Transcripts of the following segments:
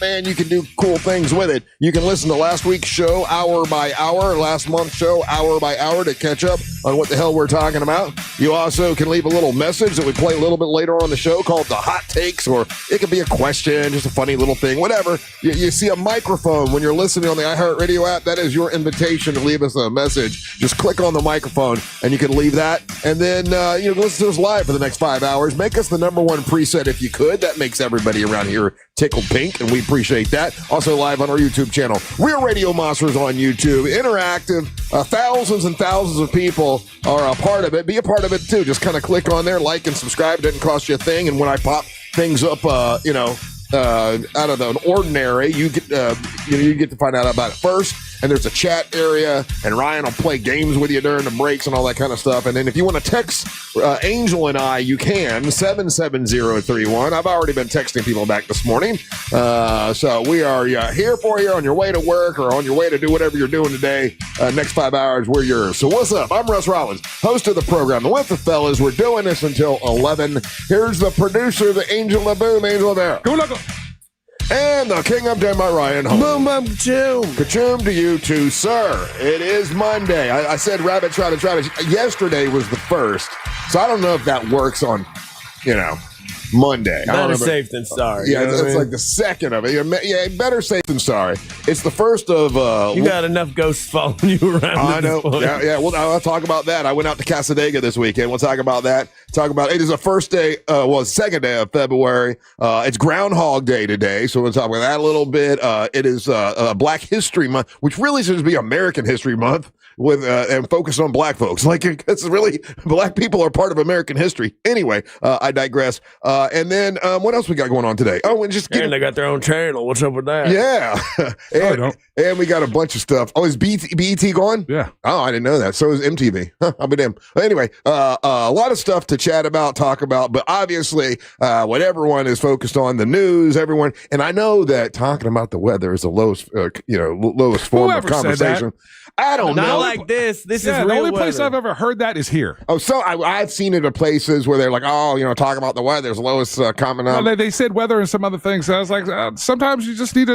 man, you can do cool things with it. You can listen to last week's show hour by hour, last month's show hour by hour to catch up on what the hell we're talking about. You also can leave a little message that we play a little bit later on the show called the hot takes, or it could be a question, just a funny little thing, whatever. You see a microphone when you're listening on the iHeartRadio app. That is your invitation to leave us a message. Just click on the microphone and you can leave that. And then you can listen to us live for the next 5 hours. Make us the number one preset if you could. That makes everybody around here tickled pink, and we appreciate that. Also live on our YouTube channel. Real Radio Monsters on YouTube. Interactive. Thousands and thousands of people are a part of it. Be a part of it too. Just kind of click on there, like and subscribe. It doesn't cost you a thing. And when I pop things up, out of the ordinary, you get to find out about it first. And there's a chat area, and Ryan will play games with you during the breaks and all that kind of stuff. And then if you want to text Angel and I, you can, 77031. I've already been texting people back this morning. So we are here for you on your way to work or on your way to do whatever you're doing today. Next 5 hours, we're yours. So what's up? I'm Russ Rollins, host of the program. And with the fellas, we're doing this until 11. Here's the producer, the Angel LaBoom, Angel LaBear. Go look. And the king of Denmark, Ryan Holmes. Boom, boom, choom. Ka-choom to you too, sir. It is Monday. I said rabbit, rabbit. Yesterday was the first, so I don't know if that works on, Monday. Better safe than sorry. Yeah, it's like the second of it. Yeah, better safe than sorry. It's the first of... you got enough ghosts following you around. I know. Yeah, well, I'll talk about that. I went out to Casadega this weekend. We'll talk about that. It is the first day, second day of February. It's Groundhog Day today, so we'll talk about that a little bit. It is Black History Month, which really should be American History Month, with and focus on black folks. Like, it's really, black people are part of American history. Anyway, I digress. And then what else we got going on today? Oh, and they got their own channel. What's up with that? Yeah. and we got a bunch of stuff. Oh, is BET gone? Yeah. Oh, I didn't know that. So is MTV. I'll be damned. Anyway, a lot of stuff to chat about, talk about, but obviously what everyone is focused on, the news, everyone. And I know that talking about the weather is the lowest, lowest form of conversation. I don't know. Not like this. This is real the only weather. place I've ever heard that is here. Oh, so I've seen it at places where they're like, talking about the weather is the lowest common. Well, they said weather and some other things. And I was like, sometimes you just need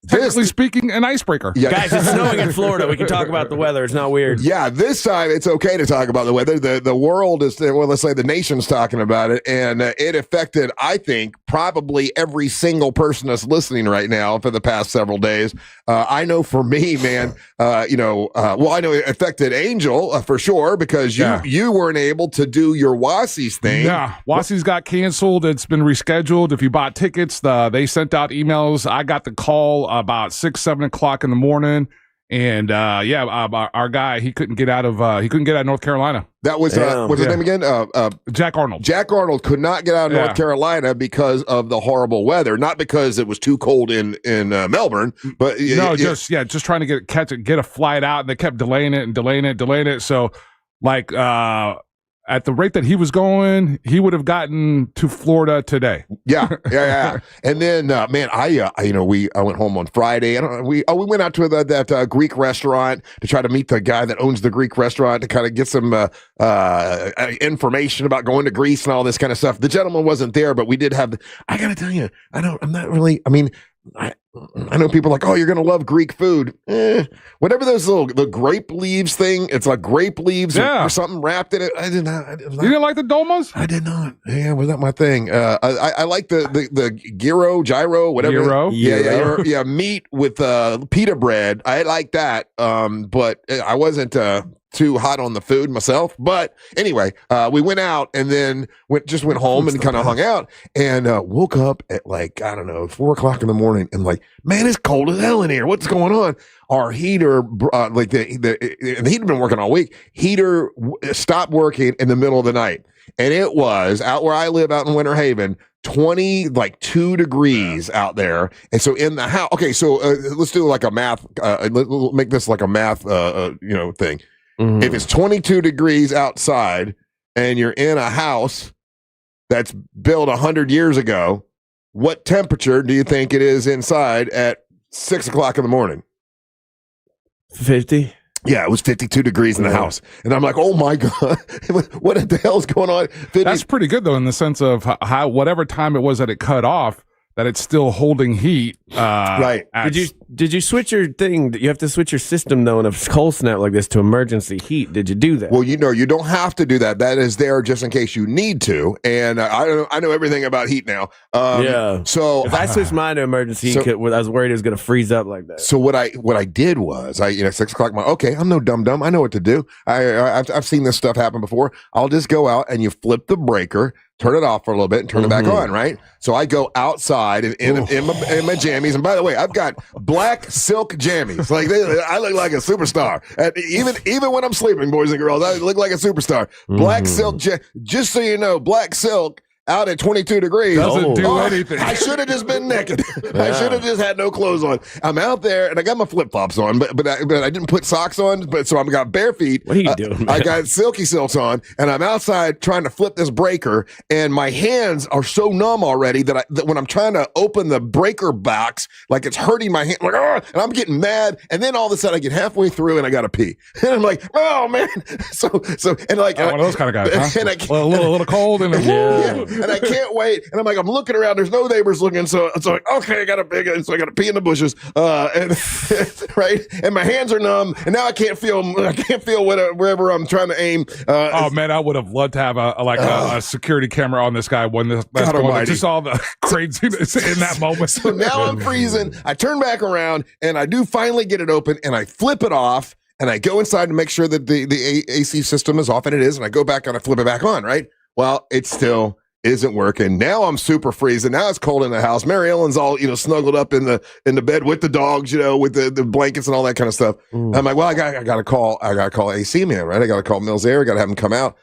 technically speaking, an icebreaker. Yeah. Guys, it's snowing in Florida. We can talk about the weather. It's not weird. Yeah, this time it's okay to talk about the weather. The world is, let's say the nation's talking about it, and it affected, I think, probably every single person that's listening right now for the past several days. I know for me, man, I know it affected Angel for sure, because you weren't able to do your Wassies thing. Yeah, Wassies got canceled. It's been rescheduled. If you bought tickets, they sent out emails. I got the call about 6, 7 o'clock in the morning. And our guy, he couldn't get out of North Carolina. That was what's his name again? Jack Arnold. Jack Arnold could not get out of North Carolina because of the horrible weather. Not because it was too cold in Melbourne, but just trying to get a flight out, and they kept delaying it. So at the rate that he was going, he would have gotten to Florida today. Yeah. And then, man, I went home on Friday. We went out to that Greek restaurant to try to meet the guy that owns the Greek restaurant to kind of get some information about going to Greece and all this kind of stuff. The gentleman wasn't there, but we did have. I gotta tell you, I'm not really. I mean, I know people are like, oh, you're gonna love Greek food. Whatever the grape leaves thing, it's like grape leaves or something wrapped in it. I did not. You didn't like the dolmas? I did not. Yeah, was that my thing? I like the gyro, whatever. Gyro? Yeah, meat with pita bread. I like that. But I wasn't too hot on the food myself. But anyway, we went out and then went home and kind of hung out, and woke up at 4 o'clock in the morning, and man, it's cold as hell in here. What's going on? Our heater, the heater been working all week. Heater stopped working in the middle of the night, and it was out where I live, out in Winter Haven, 2 degrees out there. And so in the house, okay, so let's do like a math. Let's make this like a math, thing. Mm-hmm. If it's 22 degrees outside and you're in a house that's built 100 years ago, what temperature do you think it is inside at 6 o'clock in the morning? 50. Yeah, it was 52 degrees in the house. And I'm like, oh my God, what the hell's going on? 50? That's pretty good though, in the sense of how whatever time it was that it cut off, that it's still holding heat. Right. Did you switch your thing? You have to switch your system though in a cold snap like this to emergency heat. Did you do that? Well, you don't have to do that. That is there just in case you need to. And I know everything about heat now. Yeah. So if I switched mine to emergency heat, I was worried it was going to freeze up like that. So what I did was 6 o'clock. I'm no dum-dum. I know what to do. I've seen this stuff happen before. I'll just go out and you flip the breaker, turn it off for a little bit and turn it back on, right? So I go outside in my jammies. And by the way, I've got black silk jammies. Like I look like a superstar. And even when I'm sleeping, boys and girls, I look like a superstar. Black silk, just so you know, black silk out at 22 degrees. Doesn't do anything. I should have just been naked. I should have just had no clothes on. I'm out there and I got my flip flops on, but I didn't put socks on. So I've got bare feet. What are you doing, man? I got silky silks on, and I'm outside trying to flip this breaker, and my hands are so numb already that when I'm trying to open the breaker box, like it's hurting my hand, like and I'm getting mad. And then all of a sudden I get halfway through and I got to pee, and I'm like, oh man. So and like one of those kind of guys, huh? And a little cold and and I can't wait. And I'm looking around. There's no neighbors looking. So it's like, okay, I got to pee in the bushes. And right. And my hands are numb. And now I can't feel wherever I'm trying to aim. Oh man, I would have loved to have a security camera on this guy when that's going on. Just all the craziness in that moment. So now I'm freezing. I turn back around and I do finally get it open and I flip it off. And I go inside to make sure that the AC system is off, and it is. And I go back and I flip it back on, right? Well, it still isn't working. Now I'm super freezing. Now it's cold in the house. Mary Ellen's all, snuggled up in the bed with the dogs, with the blankets and all that kind of stuff. I'm like, well, I gotta call AC man, right? I gotta call Mills Air. I gotta have them come out.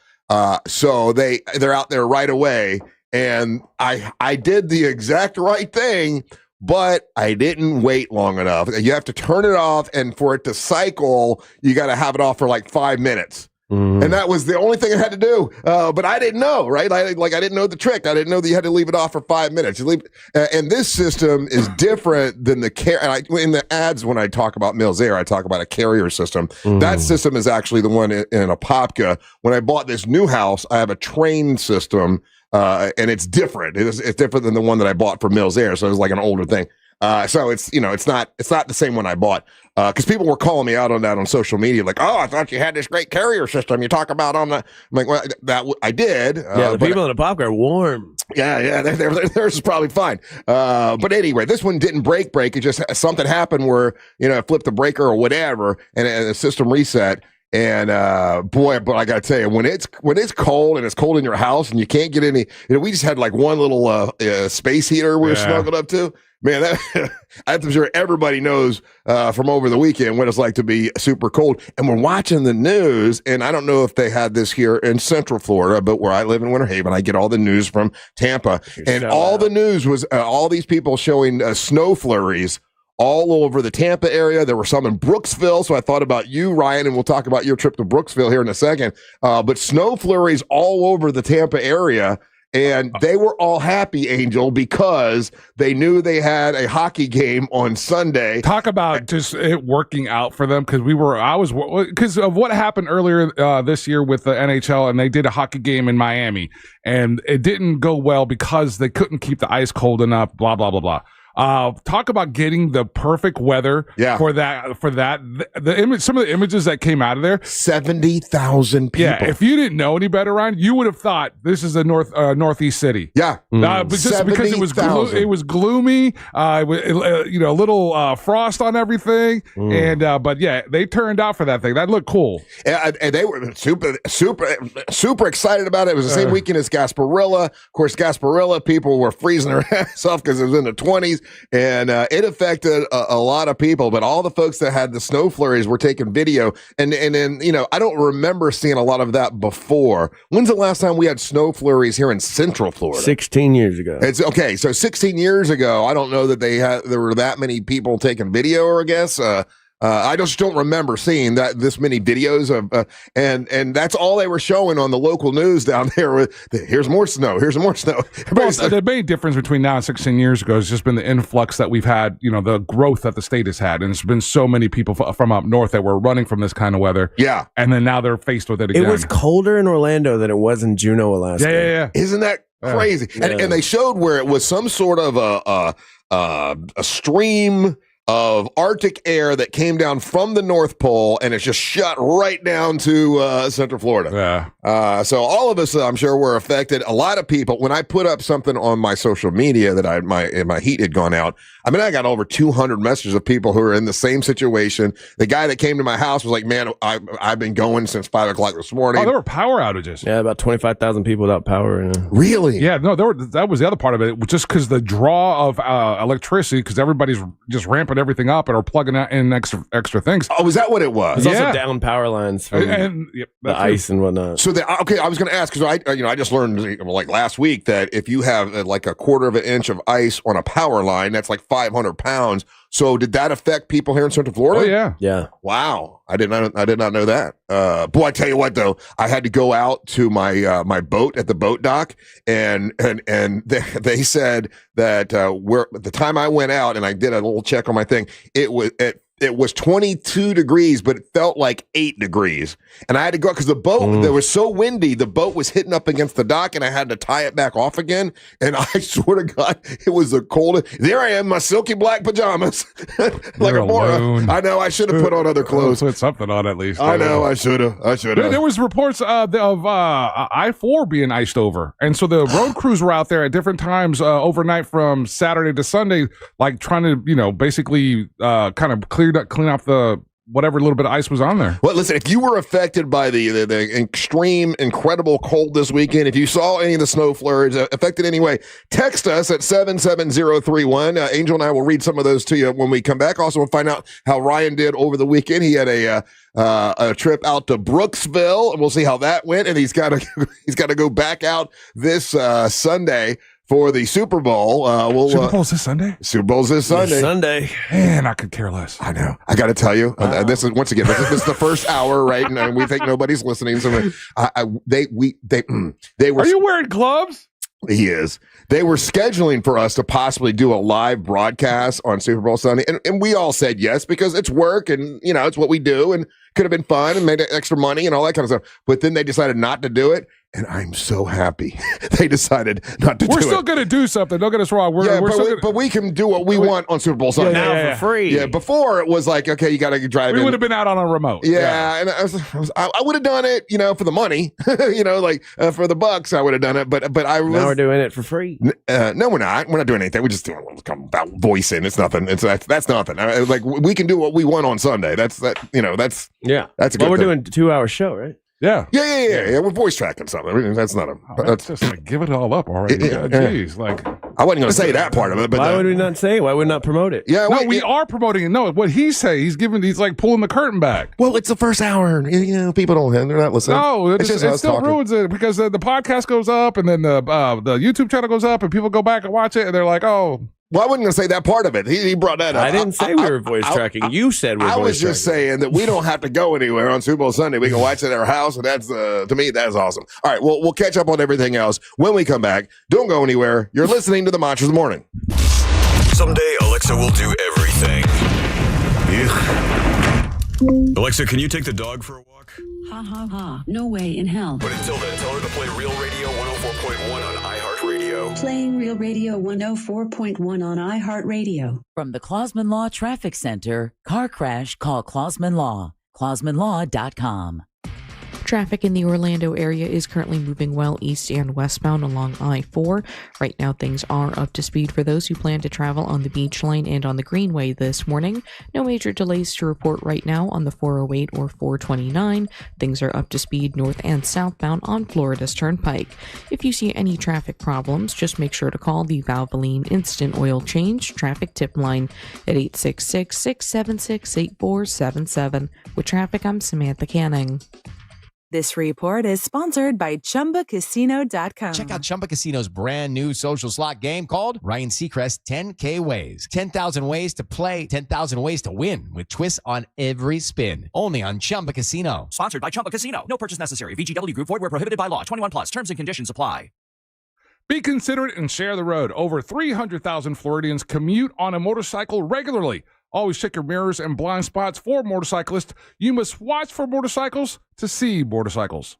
So they're out there right away. And I did the exact right thing, but I didn't wait long enough. You have to turn it off, and for it to cycle, you got to have it off for like 5 minutes. And that was the only thing I had to do. But I didn't know, right? I didn't know the trick. I didn't know that you had to leave it off for 5 minutes. And this system is different than the in the ads, when I talk about Mills Air, I talk about a carrier system. That system is actually the one in Apopka. When I bought this new house, I have a train system. And it's different. It's different than the one that I bought for Mills Air. So it was like an older thing. So it's not the same one I bought. Because people were calling me out on that on social media, like, oh, I thought you had this great carrier system you talk about on the. I'm like, well, I did. The people in the pop are warm. Yeah, theirs is probably fine. But anyway, this one didn't break. It just something happened where I flipped the breaker or whatever, and the system reset. And but I gotta tell you, when it's cold and it's cold in your house and you can't get any, we just had like one little space heater we were snuggled up to. Man, I'm sure everybody knows from over the weekend what it's like to be super cold. And we're watching the news, and I don't know if they had this here in Central Florida, but where I live in Winter Haven, I get all the news from Tampa, and all the news was all these people showing snow flurries all over the Tampa area. There were some in Brooksville, so I thought about you, Ryan, and we'll talk about your trip to Brooksville here in a second. But snow flurries all over the Tampa area, and they were all happy, Angel, because they knew they had a hockey game on Sunday. Talk about just it working out for them, because of what happened earlier this year with the NHL, and they did a hockey game in Miami, and it didn't go well because they couldn't keep the ice cold enough, blah, blah, blah, blah. Talk about getting the perfect weather for that. The image, some of the images that came out of there, 70,000 people. Yeah, if you didn't know any better, Ryan, you would have thought this is a northeast city. Yeah, but just because it was gloomy, a little frost on everything, and but yeah, they turned out for that thing. That looked cool. And they were super excited about it. It was the same weekend as Gasparilla. Of course, Gasparilla people were freezing their ass off because it was in the 20s. And it affected a lot of people, but all the folks that had the snow flurries were taking video. And then, I don't remember seeing a lot of that before. When's the last time we had snow flurries here in Central Florida? 16 years ago. It's okay. So 16 years ago, I don't know that there were that many people taking video, or I guess. I just don't remember seeing that this many videos of, and that's all they were showing on the local news down there. Here's more snow. Here's more snow. Well, the main difference between now and 16 years ago has just been the influx that we've had, the growth that the state has had. And it's been so many people from up north that were running from this kind of weather. Yeah. And then now they're faced with it again. It was colder in Orlando than it was in Juneau, Alaska. Yeah. Isn't that crazy? Yeah. And they showed where it was some sort of a stream of Arctic air that came down from the North Pole, and it's just shut right down to Central Florida. Yeah. So all of us, I'm sure, were affected. A lot of people, when I put up something on my social media that my heat had gone out, I got over 200 messages of people who are in the same situation. The guy that came to my house was like, man, I've been going since 5 o'clock this morning. Oh, there were power outages. Yeah, about 25,000 people without power. Really? Yeah, no, that was the other part of it, just because the draw of electricity, because everybody's just ramping everything up and are plugging in extra things. Oh, is that what it was? There's also down power lines from the ice and whatnot. So I was going to ask, because I just learned like last week that if you have like a quarter of an inch of ice on a power line, that's like 500 pounds. So did that affect people here in Central Florida? Oh yeah. Yeah. Wow. I did not know that. Boy, I tell you what though, I had to go out to my my boat at the boat dock, and they said that the time I went out and I did a little check on my thing, it was 22 degrees, but it felt like 8 degrees. And I had to go because the boat, it was so windy, the boat was hitting up against the dock, and I had to tie it back off again. And I swear to God, it was the coldest. There I am, my silky black pajamas. Like a moron. I know, I should have put on other clothes. Put something on at least. I know, I should have. There was reports of I-4 being iced over. And so the road crews were out there at different times overnight from Saturday to Sunday, like trying to, basically kind of clean off the whatever little bit of ice was on there. Well, listen, if you were affected by the extreme, incredible cold this weekend, if you saw any of the snow flurries affected anyway, text us at 77031. Angel and I will read some of those to you when we come back. Also, we'll find out how Ryan did over the weekend. He had a trip out to Brooksville, and we'll see how that went. And he's got to go back out this Sunday for the Super Bowl. Super Bowl's this Sunday? Super Bowl's this Sunday. Man, I could care less. I know. I got to tell you, this is once again, this is the first hour, right? And we think nobody's listening. So they were. Are you wearing gloves? He is. They were scheduling for us to possibly do a live broadcast on Super Bowl Sunday. And we all said yes, because it's work and, it's what we do, and could have been fun and made extra money and all that kind of stuff. But then they decided not to do it. And I'm so happy they decided not to do it. We're still going to do something. Don't get us wrong. But we can do what we want on Super Bowl Sunday. Now for free. Yeah, before it was like, okay, you got to drive in. We would have been out on a remote. Yeah, and I would have done it, for the money, for the bucks, I would have done it. But I was. Now we're doing it for free. No, we're not. We're not doing anything. We're just doing a little about voicing. It's nothing. That's nothing. Like we can do what we want on Sunday. That's a good We're thing. doing a 2-hour show, right? Yeah. Yeah. We're voice tracking something. I mean, that's not a. That's just like give it all up already. Jeez, like I wasn't going to say that part of it, but why would we not say it? Why would we not promote it? Yeah, we are promoting it. No, what he's saying, he's like pulling the curtain back. Well, it's the first hour. People don't. They're not listening. No, it us still talking. ruins it, because the podcast goes up, and then the YouTube channel goes up, and people go back and watch it, and they're like, oh. Well, I wasn't going to say that part of it. He brought that up. I didn't say we were voice tracking. You said we were voice tracking. I was just saying that we don't have to go anywhere on Super Bowl Sunday. We can watch it at our house, and that's, to me, that's awesome. All right, we'll catch up on everything else when we come back. Don't go anywhere. You're listening to the Mantras of the Morning. Someday, Alexa will do everything. Ugh. Alexa, can you take the dog for a walk? Ha ha ha. No way in hell. But until then, tell her to play Real Radio 104.1 on iHeartRadio. Playing Real Radio 104.1 on iHeartRadio. From the Clausman Law Traffic Center, car crash, call Clausman Law. ClausmanLaw.com. Traffic in the Orlando area is currently moving well east and westbound along I-4. Right now, things are up to speed for those who plan to travel on the Beach Line and on the Greenway this morning. No major delays to report right now on the 408 or 429. Things are up to speed north and southbound on Florida's Turnpike. If you see any traffic problems, just make sure to call the Valvoline Instant Oil Change Traffic Tip Line at 866-676-8477. With traffic, I'm Samantha Canning. This report is sponsored by ChumbaCasino.com. Check out Chumba Casino's brand new social slot game called Ryan Seacrest 10K Ways. 10,000 ways to play, 10,000 ways to win with twists on every spin. Only on Chumba Casino. Sponsored by Chumba Casino. No purchase necessary. VGW Group. Void where prohibited by law. 21 plus. Terms and conditions apply. Be considerate and share the road. Over 300,000 Floridians commute on a motorcycle regularly. Always check your mirrors and blind spots for motorcyclists. You must watch for motorcycles to see motorcycles.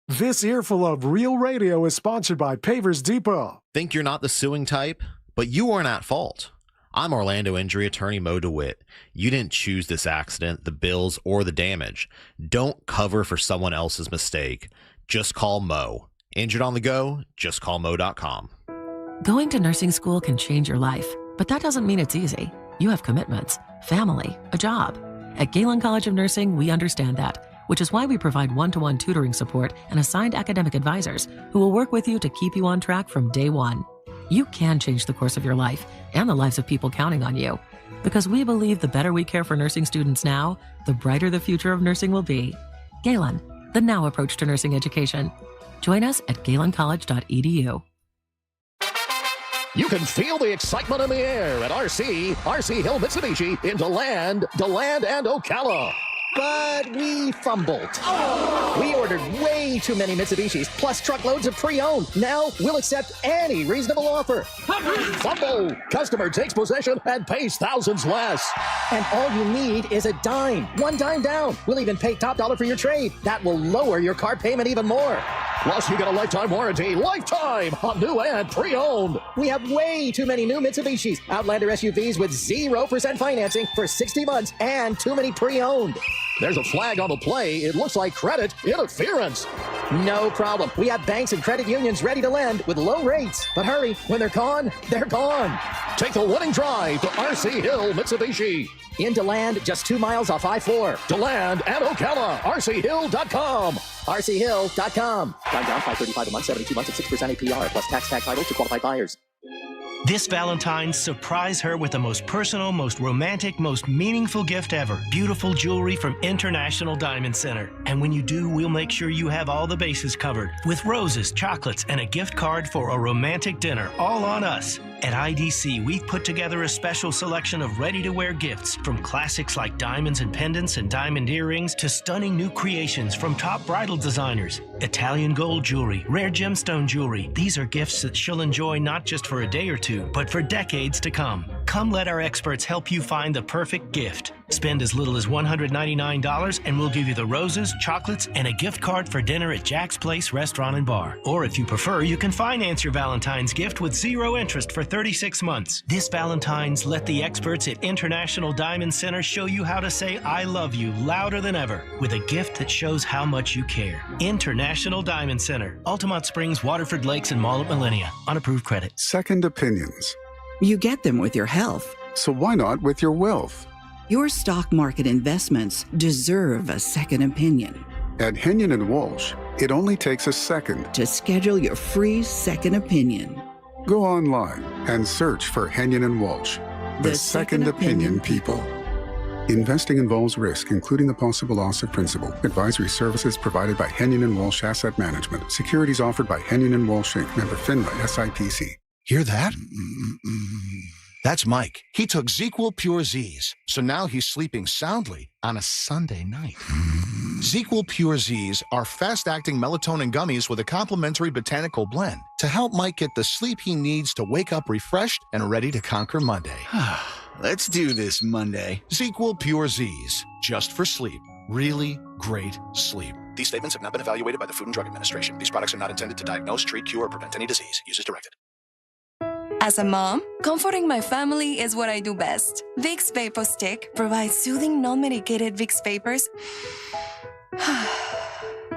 This earful of Real Radio is sponsored by Pavers Depot. Think you're not the suing type? But you aren't at fault. I'm Orlando injury attorney Mo DeWitt. You didn't choose this accident, the bills, or the damage. Don't cover for someone else's mistake. Just call Mo. Injured on the go? Just call Mo.com. Going to nursing school can change your life, but that doesn't mean it's easy. You have commitments, family, a job. At Galen College of Nursing, we understand that, which is why we provide one-to-one tutoring support and assigned academic advisors who will work with you to keep you on track from day one. You can change the course of your life and the lives of people counting on you, because we believe the better we care for nursing students now, the brighter the future of nursing will be. Galen, the now approach to nursing education. Join us at galencollege.edu. You can feel the excitement in the air at RC Hill Mitsubishi in DeLand, and Ocala. But we fumbled. We ordered way too many Mitsubishis, plus truckloads of pre-owned. Now we'll accept any reasonable offer. Fumble! Customer takes possession and pays thousands less. And all you need is a dime. One dime down. We'll even pay top dollar for your trade. That will lower your car payment even more. Plus, you get a lifetime warranty. Lifetime on new and pre-owned. We have way too many new Mitsubishis. Outlander SUVs with 0% financing for 60 months and too many pre-owned. There's a flag on the play. It looks like credit interference. No problem. We have banks and credit unions ready to lend with low rates. But hurry, when they're gone, they're gone. Take the winning drive to RC Hill Mitsubishi. In DeLand, just 2 miles off I-4. DeLand and Ocala. RCHill.com. RCHill.com. Time down, $535 a month, 72 months at 6% APR, plus tax title to qualified buyers. This Valentine's, surprise her with the most personal, most romantic, most meaningful gift ever. Beautiful jewelry from International Diamond Center. And when you do, we'll make sure you have all the bases covered with roses, chocolates, and a gift card for a romantic dinner, all on us. At IDC, we've put together a special selection of ready-to-wear gifts, from classics like diamonds and pendants and diamond earrings to stunning new creations from top bridal designers. Italian gold jewelry, rare gemstone jewelry. These are gifts that she'll enjoy not just for a day or two, but for decades to come. Come let our experts help you find the perfect gift. Spend as little as $199 and we'll give you the roses, chocolates, and a gift card for dinner at Jack's Place Restaurant and Bar. Or if you prefer, you can finance your Valentine's gift with 0 interest for 36 months. This Valentine's, let the experts at International Diamond Center show you how to say I love you louder than ever with a gift that shows how much you care. International Diamond Center, Altamont Springs, Waterford Lakes, and Mall at Millennia. On approved credit. Second opinions. You get them with your health. So why not with your wealth? Your stock market investments deserve a second opinion. At Henyon & Walsh, it only takes a second to schedule your free second opinion. Go online and search for Henyon & Walsh, the second opinion people. Investing involves risk, including the possible loss of principal. Advisory services provided by Henyon & Walsh Asset Management. Securities offered by Henyon & Walsh Inc., member FINRA SIPC. Hear that? That's Mike. He took ZQL Pure Z's, so now he's sleeping soundly on a Sunday night. ZQL Pure Z's are fast-acting melatonin gummies with a complementary botanical blend to help Mike get the sleep he needs to wake up refreshed and ready to conquer Monday. Let's do this Monday. ZQL Pure Z's, just for sleep. Really great sleep. These statements have not been evaluated by the Food and Drug Administration. These products are not intended to diagnose, treat, cure, or prevent any disease. Use as directed. As a mom, comforting my family is what I do best. Vicks Vapor Stick provides soothing, non-medicated Vicks Vapors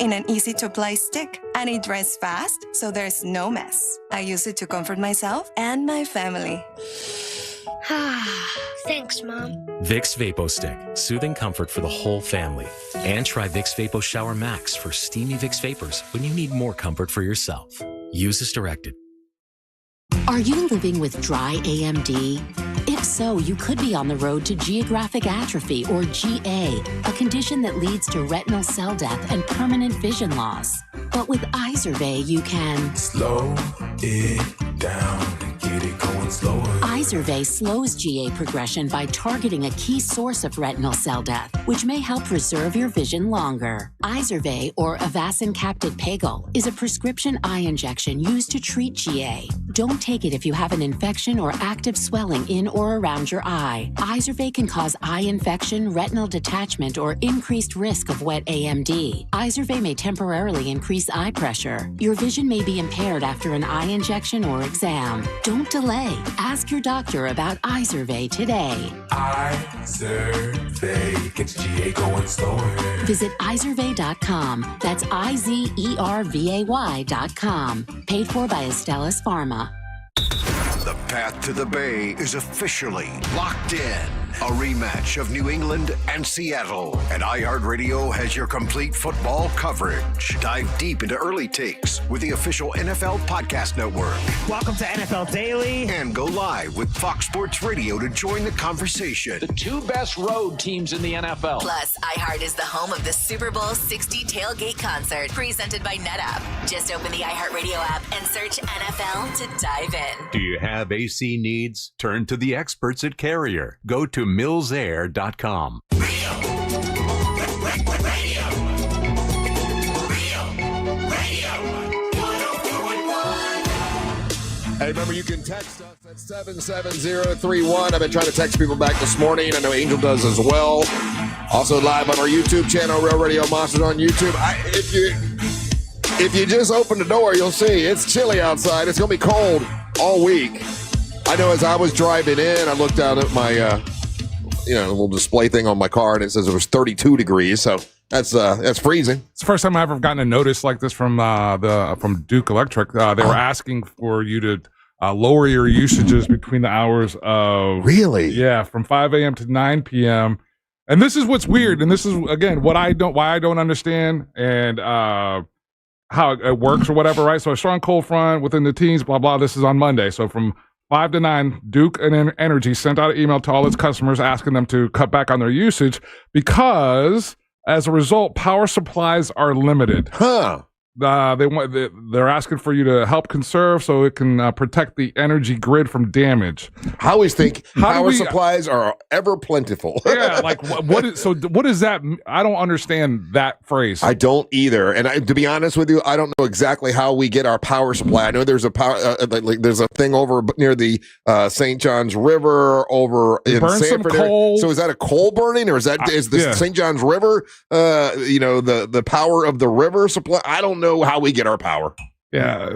in an easy-to-apply stick, and it dries fast, so there's no mess. I use it to comfort myself and my family. Thanks, Mom. Vicks Vapo Stick, soothing comfort for the whole family. And try Vicks Vapo Shower Max for steamy Vicks Vapors when you need more comfort for yourself. Use as directed. Are you living with dry AMD? If so, you could be on the road to geographic atrophy, or GA, a condition that leads to retinal cell death and permanent vision loss. But with Izervay, you can slow it down and get it going slower. Izervay slows GA progression by targeting a key source of retinal cell death, which may help preserve your vision longer. Izervay, or Avastin Capted Pagel, is a prescription eye injection used to treat GA. Don't take it if you have an infection or active swelling in or around your eye. Izervay can cause eye infection, retinal detachment, or increased risk of wet AMD. Izervay may temporarily increase eye pressure. Your vision may be impaired after an eye injection or exam. Don't delay. Ask your doctor about Izervay today. Izervay gets GA going slower. Visit Izervay.com. That's IZERVAY.com. Paid for by Astellas Pharma. The path to the Bay is officially locked in. A rematch of New England and Seattle. And iHeartRadio has your complete football coverage. Dive deep into early takes with the official NFL Podcast Network. Welcome to NFL Daily. And go live with Fox Sports Radio to join the conversation. The two best road teams in the NFL. Plus, iHeart is the home of the Super Bowl 60 tailgate concert presented by NetApp. Just open the iHeartRadio app and search NFL to dive in. Do you have AC needs? Turn to the experts at Carrier. Go to millsair.com. Hey, remember, you can text us at 77031. I've been trying to text people back this morning. I know Angel does as well. Also live on our YouTube channel, Real Radio Monsters on YouTube. If you just open the door, you'll see it's chilly outside. It's going to be cold all week. I know as I was driving in, I looked down at my little display thing on my car, and it says it was 32 degrees. So that's freezing. It's the first time I've ever gotten a notice like this from Duke Electric. They were asking for you to lower your usages between the hours of from 5 a.m. to 9 p.m. And this is what's weird, and this is again why I don't understand and how it works or whatever, right? So a strong cold front within the teens, blah blah. This is on Monday, so from 5 to 9, Duke and Energy sent out an email to all its customers asking them to cut back on their usage because, as a result, power supplies are limited. They're asking for you to help conserve so it can protect the energy grid from damage. I always think power supplies are ever plentiful. Yeah, like what is that? I don't understand that phrase. I don't either. And to be honest with you, I don't know exactly how we get our power supply. I know there's a power, there's a thing over near the St. John's River over in Burn Sanford. some coal. So is that a coal burning, or is the St. John's River? The power of the river supply. I don't know how we get our power. Yeah.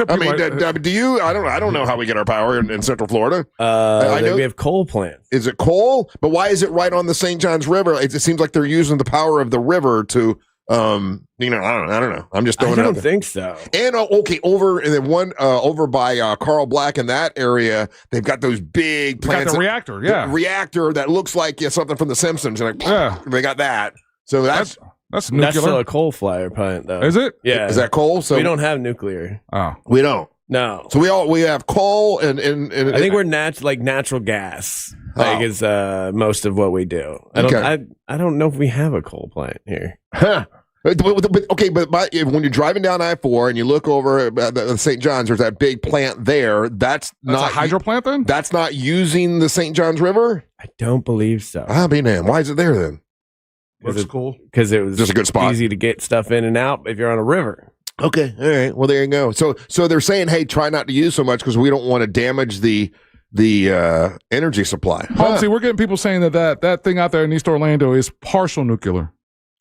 I mean, do you? I don't know how we get our power in Central Florida. I know we have coal plants. Is it coal? But why is it right on the St. John's River? It seems like they're using the power of the river to, I don't know. I'm just throwing it out there. I don't think so. And over by Carl Black in that area, they've got those big plants. Got the reactor, yeah. The reactor that looks like something from The Simpsons. And they got that. So that's nuclear. That's still a coal fire plant, though. Is it? Yeah. Is that coal? So we don't have nuclear. Oh, we don't. No. So we have coal and I think we're natural gas. Is most of what we do. I don't know if we have a coal plant here. Huh. But when you're driving down I-4 and you look over at St. John's, there's that big plant there. That's not a hydro plant then? That's not using the St. John's River? I don't believe so. I mean, man, why is it there then? Looks cool. Because it was just a good spot. Easy to get stuff in and out if you're on a river. Okay. All right. Well, there you go. So they're saying, hey, try not to use so much because we don't want to damage the energy supply. See, we're getting people saying that thing out there in East Orlando is partial nuclear.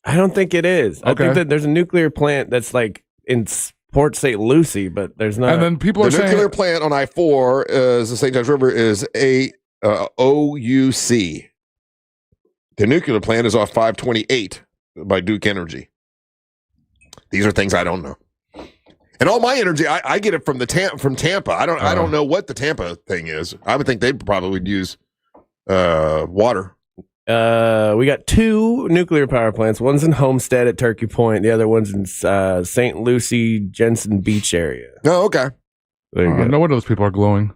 I don't think it is. I think that there's a nuclear plant that's like in Port St. Lucie, but there's not. And then people are saying the nuclear plant on I-4 is the St. John's River is OUC. The nuclear plant is off 528 by Duke Energy. These are things I don't know. And all my energy, I get it from Tampa. I don't know what the Tampa thing is. I would think they'd probably use water. We got 2 nuclear power plants. One's in Homestead at Turkey Point. The other one's in St. Lucie, Jensen Beach area. Oh, okay. There you go. No wonder those people are glowing.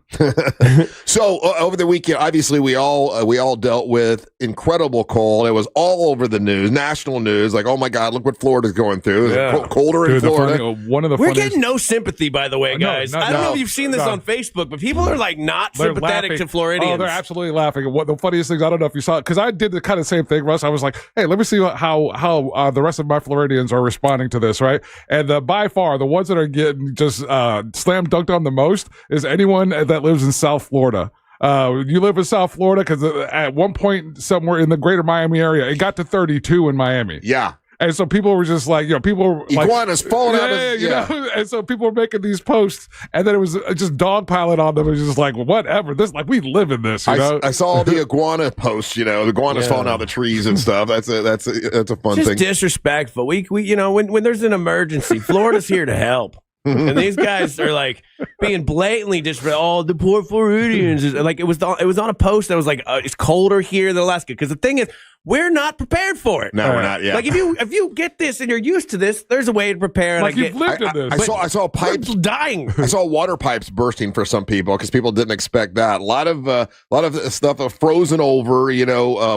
So over the weekend, obviously we all dealt with incredible cold. It was all over the news, national news. Like, oh my God, look what Florida's going through. It's colder in Florida. We're getting no sympathy, by the way, guys. I don't know if you've seen this on Facebook, but people are like not sympathetic to Floridians. Oh, they're absolutely laughing. What the funniest things? I don't know if you saw it because I did the kind of same thing, Russ. I was like, hey, let me see how the rest of my Floridians are responding to this, right? And by far the ones that are getting just slam dunked on the most is anyone that lives in South Florida. You live in South Florida because at one point somewhere in the greater Miami area, it got to 32 in Miami. Yeah. And so people were just like, people were like, iguanas falling out of, you know? And so people were making these posts, and then it was just dogpiling on them. It was just like, whatever. This, like, we live in this, you know? I saw the iguana posts, the iguanas falling out of the trees and stuff. That's a fun just thing. Disrespectful. We when there's an emergency, Florida's here to help. And these guys are like being blatantly disrespectful. Oh, the poor Floridians. Like it was on a post that was like, it's colder here than Alaska. Because the thing is, we're not prepared for it. No, we're not. Yeah. Like if you get this and you're used to this, there's a way to prepare. Like you've lived in this. I saw pipes dying. I saw water pipes bursting for some people because people didn't expect that. A lot of stuff frozen over.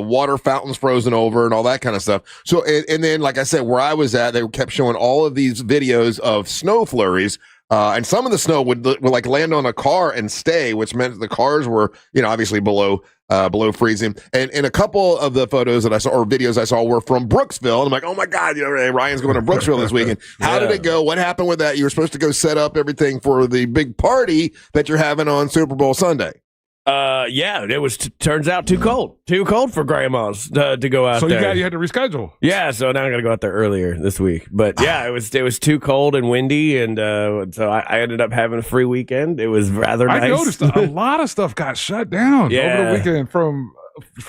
Water fountains frozen over and all that kind of stuff. So and then, like I said, where I was at, they kept showing all of these videos of snow flurries. And some of the snow would like land on a car and stay, which meant the cars were, obviously below freezing. And a couple of the photos that I saw or videos I saw were from Brooksville. And I'm like, oh my God, Ryan's going to Brooksville this weekend. How did it go? What happened with that? You were supposed to go set up everything for the big party that you're having on Super Bowl Sunday. Yeah, it was. Turns out too cold for grandmas to go out there. So you had to reschedule. Yeah, so now I got to go out there earlier this week. But yeah, it was too cold and windy, and so I ended up having a free weekend. It was rather nice. I noticed a lot of stuff got shut down over the weekend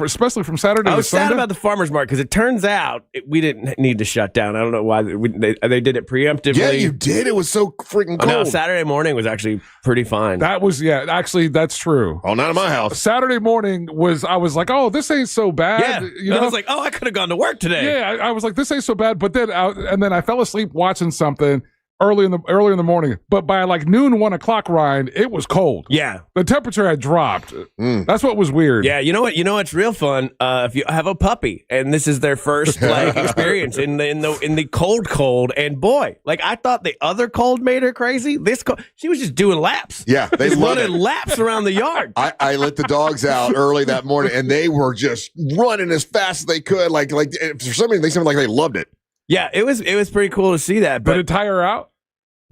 especially from Saturday to Sunday. I was sad about the farmers market because it turns out we didn't need to shut down. I don't know why they did it preemptively. Yeah, you did. It was so freaking cold. No, Saturday morning was actually pretty fine. That was actually that's true. Oh, not in my house. Saturday morning I was like, oh, this ain't so bad. Yeah, I was like, oh, I could have gone to work today. Yeah, I was like, this ain't so bad. But then I fell asleep watching something early in the morning, but by like noon, 1 o'clock, Ryan, it was cold. Yeah, the temperature had dropped. That's what was weird. Yeah, you know what? What's real fun? If you have a puppy and this is their first experience in the cold, and boy, like I thought the other cold made her crazy. This cold, she was just doing laps. Yeah, they running laps around the yard. I let the dogs out early that morning, and they were just running as fast as they could. Like for some reason, they seemed like they loved it. Yeah, it was pretty cool to see that. But did it tire her out?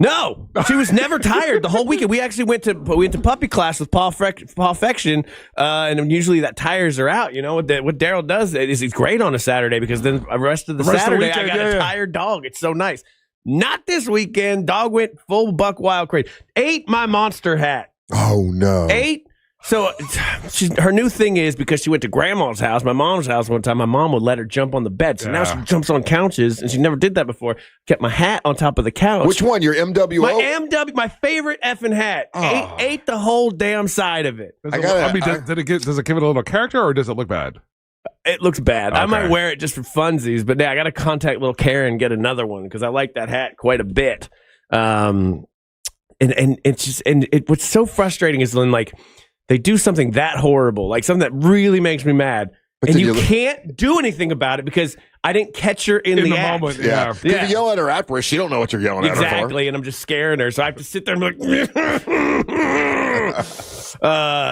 No, she was never tired the whole weekend. We actually went to puppy class with Paul Fection, and usually that tires her out. What Daryl does is he's great on a Saturday because then the rest of the Saturday weekend, I got a tired dog. It's so nice. Not this weekend. Dog went full buck wild crazy. Ate my monster hat. Oh no! Ate. So her new thing is because she went to grandma's house, my mom's house one time, my mom would let her jump on the bed. So now she jumps on couches, and she never did that before. Kept my hat on top of the couch. Which one? Your MWO? My favorite effing hat. Oh. Ate the whole damn side of it. Does it give it a little character, or does it look bad? It looks bad. Okay. I might wear it just for funsies, but I got to contact little Karen and get another one because I like that hat quite a bit. And it's just what's so frustrating is when they do something that horrible, like something that really makes me mad, and you can't do anything about it because I didn't catch her in the act. Moment. Yeah. You yell at her afterwards, she don't know what you're yelling at her for. Exactly, and I'm just scaring her, so I have to sit there and be like,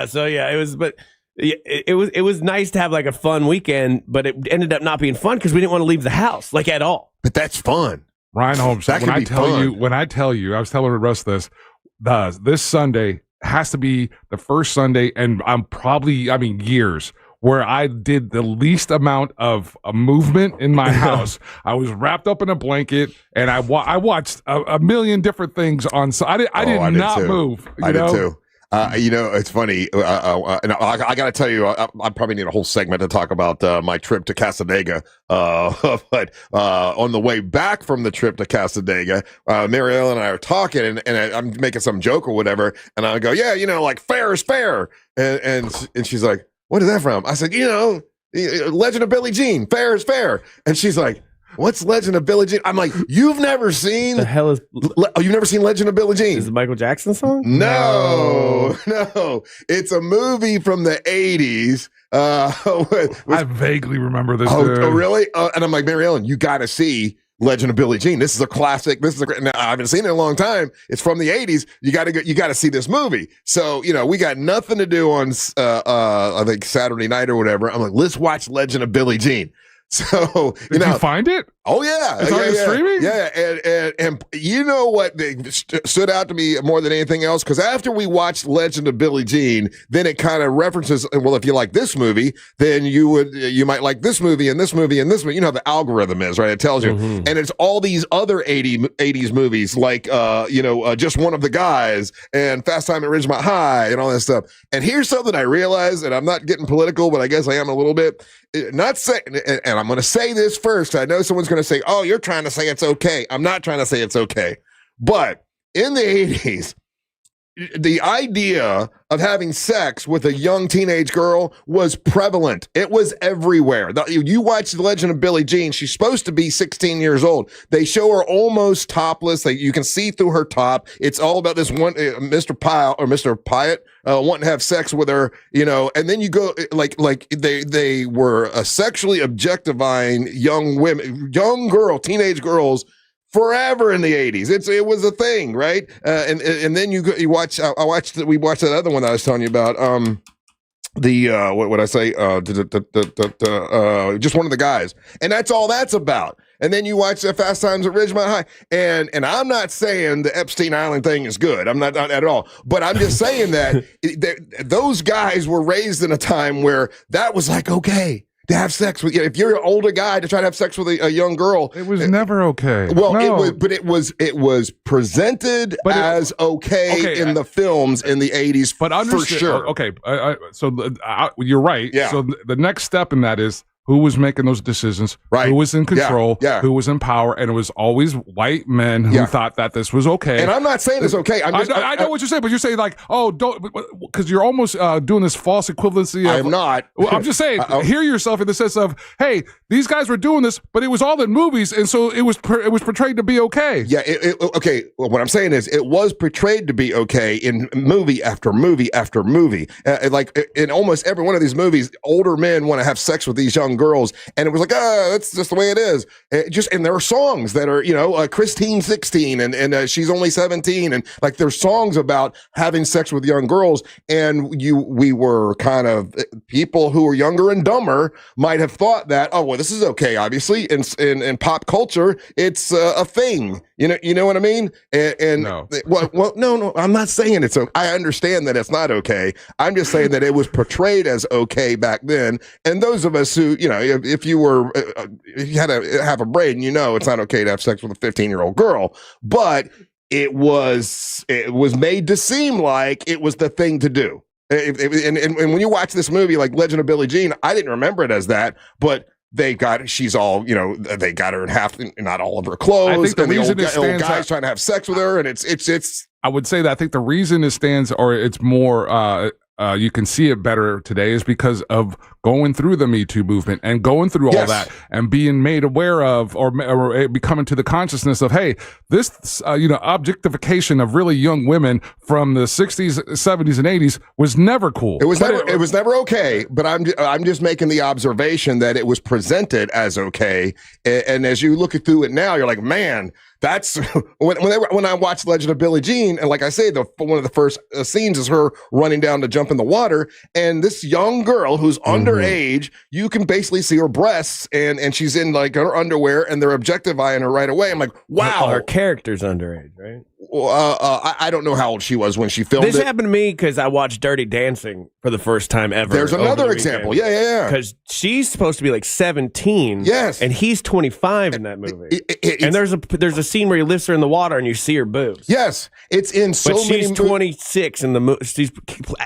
so yeah, it was, but it was nice to have like a fun weekend, but it ended up not being fun because we didn't want to leave the house at all. But that's fun. Ryan Holmes, when I tell you, I was telling Russ this Sunday has to be the first Sunday, and years where I did the least amount of movement in my house. I was wrapped up in a blanket, and I watched a million different things on. So I did not move. I did too. It's funny. And I got to tell you, I probably need a whole segment to talk about my trip to Casadega. But on the way back from the trip to Casadega, Mary Ellen and I are talking, and I'm making some joke or whatever, and I go, yeah, like fair is fair, and she's like, what is that from? I said, Legend of Billie Jean, fair is fair, and she's like, what's Legend of Billie Jean? I'm like, you've never seen the hell is? You've never seen Legend of Billie Jean? Is it Michael Jackson song? No. It's a movie from the 80s. I vaguely remember this. Oh, really? And I'm like, Mary Ellen, you got to see Legend of Billie Jean. This is a classic. Now, I haven't seen it in a long time. It's from the 80s. You got to see this movie. So, we got nothing to do on, I think Saturday night or whatever. I'm like, let's watch Legend of Billie Jean. So, Did you find it? Oh yeah, it's on streaming. Yeah, and you know what stood out to me more than anything else? Because after we watched Legend of Billie Jean, then it kind of references. Well, if you like this movie, then you might like this movie and this movie and this movie. You know how the algorithm is, right? It tells you, and it's all these other 80s movies like Just One of the Guys and Fast Time at Ridgemont High and all that stuff. And here's something I realized, and I'm not getting political, but I guess I am a little bit. Not saying, and I'm going to say this first. I know someone's going to say, "Oh, you're trying to say it's okay." I'm not trying to say it's okay, but in the 80s, the idea of having sex with a young teenage girl was prevalent. It was everywhere. You watch The Legend of Billie Jean. She's supposed to be 16 years old. They show her almost topless. You can see through her top. It's all about this one, Mr. Pyatt, wanting to have sex with her, and then you go like they were sexually objectifying young women, teenage girls, forever in the 80s. It was a thing, right? And then we watched that other one that I was telling you about. What would I say? Just One of the Guys, and that's all that's about. And then you watch Fast Times at Ridgemont High, and I'm not saying the Epstein Island thing is good. I'm not at all. But I'm just saying that those guys were raised in a time where that was like okay to have sex with. If you're an older guy to try to have sex with a young girl, it was never okay. Well, no. it was presented as okay in the films in the 80s, but for sure. Okay, so you're right. Yeah. So the next step in that is who was making those decisions, right? Who was in control, who was in power, and it was always white men who thought that this was okay. And I'm not saying it's okay. I know what you're saying, but you're saying like, oh, don't, because you're almost doing this false equivalency. I'm not. Well, I'm just saying, hear yourself in the sense of, hey, these guys were doing this, but it was all in movies, and so it was portrayed to be okay. Yeah. Okay. Well, what I'm saying is, it was portrayed to be okay in movie after movie after movie. Like in almost every one of these movies, older men want to have sex with these young girls, and it was like, that's just the way it is. And there are songs that are, Christine 16 and she's only 17, and like there's songs about having sex with young girls, and we were kind of people who were younger and dumber might have thought that, oh well, this is okay. Obviously, in pop culture, it's a thing. You know what I mean? And no. Well, no, I'm not saying it's okay. I understand that it's not okay. I'm just saying that it was portrayed as okay back then, and those of us who, if you had to have a brain, it's not okay to have sex with a 15-year-old girl, but it was made to seem like it was the thing to do. And when you watch this movie like Legend of Billie Jean, I didn't remember it as that, but they got her in half, not all of her clothes, and the old guy's trying to have sex with her, and it's. I would say that I think the reason it stands, or it's more, you can see it better today, is because of going through the Me Too movement and going through all that and being made aware of, or becoming to the consciousness of, hey, this objectification of really young women from the 60s, 70s, and 80s was never cool. It was never okay. But I'm just making the observation that it was presented as okay, and as you look through it now, you're like, man. That's when I watched Legend of Billie Jean, and like I say, one of the first scenes is her running down to jump in the water, and this young girl who's underage, you can basically see her breasts, and she's in like her underwear, and they're objectifying her right away. I'm like, wow, her character's underage, right? I don't know how old she was when she filmed this happened to me because I watched Dirty Dancing for the first time ever. There's another example. Yeah. Because she's supposed to be like 17. Yes. And he's 25 in that movie. And there's a scene where he lifts her in the water and you see her boobs. Yes. It's in but she's 26 in the movie. She's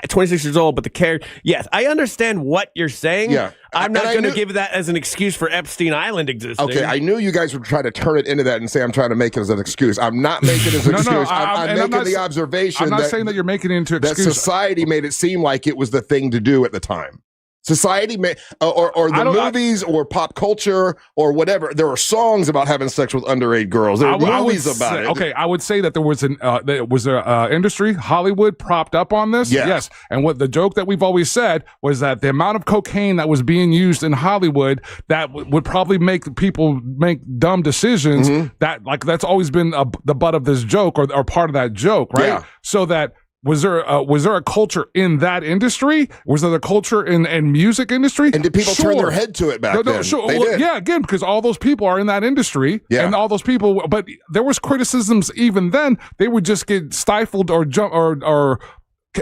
26 years old, but the character. Yes, I understand what you're saying. Yeah. I'm not going to give that as an excuse for Epstein Island existing. Okay, I knew you guys would try to turn it into that and say I'm trying to make it as an excuse. I'm not making it as an excuse. I'm making the observation. I'm not saying that you're making it into an excuse. That society made it seem like it was the thing to do at the time. Society, or the movies, or pop culture, or whatever. There are songs about having sex with underage girls. There are movies about it. Okay, I would say that there was an industry, Hollywood, propped up on this. Yes, and what the joke that we've always said was that the amount of cocaine that was being used in Hollywood that would probably make people make dumb decisions. That's always been the butt of this joke, or part of that joke, right? Yeah. So that. Was there a culture in that industry? Was there a culture in music industry? And did people turn their head to it back then? Sure. They did. Yeah, again, because all those people are in that industry, and all those people. But there was criticisms even then. They would just get stifled or jump or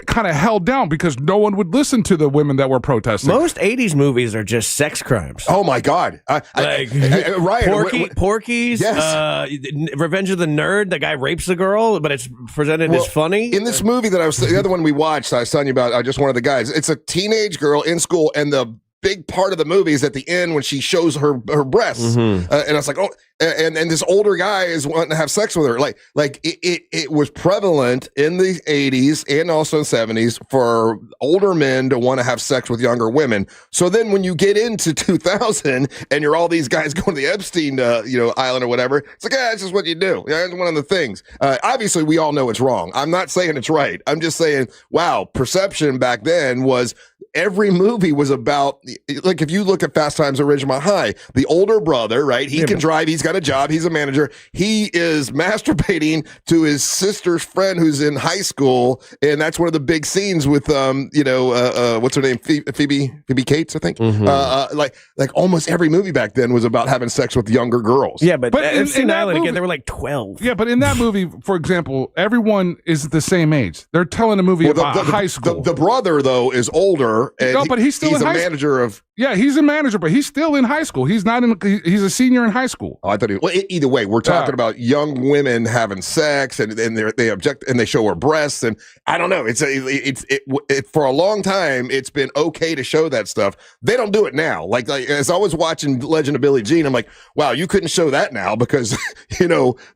kind of held down because no one would listen to the women that were protesting. Most 80s movies are just sex crimes. Oh my God. Ryan, Porky's, Revenge of the Nerd, the guy rapes the girl, but it's presented as funny. In this movie that the other one we watched, I was telling you about, just one of the guys, it's a teenage girl in school, and the big part of the movie is at the end when she shows her breasts. And I was like, oh, and this older guy is wanting to have sex with her. Like it was prevalent in the 80s and also in the 70s for older men to want to have sex with younger women. So then when you get into 2000 and you're all these guys going to the Epstein island or whatever, it's like, it's just what you do. Yeah, it's one of the things. Obviously, we all know it's wrong. I'm not saying it's right. I'm just saying, wow, perception back then was every movie was about, like, if you look at Fast Times at Ridgemont High, the older brother, right? He can drive. He's got a job. He's a manager. He is masturbating to his sister's friend who's in high school, and that's one of the big scenes with what's her name, Phoebe Cates, I think. Like almost every movie back then was about having sex with younger girls. Yeah, but in that movie, again, they were like 12. Yeah, but in that movie, for example, everyone is the same age. They're telling a movie about high school. The brother though is older. And but he's still he's a manager of. Yeah, he's a manager, but he's still in high school. He's not in. He's a senior in high school. Oh, I thought. Either way, we're talking about young women having sex, and they object, and they show her breasts, and I don't know. It's for a long time. It's been okay to show that stuff. They don't do it now. Like as I was watching Legend of Billie Jean, I'm like, wow, you couldn't show that now because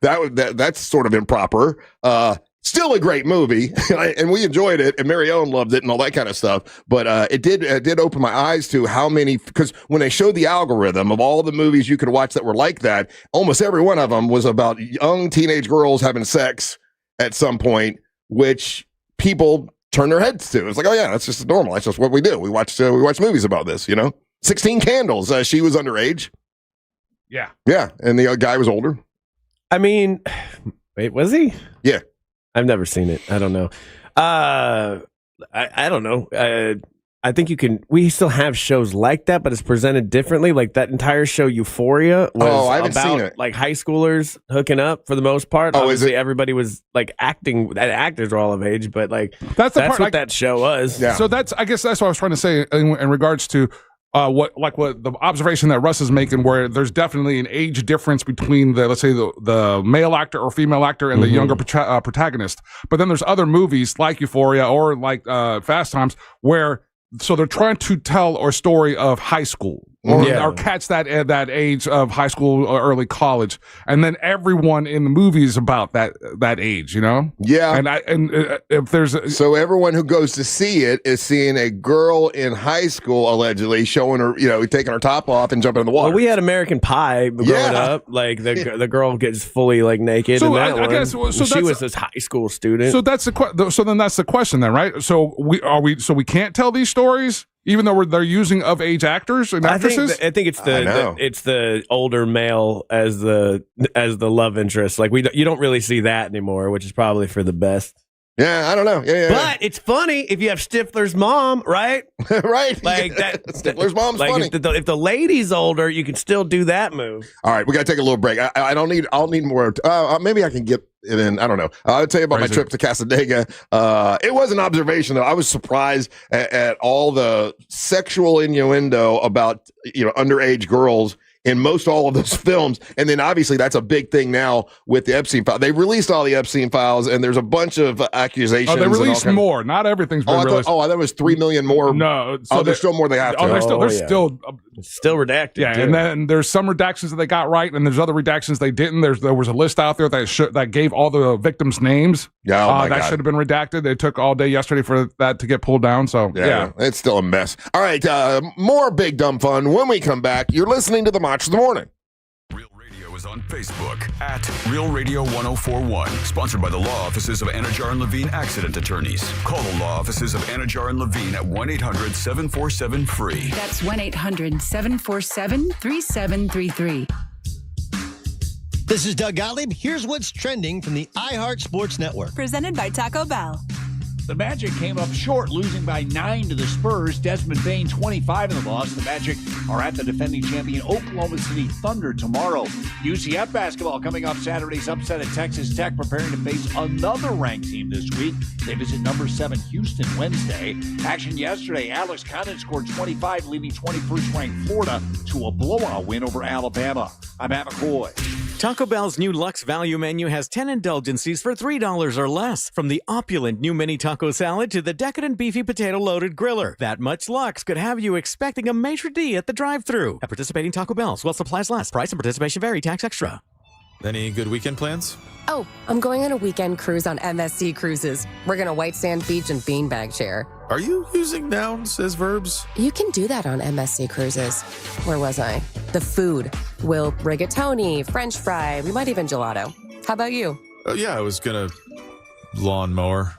that's sort of improper. Still a great movie, and we enjoyed it, and Mary Ellen loved it, and all that kind of stuff. But it did open my eyes to how many, because when they showed the algorithm of all the movies you could watch that were like that, almost every one of them was about young teenage girls having sex at some point, which people turn their heads to. It's like, oh yeah, that's just normal. That's just what we do. We watch movies about this, 16 Candles. She was underage. Yeah. Yeah, and the guy was older. I mean, wait, was he? Yeah. I've never seen it. I don't know. I don't know. I think we still have shows like that, but it's presented differently. Like that entire show Euphoria was I haven't seen it. Like high schoolers hooking up for the most part. Obviously, everybody was like acting. Actors were all of age, but like that's what that show was. Yeah. So I guess that's what I was trying to say in regards to what the observation that Russ is making, where there's definitely an age difference between let's say the male actor or female actor and the younger protagonist. But then there's other movies like Euphoria or like Fast Times where they're trying to tell a story of high school. Or catch that at that age of high school or early college, and then everyone in the movie is about that age, Yeah, and if there's so everyone who goes to see it is seeing a girl in high school allegedly showing her, taking her top off and jumping in the water. Well, we had American Pie growing up, like the girl gets fully like naked. So in that I guess she was this high school student. So that's then that's the question then, right? So we can't tell these stories. Even though they're using of age actors and actresses, I think it's the older male as the love interest. Like you don't really see that anymore, which is probably for the best. Yeah, I don't know. Yeah. But it's funny if you have Stifler's mom, right? Right. Like that. Stifler's mom's funny. If the lady's older, you can still do that move. All right, we got to take a little break. I'll need more. Maybe I can get it in. I don't know. I'll tell you about my trip to Casadega. It was an observation, though. I was surprised at all the sexual innuendo about underage girls in most all of those films. And then obviously that's a big thing now with the Epstein file. They released all the Epstein files, and there's a bunch of accusations. Oh, they released more. Not everything been released. I thought it was 3 million more. No. So there's still more they have to. There's still It's still redacted. Yeah, too. and then there's some redactions that they got right, and there's other redactions they didn't. There was a list out there that gave all the victims' names. Yeah, my that God. should have been redacted. It took all day yesterday for that to get pulled down. So yeah. It's still a mess. All right, more big dumb fun when we come back. You're listening to the Match of the Morning. Is on Facebook at Real Radio 1041. Sponsored by the law offices of Anajar and Levine Accident Attorneys. Call the law offices of Anajar and Levine at 1-800-747-FREE. That's 1-800-747-3733. This is Doug Gottlieb. Here's what's trending from the iHeart Sports Network. Presented by Taco Bell. The Magic came up short, losing by 9 to the Spurs. Desmond Bain, 25 in the loss. The Magic are at the defending champion Oklahoma City Thunder tomorrow. UCF basketball coming off Saturday's upset at Texas Tech, preparing to face another ranked team this week. They visit number 7 Houston Wednesday. Action yesterday, Alex Condon scored 25, leading 21st ranked Florida to a blowout win over Alabama. I'm Matt McCoy. Taco Bell's new Luxe Value menu has 10 indulgencies for $3 or less. From the opulent new mini taco salad to the decadent beefy potato loaded griller. That much Luxe could have you expecting a maitre d' at the drive-thru. At participating Taco Bells, while supplies last. Price and participation vary. Tax extra. Any good weekend plans? Oh, I'm going on a weekend cruise on MSC Cruises. We're going to White Sand Beach and Beanbag Chair. Are you using nouns as verbs? You can do that on MSC Cruises. Where was I? The food. We'll rigatoni, French fry, we might even gelato. How about you? Yeah, I was gonna lawnmower.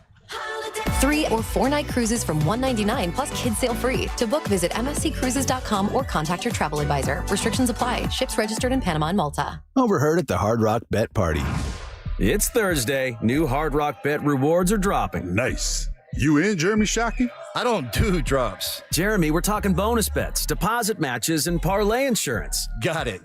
3 or 4 night cruises from $199 plus kids sail free. To book, visit msccruises.com or contact your travel advisor. Restrictions apply. Ships registered in Panama and Malta. Overheard at the Hard Rock Bet Party. It's Thursday. New Hard Rock Bet rewards are dropping. Nice. You in, Jeremy Shockey? I don't do drops. Jeremy, we're talking bonus bets, deposit matches, and parlay insurance. Got it.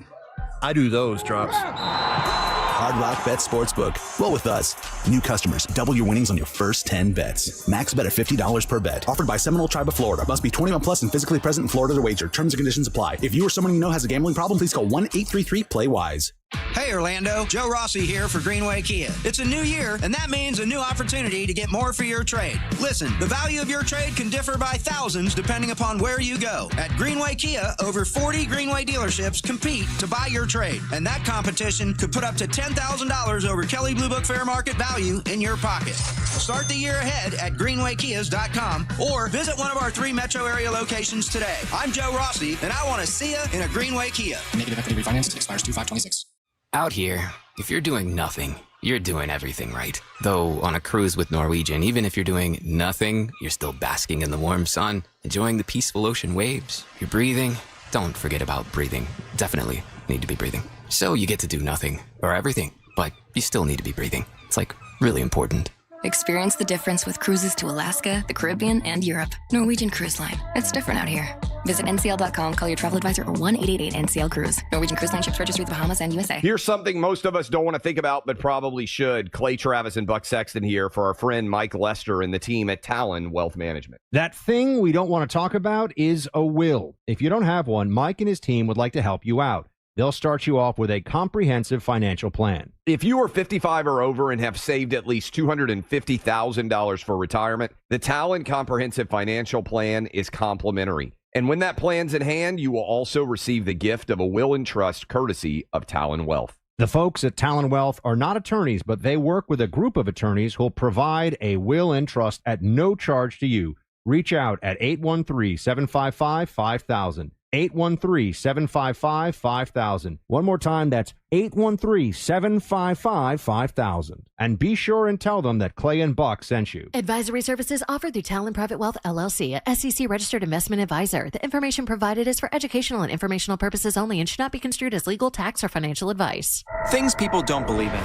I do those drops. Hard Rock Bet Sportsbook. Well, with us, new customers, double your winnings on your first 10 bets. Max bet at $50 per bet. Offered by Seminole Tribe of Florida. Must be 21 plus and physically present in Florida to wager. Terms and conditions apply. If you or someone you know has a gambling problem, please call 1-833-PLAY-WISE. Hey Orlando, Joe Rossi here for Greenway Kia. It's a new year, and that means a new opportunity to get more for your trade. Listen, the value of your trade can differ by thousands depending upon where you go. At Greenway Kia, over 40 Greenway dealerships compete to buy your trade, and that competition could put up to $10,000 over Kelley Blue Book fair market value in your pocket. Start the year ahead at greenwaykias.com or visit one of our 3 metro area locations today. I'm Joe Rossi, and I want to see you in a Greenway Kia. Negative equity refinance expires 2/5/26. Out here, if you're doing nothing, you're doing everything right. Though on a cruise with Norwegian, even if you're doing nothing, you're still basking in the warm sun, enjoying the peaceful ocean waves. You're breathing. Don't forget about breathing. Definitely need to be breathing. So you get to do nothing or everything, but you still need to be breathing. It's like really important. Experience the difference with cruises to Alaska, the Caribbean, and Europe. Norwegian Cruise Line. It's different out here. Visit ncl.com, call your travel advisor, or 1-888-NCL-CRUISE. Norwegian Cruise Line ships registry with the Bahamas and USA. Here's something most of us don't want to think about, but probably should. Clay Travis and Buck Sexton here for our friend Mike Lester and the team at Talon Wealth Management. That thing we don't want to talk about is a will. If you don't have one, Mike and his team would like to help you out. They'll start you off with a comprehensive financial plan. If you are 55 or over and have saved at least $250,000 for retirement, the Talon Comprehensive Financial Plan is complimentary. And when that plan's in hand, you will also receive the gift of a will and trust courtesy of Talon Wealth. The folks at Talon Wealth are not attorneys, but they work with a group of attorneys who'll provide a will and trust at no charge to you. Reach out at 813-755-5000. 813-755-5000. One more time, that's 813-755-5000. And be sure and tell them that Clay and Buck sent you. Advisory services offered through Talon Private Wealth, LLC, a SEC-registered investment advisor. The information provided is for educational and informational purposes only and should not be construed as legal, tax, or financial advice. Things people don't believe in.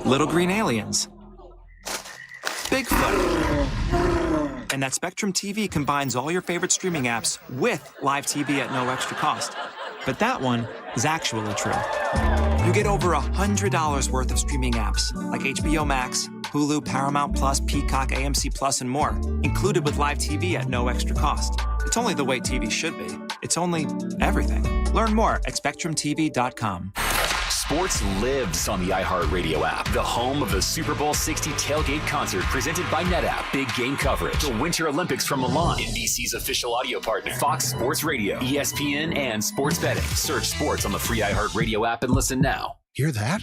Little green aliens. Bigfoot. And that Spectrum TV combines all your favorite streaming apps with live TV at no extra cost. But that one is actually true. You get over $100 worth of streaming apps like HBO Max, Hulu, Paramount Plus, Peacock, AMC Plus, and more, included with live TV at no extra cost. It's only the way TV should be. It's only everything. Learn more at SpectrumTV.com. Sports lives on the iHeartRadio app, the home of the Super Bowl 60 tailgate concert presented by NetApp. Big game coverage. The Winter Olympics from Milan. NBC's official audio partner. Fox Sports Radio, ESPN, and sports betting. Search sports on the free iHeartRadio app and listen now. Hear that?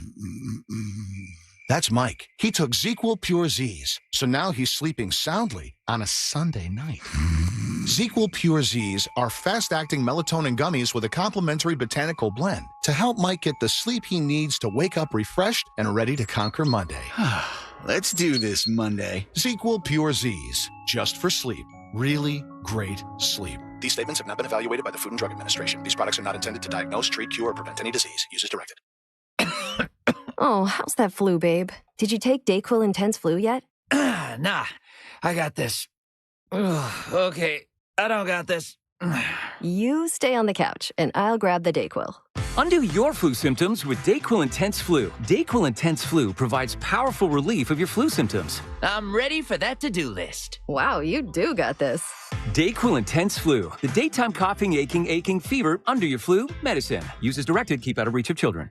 That's Mike. He took ZQL Pure Z's, so now he's sleeping soundly on a Sunday night. ZQL Pure Z's are fast-acting melatonin gummies with a complementary botanical blend to help Mike get the sleep he needs to wake up refreshed and ready to conquer Monday. Let's do this Monday. ZQL Pure Z's, just for sleep. Really great sleep. These statements have not been evaluated by the Food and Drug Administration. These products are not intended to diagnose, treat, cure, or prevent any disease. Use as directed. Oh, how's that flu, babe? Did you take Dayquil Intense Flu yet? Nah, I got this. Ugh, okay, I don't got this. You stay on the couch, and I'll grab the Dayquil. Undo your flu symptoms with Dayquil Intense Flu. Dayquil Intense Flu provides powerful relief of your flu symptoms. I'm ready for that to-do list. Wow, you do got this. Dayquil Intense Flu. The daytime coughing, aching, fever, under your flu, medicine. Use as directed, keep out of reach of children.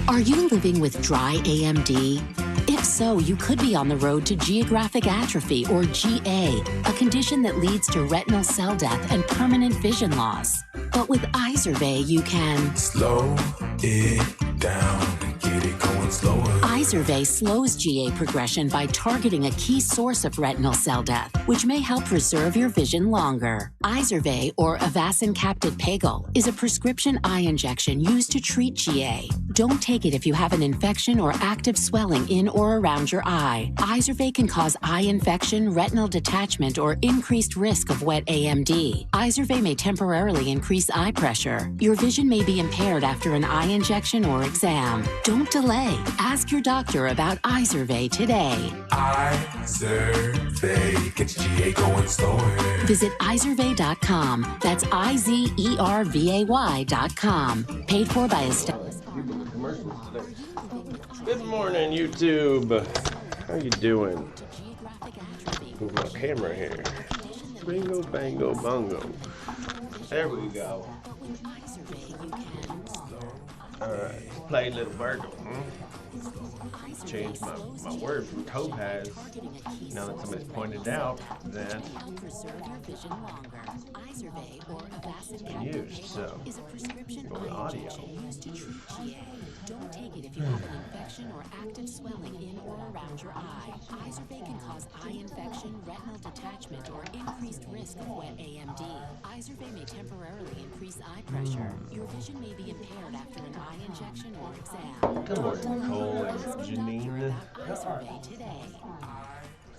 Are you living with dry AMD? If so, you could be on the road to geographic atrophy, or GA, a condition that leads to retinal cell death and permanent vision loss. But with Izervay, you can slow it down and get it going slower. Izervay slows GA progression by targeting a key source of retinal cell death, which may help preserve your vision longer. Izervay, or Avastin Capted Pagel, is a prescription eye injection used to treat GA. Don't take it if you have an infection or active swelling in or around your eye. Izervay can cause eye infection, retinal detachment, or increased risk of wet AMD. Izervay may temporarily increase eye pressure. Your vision may be impaired after an eye injection or exam. Don't delay. Ask your doctor about Izervay today. Izervay gets GA going slower. Visit Izervay.com. That's IZERVAY.com. Paid for by Estelle. Good morning, YouTube. How you doing? Move my camera here. Bingo, bango, bongo. There we go. Alright, play Little Virgo. Change my word from topaz. Now that somebody's pointed out that it's been used, so go with audio. Don't take it if you have an infection or active swelling in or around your eye. Izervay can cause eye infection, retinal detachment, or increased risk of wet AMD. Izervay may temporarily increase eye pressure. Your vision may be impaired after an eye injection or exam. Good morning, Nicole and Janine. Izervay today.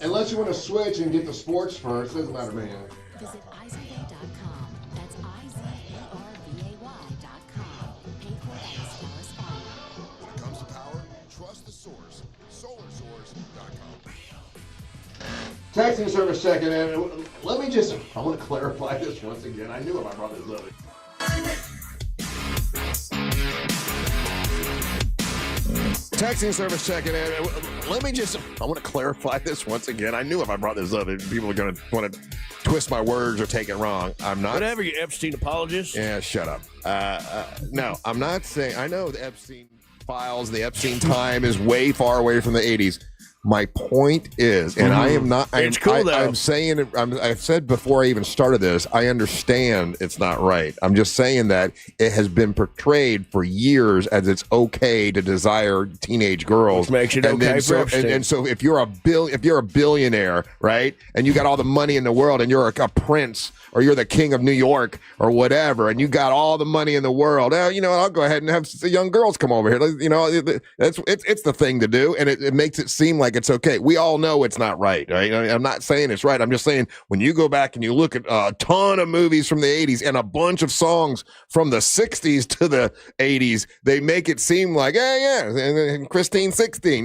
Unless you want to switch and get the sports first, doesn't matter, man. Visit Izervay.com. That's IZERVAY.com. Paid for by Estelle. When it comes to power, trust the source. SolarSource.com. Texting service checking in. Let me just, I want to clarify this once again. I knew it, my brother's love it. Texting service checking in. Let me just, I want to clarify this once again. I knew if I brought this up, people are going to want to twist my words or take it wrong. I'm not. Whatever, you Epstein apologist. Yeah, shut up. No, I'm not saying, I know the Epstein files, the Epstein time is way far away from the 80s. My point is, and I am not, It's cool, though. I'm saying, I've said before I even started this, I understand it's not right. I'm just saying that it has been portrayed for years as it's okay to desire teenage girls. Which makes it okay for Epstein. And so if you're a billionaire, right, and you got all the money in the world, and you're a prince, or you're the king of New York, or whatever, and you got all the money in the world, I'll go ahead and have the young girls come over here. It's the thing to do, and it makes it seem like it's okay. We all know it's not right, right? I'm not saying it's right. I'm just saying when you go back and you look at a ton of movies from the 80s and a bunch of songs from the 60s to the 80s, they make it seem like, and Christine 16.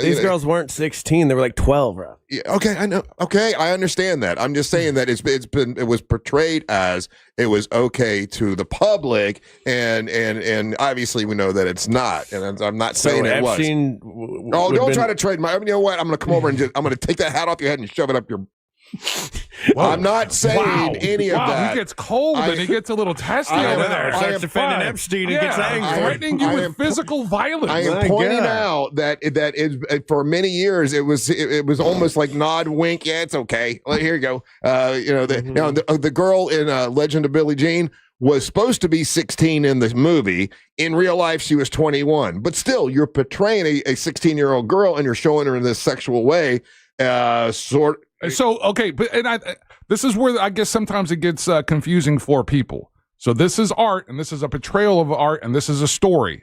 These girls weren't 16. They were like 12, bro. Yeah, okay, I know. Okay, I understand that. I'm just saying that it was portrayed as it was okay to the public, and obviously we know that it's not. And I'm not saying it Epstein was. Don't try to trade my. You know what? I'm going to come over and I'm going to take that hat off your head and shove it up your I'm not saying any of that. He gets cold and he gets a little testy over there. Starts defending Epstein and gets angry. Threatening you with physical violence. I am pointing out that for many years it was almost like nod, wink. Yeah, it's okay. Well, here you go. The girl in Legend of Billie Jean was supposed to be 16 in the movie. In real life, she was 21. But still, you're portraying a 16-year-old girl and you're showing her in this sexual way. So okay, this is where I guess sometimes it gets confusing for people. So this is art, and this is a portrayal of art, and this is a story.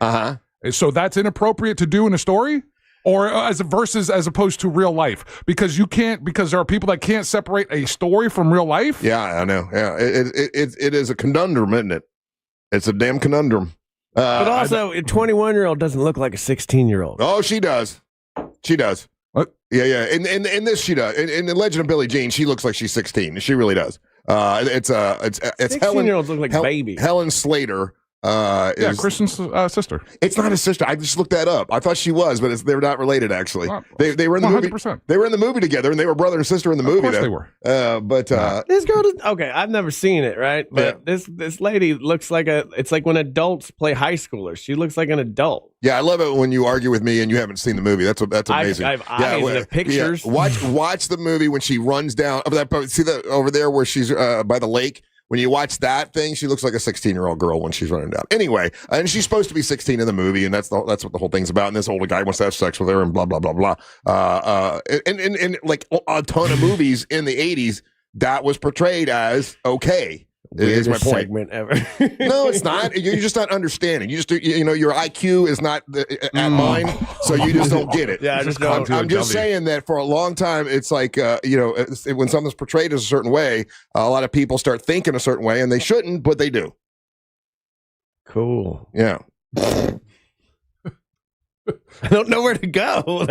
So that's inappropriate to do in a story, or as opposed to real life, because there are people that can't separate a story from real life. Yeah, I know. Yeah, it is a conundrum, isn't it? It's a damn conundrum. But also, a 21-year-old doesn't look like a 16-year-old. Oh, she does. She does. What? Yeah. In this, she does. In the Legend of Billie Jean, she looks like she's 16. She really does. It's 16-year-olds look like babies. Helen Slater. Kristen's sister. It's not his sister. I just looked that up. I thought she was, but they're not related. Actually, they were in the 100%. movie. They were in the movie together, and they were brother and sister in the movie. Of course they were. This girl does, okay. I've never seen it, right? But this lady looks like it's like when adults play high schoolers. She looks like an adult. Yeah, I love it when you argue with me and you haven't seen the movie. That's amazing. I have eyes and the pictures. Yeah. Watch the movie when she runs down. See that over there where she's by the lake. When you watch that thing, she looks like a 16-year-old girl when she's running down. Anyway, and she's supposed to be 16 in the movie, and that's what the whole thing's about. And this older guy wants to have sex with her, and blah blah blah blah. And like a ton of movies in the 80s, that was portrayed as okay. Is my point. Segment ever. No, it's not. You're just not understanding. You just your IQ is not at mine, so you just don't get it. Yeah, I'm just saying that for a long time, it's like when something's portrayed as a certain way, a lot of people start thinking a certain way, and they shouldn't, but they do. Cool. Yeah. I don't know where to go.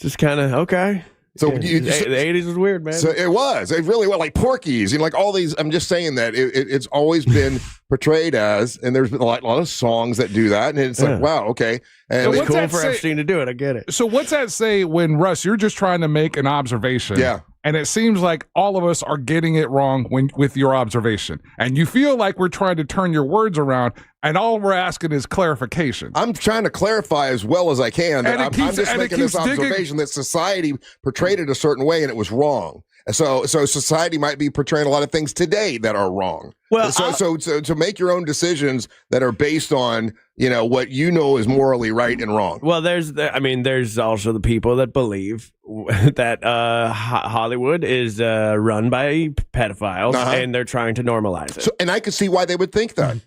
Just kind of okay. So the 80s was weird, man. So it really was like Porky's, like all these. I'm just saying that it's always been portrayed as, and there's been a lot of songs that do that, and it's like, wow, okay. And it's cool for Epstein to do it. I get it. So what's that say when, Russ, you're just trying to make an observation? Yeah. And it seems like all of us are getting it wrong with your observation. And you feel like we're trying to turn your words around, and all we're asking is clarification. I'm trying to clarify as well as I can. I'm just making this observation that society portrayed it a certain way, and it was wrong. So society might be portraying a lot of things today that are wrong. Well, so to make your own decisions that are based on what is morally right and wrong. Well, there's also the people that believe that Hollywood is run by pedophiles, and they're trying to normalize it. So, and I can see why they would think that.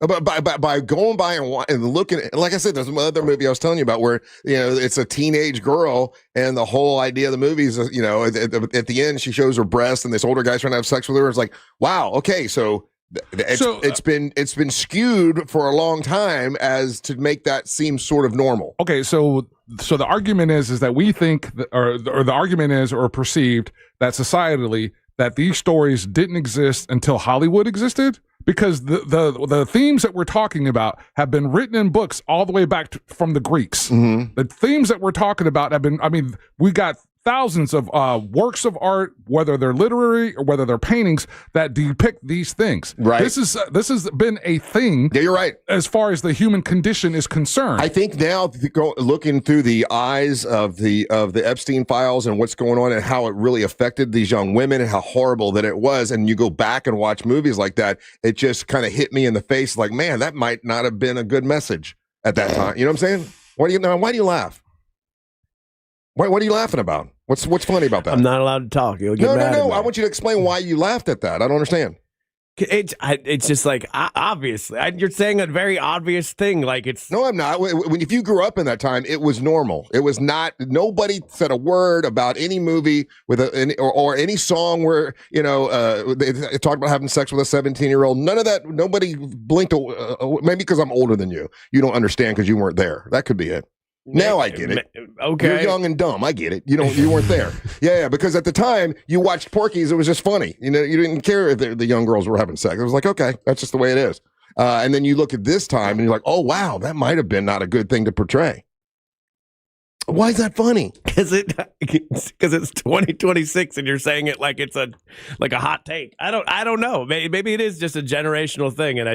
By going by and looking, like I said, there's another movie I was telling you about where it's a teenage girl, and the whole idea of the movie is at the end she shows her breast, and this older guy's trying to have sex with her. It's like, wow, okay, so it's been skewed for a long time as to make that seem sort of normal. Okay, so the argument is that we think, or the argument is, or perceived that societally that these stories didn't exist until Hollywood existed. Because the themes that we're talking about have been written in books all the way back from the Greeks. Mm-hmm. The themes that we're talking about have been, we got thousands of works of art, whether they're literary or whether they're paintings, that depict these things. Right. This has been a thing. Yeah, you're right. As far as the human condition is concerned. I think now, looking through the eyes of the Epstein files and what's going on and how it really affected these young women and how horrible that it was, and you go back and watch movies like that, it just kind of hit me in the face like, man, that might not have been a good message at that time. You know what I'm saying? Why do you laugh? What are you laughing about? What's funny about that? I'm not allowed to talk. You'll get mad at me. I want you to explain why you laughed at that. I don't understand. It's just like, obviously, you're saying a very obvious thing. Like it's no, I'm not. If you grew up in that time, it was normal. It was not. Nobody said a word about any movie with or any song where they talked about having sex with a 17-year-old. None of that. Nobody blinked. Maybe because I'm older than you. You don't understand because you weren't there. That could be it. Now I get it. Okay. You're young and dumb. I get it. You weren't there. Yeah, because at the time you watched Porky's, it was just funny. You didn't care if the young girls were having sex. It was like, okay, that's just the way it is. And then you look at this time and you're like, oh wow, that might have been not a good thing to portray. Why is that funny? Because it's 2026 and you're saying it like it's a hot take. I don't know. Maybe it is just a generational thing, and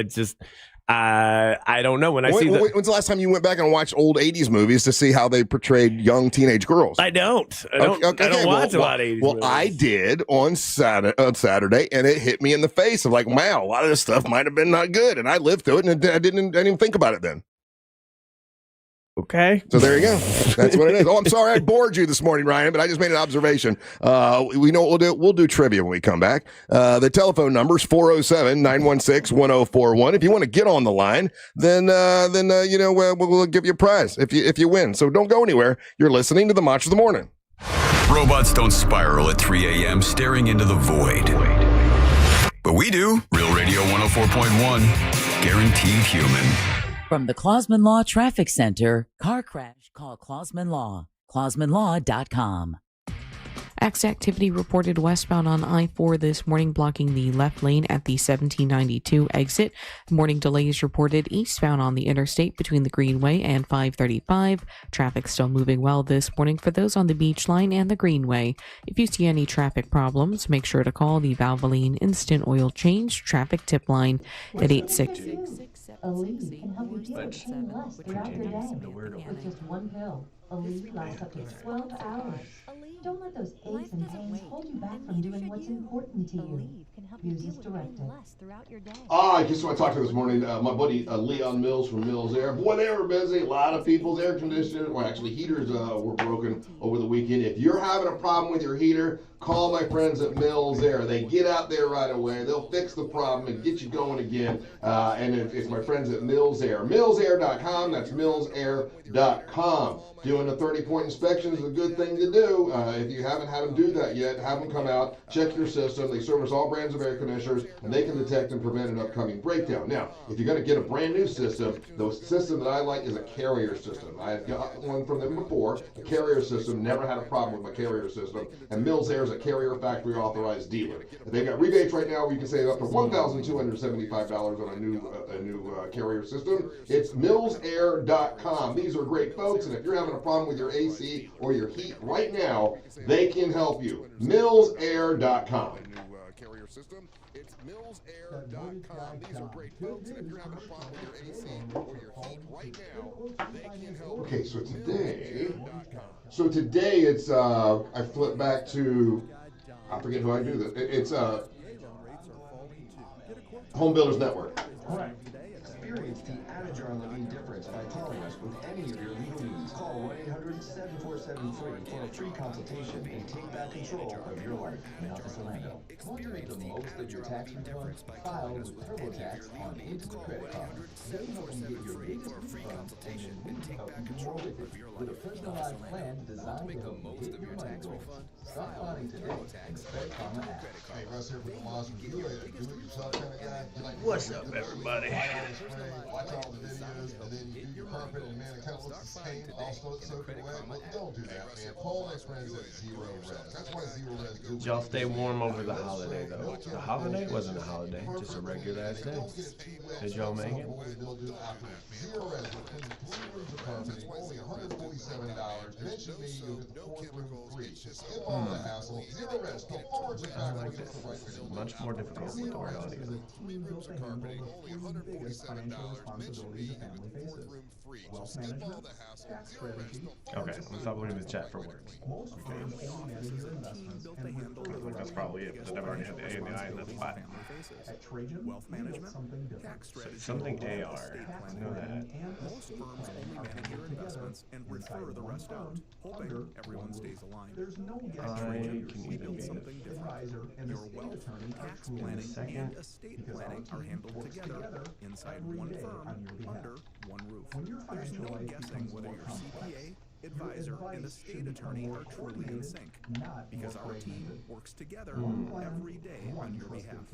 I don't know. When's the last time you went back and watched old 80s movies to see how they portrayed young teenage girls? I don't watch a lot of 80s movies. Well, I did on Saturday, and it hit me in the face of like, wow, a lot of this stuff might have been not good, and I lived through it, and I didn't even think about it then. Okay. So there you go. That's what it is. Oh, I'm sorry I bored you this morning, Ryan, but I just made an observation. We know what we'll do. We'll do trivia when we come back. The telephone number is 407-916-1041. If you want to get on the line, then we'll give you a prize if you win. So don't go anywhere. You're listening to the Match of the Morning. Robots don't spiral at 3 a.m. staring into the void. But we do. Real Radio 104.1. Guaranteed human. From the Clausman Law Traffic Center, car crash, call Clausman Law. ClausmanLaw.com. Activity reported westbound on I-4 this morning, blocking the left lane at the 1792 exit. Morning delays reported eastbound on the interstate between the Greenway and 535. Traffic still moving well this morning for those on the Beach Line and the Greenway. If you see any traffic problems, make sure to call the Valvoline Instant Oil Change Traffic Tip Line at 86. Aleve can help you feel less throughout your day. With just one pill, Aleve lasts up to 12 hours. Don't let those aches and pains hold you back from doing what's important to you. Use as directed. I just want to talk to this morning. My buddy Leon Mills from Mills Air. Boy, they were busy. A lot of people's air conditioners, well, actually heaters were broken over the weekend. If you're having a problem with your heater, call my friends at Mills Air. They get out there right away. They'll fix the problem and get you going again. And it's my friends at Mills Air. MillsAir.com. That's MillsAir.com. Doing a 30-point inspection is a good thing to do. If you haven't had them do that yet, have them come out, check your system. They service all brands of air conditioners, and they can detect and prevent an upcoming breakdown. Now, if you're going to get a brand new system, the system that I like is a Carrier system. I've got one from them before. The Carrier system, never had a problem with my Carrier system. And Mills Air is a Carrier factory authorized dealer. They've got rebates right now where you can save up to $1,275 on a new Carrier system. It's MillsAir.com. These are great folks, and if you're having a problem with your AC or your heat right now, they can help you. MillsAir.com. Carrier system. It's MillsAir.com. These are great folks, and if you're having a problem with your AC or your heat right now, they can help you. Okay, so today it's I flip back to, I forget who I do this. It's Home Builders Network. Correct. Experience the adrenaline difference by calling us with any of your legal needs. Call 1-800-7473 for a free consultation and take back control of your life. Office Orlando. Want to make the most of your tax return? File with TurboTax on into credit card. They help you get your biggest refund and then we help you more with it. With a personalized plan designed to help you hit your money goals. Start filing today and Credit Karma app. Hey, Russ here with the Laws Review. You a do-it-yourself kind of guy? You like What's up, everybody? Watch all the videos, and then you do your carpet, and man, it kind of looks the same, all soaking away. Well, don't do that, man. Call my friends at Zero Res. That's why Zero Res do. Did y'all stay warm over the holiday, though? The holiday wasn't a holiday, just a regular ass day. Did y'all make it? Zero Res will clean 3 rooms of carpet, only $147. Mention me, you'll get the 4th room free. Skip all the hassle. Zero Res, the hardest I like this. It's much more difficult to wear on you. carpeting, only $147. Mention me, you'll get the 4th room free. Skip all the hassle. Zero Res, the Okay, I'm gonna stop looking at the chat for words. That's probably it, because I've already had the A and the I and that's fine. Wealth management, tax strategy. Something AR, I know that. Most firms only manage their investments and refer the rest out, hoping everyone stays aligned. I can even be something different. Your wealth, tax planning, and estate planning are handled together inside one firm, under one roof. There's no guessing whether your CPA, advisor, and estate attorney are truly in sync, because our team works together every day on your behalf.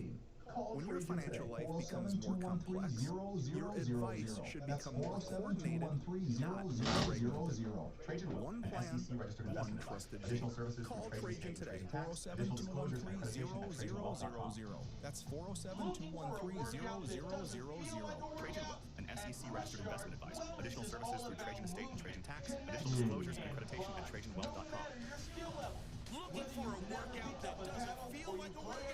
When your financial life becomes more complex, your advice should become more coordinated, not irregular. One plan, one trusted name. Call Trajan today, 407-213-0000. That's 407-213-0000. Trajan Wealth, an SEC-registered investment advisor. Additional services through Trajan Estate and Trajan Tax. Additional disclosures and accreditation at TrajanWealth.com. Looking for a workout that doesn't feel like a workout?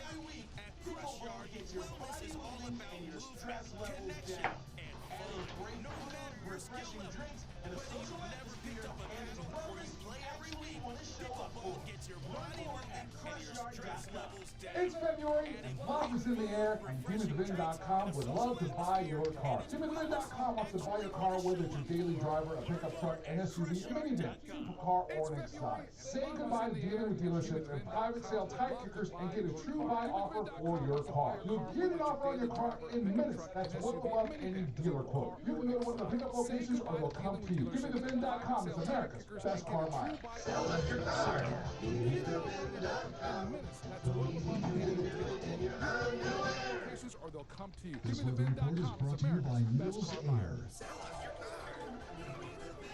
At Crush Yard, wellness is all about movement, connection, and fun. No matter your skill level, whether you've never picked up a kettle or you play every week, pickleball gets your body moving and your stress levels down. It's February, and Bob is in the air, and DemonDeVin.com would love to buy your car. DemonDeVin.com wants to buy your car, whether it's your daily driver, a pickup truck, an SUV, a minivan, supercar, or an exotic. Say goodbye to dealing with dealerships and private sale tire kickers and get a true buy offer for your car. You'll get an offer on your car in minutes. That's one above any dealer quote. You can go to one of the pickup locations or they'll come to you. DemonDeVin.com is America's best car buyer. Sell us your car. Or they'll come to you. This report is brought to you by Mills Air.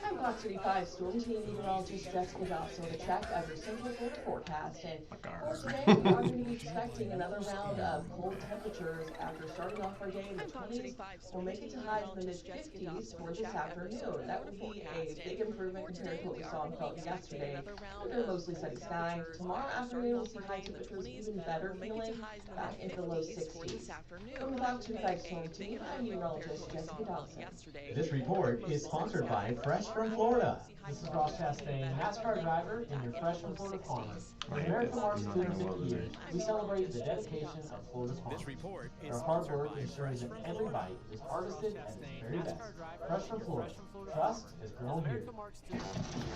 I'm Fox 35 Storm Team meteorologist Jessica Dawson with a check of your Central Florida forecast. And for today, we are going to be expecting another round of cold temperatures after starting off our day in the 20s. We'll make it to highs in the mid-50s for this afternoon. That would be a big improvement compared to what we saw and felt yesterday. Under mostly sunny sky. Tomorrow afternoon, we'll see high temperatures even better feeling back into the low 60s. From the Fox 35 Storm Team, I'm meteorologist Jessica Dawson. This report is sponsored by Fresh from Florida. This is Ross Chastain, NASCAR driver in your Fresh from Florida farm. In American Mark's 250 years, we celebrate the dedication of Florida's farmers. Their hard work ensures that every bite is harvested at its very best. Fresh from Florida. Trust has grown here.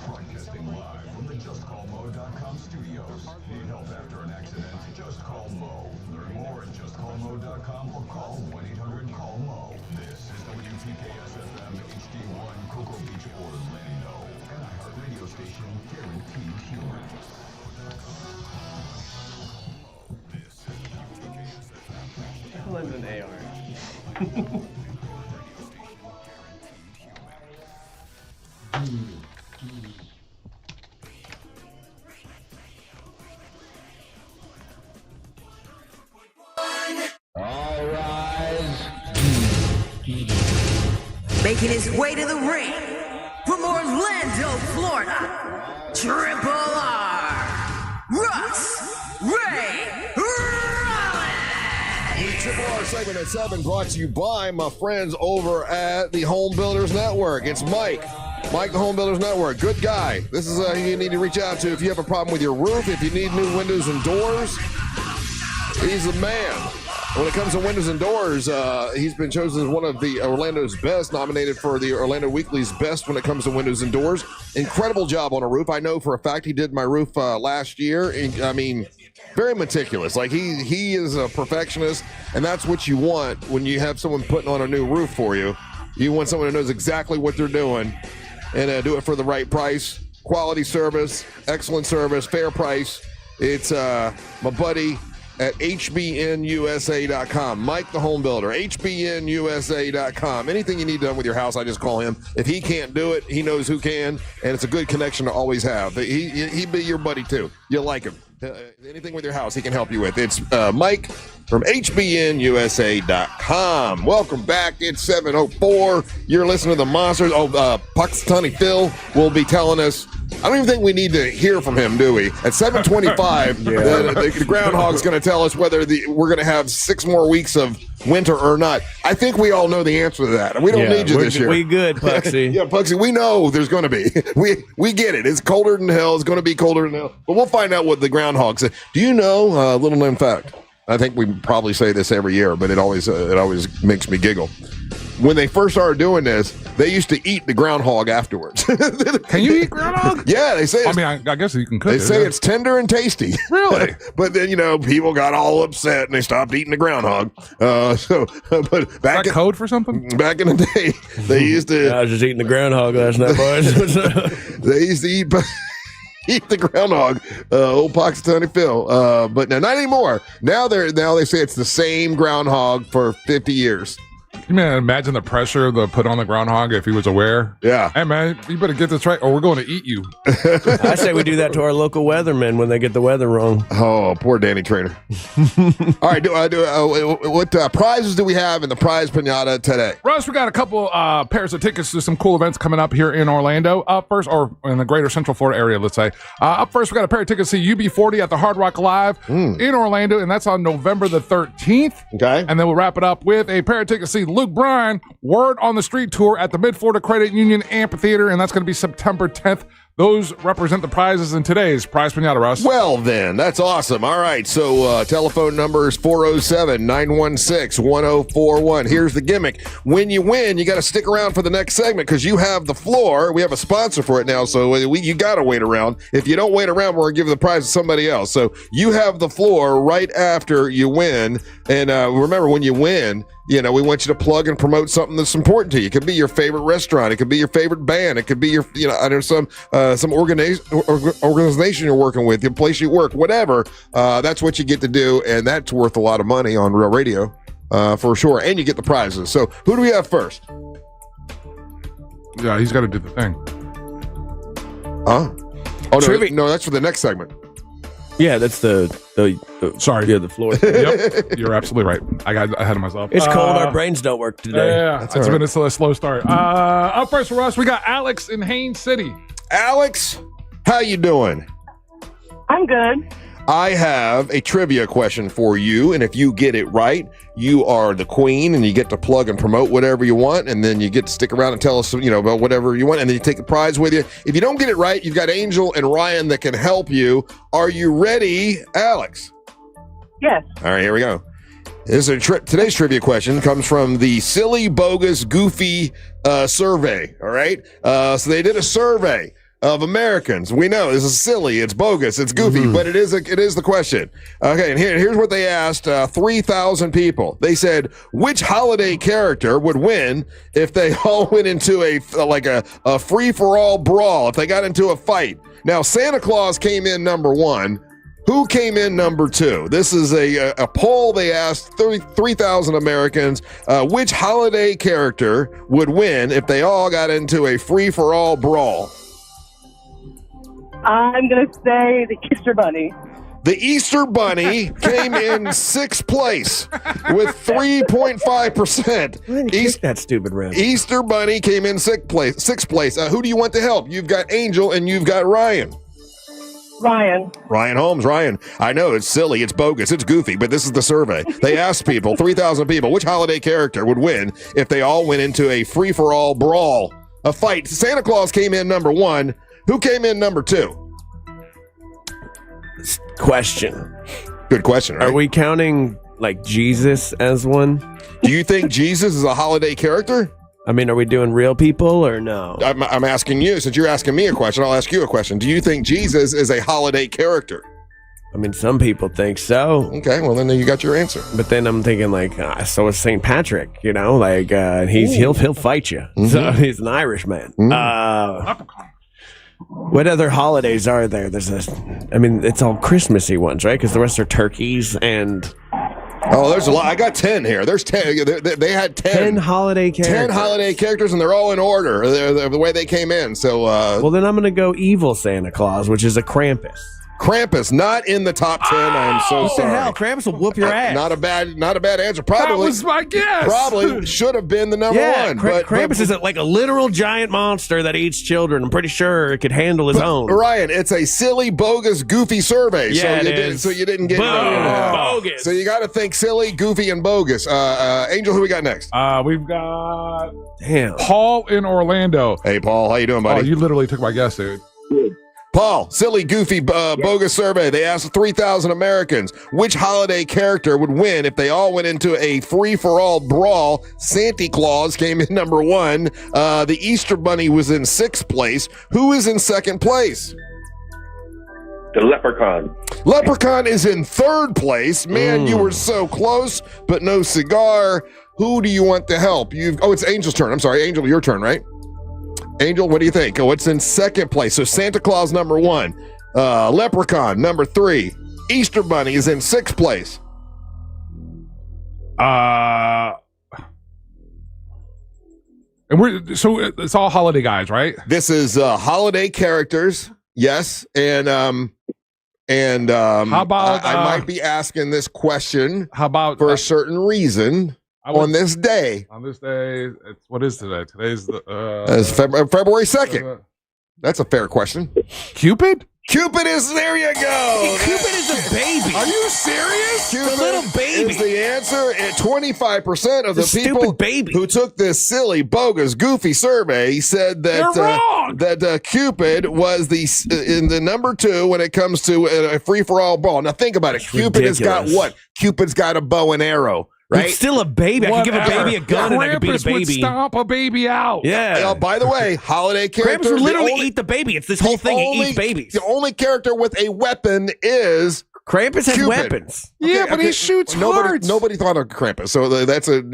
Broadcasting live from the JustCallMo.com studios. Need help after an accident? Just call Mo. Learn more at JustCallMo.com or call 1-800-CALL-MO. This is WTKS-FM HD1 Cocoa Beach, Orlando. An iHeartRadio station guaranteed humor. Who is an AR? All rise. Making his way to the ring from Orlando, Florida, Triple R, Russ Ray The Triple R segment at 7 brought to you by my friends over at the Home Builders Network. It's Mike, the Home Builders Network. Good guy. This is who you need to reach out to if you have a problem with your roof, if you need new windows and doors. He's the man. When it comes to windows and doors, he's been chosen as one of the Orlando's best, nominated for the Orlando Weekly's best when it comes to windows and doors. Incredible job on a roof. I know for a fact he did my roof last year. I mean, very meticulous. Like he is a perfectionist, and that's what you want when you have someone putting on a new roof for you. You want someone who knows exactly what they're doing and do it for the right price. Quality service, excellent service, fair price. It's my buddy at hbnusa.com. Mike the Home Builder, hbnusa.com. Anything you need done with your house, I just call him. If he can't do it, he knows who can, and it's a good connection to always have. He'd be your buddy too. You'll like him. Anything with your house, he can help you with. It's Mike from hbnusa.com. Welcome back. It's 7:04. You're listening to the Monsters. Pakistani Phil will be telling us. I don't even think we need to hear from him, do we? At 7:25, the groundhog's going to tell us whether we're going to have 6 more weeks of winter or not. I think we all know the answer to that. We don't need you this year. We good, Puxy. Yeah, Puxy, we know there's going to be. We get it. It's colder than hell. It's going to be colder than hell. But we'll find out what the groundhog said. Do you know, little known fact, I think we probably say this every year, but it always makes me giggle. When they first started doing this, they used to eat the groundhog afterwards. Can you eat groundhog? Yeah, they say. I guess you can cook it. They say it's tender and tasty. Really? But then people got all upset and they stopped eating the groundhog. But back code for something? Back in the day, they used to. I was just eating the groundhog last night, boys. They used to eat the groundhog, old Pakistani Phil. But no, not anymore. Now they say it's the same groundhog for 50 years. You man, imagine the pressure to put on the groundhog if he was aware. Yeah. Hey, man, you better get this right or we're going to eat you. I say we do that to our local weathermen when they get the weather wrong. Oh, poor Danny Trainer. All right, what prizes do we have in the prize pinata today? Russ, we got a couple pairs of tickets to some cool events coming up here in Orlando. Up first, or in the greater Central Florida area, let's say. Up first, we got a pair of tickets to UB40 at the Hard Rock Live in Orlando, and that's on November the 13th. Okay. And then we'll wrap it up with a pair of tickets to see Luke Bryan, Word on the Street Tour at the Mid-Florida Credit Union Amphitheater, and that's going to be September 10th. Those represent the prizes in today's Prize Pinata, Russ. Well, then, that's awesome. All right, so telephone number is 407-916-1041. Here's the gimmick. When you win, you got to stick around for the next segment because you have the floor. We have a sponsor for it now, so you got to wait around. If you don't wait around, we're going to give the prize to somebody else. So you have the floor right after you win. And remember, when you win, we want you to plug and promote something that's important to you. It could be your favorite restaurant. It could be your favorite band. It could be your, some organization you're working with, your place you work, whatever. That's what you get to do, and that's worth a lot of money on Real Radio, for sure. And you get the prizes. So who do we have first? Yeah, he's got to do the thing. Huh? Oh, no, that's for the next segment. Yeah, that's the sorry. Yeah, the floor. Yep, you're absolutely right. I got ahead of myself. It's cold. Our brains don't work today. Yeah, it's been a slow start. Up first for us, we got Alex in Haines City. Alex, how you doing? I'm good. I have a trivia question for you, and if you get it right, you are the queen, and you get to plug and promote whatever you want, and then you get to stick around and tell us, about whatever you want, and then you take the prize with you. If you don't get it right, you've got Angel and Ryan that can help you. Are you ready, Alex? Yes. All right, here we go. Today's trivia question comes from the Silly, Bogus, Goofy survey, all right? So they did a survey of Americans. We know this is silly, it's bogus, it's goofy, but it is the question. Okay, and here's what they asked 3,000 people. They said, which holiday character would win if they all went into a free-for-all brawl, if they got into a fight? Now, Santa Claus came in number one. Who came in number two? This is a poll. They asked 3,000 Americans, which holiday character would win if they all got into a free-for-all brawl? I'm going to say the Easter Bunny. The Easter Bunny came in sixth place with 3.5%. That stupid round. Easter Bunny came in sixth place. Who do you want to help? You've got Angel and you've got Ryan. Ryan Holmes. Ryan, I know it's silly, it's bogus, it's goofy, but this is the survey. They asked people, 3,000 people, which holiday character would win if they all went into a free-for-all brawl, a fight. Santa Claus came in number one. Who came in number two? Question. Good question, right? Are we counting like Jesus as one? Do you think Jesus is a holiday character? I mean, are we doing real people or no? I'm asking you. Since you're asking me a question, I'll ask you a question. Do you think Jesus is a holiday character? I mean, some people think so. Okay, well, then you got your answer. But then I'm thinking, so is St. Patrick, he'll fight you. Mm-hmm. So he's an Irishman. Mm-hmm. What other holidays are there? It's all Christmassy ones, right? Because the rest are turkeys and... Oh, there's a lot. I got 10 here. There's 10. They had 10 holiday characters. 10 holiday characters, and they're all in order. They're the way they came in. So, well, then I'm going to go evil Santa Claus, which is a Krampus. Krampus, not in the top 10. I'm so sorry. What the hell? Krampus will whoop your ass. Not a bad answer. Probably. That was my guess. Probably should have been the number one. But Krampus is like a literal giant monster that eats children. I'm pretty sure it could handle his own. Ryan, it's a silly, bogus, goofy survey. Yeah, so you didn't get bogus. So you got to think silly, goofy, and bogus. Angel, who we got next? We've got Damn. Paul in Orlando. Hey, Paul, how you doing, buddy? Oh, you literally took my guess, dude. Paul, silly, goofy, bogus survey. They asked 3,000 Americans which holiday character would win if they all went into a free-for-all brawl. Santa Claus came in number one. The Easter Bunny was in sixth place. Who is in second place? The Leprechaun. Leprechaun is in third place. Man, you were so close, but no cigar. Who do you want to help? It's Angel's turn. I'm sorry, Angel, your turn, right? Angel, what do you think? What's in second place? So Santa Claus number one, Leprechaun number three, Easter Bunny is in sixth place. And so it's all holiday guys, right? This is holiday characters, yes, and how about I might be asking this question? How about for a certain reason on this day? On this day, what is today? Today's the it's February 2nd. That's a fair question. Cupid? Cupid is there. You go. Cupid is a baby. Are you serious? Cupid a little baby is the answer. 25% of the people who took this silly, bogus, goofy survey said that Cupid was in the number 2 when it comes to a free for all ball. Now think about it. Cupid has got what? Cupid's got a bow and arrow. Right? It's still a baby. I could give a baby a gun and I could beat a Krampus would baby. stomp a baby out. Yeah. By the way, holiday character. Krampus would literally eat the baby. It's this whole thing. He eats babies. The only character with a weapon is Krampus has Cupid. weapons. Yeah, but he shoots hearts. Nobody thought of Krampus, so that's but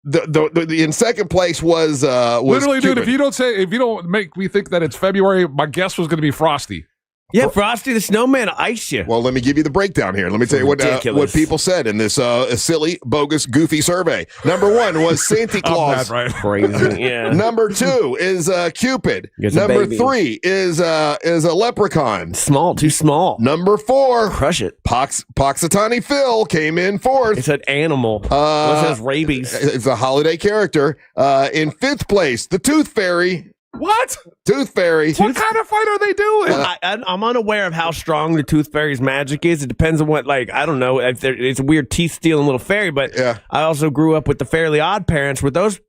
the in second place was literally, Cupid. dude. If you don't make me think that it's February, my guess was going to be Frosty. Yeah, Frosty the Snowman will ice you. Well, let me give you the breakdown here. Let me tell you what people said in this silly, bogus, goofy survey. Number 1 was Santa Claus. Right? Crazy. Yeah. Number 2 is Cupid. Gets Number a baby. 3 is a leprechaun. Small, too small. Number 4, crush it. Poxitani Phil came in 4th. It's an animal. It has rabies. It's a holiday character. In 5th place, the Tooth Fairy. What? Tooth Fairy. What kind of fight are they doing? I'm unaware of how strong the Tooth Fairy's magic is. It depends on what, I don't know. If it's a weird teeth stealing little fairy, but I also grew up with the Fairly Odd Parents, where those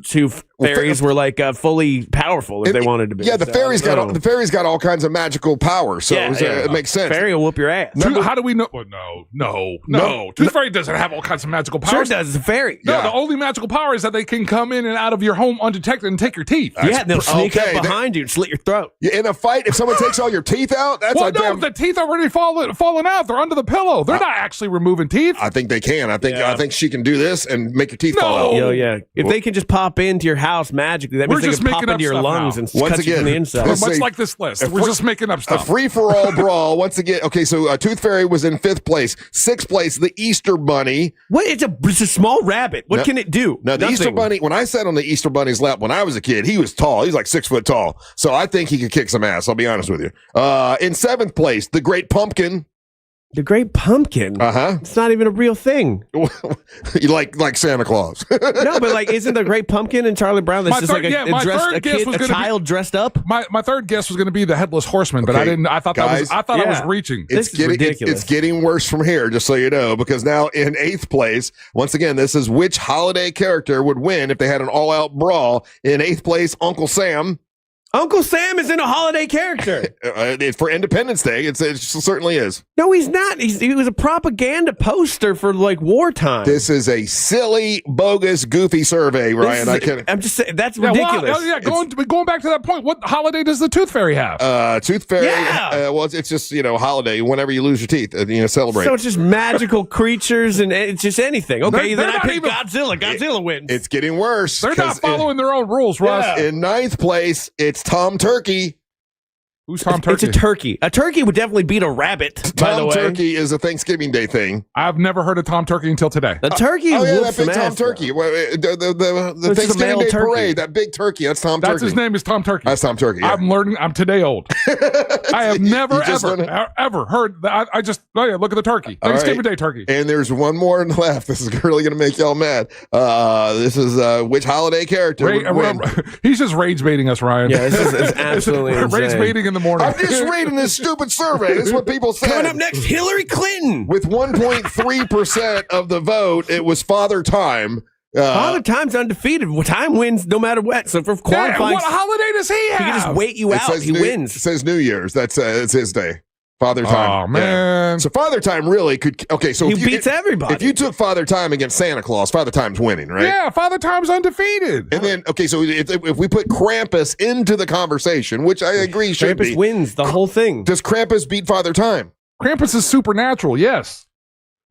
two fairies were fully powerful if they wanted to be. Yeah, the fairies got all kinds of magical powers, so it makes sense. Fairy will whoop your ass. How do we know? No. Tooth Fairy doesn't have all kinds of magical powers. Sure does. It's a fairy. No, the only magical power is that they can come in and out of your home undetected and take your teeth. Yeah, they'll sneak up behind you and slit your throat. In a fight, if someone takes all your teeth out, that's the teeth are already falling out. They're under the pillow. They're not actually removing teeth. I think they can. I think she can do this and make your teeth fall out. Yeah. If they can just pop into your house magically, that means they can pop into your lungs and cut you from the inside. Much like this list. We're just making up stuff. A free-for-all brawl. Once again, okay, so Tooth Fairy was in 5th place. 6th place, the Easter Bunny. What? It's a small rabbit. What can it do? No, the Easter Bunny, when I sat on the Easter Bunny's lap when I was a kid, he was tall. He was like 6 foot tall. So I think he could kick some ass, I'll be honest with you. In 7th place, the Great Pumpkin. The Great Pumpkin? It's not even a real thing. You like Santa Claus. No, but isn't the Great Pumpkin and Charlie Brown that's just a child dressed up? My third guess was going to be the Headless Horseman, but I didn't. I thought I was reaching. It's getting worse from here, just so you know, because now in 8th place, once again, this is which holiday character would win if they had an all-out brawl. In 8th place, Uncle Sam. Uncle Sam is in a holiday character. For Independence Day, it certainly is. No, he's not. He was a propaganda poster for wartime. This is a silly, bogus, goofy survey, Ryan. I'm just saying that's ridiculous. Going back to that point, what holiday does the Tooth Fairy have? Tooth Fairy. Yeah. It's just holiday. Whenever you lose your teeth, celebrate. So it's just magical creatures and it's just anything. Okay, then I pick Godzilla. Godzilla wins. It's getting worse. They're not following their own rules, Russ. Yeah. In 9th place, it's Tom Turkey. Who's Tom Turkey? It's a turkey. A turkey would definitely beat a rabbit. Tom Turkey is a Thanksgiving Day thing. I've never heard of Tom Turkey until today. The turkey. That big Tom Turkey. The Thanksgiving Day parade. That big turkey. That's Tom Turkey. His name is Tom Turkey. That's Tom Turkey. Yeah. I'm learning. I'm today old. I have never ever heard that. I just look at the turkey. Thanksgiving Day turkey. And there's one more left. This is really going to make y'all mad. This is which holiday character? He's just rage baiting us, Ryan. Yeah, this is absolutely rage baiting in the morning. I'm just reading this stupid survey. This is what people said. Coming up next, Hillary Clinton. With 1.3% of the vote, it was Father Time. Father Time's undefeated. Time wins no matter what. So for qualifying, what holiday does he have? He can just wait you out. He wins. It says New Year's. That's it's his day. Father Time. Oh, man. Yeah. So Father Time really could... Okay, so he beats everybody. If you took Father Time against Santa Claus, Father Time's winning, right? Yeah, Father Time's undefeated. And then, okay, so if we put Krampus into the conversation, which I agree should be... Krampus wins the whole thing. Does Krampus beat Father Time? Krampus is supernatural, yes.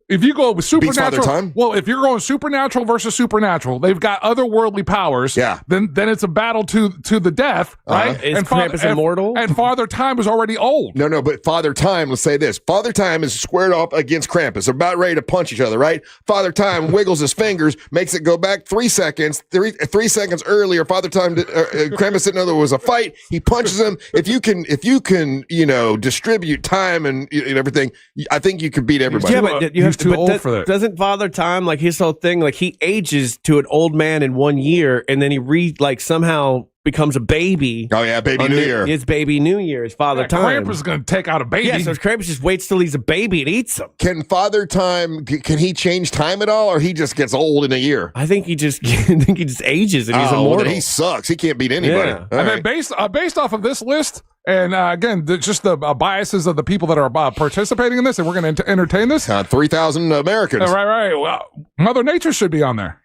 If you go with Father supernatural, Time? well, if you're going supernatural versus supernatural, they've got otherworldly powers. Yeah. Then it's a battle to the death, right? Is Krampus immortal? And Father Time is already old. No, but Father Time, let's say this. Father Time is squared off against Krampus. They're about ready to punch each other, right? Father Time wiggles his fingers, makes it go back 3 seconds. 3 seconds earlier, Father Time, Krampus didn't know there was a fight. He punches him. If you can, distribute time and everything, I think you could beat everybody. Yeah, but you have too old for that. Doesn't Father Time, like his whole thing, like he ages to an old man in 1 year, and then he somehow becomes a baby. Oh yeah, baby New Year. It's baby New Year. It's Father Time. Krampus is going to take out a baby. Yeah, so Krampus just waits till he's a baby and eats him. Can Father Time? Can he change time at all, or he just gets old in a year? I think he just ages and he's well, immortal. then he sucks. He can't beat anybody. Yeah. All And right. then based off of this list, and again, just the biases of the people that are participating in this, and we're going to entertain this. 3,000 Americans. Right. Well, Mother Nature should be on there.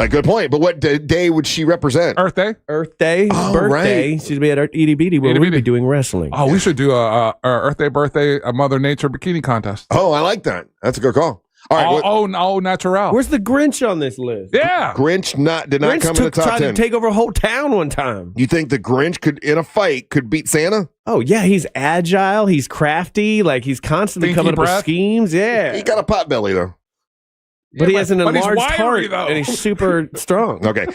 Good point. But what day would she represent? Earth Day. Oh, birthday. Right. She'd be at our Itty Bitty where we'd be doing wrestling. Oh, we should do a Earth Day birthday, a Mother Nature bikini contest. Oh, I like that. That's a good call. All right. Oh, natural. Where's the Grinch on this list? Yeah. Grinch did not come in the top tried 10. to take over a whole town one time. You think the Grinch in a fight could beat Santa? Oh, yeah. He's agile. He's crafty. Like, he's constantly Stinky coming up with breath. schemes. Yeah. He got a pot belly, though. But he has an but he's enlarged wiry, heart, though. and he's super strong. Okay.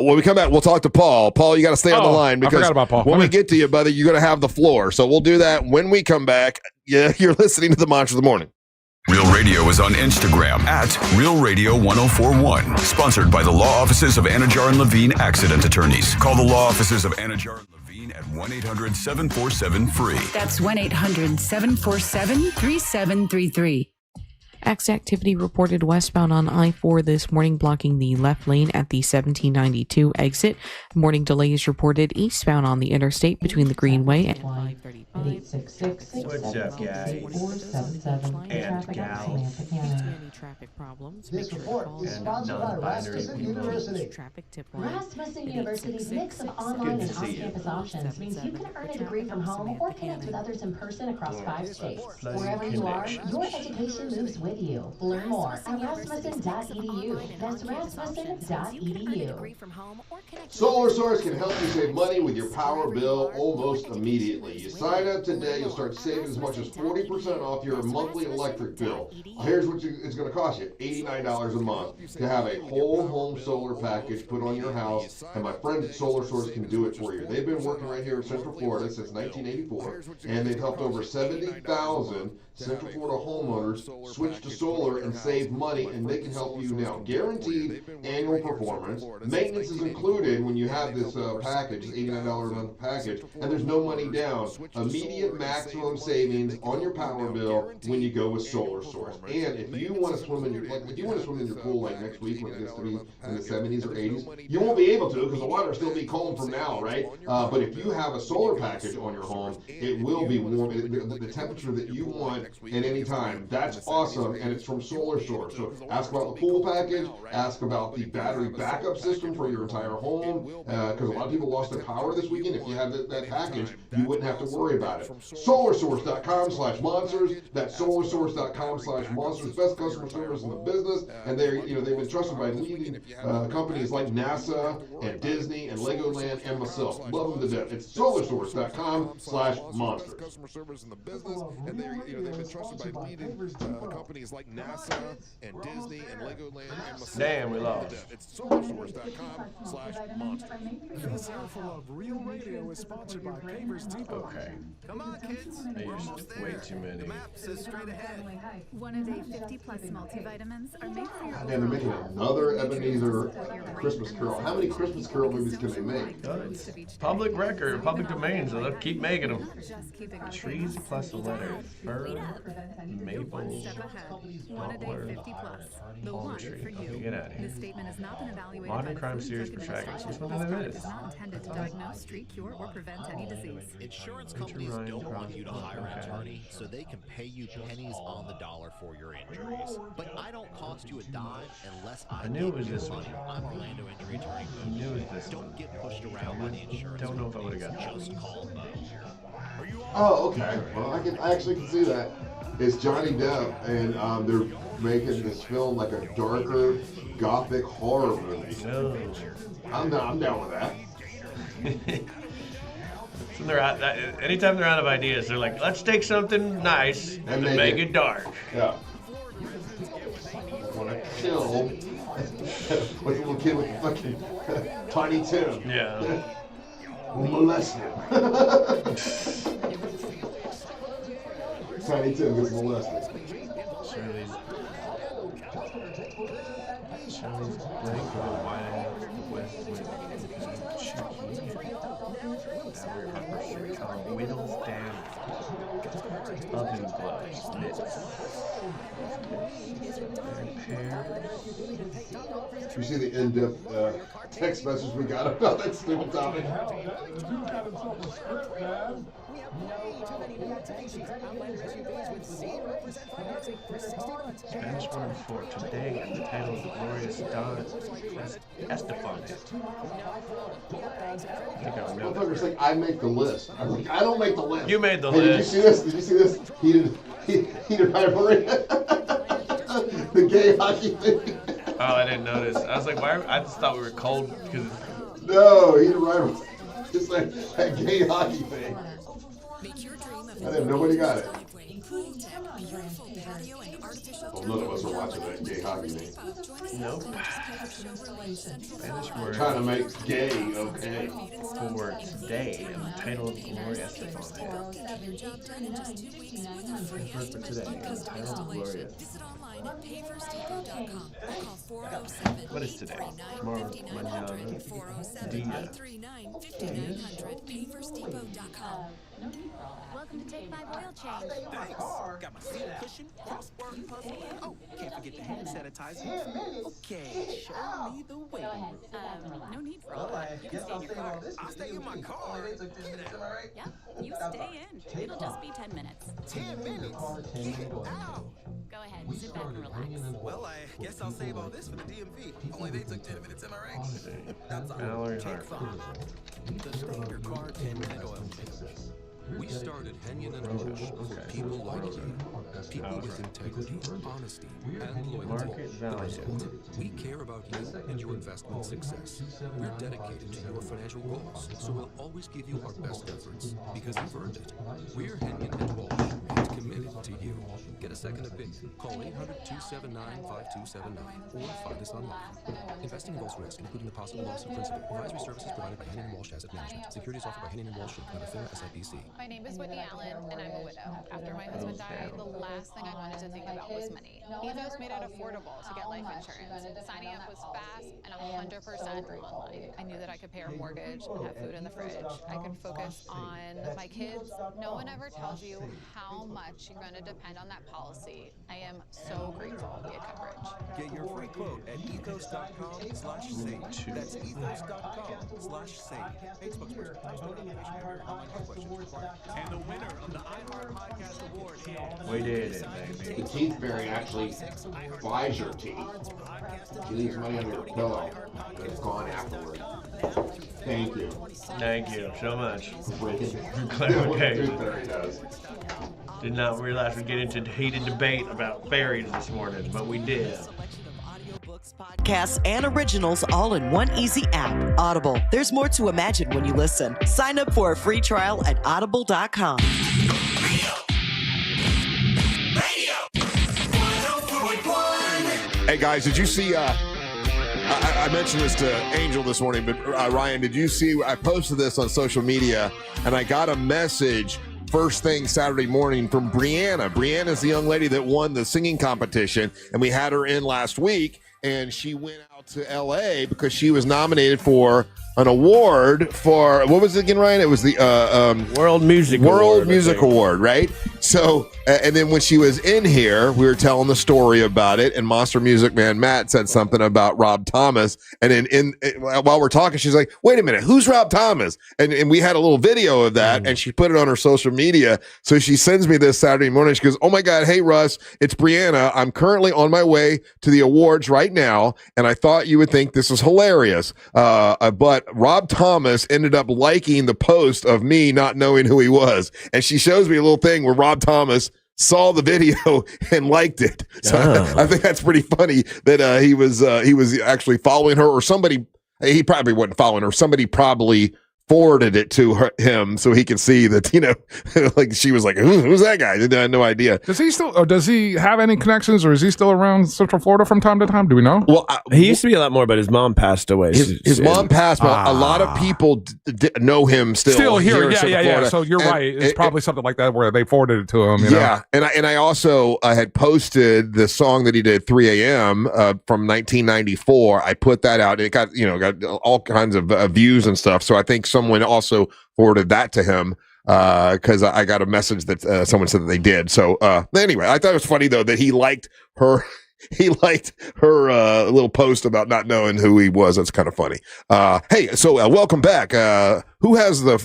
When we come back, we'll talk to Paul. Paul, you got to stay on the line I because forgot about Paul. when we get to you, buddy, you're going to have the floor. So we'll do that when we come back. Yeah, you're listening to the Monster of the Morning. Real Radio is on Instagram at Real Radio 1041. Sponsored by the law offices of Anajar and Levine Accident Attorneys. Call the law offices of Anajar and Levine at 1-800-747-FREE. That's 1-800-747-3733. Accident activity reported westbound on I-4 this morning, blocking the left lane at the 1792 exit. Morning delays reported eastbound on the interstate between the Greenway and 535. What's up, guys? And gals. Traffic problems. This report is sponsored by Rasmussen University. Traffic tip Rasmussen University's mix of online and off-campus options means you can earn a degree from home or connect with others in person across 5 states. Wherever you are, your education moves with you. Learn more at rasmussen.edu. That's rasmussen.edu. Solar Source can help you save money with your power bill almost immediately. You sign up today, you'll start saving as much as 40% off your monthly electric bill. Here's what it's going to cost you, $89 a month to have a whole home solar package put on your house, and my friends at Solar Source can do it for you. They've been working right here in Central Florida since 1984, and they've helped over 70,000 Central Florida homeowners switch to solar and save money, and they can help you now. Guaranteed annual performance. Maintenance is included when you have this package, this $89 a month package, and there's no money down. Immediate maximum savings on your power bill when you go with Solar Source. And if you want to swim in your pool like next week when it gets to be in the 70s or 80s, you won't be able to because the water will still be cold from now, right? But if you have a solar package on your home, it will be warm. The temperature that you want at any time. That's awesome, and it's from Solar Source. So ask about the pool package, ask about the battery backup system for your entire home, because a lot of people lost their power this weekend. If you have that package, you wouldn't have to worry about it. SolarSource.com/monsters. That's SolarSource.com/monsters. Best customer service in the business, and they've been trusted by leading companies like NASA and Disney and Legoland and myself. Love them to death. It's SolarSource.com/monsters. Customer service in the business, and they've been trusted by leading companies like NASA and Disney and Legoland and myself. Damn, we lost. It's SolarSource.com/monsters. This hourful of Real Radio is sponsored by Pavers Depot. Okay. Come on, kids. Almost there. Way too many. The map says straight ahead. One a day 50+ multivitamins are made for your And they're making another Ebenezer Christmas Carol. How many Christmas Carol movies can they make? Public record, public domain, so they'll keep making them. Trees plus a letter. Fir, maple, poplar, The palm one tree. for you. Okay, get out of here. This statement has not been evaluated Modern by the crime Food series Safety protagonist. Which Administration. one of them This is? is not intended to diagnose, treat, cure, or prevent any disease. Insurance companies don't want you to hire an attorney so they can pay you pennies on the dollar for your injuries. But I don't cost you a dime unless I knew it was give you this money. one. I'm Orlando Injury Attorney. I knew it was this Don't one. get pushed around by the insurance Don't know if I would've companies. got that. Just call Mo. Oh, okay. Well, I actually can see that. It's Johnny Depp, and they're making this film like a darker, gothic horror movie. No. I'm down with that. So anytime they're out of ideas, they're like, let's take something nice and make it dark. Yeah. Want to kill with a little kid with fucking Tiny Tim. Yeah. Molest him. Tiny Tim gets molested. Shirley's playing for the White West with Whittles down. Oven gloves, mitts. You see the in-depth text message we got about that stupid topic? Spanish word for today entitled The Glorious Dawn Estefan. Motherfucker's like, I make the list. I'm like, I don't make the list. You made the list. list. Did you see this? Heated rivalry. The gay hockey thing. Oh, I didn't notice. I was like, why? I just thought we were cold because. No, heated rivalry. It's like that gay hockey thing. I think nobody got it. Well, none of us are watching that gay hockey thing. Nope. Spanish word. Trying to make gay okay. For today, entitled Gloria Estefan. For today, entitled Gloria. What is today? Tomorrow, mañana, dia. Welcome to Take 5 Oil Change. Thanks. Got my seat cushion, crossword puzzle. Oh, can't forget the hand sanitizer. Okay, show me the way. No need for all that. You can stay in your car. I'll stay in my car. Yeah, you stay in. It'll just be 10 minutes. 10 minutes? Ow. Go ahead, sit back and relax. Well, I guess I'll save all this for the DMV. Only they took 10 minutes, am I right? That's all. Valerie Take Hart. 5. The stay in your car 10-minute oil change. We started Henyon and Roche for people like you, people with integrity, honesty, and loyalty. Market value. We care about you and your investment success. We're dedicated to your financial goals, so we'll always give you our best efforts because you've earned it. We're Henyon and Walsh and committed to you. Get a second opinion. Call 800-279-5279 or find us online. Investing involves risk, including the possible loss of principal. Advisory services provided by Henyon and Walsh Asset Management. Securities offered by Henyon and Walsh, FINRA, SIPC. My name is Whitney Allen, and I'm a widow. After my husband died, the last thing I wanted to think about was money. Ethos made it affordable to get life insurance. Signing up was fast and 100% online. I knew that I could pay our mortgage and have food in the fridge. I could focus on my kids. No one ever tells you how much you're going to depend on that policy. I am so grateful we had coverage. Get your free quote at ethos.com/save. That's ethos.com/save. Facebook and the winner of the iHeart Podcast Award is... We did it, baby. The teeth fairy actually buys your teeth. She leaves money under your pillow, but it's gone afterward. Thank you. Thank you so much. What the Clarification. tooth fairy does. Did not realize we'd get into heated debate about fairies this morning, but we did. Podcasts and originals all in one easy app. Audible. There's more to imagine when you listen. Sign up for a free trial at audible.com. Hey guys, did you see? I mentioned this to Angel this morning, but Ryan, did you see? I posted this on social media, and I got a message first thing Saturday morning from Brianna. Brianna's the young lady that won the singing competition, and we had her in last week, and she went out to LA because she was nominated for an award for, what was it again, Ryan? It was the World Music Award, right? So, and then when she was in here, we were telling the story about it, and Monster Music Man Matt said something about Rob Thomas, and then while we're talking, she's like, wait a minute, who's Rob Thomas? And we had a little video of that, and she put it on her social media. So she sends me this Saturday morning. She goes, oh my God, hey Russ, it's Brianna. I'm currently on my way to the awards right now, and I thought you would think this is hilarious. But Rob Thomas ended up liking the post of me not knowing who he was. And she shows me a little thing where Rob Thomas saw the video and liked it. So I think that's pretty funny that he was actually following her, or somebody. He probably wasn't following her. Somebody probably forwarded it to him so he could see that, like she was like, who's that guy? I had no idea. Does he have any connections, or is he still around Central Florida from time to time? Do we know? Well, he used to be a lot more, but his mom passed away. His mom passed, but a lot of people know him still here. in Central Florida. So you're right. It's probably something like that where they forwarded it to him. And I also had posted the song that he did 3 a.m. From 1994. I put that out, and it got all kinds of views and stuff. So I think someone also forwarded that to him because I got a message that someone said that they did. So anyway, I thought it was funny though that he liked her. He liked her little post about not knowing who he was. That's kind of funny. Hey, so welcome back. Who has the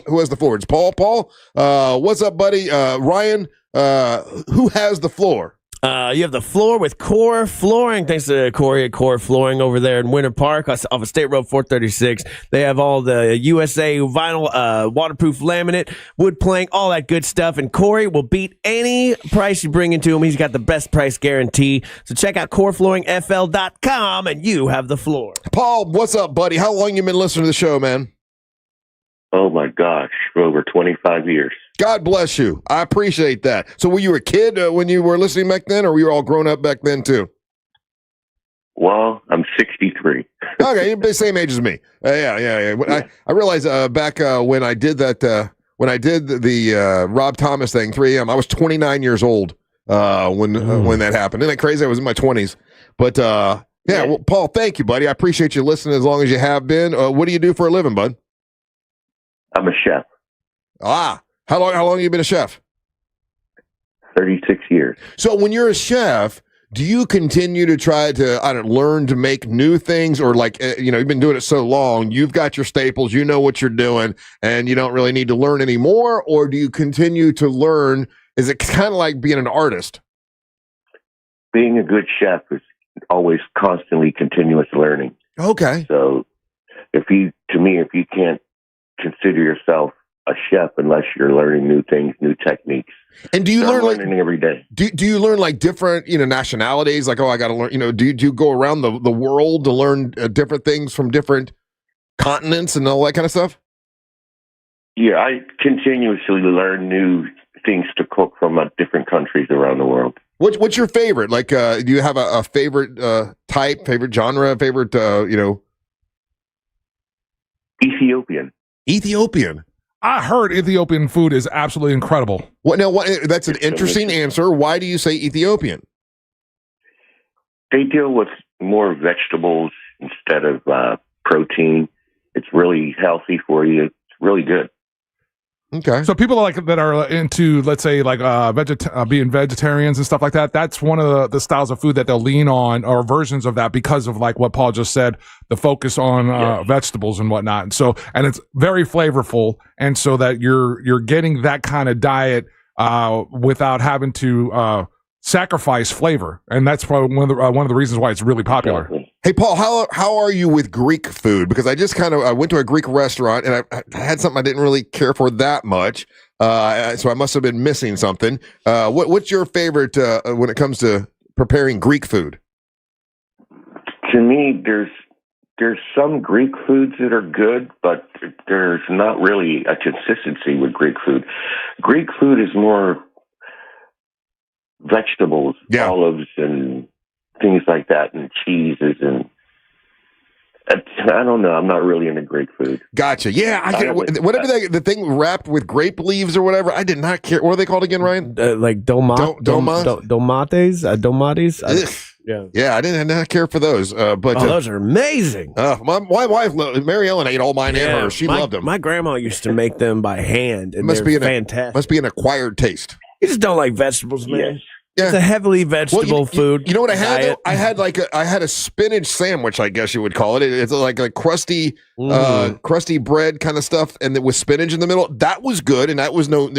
who has the forwards? Paul. What's up, buddy? Ryan. Who has the floor? You have the floor with Core Flooring. Thanks to Corey at Core Flooring over there in Winter Park off of State Road 436. They have all the USA vinyl, waterproof laminate, wood plank, all that good stuff. And Corey will beat any price you bring into him. He's got the best price guarantee. So check out coreflooringfl.com and you have the floor. Paul, what's up, buddy? How long you been listening to the show, man? Oh, my gosh. For over 25 years. God bless you. I appreciate that. So were you a kid when you were listening back then, or were you all grown up back then too? Well, I'm 63. Okay, you're the same age as me. Yeah. I realized back when I did that, when I did the Rob Thomas thing, 3 a.m., I was 29 years old when that happened. Isn't that crazy? I was in my 20s. But well, Paul, thank you, buddy. I appreciate you listening as long as you have been. What do you do for a living, bud? I'm a chef. How long have you been a chef? 36 years. So when you're a chef, do you continue to try to, learn to make new things, or you've been doing it so long, you've got your staples, you know what you're doing, and you don't really need to learn anymore? Or do you continue to learn? Is it kind of like being an artist? Being a good chef is always constantly continuous learning. Okay. So if you can't consider yourself a chef unless you're learning new things, new techniques. And do you learning every day? Do you learn different nationalities? Like, I got to learn. Do you go around the world to learn different things from different continents and all that kind of stuff? Yeah, I continuously learn new things to cook from different countries around the world. What's your favorite? Like, do you have a favorite type, favorite genre, favorite Ethiopian. I heard Ethiopian food is absolutely incredible. That's an interesting answer. Why do you say Ethiopian? They deal with more vegetables instead of protein. It's really healthy for you. It's really good. Okay. So people that are into, let's say, being vegetarians and stuff like that, that's one of the styles of food that they'll lean on, or versions of that, because of what Paul just said, the focus on vegetables and whatnot. And so, and it's very flavorful, and so that you're getting that kind of diet without having to sacrifice flavor, and that's probably one of the reasons why it's really popular. Exactly. Hey, Paul, how are you with Greek food? Because I just I went to a Greek restaurant and I had something I didn't really care for that much, so I must have been missing something. What's your favorite when it comes to preparing Greek food? To me, there's some Greek foods that are good, but there's not really a consistency with Greek food. Greek food is more vegetables, olives, and things like that, and cheeses, and I don't know. I'm not really into Greek food. Gotcha. Yeah, whatever the thing wrapped with grape leaves or whatever. I did not care. What are they called again, Ryan? Like domates. Yeah, I did not care for those. But those are amazing. My wife, Mary Ellen, ate all mine and hers. She loved them. My grandma used to make them by hand, and they're fantastic. Must be an acquired taste. You just don't like vegetables, man. Yes. Yeah. It's a heavily vegetable food. You know what I had? Though? I had a spinach sandwich, I guess you would call it. It's like a crusty bread kind of stuff, and with spinach in the middle. That was good, and there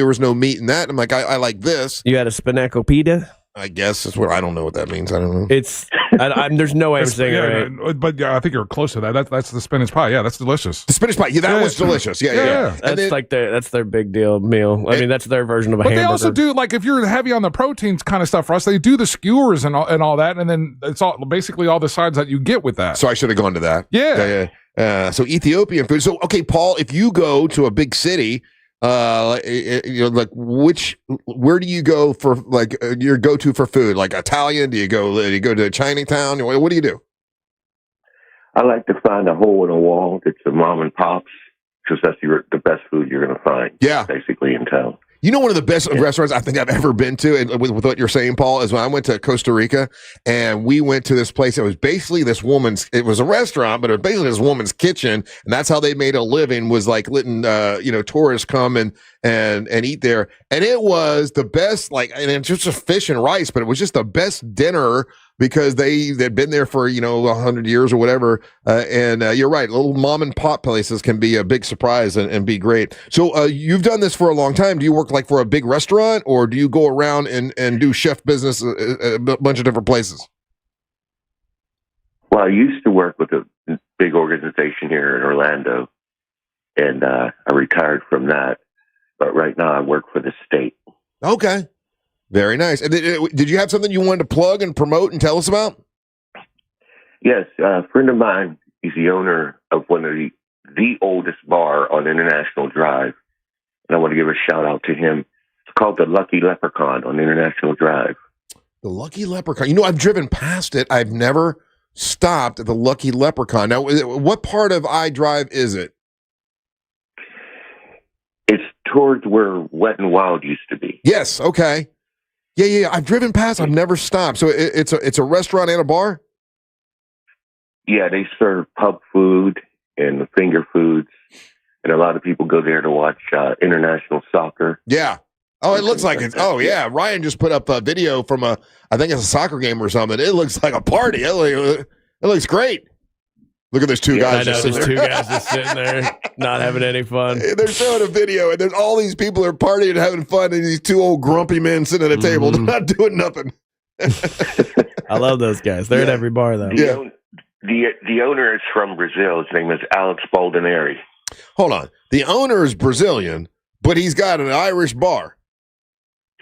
was no meat in that. I'm like, I like this. You had a spanakopita? I guess is what I don't know what that means. I don't know. It's there's no way I'm saying it right. But yeah, I think you're close to that. That's the spinach pie. Yeah, that's delicious. The spinach pie. Yeah, that was delicious. Yeah. That's their big deal meal. I mean, that's their version of a But hamburger. they also do, like, if you're heavy on the proteins kind of stuff, Russ, they do the skewers and all that, and then it's all basically all the sides that you get with that. So I should have gone to that. Yeah. So Ethiopian food. So okay, Paul, if you go to a big city, where do you go for your go-to for food? Like Italian? Do you go to Chinatown? What do you do? I like to find a hole in a wall that's a mom and pops, because that's the best food you're going to find. Yeah, basically in town. You know, one of the best restaurants I think I've ever been to, and with what you're saying, Paul, is when I went to Costa Rica, and we went to this place. It was basically it was a restaurant, but it was basically this woman's kitchen, and that's how they made a living, was like letting, tourists come and eat there. And it was the best, and it's just fish and rice, but it was just the best dinner, because they'd been there for 100 years or whatever. And you're right, little mom and pop places can be a big surprise and be great. So you've done this for a long time. Do you work for a big restaurant, or do you go around and do chef business a bunch of different places? Well, I used to work with a big organization here in Orlando, and I retired from that. But right now I work for the state. Okay. Very nice. And did you have something you wanted to plug and promote and tell us about? Yes. A friend of mine is the owner of one of the oldest bar on International Drive. And I want to give a shout out to him. It's called the Lucky Leprechaun on International Drive. The Lucky Leprechaun. I've driven past it. I've never stopped at the Lucky Leprechaun. Now, what part of I-Drive is it? It's towards where Wet and Wild used to be. Yes. Okay. Yeah. I've driven past. I've never stopped. So it's a restaurant and a bar? Yeah, they serve pub food and finger foods. And a lot of people go there to watch international soccer. Yeah. Oh, it looks like it's. Oh, yeah. Ryan just put up a video from I think it's a soccer game or something. It looks like a party. It looks great. Look at those two guys. I know, there's two guys just sitting there not having any fun. They're showing a video, and there's all these people are partying and having fun, and these two old grumpy men sitting at a table, not doing nothing. I love those guys. They're at every bar, though. The owner is from Brazil. His name is Alex Baldineri. Hold on. The owner is Brazilian, but he's got an Irish bar.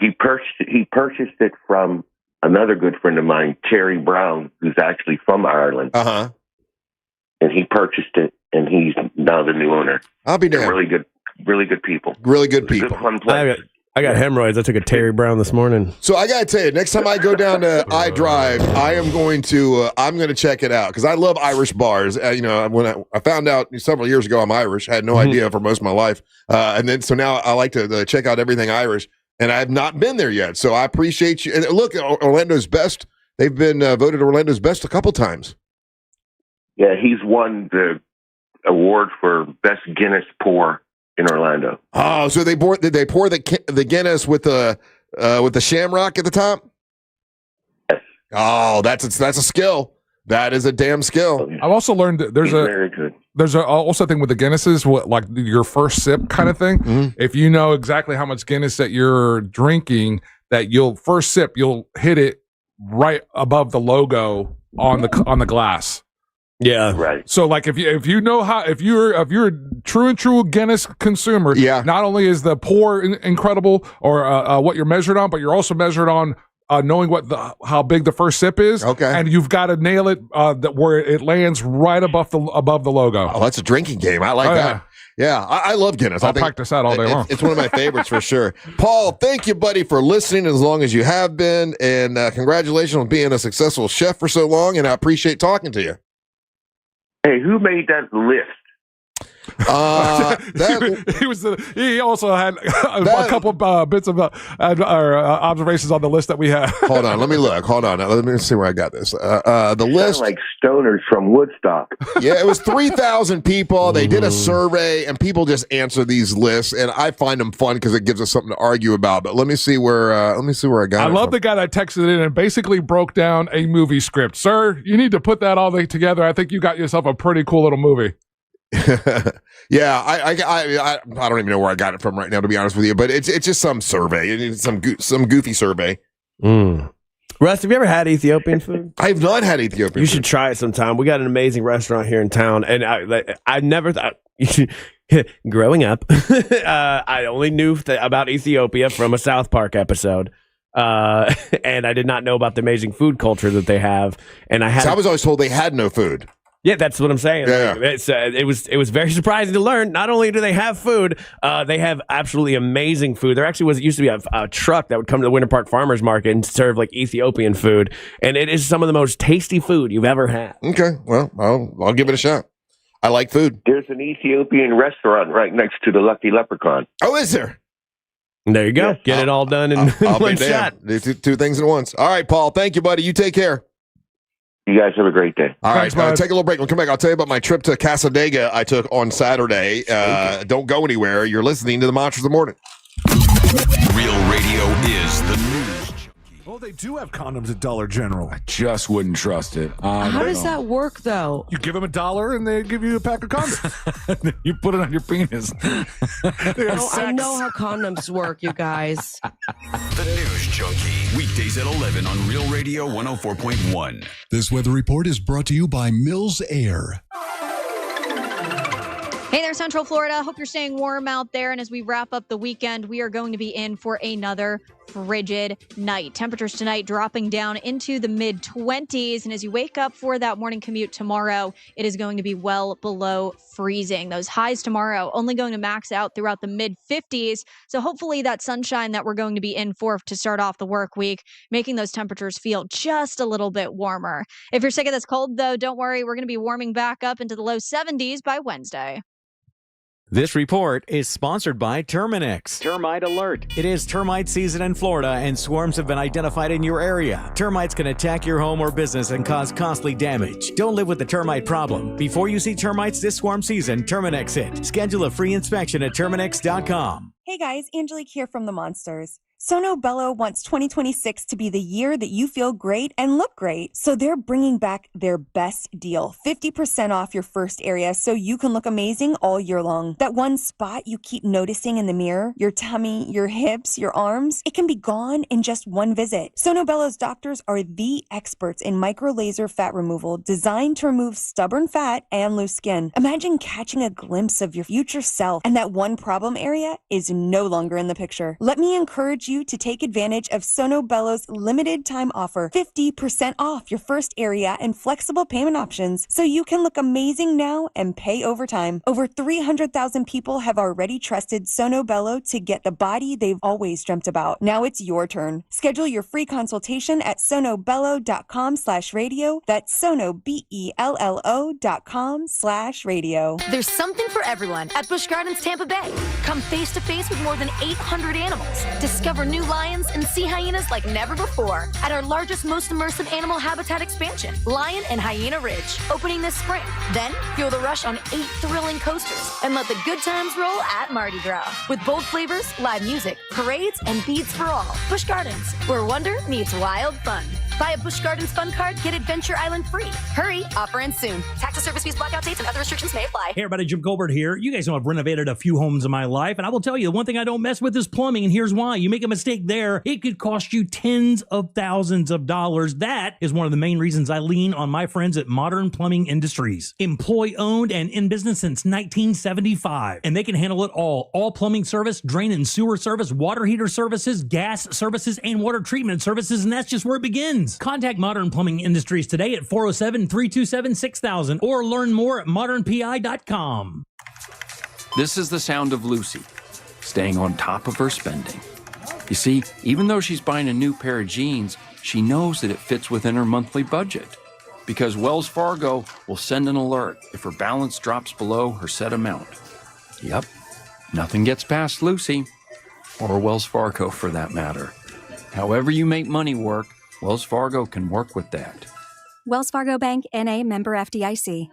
He purchased it from another good friend of mine, Terry Brown, who's actually from Ireland. Uh-huh. And he purchased it, and he's now the new owner. I'll be damned. They're really good people. Really good people. Good fun place. I got hemorrhoids. I took a Terry Brown this morning. So I got to tell you, next time I go down to I-Drive, I'm going to check it out, because I love Irish bars. When I found out several years ago I'm Irish, I had no idea for most of my life. So now I like to check out everything Irish, and I have not been there yet. So I appreciate you. And look, Orlando's Best, they've been voted Orlando's Best a couple times. Yeah, he's won the award for best Guinness pour in Orlando. Oh, so did they pour the Guinness with the shamrock at the top? Yes. Oh, that's a skill. That is a damn skill. I've also learned that very good. There's also a thing with the Guinnesses, like your first sip kind of thing. Mm-hmm. If you know exactly how much Guinness that you're drinking, that you'll hit it right above the logo on the glass. Yeah, right. So, like, if you know if you're a true Guinness consumer, not only is the pour incredible or what you're measured on, but you're also measured on knowing how big the first sip is. Okay, and you've got to nail it where it lands right above the logo. Oh, that's a drinking game. I like that. Yeah, I love Guinness. I'll practice that all day long. It's one of my favorites for sure. Paul, thank you, buddy, for listening as long as you have been, and congratulations on being a successful chef for so long. And I appreciate talking to you. Hey, who made that list? He also had a couple bits of observations on the list that we had. Hold on, let me look. Hold on, let me see where I got this. The list, like stoners from Woodstock. Yeah, it was 3,000 people. They did a survey, and people just answer these lists, and I find them fun because it gives us something to argue about. But let me see where I got. I love the guy that texted in and basically broke down a movie script. Sir, you need to put that all together. I think you got yourself a pretty cool little movie. Yeah, I don't even know where I got it from right now, to be honest with you. But it's just some survey, it's some goofy survey. Russ, have you ever had Ethiopian food? I have not had Ethiopian food. You should try it sometime. We got an amazing restaurant here in town, and I never thought. Growing up, I only knew about Ethiopia from a South Park episode. And I did not know about the amazing food culture that they have. And I was always told they had no food. Yeah, that's what I'm saying. Yeah. Like, it was very surprising to learn. Not only do they have food, they have absolutely amazing food. There actually used to be a truck that would come to the Winter Park Farmers Market and serve like Ethiopian food, and it is some of the most tasty food you've ever had. Okay, well, I'll give it a shot. I like food. There's an Ethiopian restaurant right next to the Lucky Leprechaun. Oh, is there? There you go. Yes. Get it all done in I'll one be shot. damned. Two things at once. All right, Paul. Thank you, buddy. You take care. You guys have a great day. All right, take a little break. We'll come back. I'll tell you about my trip to Casadega I took on Saturday. Don't go anywhere. You're listening to the Monsters of the Morning. Real radio is the news. Well, they do have condoms at Dollar General. I just wouldn't trust it. How does that work, though? You give them $1 and they give you a pack of condoms. You put it on your penis. I know how condoms work, you guys. The News Junkie. Weekdays at 11 on Real Radio 104.1. This weather report is brought to you by Mills Air. Hey there, Central Florida. Hope you're staying warm out there. And as we wrap up the weekend, we are going to be in for another frigid night. Temperatures tonight dropping down into the mid-20s. And as you wake up for that morning commute tomorrow, it is going to be well below freezing. Those highs tomorrow only going to max out throughout the mid-50s. So hopefully that sunshine that we're going to be in for to start off the work week, making those temperatures feel just a little bit warmer. If you're sick of this cold, though, don't worry. We're going to be warming back up into the low 70s by Wednesday. This report is sponsored by Terminix. Termite alert. It is termite season in Florida and swarms have been identified in your area. Termites can attack your home or business and cause costly damage. Don't live with the termite problem. Before you see termites this swarm season, Terminix it. Schedule a free inspection at Terminix.com. Hey guys, Angelique here from The Monsters. Sono Bello wants 2026 to be the year that you feel great and look great. So they're bringing back their best deal, 50% off your first area so you can look amazing all year long. That one spot you keep noticing in the mirror, your tummy, your hips, your arms, it can be gone in just one visit. Sono Bello's doctors are the experts in micro laser fat removal designed to remove stubborn fat and loose skin. Imagine catching a glimpse of your future self and that one problem area is no longer in the picture. Let me encourage you to take advantage of Sono Bello's limited time offer, 50% off your first area and flexible payment options so you can look amazing now and pay over time. Over 300,000 people have already trusted Sono Bello to get the body they've always dreamt about. Now it's your turn. Schedule your free consultation at sonobello.com/radio. That's sonobello.com/radio. There's something for everyone at Busch Gardens Tampa Bay. Come face to face with more than 800 animals. Discover new lions and sea hyenas like never before at our largest, most immersive animal habitat expansion, Lion and Hyena Ridge, opening this spring. Then feel the rush on 8 thrilling coasters and let the good times roll at Mardi Gras. With bold flavors, live music, parades, and beads for all. Busch Gardens, where wonder meets wild fun. Buy a Busch Gardens Fun Card, get Adventure Island free. Hurry, offer ends soon. Tax and service fees, blackout dates, and other restrictions may apply. Hey everybody, Jim Colbert here. You guys know I've renovated a few homes in my life, and I will tell you, the one thing I don't mess with is plumbing, and here's why. You make a mistake there, it could cost you tens of thousands of dollars. That is one of the main reasons I lean on my friends at Modern Plumbing Industries. Employee-owned and in business since 1975, and they can handle it all. All plumbing service, drain and sewer service, water heater services, gas services, and water treatment services, and that's just where it begins. Contact Modern Plumbing Industries today at 407-327-6000 or learn more at modernpi.com. This is the sound of Lucy, staying on top of her spending. You see, even though she's buying a new pair of jeans, she knows that it fits within her monthly budget. Because Wells Fargo will send an alert if her balance drops below her set amount. Yep, nothing gets past Lucy, or Wells Fargo for that matter. However you make money work, Wells Fargo can work with that. Wells Fargo Bank, N.A., member FDIC.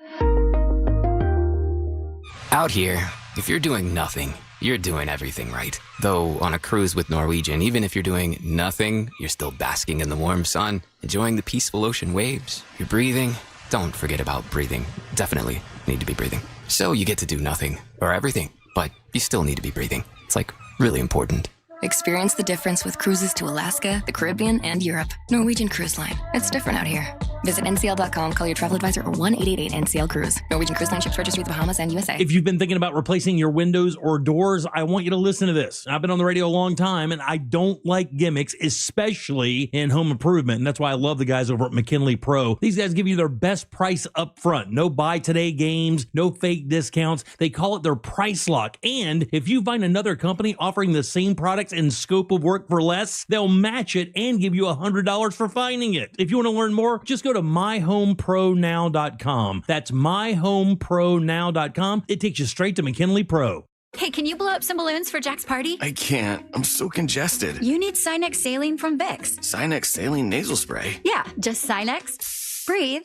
Out here, if you're doing nothing, you're doing everything right. Though on a cruise with Norwegian, even if you're doing nothing, you're still basking in the warm sun, enjoying the peaceful ocean waves. You're breathing. Don't forget about breathing. Definitely need to be breathing. So you get to do nothing, or everything, but you still need to be breathing. It's like really important. Experience the difference with cruises to Alaska, the Caribbean, and Europe. Norwegian Cruise Line. It's different out here. Visit ncl.com, call your travel advisor, or 1-888-NCL-CRUISE. Norwegian Cruise Line ships registry to the Bahamas and USA. If you've been thinking about replacing your windows or doors, I want you to listen to this. I've been on the radio a long time, and I don't like gimmicks, especially in home improvement. And that's why I love the guys over at McKinley Pro. These guys give you their best price up front. No buy today games, no fake discounts. They call it their price lock. And if you find another company offering the same products and scope of work for less, they'll match it and give you $100 for finding it. If you want to learn more, just go to myhomepronow.com. That's myhomepronow.com. It takes you straight to McKinley Pro. Hey, can you blow up some balloons for Jack's party? I can't. I'm so congested. You need Sinex Saline from Vicks. Sinex Saline Nasal Spray. Yeah, just Sinex. Breathe.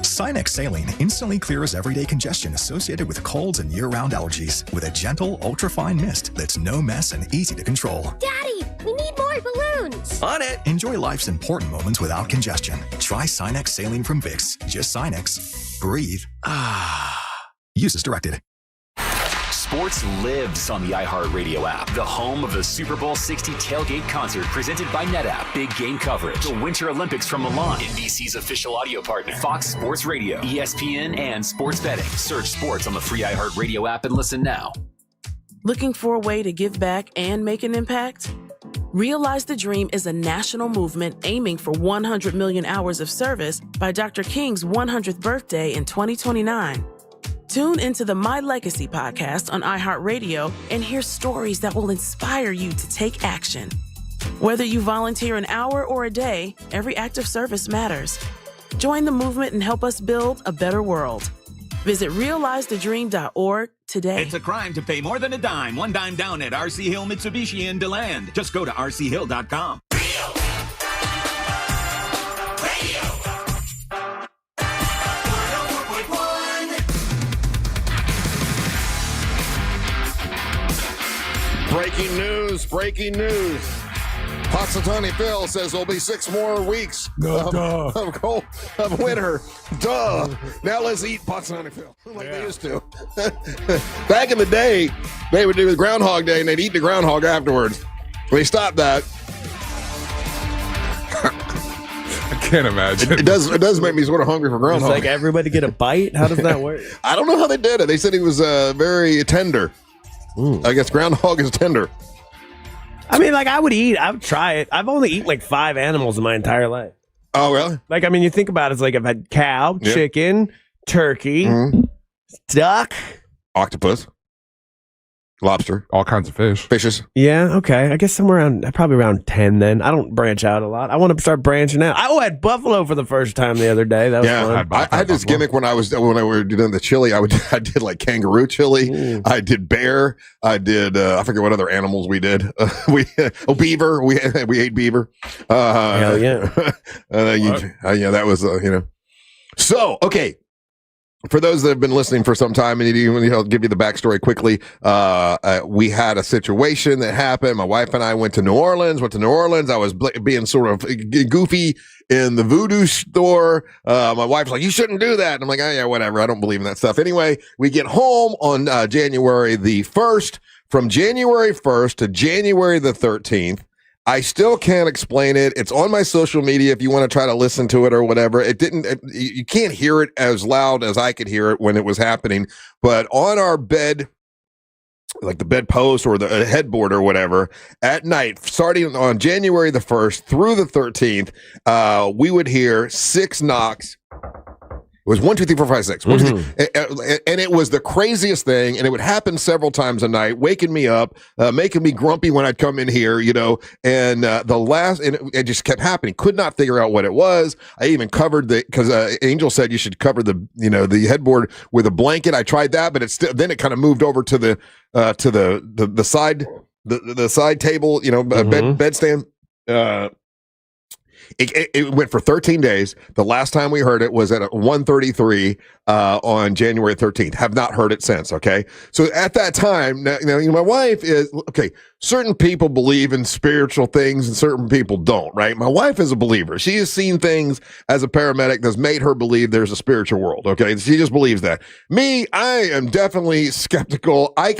Sinex Saline instantly clears everyday congestion associated with colds and year-round allergies with a gentle, ultra-fine mist that's no mess and easy to control. Daddy, we need more balloons. On it. Enjoy life's important moments without congestion. Try Sinex Saline from Vicks. Just Sinex. Breathe. Use as directed. Sports lives on the iHeartRadio app, the home of the Super Bowl 60 tailgate concert presented by NetApp. Big game coverage, the Winter Olympics from Milan, NBC's official audio partner, Fox Sports Radio, ESPN, and sports betting. Search sports on the free iHeartRadio app and listen now. Looking for a way to give back and make an impact? Realize the Dream is a national movement aiming for 100 million hours of service by Dr. King's 100th birthday in 2029. Tune into the My Legacy podcast on iHeartRadio and hear stories that will inspire you to take action. Whether you volunteer an hour or a day, every act of service matters. Join the movement and help us build a better world. Visit realizethedream.org today. It's a crime to pay more than a dime. One dime down at RC Hill Mitsubishi in DeLand. Just go to rchill.com. Breaking news. Hoxatani Phil says there'll be 6 more weeks of winter. Duh. Now let's eat Hoxatani Phil like they used to. Back in the day, they would do the Groundhog Day and they'd eat the groundhog afterwards. They stopped that. I can't imagine. It does make me sort of hungry for groundhog. It's like everybody get a bite? How does that work? I don't know how they did it. They said he was very tender. I guess groundhog is tender. I mean, like, I would try it. I've only eaten like 5 animals in my entire life. Oh, really? Like, I mean, you think about it, it's like I've had cow, chicken, turkey, duck, octopus, lobster, all kinds of fishes. Yeah, okay. I guess probably around 10 then. I don't branch out a lot. I want to start branching out. I had buffalo for the first time the other day. That was fun. I had this gimmick when I were doing the chili. I did like kangaroo chili. I did bear. I did I forget what other animals we did. Beaver. We ate beaver. Hell yeah. That was So okay. For those that have been listening for some time, and I'll give you the backstory quickly. We had a situation that happened. My wife and I went to New Orleans. I was being sort of goofy in the voodoo store. My wife's like, "You shouldn't do that." And I'm like, "Oh yeah, whatever. I don't believe in that stuff." Anyway, we get home on January the 1st. From January 1st to January the 13th. I still can't explain it. It's on my social media if you want to try to listen to it or whatever. You can't hear it as loud as I could hear it when it was happening. But on our bed, like the bedpost or the headboard or whatever, at night, starting on January the 1st through the 13th, we would hear 6 knocks. It was 1, 2, 3, 4, 5, 6. 1, 2, 3. And it was the craziest thing. And it would happen several times a night, waking me up, making me grumpy when I'd come in here, and it just kept happening. Could not figure out what it was. I even covered because Angel said you should cover the headboard with a blanket. I tried that, but then it kind of moved over to the side, the side table, bed stand. It went for 13 days. The last time we heard it was at 1:33 on January 13th. Have not heard it since. Okay, so at that time, now my wife is okay. Certain people believe in spiritual things, and certain people don't. Right? My wife is a believer. She has seen things as a paramedic that's made her believe there's a spiritual world. Okay, she just believes that. Me, I am definitely skeptical. I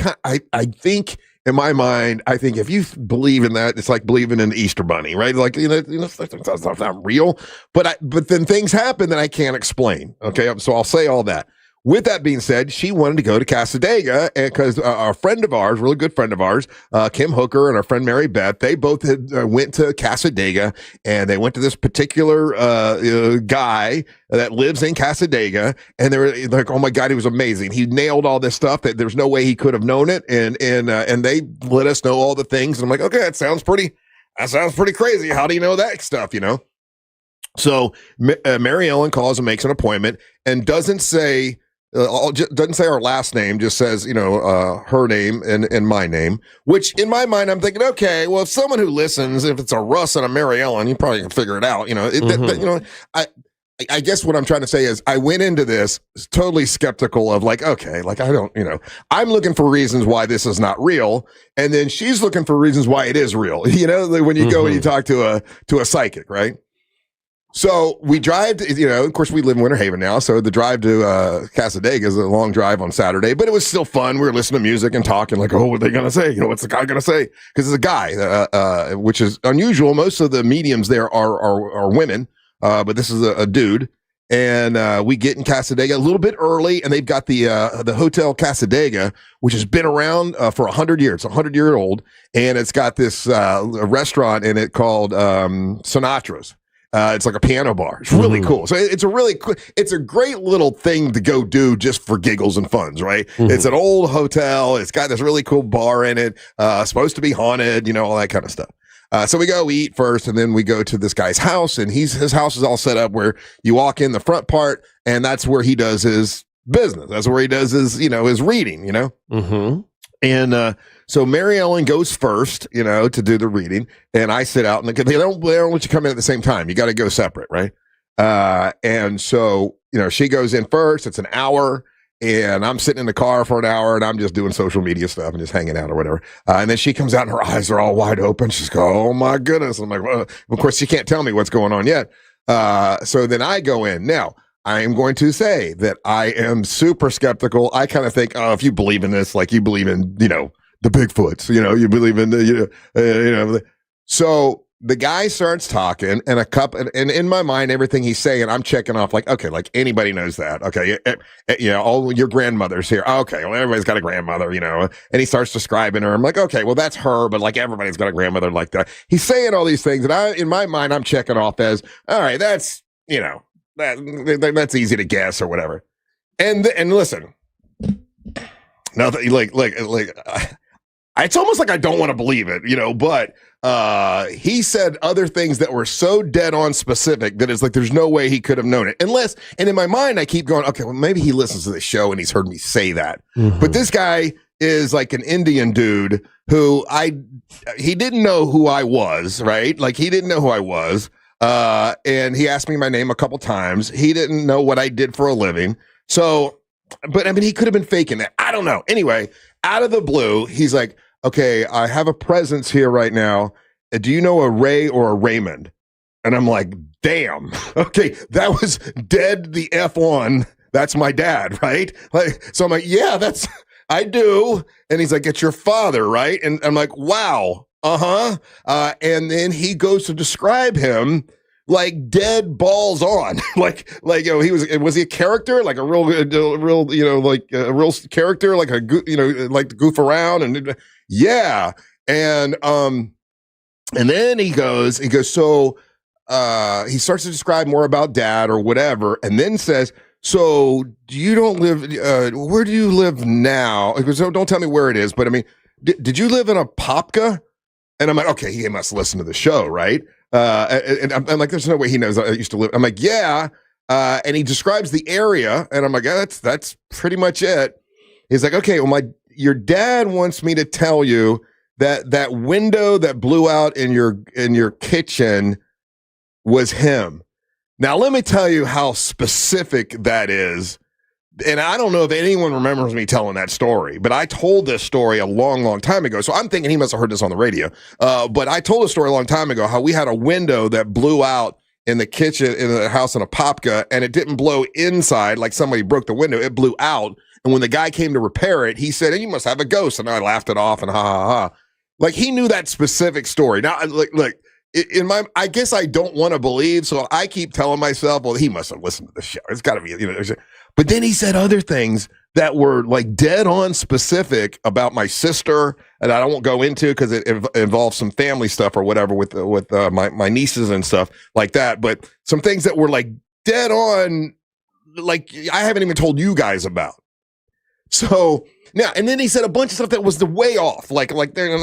think in my mind, I think if you believe in that, it's like believing in the Easter Bunny, right? Like, it's not real. But then things happen that I can't explain. Okay, so I'll say all that. With that being said, she wanted to go to Casadega because a friend of ours, really good friend of ours, Kim Hooker and our friend Mary Beth, they both had, went to Casadega, and they went to this particular guy that lives in Casadega, and they were like, "Oh my God, he was amazing! He nailed all this stuff that there's no way he could have known it." And they let us know all the things, and I'm like, "Okay, that sounds pretty crazy. How do you know that stuff? You know?" So Mary Ellen calls and makes an appointment, and doesn't say our last name, just says, her name and my name, which in my mind, I'm thinking, okay, well, if someone who listens, if it's a Russ and a Mary Ellen, you probably can figure it out. I guess what I'm trying to say is I went into this totally skeptical of like, okay, like I don't, I'm looking for reasons why this is not real. And then she's looking for reasons why it is real. When you go and you talk to a psychic, right? So we drive to, of course, we live in Winter Haven now. So the drive to Casadega is a long drive on Saturday, but it was still fun. We were listening to music and talking like, oh, what are they going to say? What's the guy going to say? Because it's a guy, which is unusual. Most of the mediums there are women, but this is a dude. And we get in Casadega a little bit early, and they've got the Hotel Casadega, which has been around for 100 years. It's 100-year-old, and it's got this restaurant in it called Sinatra's. It's like a piano bar. It's really cool. So it's a great little thing to go do just for giggles and funs, right? It's an old hotel. It's got this really cool bar in it. Supposed to be haunted, all that kind of stuff. So we eat first, and then we go to this guy's house, and his house is all set up where you walk in the front part, and that's where he does his business. That's where he does his, his reading, And so Mary Ellen goes first, to do the reading, and I sit out, and they don't let you come in at the same time. You got to go separate, right? And so, she goes in first. It's an hour, and I'm sitting in the car for an hour, and I'm just doing social media stuff and just hanging out or whatever. And then she comes out, and her eyes are all wide open. She's going, "Oh my goodness!" I'm like, well, of course, she can't tell me what's going on yet. So then I go in now. I am going to say that I am super skeptical. I kind of think, oh, if you believe in this, like you believe in, the Bigfoots, you believe in the, So the guy starts talking, and in my mind, everything he's saying, I'm checking off like, okay, like anybody knows that. Okay. All your grandmother's here. Okay. Well, everybody's got a grandmother, and he starts describing her. I'm like, okay, well, that's her, but like everybody's got a grandmother like that. He's saying all these things, and in my mind, I'm checking off as, all right, that's, that's easy to guess or whatever. And listen, now that it's almost like I don't want to believe it, but he said other things that were so dead on specific that it's like there's no way he could have known it. And in my mind, I keep going, okay, well, maybe he listens to the show and he's heard me say that. But this guy is like an Indian dude who he didn't know who I was, right? Like he didn't know who I was. And he asked me my name a couple times. He didn't know what I did for a living. So, but I mean, he could have been faking it. I don't know. Anyway, out of the blue, he's like, okay, I have a presence here right now. Do you know a Ray or a Raymond? And I'm like, damn. Okay, that was dead the F on. That's my dad, right? Like, so I'm like, yeah, I do. And he's like, it's your father, right? And I'm like, wow. And then he goes to describe him like dead balls on, like was he a character, like a real, like a real character, like like to goof around and yeah. And then he goes, so he starts to describe more about dad or whatever, and then says, so you don't live, where do you live now? He goes, don't tell me where it is, but I mean, did you live in a Popka? And I'm like, okay, he must listen to the show, right? And I'm like, there's no way he knows I used to live. I'm like, yeah. And he describes the area, and I'm like, yeah, that's pretty much it. He's like, okay, well, your dad wants me to tell you that window that blew out in your kitchen was him. Now, let me tell you how specific that is. And I don't know if anyone remembers me telling that story, but I told this story a long, long time ago. So I'm thinking he must have heard this on the radio. But I told a story a long time ago how we had a window that blew out in the kitchen in the house in a Popka, and it didn't blow inside like somebody broke the window. It blew out, And when the guy came to repair it, he said, "And you must have a ghost." And I laughed it off and ha ha ha. Like he knew that specific story. Now, look, in my, I guess I don't want to believe, so I keep telling myself, well, he must have listened to the show. It's got to be, you know. But then he said other things that were like dead on specific about my sister, and I won't go into because it involves some family stuff or whatever with my nieces and stuff like that. But some things that were like dead on, like I haven't even told you guys about. So now, and then he said a bunch of stuff that was the way off, like there,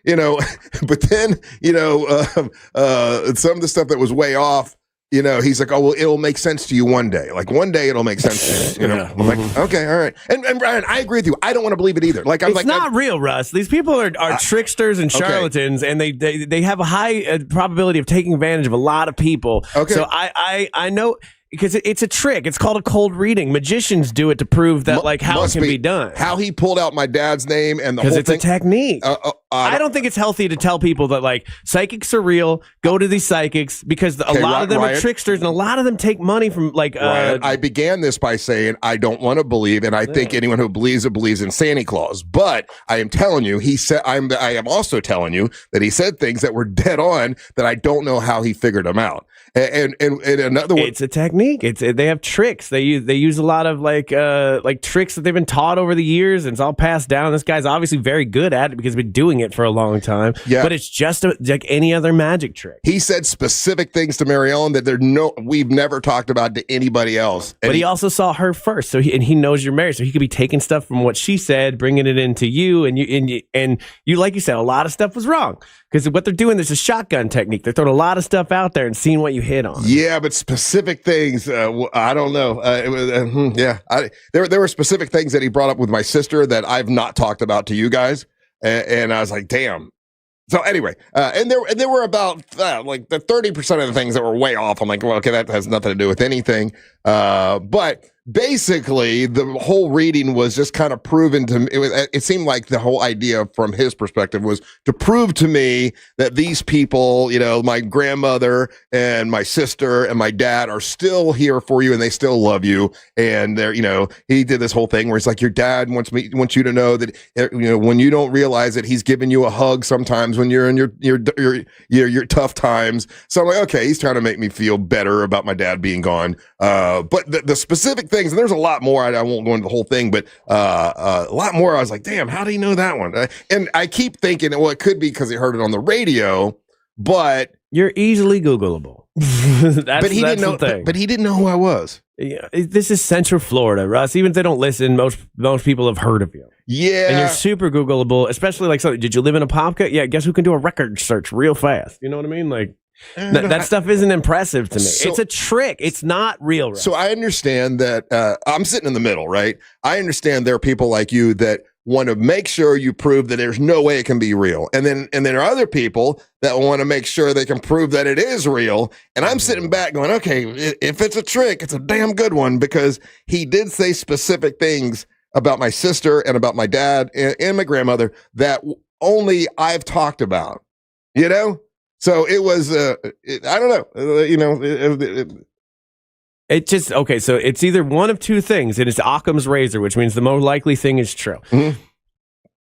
you know. But then, you know, some of the stuff that was way off. You know, he's like, oh, well, it'll make sense to you one day. Like one day it'll make sense to you. You know, Yeah. I'm like, okay, all right. And Brian, I agree with you. I don't want to believe it either. Like, I'm it's like, not real, Russ. These people are tricksters and charlatans, and they have a high probability of taking advantage of a lot of people. Okay. So I know. Because it's a trick. It's called a cold reading. Magicians do it to prove that, like, how it can be done. How he pulled out my dad's name and the whole thing. Because it's a technique. I don't think it's healthy to tell people that, like, psychics are real. Go to these psychics because a lot of them are tricksters and a lot of them take money from, like. I began this by saying I don't want to believe, and I think anyone who believes in Santa Claus. But I am telling you, he said. I am also telling you that he said things that were dead on that I don't know how he figured them out. And another one, it's a technique. They have tricks. They use a lot of like tricks that they've been taught over the years, and it's all passed down. This guy's obviously very good at it because he's been doing it for a long time. Yeah, but it's just like any other magic trick. He said specific things to Mary Ellen that we've never talked about to anybody else. And but he also saw her first, so he knows you're married, so he could be taking stuff from what she said, bringing it into you, and you like you said, a lot of stuff was wrong. Because what they're doing is a shotgun technique. They're throwing a lot of stuff out there and seeing what you hit on. Yeah, but specific things, I don't know. There were specific things that he brought up with my sister that I've not talked about to you guys, and I was like, damn. So anyway, and there were about like the 30% of the things that were way off. I'm like, well, okay, that has nothing to do with anything. But basically, the whole reading was just kind of proven to me. It seemed like the whole idea from his perspective was to prove to me that these people, you know, my grandmother and my sister and my dad are still here for you and they still love you. And they're, you know, he did this whole thing where it's like your dad wants you to know that, you know, when you don't realize it, he's giving you a hug sometimes when you're in your tough times. So I'm like, okay, he's trying to make me feel better about my dad being gone. But the specific things, and there's a lot more. I won't go into the whole thing, but a lot more. I was like, damn, how do you know that one? And I keep thinking, well, it could be because he heard it on the radio, but you're easily Googleable. But he didn't know. But he didn't know who I was. Yeah, this is Central Florida, Russ. Even if they don't listen, most people have heard of you. Yeah, and you're super Googleable, especially like something. Did you live in a Popka? Yeah, guess who can do a record search real fast? You know what I mean? Like. That stuff isn't impressive to me. So, it's a trick. It's not real. Right? So I understand that I'm sitting in the middle, right? I understand there are people like you that want to make sure you prove that there's no way it can be real. And then there are other people that want to make sure they can prove that it is real. And I'm sitting back going, okay, if it's a trick, it's a damn good one, because he did say specific things about my sister and about my dad and my grandmother that only I've talked about, you know? So it was, I don't know, you know. It just, okay, so it's either one of two things. It is Occam's razor, which means the more likely thing is true. Mm-hmm.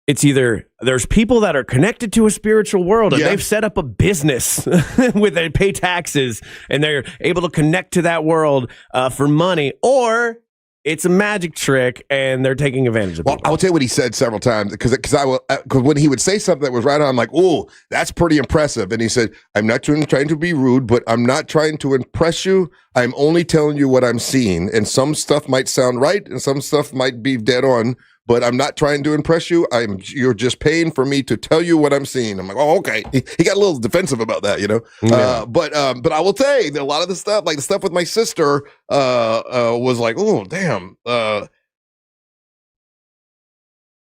It's either there's people that are connected to a spiritual world and they've set up a business where they pay taxes and they're able to connect to that world for money, or it's a magic trick, and they're taking advantage of people. Well, I'll tell you what he said several times, because when he would say something that was right on, I'm like, "Ooh, that's pretty impressive." And he said, "I'm not trying to be rude, but I'm not trying to impress you. I'm only telling you what I'm seeing, and some stuff might sound right, and some stuff might be dead on. But I'm not trying to impress you. You're just paying for me to tell you what I'm seeing." I'm like, "Oh, okay." He got a little defensive about that, you know. Yeah. But I will tell you that a lot of the stuff, like the stuff with my sister, was like, "Oh, damn."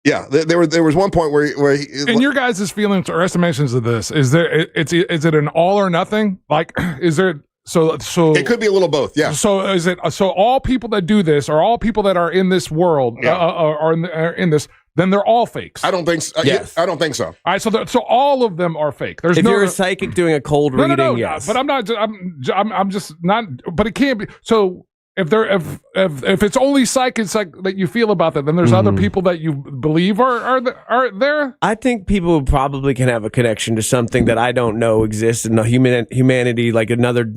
Yeah, there was one point where he, in your guys' feelings or estimations of this, is it an all or nothing? Like, is there? So it could be a little both, yeah. So is it? So all people that do this, or all people that are in this world, are in this, then they're all fakes. I don't think so. Yes. I don't think so. All right, so all of them are fake. There's if you're a psychic doing a cold reading, yes. But I'm not. I'm just not. But it can't be. So if it's only psychics like that you feel about that, then there's other people that you believe are there. I think people probably can have a connection to something that I don't know exists in the humanity, like another.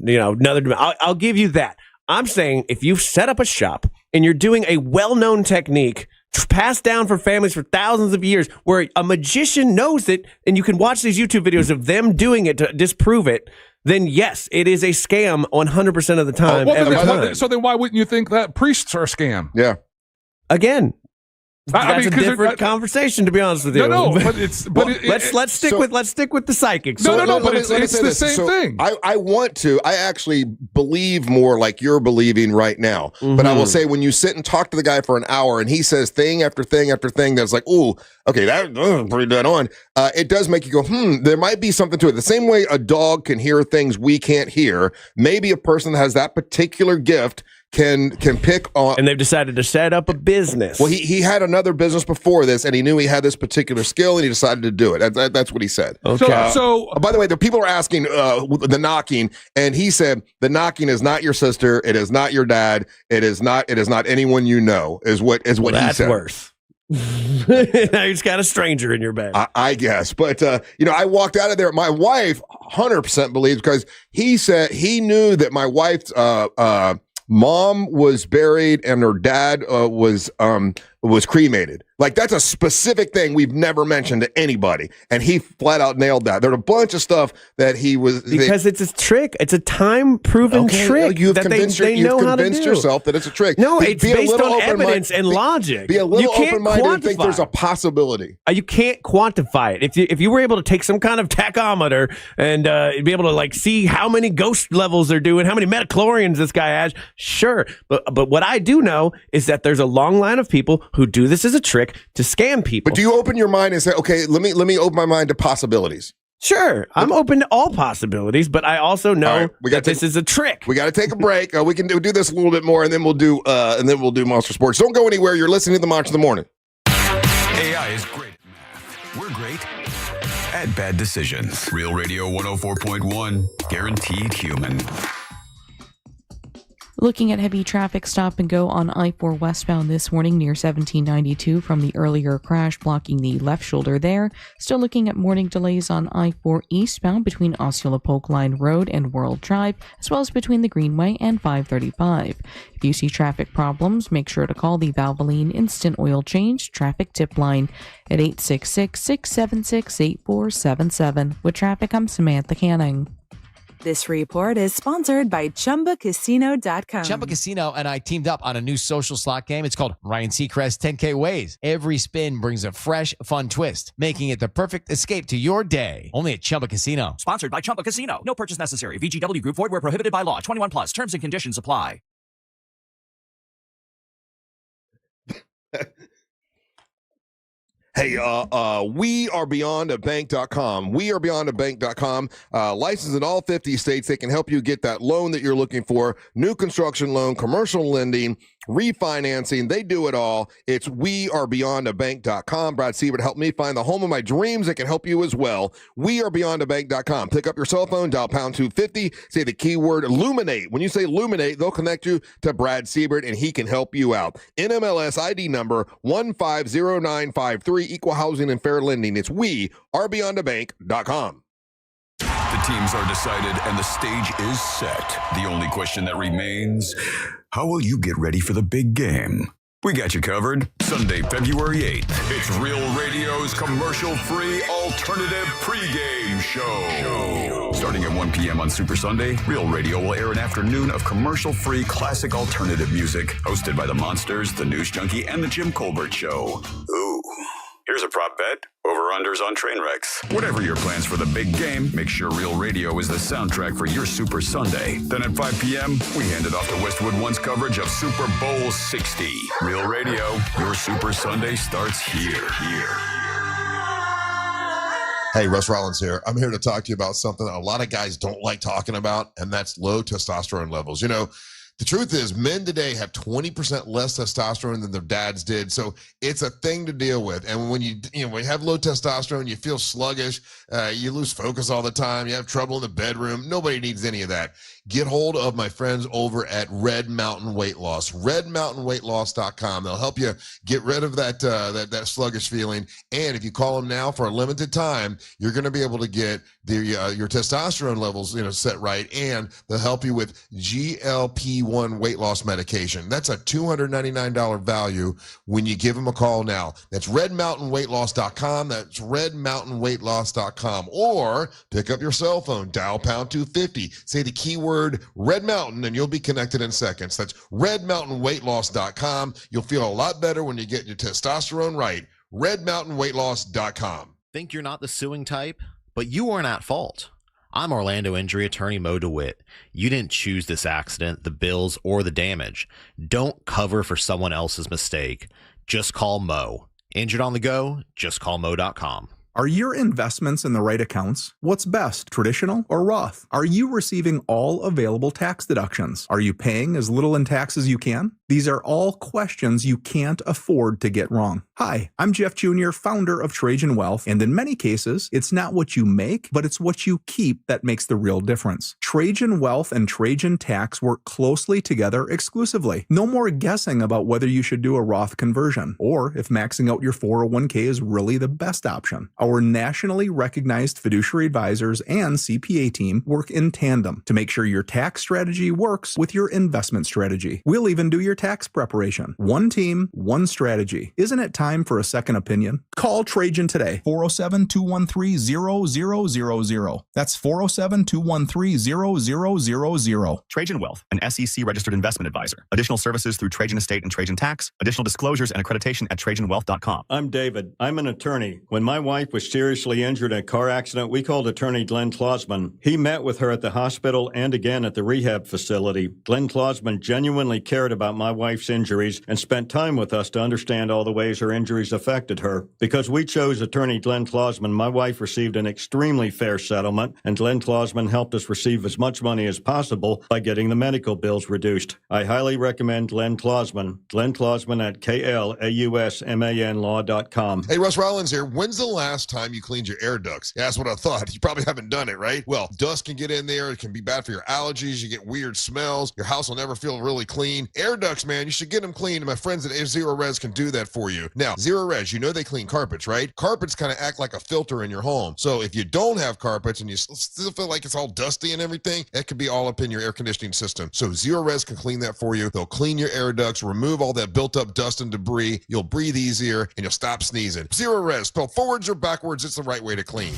I'll give you that. I'm saying if you set up a shop and you're doing a well-known technique passed down for families for thousands of years, where a magician knows it, and you can watch these YouTube videos of them doing it to disprove it, then yes, it is a scam 100% of the time. So then why wouldn't you think that priests are a scam? Yeah. Again, that's a different conversation, to be honest with you. No, but it's let's stick with the psychics. No, but it's the same thing. I actually believe more like you're believing right now. But I will say, when you sit and talk to the guy for an hour and he says thing after thing after thing that's like, ooh, okay, that's pretty dead on. It does make you go, there might be something to it. The same way a dog can hear things we can't hear, maybe a person that has that particular gift can pick on. And they've decided to set up a business. Well, he had another business before this, and he knew he had this particular skill, and he decided to do it. That's what he said. Okay. So by the way, the people are asking the knocking, and he said the knocking is not your sister, it is not your dad, it is not anyone you know. Is what he said. That's worse. Now you just got a stranger in your bed. I guess. But, I walked out of there. My wife 100% believes, because he said he knew that my wife's mom was buried and her dad was cremated. Like, that's a specific thing we've never mentioned to anybody, and he flat out nailed that. There's a bunch of stuff that he was because it's a trick. It's a time-proven trick. You've that convinced, they know how to convinced do. yourself that it's a trick. No, it's based on evidence and logic. Be a little open-minded and think there's a possibility. You can't quantify it. If you were able to take some kind of tachometer and be able to see how many ghost levels they're doing, how many metachlorians this guy has, sure. But what I do know is that there's a long line of people who do this as a trick to scam people. But do you open your mind and say, okay, let me open my mind to possibilities? Sure, I'm open to all possibilities, but I also know that this is a trick. We got to take a break. We can do this a little bit more, and then we'll do Monster Sports. Don't go anywhere. You're listening to the Monster of the Morning. AI is great at math. We're great at bad decisions. Real Radio 104.1, guaranteed human. Looking at heavy traffic stop and go on I-4 westbound this morning near 1792 from the earlier crash blocking the left shoulder there. Still looking at morning delays on I-4 eastbound between Osceola Polk Line Road and World Drive, as well as between the Greenway and 535. If you see traffic problems, make sure to call the Valvoline Instant Oil Change Traffic Tip Line at 866-676-8477. With traffic, I'm Samantha Canning. This report is sponsored by ChumbaCasino.com. Chumba Casino and I teamed up on a new social slot game. It's called Ryan Seacrest 10K Ways. Every spin brings a fresh, fun twist, making it the perfect escape to your day. Only at Chumba Casino. Sponsored by Chumba Casino. No purchase necessary. VGW Group. Void where prohibited by law. 21 plus. Terms and conditions apply. Hey, we are beyondabank.com. We are beyondabank.com. Licensed in all 50 states. They can help you get that loan that you're looking for. New construction loan, commercial lending, refinancing. They do it all. It's wearebeyondabank.com. Brad Siebert helped me find the home of my dreams. They can help you as well. Wearebeyondabank.com. Pick up your cell phone, dial pound 250, say the keyword Illuminate. When you say Illuminate, they'll connect you to Brad Siebert, and he can help you out. NMLS ID number 150953, Equal Housing and Fair Lending. It's wearebeyondabank.com. The teams are decided and the stage is set. The only question that remains, how will you get ready for the big game? We got you covered. Sunday, February 8th. It's Real Radio's commercial-free alternative pregame show. Starting at 1 p.m. on Super Sunday, Real Radio will air an afternoon of commercial-free classic alternative music hosted by the Monsters, the News Junkie, and the Jim Colbert Show. Ooh. Here's a prop bet. Over-unders on train wrecks. Whatever your plans for the big game, make sure Real Radio is the soundtrack for your Super Sunday. Then at 5 p.m., we hand it off to Westwood One's coverage of Super Bowl 60. Real Radio, your Super Sunday starts here. Hey, Russ Rollins here. I'm here to talk to you about something that a lot of guys don't like talking about, and that's low testosterone levels. You know, the truth is, men today have 20% less testosterone than their dads did, so it's a thing to deal with. And when you have low testosterone, you feel sluggish, you lose focus all the time, you have trouble in the bedroom. Nobody needs any of that. get hold of my friends over at Red Mountain Weight Loss, redmountainweightloss.com. They'll help you get rid of that sluggish feeling. And if you call them now for a limited time, you're going to be able to get your testosterone levels, set right, and they'll help you with GLP-1 weight loss medication. That's a $299 value when you give them a call now. That's redmountainweightloss.com. That's redmountainweightloss.com. Or pick up your cell phone, dial pound 250, say the keyword Red Mountain, and you'll be connected in seconds. That's redmountainweightloss.com. You'll feel a lot better when you get your testosterone right. redmountainweightloss.com. Think you're not the suing type? But you weren't at fault. I'm Orlando injury attorney Mo DeWitt. You didn't choose this accident, the bills, or the damage. Don't cover for someone else's mistake. Just call Mo. Injured on the go? Just call Mo.com. Are your investments in the right accounts? What's best, traditional or Roth? Are you receiving all available tax deductions? Are you paying as little in tax as you can? These are all questions you can't afford to get wrong. Hi, I'm Jeff Jr., founder of Trajan Wealth, and in many cases, it's not what you make, but it's what you keep that makes the real difference. Trajan Wealth and Trajan Tax work closely together exclusively. No more guessing about whether you should do a Roth conversion, or if maxing out your 401k is really the best option. Our nationally recognized fiduciary advisors and CPA team work in tandem to make sure your tax strategy works with your investment strategy. We'll even do your tax preparation. One team, one strategy. Isn't it time for a second opinion? Call Trajan today. 407-213-0000. That's 407-213-0000. Trajan Wealth, an SEC registered investment advisor. Additional services through Trajan Estate and Trajan Tax. Additional disclosures and accreditation at TrajanWealth.com. I'm David. I'm an attorney. When my wife was seriously injured in a car accident, we called attorney Glenn Klosman. He met with her at the hospital and again at the rehab facility. Glenn Klosman genuinely cared about my wife's injuries and spent time with us to understand all the ways her injuries affected her. Because we chose attorney Glenn Klosman, my wife received an extremely fair settlement, and Glenn Klosman helped us receive as much money as possible by getting the medical bills reduced. I highly recommend Glenn Klosman. Glenn Klosman at KLAUSMANlaw.com. Hey, Russ Rollins here. When's the last time you cleaned your air ducts? Yeah, that's what I thought. You probably haven't done it, right? Well, dust can get in there. It can be bad for your allergies. You get weird smells. Your house will never feel really clean. Air ducts, man, you should get them cleaned. My friends at Zero Res can do that for you. Now, Zero Res, you know they clean carpets, right? Carpets kind of act like a filter in your home. So if you don't have carpets and you still feel like it's all dusty and everything, that could be all up in your air conditioning system. So Zero Res can clean that for you. They'll clean your air ducts, remove all that built up dust and debris. You'll breathe easier and you'll stop sneezing. Zero Res, spelled forwards or backwards, it's the right way to clean.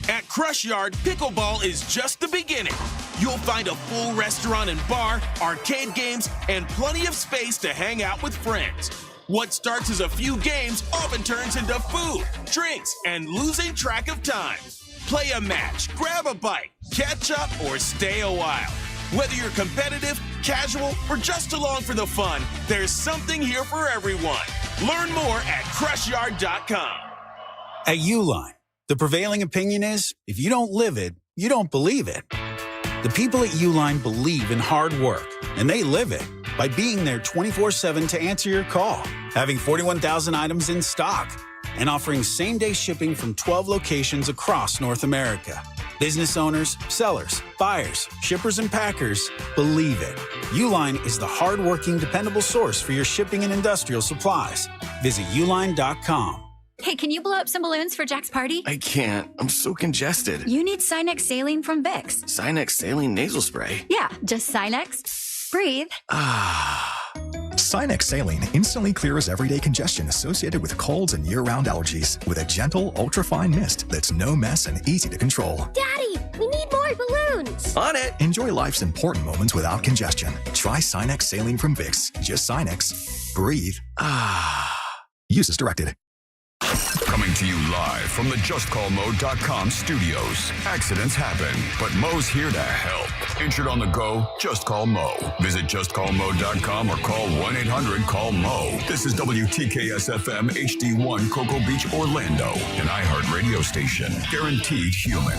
At Crush Yard, pickleball is just the beginning. You'll find a full restaurant and bar, arcade games, and plenty of space to hang out with friends. What starts as a few games often turns into food, drinks, and losing track of time. Play a match, grab a bite, catch up, or stay a while. Whether you're competitive, casual, or just along for the fun, there's something here for everyone. Learn more at crushYard.com. At Uline, the prevailing opinion is, if you don't live it, you don't believe it. The people at Uline believe in hard work, and they live it by being there 24/7 to answer your call, having 41,000 items in stock, and offering same-day shipping from 12 locations across North America. Business owners, sellers, buyers, shippers, and packers believe it. Uline is the hard-working, dependable source for your shipping and industrial supplies. Visit uline.com. Hey, can you blow up some balloons for Jack's party? I can't. I'm so congested. You need Sinex Saline from Vicks. Sinex Saline Nasal Spray? Yeah, just Sinex. Breathe. Sinex Saline instantly clears everyday congestion associated with colds and year-round allergies with a gentle, ultra-fine mist that's no mess and easy to control. Daddy, we need more balloons. On it. Enjoy life's important moments without congestion. Try Sinex Saline from Vicks. Just Sinex. Breathe. Use as directed. Coming to you live from the JustCallMo.com studios. Accidents happen, but Mo's here to help. Injured on the go? Just call Mo. Visit JustCallMo.com or call 1-800-CALL-MO. This is WTKS-FM HD1 Cocoa Beach, Orlando, an iHeart radio station. Guaranteed human.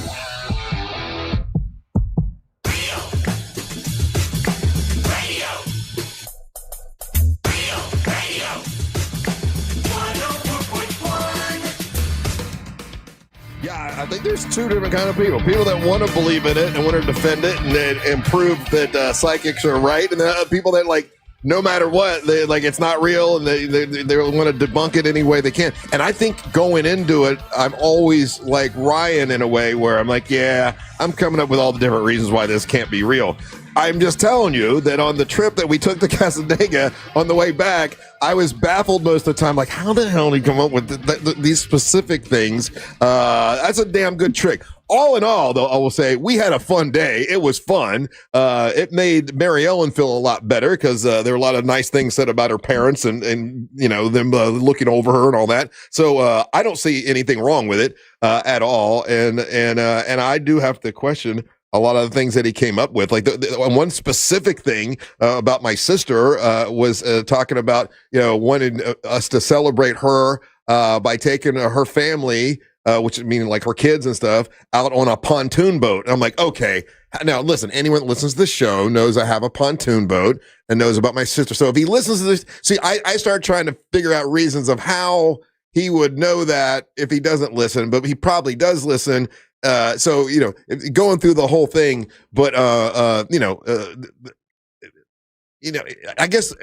I think there's two different kind of people. People that want to believe in it and want to defend it and prove that psychics are right, and then people that like no matter what, they like it's not real, and they want to debunk it any way they can. And I think going into it, I'm always like Ryan in a way where I'm like, yeah, I'm coming up with all the different reasons why this can't be real. I'm just telling you that on the trip that we took to Cassadaga, on the way back, I was baffled most of the time. Like, how the hell did he come up with these specific things? That's a damn good trick. All in all, though, I will say we had a fun day. It was fun. It made Mary Ellen feel a lot better because there were a lot of nice things said about her parents and you know, them looking over her and all that. So I don't see anything wrong with it at all. And I do have to question a lot of the things that he came up with. Like the one specific thing about my sister was talking about, you know, wanting us to celebrate her by taking her family, which meaning like her kids and stuff, out on a pontoon boat. And I'm like, okay, now listen, anyone that listens to this show knows I have a pontoon boat and knows about my sister. So if he listens to this, see, I started trying to figure out reasons of how he would know that if he doesn't listen, but he probably does listen. So, you know, going through the whole thing, but, you know, I guess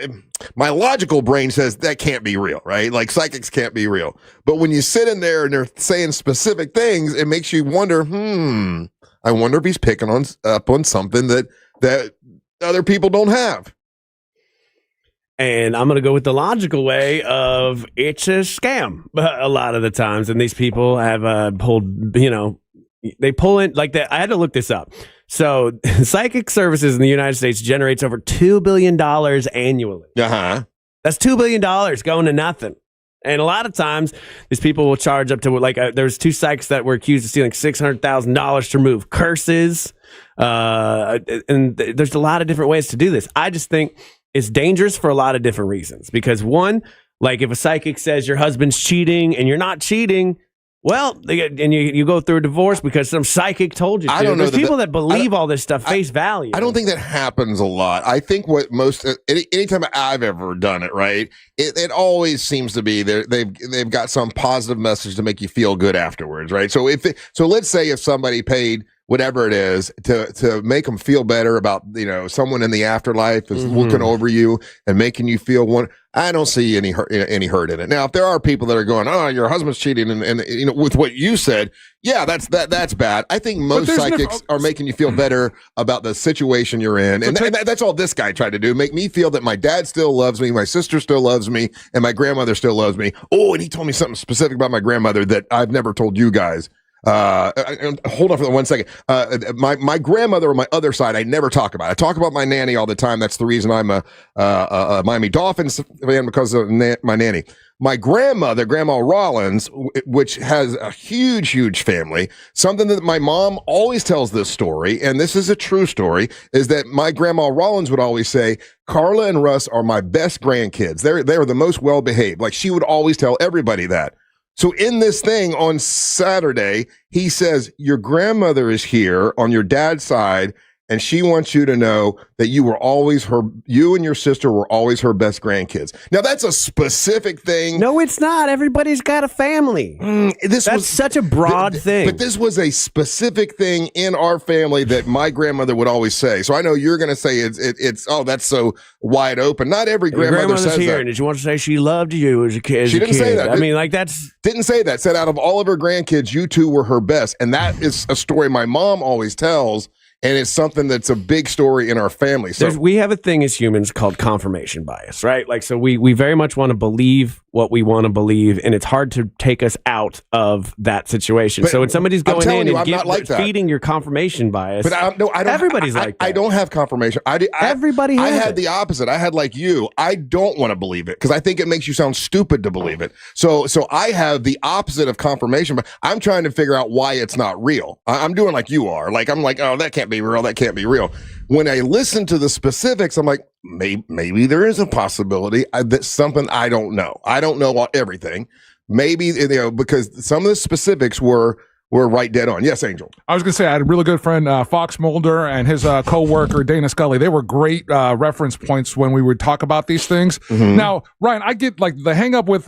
my logical brain says that can't be real, right? Like psychics can't be real. But when you sit in there and they're saying specific things, it makes you wonder, I wonder if he's picking up on something that other people don't have. And I'm going to go with the logical way of it's a scam a lot of the times. And these people have pulled, you know, they pull in like that. I had to look this up. So psychic services in the United States generates over $2 billion annually. Uh-huh. That's $2 billion going to nothing. And a lot of times these people will charge up to like there's two psychics that were accused of stealing $600,000 to remove curses. And there's a lot of different ways to do this. I just think it's dangerous for a lot of different reasons. Because one, like if a psychic says your husband's cheating and you're not cheating, well, and you go through a divorce because some psychic told you to. I don't know. There's people that believe all this stuff face value. I don't think that happens a lot. I think what most anytime I've ever done it, right, it always seems to be they've got some positive message to make you feel good afterwards, right? So let's say if somebody paid whatever it is to make them feel better about, you know, someone in the afterlife is looking over you and making you feel one. I don't see any hurt in it. Now, if there are people that are going, oh, your husband's cheating, and you know, with what you said, yeah, that's bad. I think most psychics are making you feel better about the situation you're in, and that's all this guy tried to do: make me feel that my dad still loves me, my sister still loves me, and my grandmother still loves me. Oh, and he told me something specific about my grandmother that I've never told you guys. Hold on for 1 second. My grandmother on my other side, I never talk about. I talk about my nanny all the time. That's the reason I'm a Miami Dolphins fan, because of my nanny. My grandmother, Grandma Rollins, which has a huge, huge family, something that my mom always tells this story, and this is a true story, is that my Grandma Rollins would always say, Carla and Russ are my best grandkids. They're the most well-behaved. Like she would always tell everybody that. So in this thing on Saturday, he says, your grandmother is here on your dad's side, and she wants you to know that you and your sister were always her best grandkids. Now, that's a specific thing. No, it's not. Everybody's got a family. That's such a broad thing. But this was a specific thing in our family that my grandmother would always say. So I know you're going to say it's that's so wide open. Not every grandmother says here, that. And did you want to say she loved you as a kid? She didn't say that. I mean, like that's... Didn't say that. Said out of all of her grandkids, you two were her best. And that is a story my mom always tells. And it's something that's a big story in our family. So we have a thing as humans called confirmation bias, right? Like, so we very much want to believe what we want to believe, and it's hard to take us out of that situation. But so when somebody's going in and feeding your confirmation bias, but I don't. Everybody's like that. I don't have confirmation. Everybody has I had the opposite. I had like you. I don't want to believe it because I think it makes you sound stupid to believe it. So I have the opposite of confirmation, but I'm trying to figure out why it's not real. I'm doing like you are. Like I'm like, oh, that can't be real. That can't be real. When I listen to the specifics, I'm like, maybe there is a possibility that's something I don't know. I don't know everything. Maybe, you know, because some of the specifics were we're right dead on. Yes, Angel. I was going to say I had a really good friend, Fox Mulder, and his co-worker, Dana Scully. They were great reference points when we would talk about these things. Now, Ryan, I get like the hang up with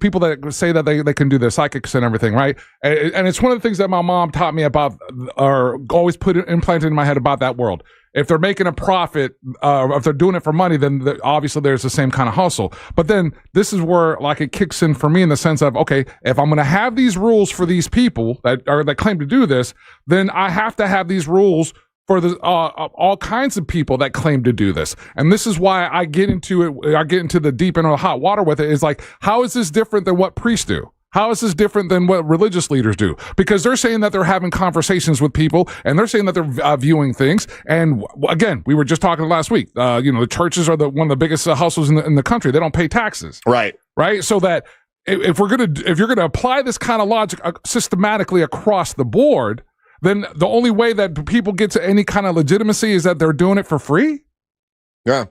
people that say that they can do the psychics and everything, right? And it's one of the things that my mom taught me about, or always implanted in my head about that world. If they're making a profit, if they're doing it for money, then obviously there's the same kind of hustle. But then this is where like it kicks in for me in the sense of, okay, if I'm going to have these rules for these people that claim to do this, then I have to have these rules for the all kinds of people that claim to do this. And this is why I get into it. I get into the deep end of the hot water with it. Is like, how is this different than what priests do? How is this different than what religious leaders do? Because they're saying that they're having conversations with people, and they're saying that they're viewing things. And again, we were just talking last week. The churches are one of the biggest hustles in the country. They don't pay taxes. Right. So that if you're gonna apply this kind of logic systematically across the board, then the only way that people get to any kind of legitimacy is that they're doing it for free. Yeah.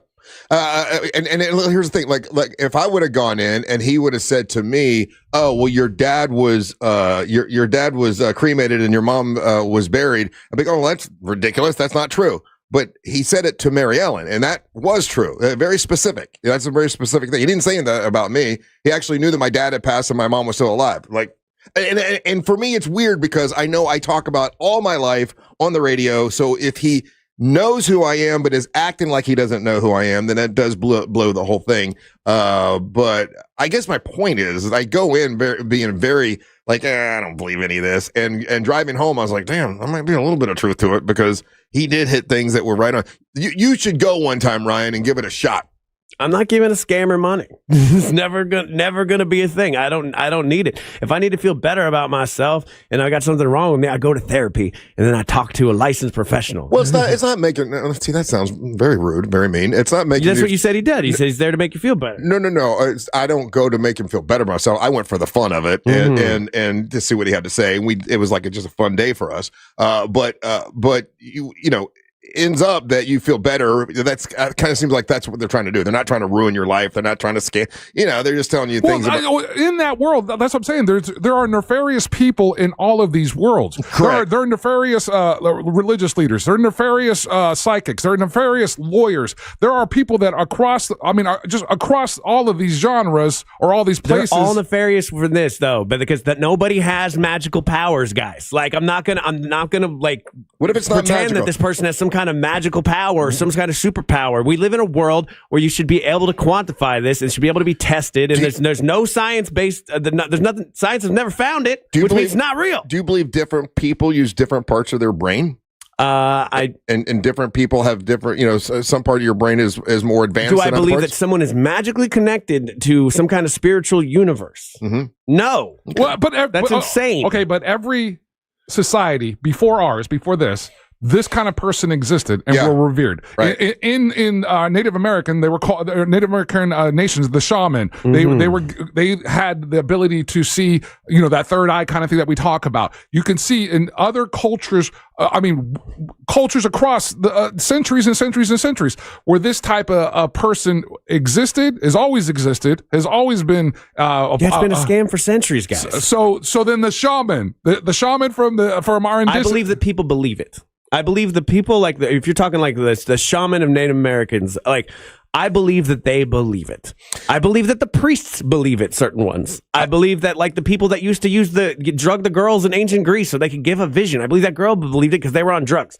And here's the thing, like if I would have gone in and he would have said to me, "Oh, well, your dad was your dad was cremated and your mom was buried," I'd be like, "Oh, well, that's ridiculous. That's not true." But he said it to Mary Ellen, and that was true. Very specific. That's a very specific thing. He didn't say that about me. He actually knew that my dad had passed and my mom was still alive. Like, and for me, it's weird because I know I talk about all my life on the radio. So if he knows who I am, but is acting like he doesn't know who I am, then that does blow the whole thing. But I guess my point is I go in being very like, I don't believe any of this. And driving home, I was like, damn, there might be a little bit of truth to it because he did hit things that were right on. You should go one time, Ryan, and give it a shot. I'm not giving a scammer money. It's never gonna be a thing. I don't need it. If I need to feel better about myself and I got something wrong with me, I go to therapy and then I talk to a licensed professional. Well, it's not making. See, that sounds very rude, very mean. It's not making. That's what you said he did. He said he's there to make you feel better. No. I don't go to make him feel better myself. I went for the fun of it and to see what he had to say. And it was like just a fun day for us. But you know. Ends up that you feel better. That's kind of seems like that's what they're trying to do. They're not trying to ruin your life. They're not trying to scam. They're just telling you things. In that world, that's what I'm saying. There are nefarious people in all of these worlds. Correct. There are nefarious religious leaders. There are nefarious psychics. There are nefarious lawyers. There are people that just across all of these genres or all these places. They're all nefarious for this though, but because nobody has magical powers, guys. Like I'm not gonna like. What if it's not pretend magical? That this person has some kind of magical power or some kind of superpower? We live in a world where you should be able to quantify this and should be able to be tested. And there's no science based. There's nothing. Science has never found it, which means it's not real. Do you believe different people use different parts of their brain? And different people have different. Some part of your brain is more advanced. Do I believe that someone is magically connected to some kind of spiritual universe? Mm-hmm. No. Well, that's insane. Okay, but every society before this kind of person existed and were revered. Right. In Native American, they were called Native American nations, the shaman. They had the ability to see, that third eye kind of thing that we talk about. You can see in other cultures. Cultures across the centuries and centuries and centuries, where this type of person existed, has always existed, has always been. It's been a scam for centuries, guys. So then the shaman, the shaman from our. I believe that people believe it. I believe the people if you're talking like this, the shaman of Native Americans, I believe that they believe it. I believe that the priests believe it, certain ones. I believe that the people that used to drug the girls in ancient Greece so they could give a vision. I believe that girl believed it because they were on drugs.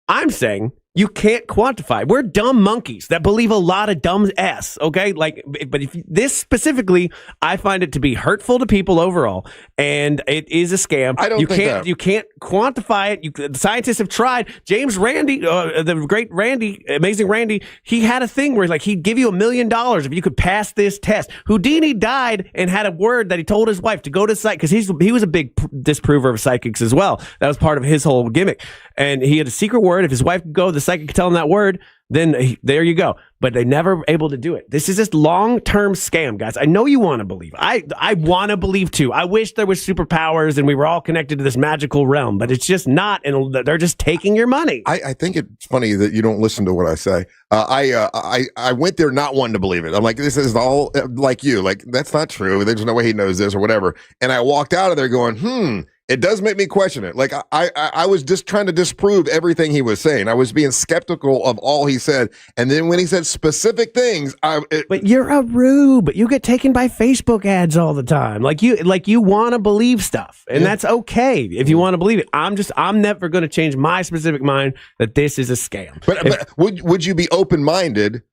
I'm saying you can't quantify. We're dumb monkeys that believe a lot of dumb ass, okay? But if this specifically, I find it to be hurtful to people overall, and it is a scam. I don't think that. You can't quantify it. The scientists have tried. James Randi, the great Randy, amazing Randy, he had a thing where he'd give you $1 million if you could pass this test. Houdini died and had a word that he told his wife to go to psych, because he was a big disprover of psychics as well. That was part of his whole gimmick. And he had a secret word. If his wife could go, the psychic could tell him that word, then there you go. But they never were able to do it. This is this long-term scam, guys. I know you want to believe. I want to believe, too. I wish there was superpowers and we were all connected to this magical realm, but it's just not, and they're just taking your money. I think it's funny that you don't listen to what I say. I went there not wanting to believe it. I'm like, this is all like you. Like, that's not true. There's no way he knows this or whatever. And I walked out of there going, It does make me question it. Like I was just trying to disprove everything he was saying. I was being skeptical of all he said, and then when he said specific things, But you're a rube. You get taken by Facebook ads all the time. Like you want to believe stuff, and that's okay if you want to believe it. I'm never going to change my specific mind that this is a scam. But would you be open-minded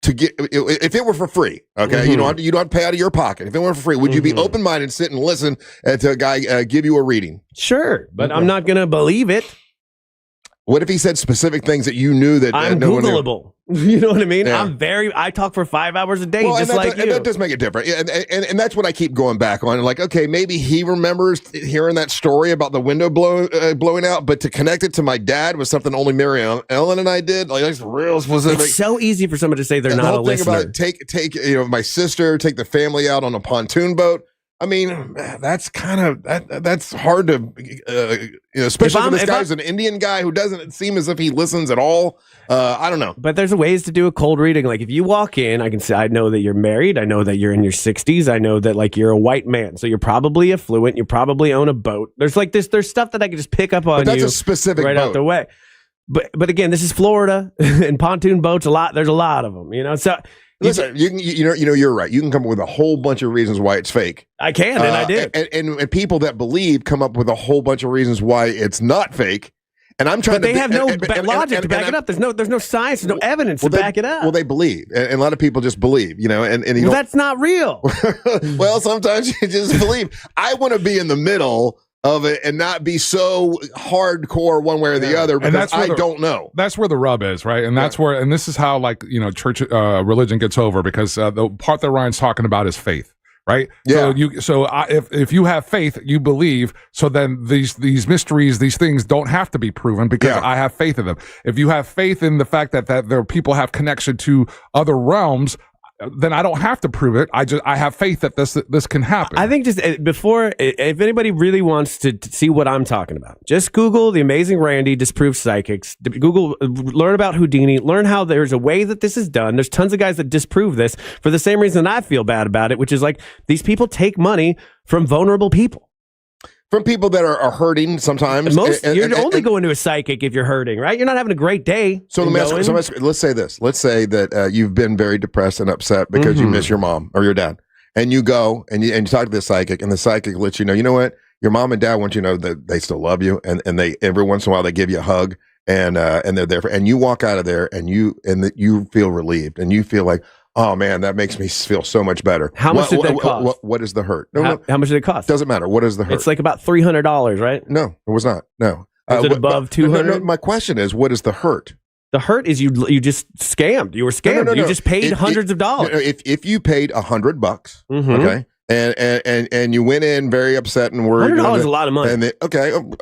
to get, if it were for free? Okay, you don't have to pay out of your pocket. If it were for free, would you be open-minded and sit and listen to a guy give you a reading? Sure, but I'm not going to believe it. What if he said specific things that you knew that I'm no one knew? Googleable? You know what I mean? Yeah. I talk for 5 hours a day, Well, just and like you. And that does make it different. Yeah, and that's what I keep going back on. Like, okay, maybe he remembers hearing that story about the window blowing out, but to connect it to my dad was something only Mary Ellen and I did. Like, that's real specific. It's so easy for someone to say they're And not the a whole thing listener. about take my sister, take the family out on a pontoon boat. I mean, that's kind of that's hard to, especially for this guy's an Indian guy who doesn't seem as if he listens at all. I don't know. But there's ways to do a cold reading. Like if you walk in, I can say, I know that you're married. I know that you're in your 60s. I know that like you're a white man. So you're probably affluent. You probably own a boat. There's like this, there's stuff that I can just pick up on. But that's you a specific right boat. out the way. But again, this is Florida and pontoon boats. There's a lot of them, So listen, you're right. You can come up with a whole bunch of reasons why it's fake. I can, and I did. And people that believe come up with a whole bunch of reasons why it's not fake. And I'm trying But they have no logic to back it up. There's no science, there's no evidence to back it up. Well, they believe, and a lot of people just believe, and that's not real. Well, sometimes you just believe. I want to be in the middle of it and not be so hardcore one way or the other because I don't know. That's where the rub is, right? And that's where, and this is how church religion gets over, because the part that Ryan's talking about is faith. Right. Yeah. If you have faith, you believe. So then these mysteries, these things don't have to be proven because I have faith in them. If you have faith in the fact that there people have connection to other realms, then I don't have to prove it. I have faith that this can happen. I think just before, if anybody really wants to see what I'm talking about, just Google The Amazing Randy Disproves Psychics. Google, learn about Houdini, learn how there's a way that this is done. There's tons of guys that disprove this for the same reason I feel bad about it, which is like these people take money from vulnerable people. From people that are hurting sometimes. You're only going to a psychic if you're hurting, right? You're not having a great day. So let's say this. Let's say that you've been very depressed and upset because you miss your mom or your dad. And you go and you talk to the psychic, and the psychic lets you know what? Your mom and dad want you to know that they still love you, and they every once in a while they give you a hug, and they're there and you walk out of there and you feel relieved, and you feel like, oh man, that makes me feel so much better. How much did that cost? What is the hurt? How much did it cost? Doesn't matter. What is the hurt? It's like about $300, right? No, it was not. No. Is it above 200? No, my question is, what is the hurt? The hurt is you just scammed. You were scammed. No. You just paid hundreds of dollars. If you paid $100, okay, and you went in very upset and worried. $100 is a lot of money.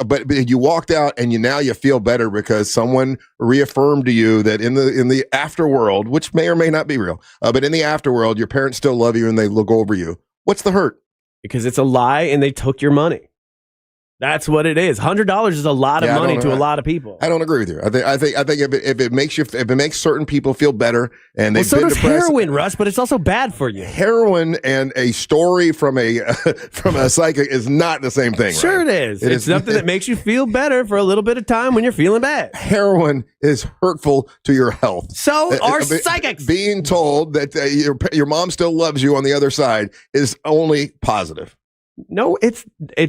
But you walked out and now you feel better because someone reaffirmed to you that in the afterworld, which may or may not be real, but in the afterworld, your parents still love you and they look over you. What's the hurt? Because it's a lie and they took your money. That's what it is. $100 is a lot of money to a lot of people. I don't agree with you. I think if it makes certain people feel better and they've so been does depressed, heroin, Russ, but it's also bad for you. Heroin and a story from a psychic is not the same thing. Sure, right? it is. It's something that makes you feel better for a little bit of time when you're feeling bad. Heroin is hurtful to your health. So are psychics. Being told that your mom still loves you on the other side is only positive. No, it's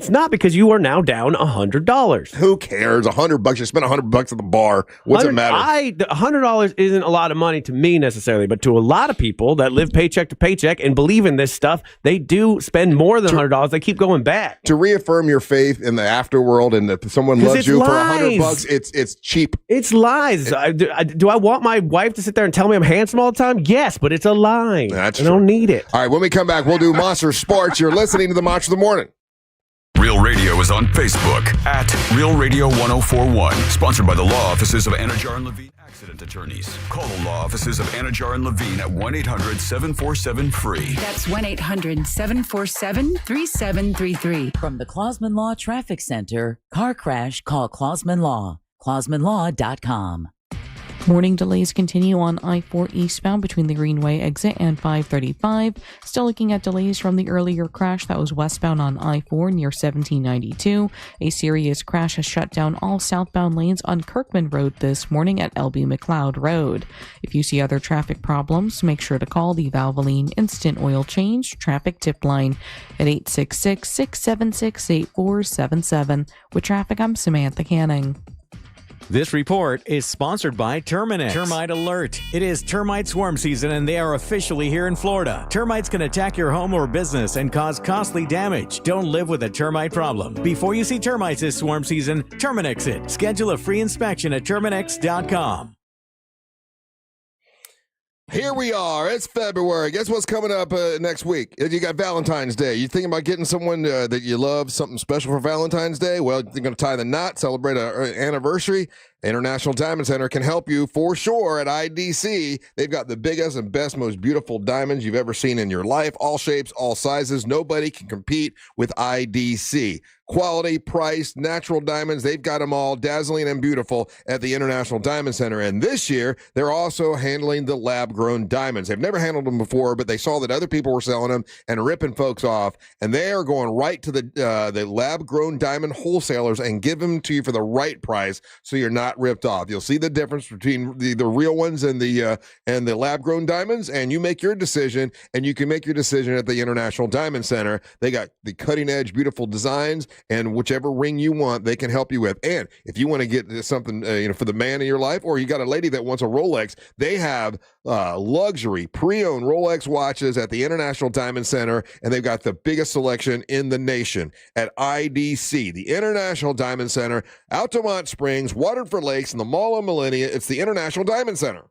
not, because you are now down $100. Who cares? $100. You spent $100 at the bar. What's it matter? $100 isn't a lot of money to me necessarily, but to a lot of people that live paycheck to paycheck and believe in this stuff, they do spend more than $100. They keep going back to reaffirm your faith in the afterworld and that someone loves you lies. for $100. It's cheap. It's lies. Do I want my wife to sit there and tell me I'm handsome all the time? Yes, but it's a lie. I don't need it. All right, when we come back, we'll do Monster Sports. You're listening to the Monster of the Morning. Real Radio is on Facebook at Real Radio 1041. Sponsored by the law offices of Anajar and Levine Accident Attorneys. Call the law offices of Anajar and Levine at 1-800-747-FREE. That's 1-800-747-3733. From the Clausman Law Traffic Center, car crash, call Clausman Law. ClausmanLaw.com. Morning delays continue on I-4 eastbound between the Greenway exit and 535. Still looking at delays from the earlier crash that was westbound on I-4 near 1792. A serious crash has shut down all southbound lanes on Kirkman Road this morning at LB McLeod Road. If you see other traffic problems, make sure to call the Valvoline Instant Oil Change Traffic Tip Line at 866-676-8477. With traffic, I'm Samantha Canning. This report is sponsored by Terminix. Termite Alert. It is termite swarm season and they are officially here in Florida. Termites can attack your home or business and cause costly damage. Don't live with a termite problem. Before you see termites this swarm season, Terminix it. Schedule a free inspection at Terminix.com. Here we are. It's February. Guess what's coming up next week? You got Valentine's Day. You thinking about getting someone that you love something special for Valentine's Day? Well, you're going to tie the knot, celebrate an anniversary. International Diamond Center can help you for sure at IDC. They've got the biggest and best, most beautiful diamonds you've ever seen in your life. All shapes, all sizes. Nobody can compete with IDC. Quality, price, natural diamonds, they've got them all, dazzling and beautiful at the International Diamond Center. And this year, they're also handling the lab-grown diamonds. They've never handled them before, but they saw that other people were selling them and ripping folks off. And they are going right to the lab-grown diamond wholesalers and give them to you for the right price so you're not ripped off. You'll see the difference between the real ones and the lab-grown diamonds, and you make your decision, and you can make your decision at the International Diamond Center. They got the cutting-edge, beautiful designs, and whichever ring you want, they can help you with. And if you want to get something for the man in your life, or you got a lady that wants a Rolex, they have luxury pre-owned Rolex watches at the International Diamond Center, and they've got the biggest selection in the nation at IDC, the International Diamond Center, Altamont Springs, Waterford Lakes, and the Mall of Millennia. It's the International Diamond Center.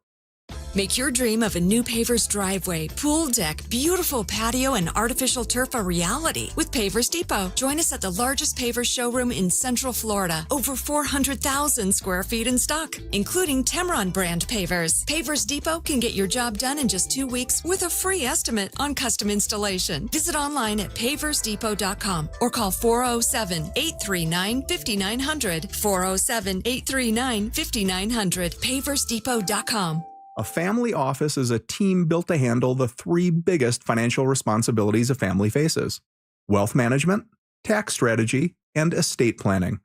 Make your dream of a new paver's driveway, pool deck, beautiful patio, and artificial turf a reality with Pavers Depot. Join us at the largest pavers showroom in Central Florida. Over 400,000 square feet in stock, including Temron brand pavers. Pavers Depot can get your job done in just 2 weeks with a free estimate on custom installation. Visit online at paversdepot.com or call 407-839-5900. 407-839-5900. paversdepot.com. A family office is a team built to handle the three biggest financial responsibilities a family faces: wealth management, tax strategy, and estate planning.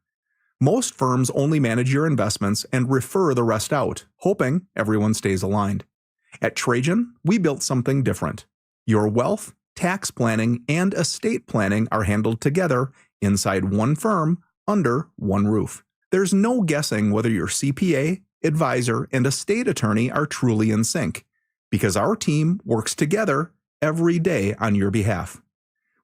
Most firms only manage your investments and refer the rest out, hoping everyone stays aligned. At Trajan, we built something different. Your wealth, tax planning, and estate planning are handled together inside one firm under one roof. There's no guessing whether your CPA, advisor, and estate attorney are truly in sync, because our team works together every day on your behalf.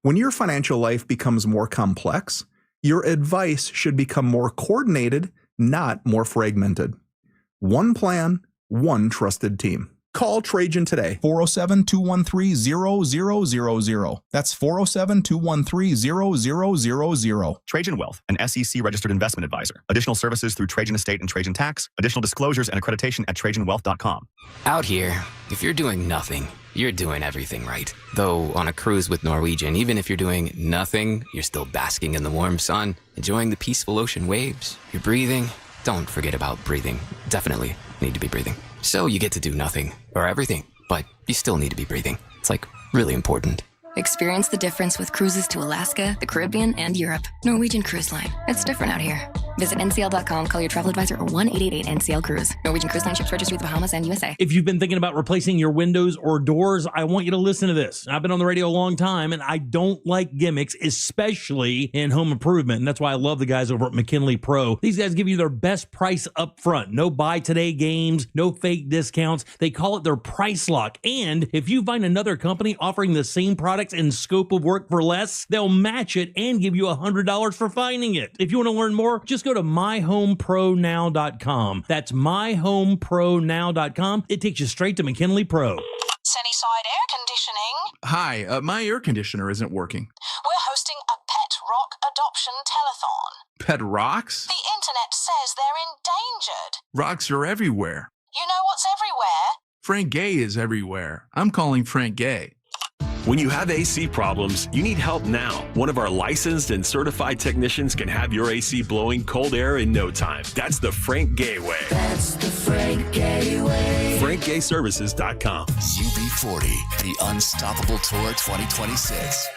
When your financial life becomes more complex, your advice should become more coordinated, not more fragmented. One plan, one trusted team. Call Trajan today. 407-213-0000. That's 407-213-0000. Trajan Wealth, an SEC-registered investment advisor. Additional services through Trajan Estate and Trajan Tax. Additional disclosures and accreditation at TrajanWealth.com. Out here, if you're doing nothing, you're doing everything right. Though on a cruise with Norwegian, even if you're doing nothing, you're still basking in the warm sun, enjoying the peaceful ocean waves. You're breathing. Don't forget about breathing. Definitely need to be breathing. So you get to do nothing or everything, but you still need to be breathing. It's like really important. Experience the difference with cruises to Alaska, the Caribbean, and Europe. Norwegian Cruise Line. It's different out here. Visit ncl.com, call your travel advisor, or 1-888-NCL-CRUISE. Norwegian Cruise Line ships registry with the Bahamas and USA. If you've been thinking about replacing your windows or doors, I want you to listen to this. I've been on the radio a long time, and I don't like gimmicks, especially in home improvement. And that's why I love the guys over at McKinley Pro. These guys give you their best price up front. No buy today games, no fake discounts. They call it their price lock. And if you find another company offering the same products and scope of work for less, they'll match it and give you $100 for finding it. If you want to learn more, just go to myhomepronow.com. That's myhomepronow.com. It takes you straight to McKinley Pro. Sunnyside Air Conditioning. Hi, my air conditioner isn't working. We're hosting a pet rock adoption telethon. Pet rocks? The internet says they're endangered. Rocks are everywhere. You know what's everywhere? Frank Gay is everywhere. I'm calling Frank Gay. When you have AC problems, you need help now. One of our licensed and certified technicians can have your AC blowing cold air in no time. That's the Frank Gay way. That's the Frank Gay way. FrankGayServices.com. UB40, the Unstoppable Tour 2026.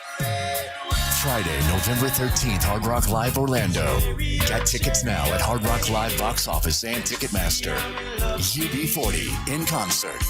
Friday, November 13th, Hard Rock Live Orlando. Get tickets now at Hard Rock Live Box Office and Ticketmaster. UB40 in concert.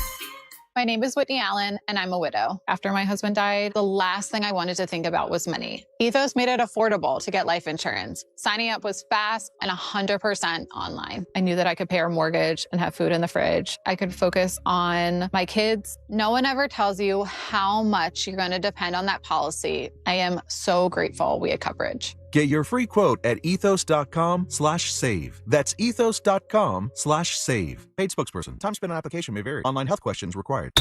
My name is Whitney Allen, and I'm a widow. After my husband died, the last thing I wanted to think about was money. Ethos made it affordable to get life insurance. Signing up was fast and 100% online. I knew that I could pay our mortgage and have food in the fridge. I could focus on my kids. No one ever tells you how much you're going to depend on that policy. I am so grateful we had coverage. Get your free quote at ethos.com/save. That's ethos.com/save. Paid spokesperson. Time spent on application may vary. Online health questions required.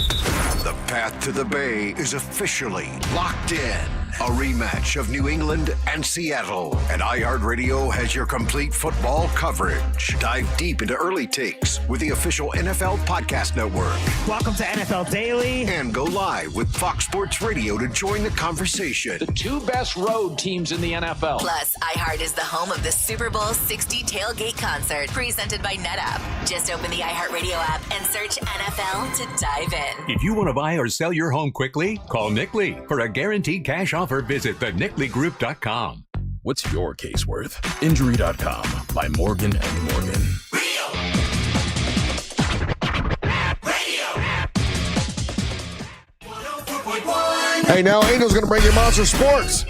The path to the Bay is officially locked in. A rematch of New England and Seattle. And iHeartRadio has your complete football coverage. Dive deep into early takes with the official NFL Podcast Network. Welcome to NFL Daily. And go live with Fox Sports Radio to join the conversation. The two best road teams in the NFL. Plus, iHeart is the home of the Super Bowl 60 tailgate concert presented by NetApp. Just open the iHeartRadio app and search NFL to dive in. If you want to buy or sell your home quickly, call Nick Lee. For a guaranteed cash offer, visit thenickleegroup.com. What's your case worth? Injury.com by Morgan & Morgan. Hey, now Angel's going to bring you Monster Sports.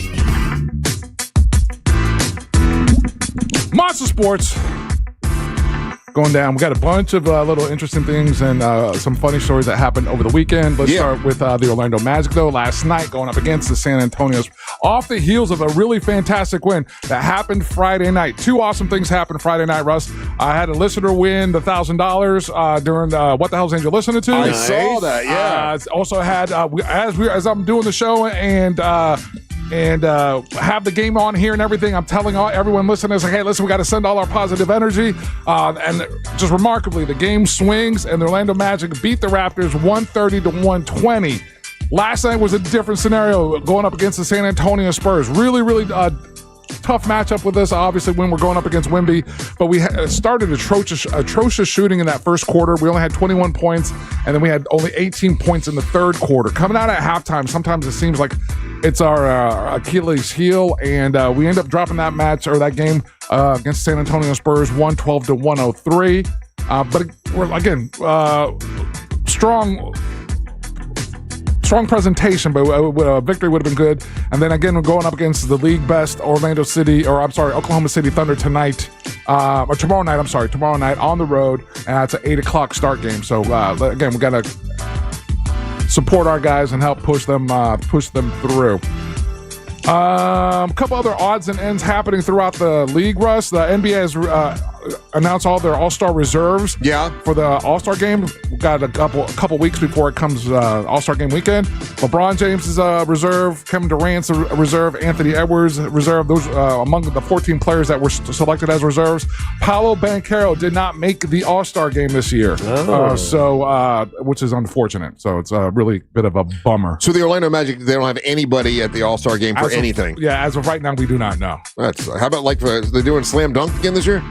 Monster Sports going down. We got a bunch of little interesting things and some funny stories that happened over the weekend. Let's start with the Orlando Magic, though. Last night, going up against the San Antonio's, off the heels of a really fantastic win that happened Friday night. Two awesome things happened Friday night, Russ. I had a listener win the $1,000 during What the Hell's Angel Listening To? I saw that, yeah. Also had, as I'm doing the show and have the game on here and everything, I'm telling everyone listening, like, hey, listen, we got to send all our positive energy. And just remarkably, the game swings, and the Orlando Magic beat the Raptors 130-120. Last night was a different scenario, going up against the San Antonio Spurs. Really, really tough matchup with us, obviously, when we're going up against Wemby. But we started atrocious shooting in that first quarter. We only had 21 points, and then we had only 18 points in the third quarter. Coming out at halftime, sometimes it seems like it's our Achilles heel, and we end up dropping that match or that game against San Antonio Spurs 112-103. But we're, again, strong presentation, but a victory would have been good. And then again, we're going up against the league best Oklahoma City Thunder tonight, or tomorrow night on the road, and it's an 8:00 start game. So again, we got to support our guys and help push them through. A couple other odds and ends happening throughout the league, Russ. The NBA has announced all their All-Star reserves for the All-Star game. We've got a couple weeks before it comes All-Star game weekend. LeBron James is a reserve. Kevin Durant's a reserve. Anthony Edwards reserve. Those among the 14 players that were selected as reserves. Paolo Banchero did not make the All-Star game this year, which is unfortunate. So it's a really bit of a bummer. So the Orlando Magic, they don't have anybody at the All-Star game for anything. As of right now, we do not know. How about they're doing slam dunk again this year?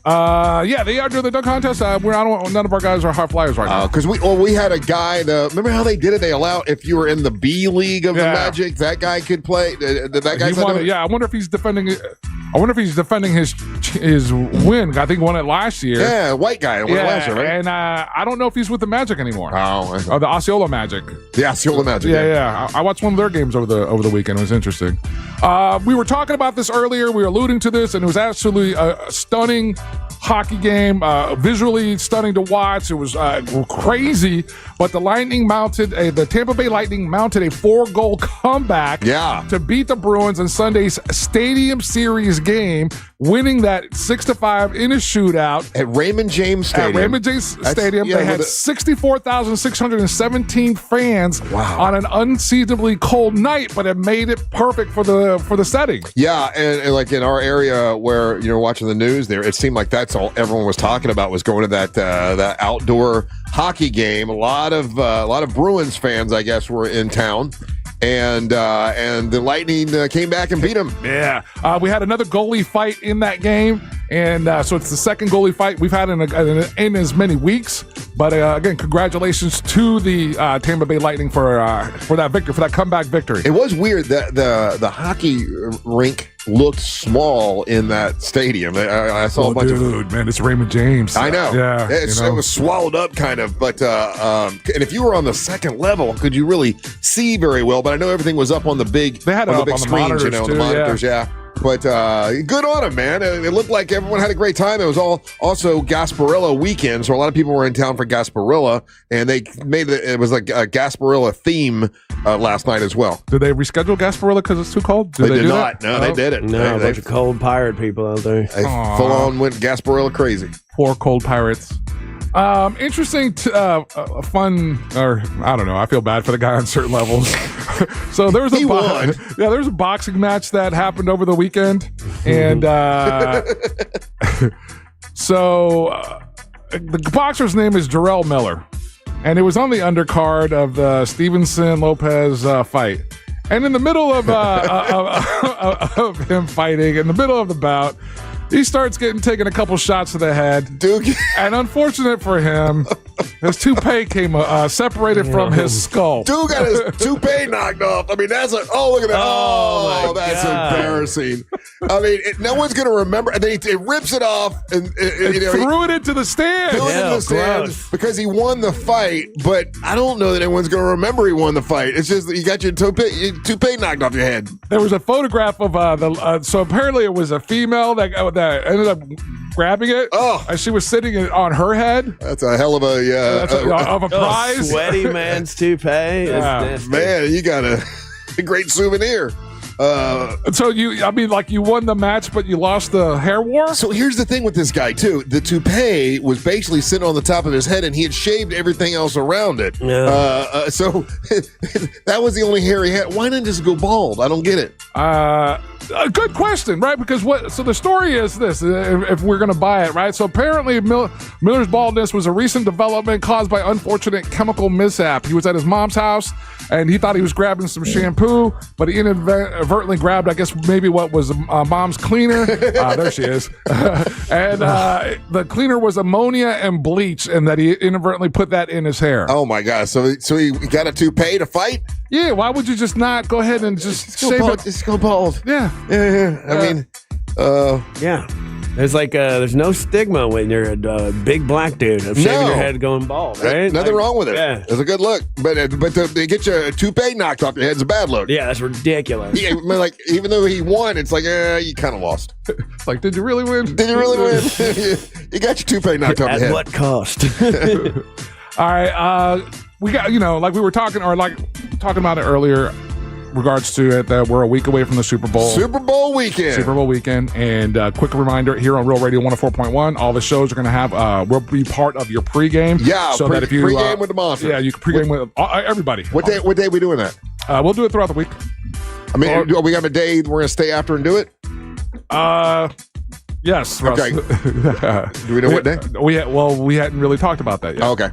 They are doing the dunk contest. None of our guys are high flyers right now. Because we had a guy. Remember how they did it? They allow if you were in the B League of the Magic, that guy could play. Did that guy? I wonder if he's defending. I wonder if he's defending his win. I think he won it last year. Yeah, white guy won it last year, right? And I don't know if he's with the Magic anymore. Oh, the Osceola Magic. The Osceola Magic. Yeah. I watched one of their games over the weekend. It was interesting. We were talking about this earlier. We were alluding to this, and it was absolutely a stunning hockey game, visually stunning to watch. It was crazy, but the Tampa Bay Lightning mounted a 4-goal comeback to beat the Bruins in Sunday's Stadium Series game, winning that 6-5 in a shootout at Raymond James Stadium. They had 64,617 fans on an unseasonably cold night, but it made it perfect for the setting. Yeah, and like in our area where you're watching the news, there it seemed like that's all everyone was talking about was going to that outdoor hockey game. A lot of Bruins fans, I guess, were in town. and the Lightning came back and beat them. Yeah. We had another goalie fight in that game, and so it's the second goalie fight we've had in as many weeks. But again, congratulations to the Tampa Bay Lightning for that victory, for that comeback victory. It was weird that the hockey rink looked small in that stadium. I saw a bunch of man, it's Raymond James. I know. Yeah, it was swallowed up kind of, but and if you were on the second level, could you really see very well? But I know everything was up on the big, they had it on up the big on the screens, monitors, the too, monitors, yeah. But good on him, man. It looked like everyone had a great time. It was also Gasparilla weekend, so a lot of people were in town for Gasparilla, and they made it was like a Gasparilla theme last night as well. Did they reschedule Gasparilla because it's too cold? They did not. No, they didn't. No, a bunch of cold pirate people out there. They full on went Gasparilla crazy. Poor cold pirates. Interesting, fun, or I don't know. I feel bad for the guy on certain levels. So there was there was a boxing match that happened over the weekend, and so the boxer's name is Jarrell Miller, and it was on the undercard of the Stevenson Lopez fight. And in the middle of him fighting, in the middle of the bout, he starts taking a couple shots to the head. Duke. And unfortunate for him, his toupee came separated from his skull. Dude got his toupee knocked off. I mean, that's look at that. Oh that's God. Embarrassing. I mean, no one's going to remember. And then he rips it off and threw it into the stand. Threw it into the stand because he won the fight. But I don't know that anyone's going to remember he won the fight. It's just that you got your toupee knocked off your head. There was a photograph of so apparently it was a female that ended up grabbing it. Oh, and she was sitting on her head. That's a hell of a prize. Sweaty man's toupee. Yeah. Man, you got a great souvenir. So you won the match, but you lost the hair war? So here's the thing with this guy, too. The toupee was basically sitting on the top of his head, and he had shaved everything else around it. Yeah. So that was the only hair he had. Why didn't he just go bald? I don't get it. A good question, right? Because so the story is this, if we're going to buy it, right? So apparently Miller's baldness was a recent development caused by unfortunate chemical mishap. He was at his mom's house, and he thought he was grabbing some shampoo, but he inadvertently grabbed, I guess, maybe what was mom's cleaner. There she is. And the cleaner was ammonia and bleach, and that he inadvertently put that in his hair. Oh, my God. So he got a toupee to fight? Yeah, why would you just not go ahead and just shave it? Just go bald. Yeah. I mean, yeah. There's there's no stigma when you're a big black dude of shaving your head going bald, right? Nothing wrong with it. Yeah. It's a good look. But to get your toupee knocked off your head is a bad look. Yeah, that's ridiculous. Yeah, I mean, like, even though he won, it's like, you kind of lost. Like, did you really win? Did you really win? You got your toupee knocked off your head. At what cost? All right. We got, like we were talking about it earlier, regards to it, that we're a week away from the Super Bowl. Super Bowl weekend. And quick reminder here on Real Radio 104.1, all the shows are going to have, will be part of your pregame. Yeah, so that if you pregame with the Monster. Yeah, you can pregame with everybody. What day are we doing that? We'll do it throughout the week. I mean, do we have a day we're going to stay after and do it? Yes. Russ. Okay. Do we know what day? We hadn't really talked about that yet. Oh, okay.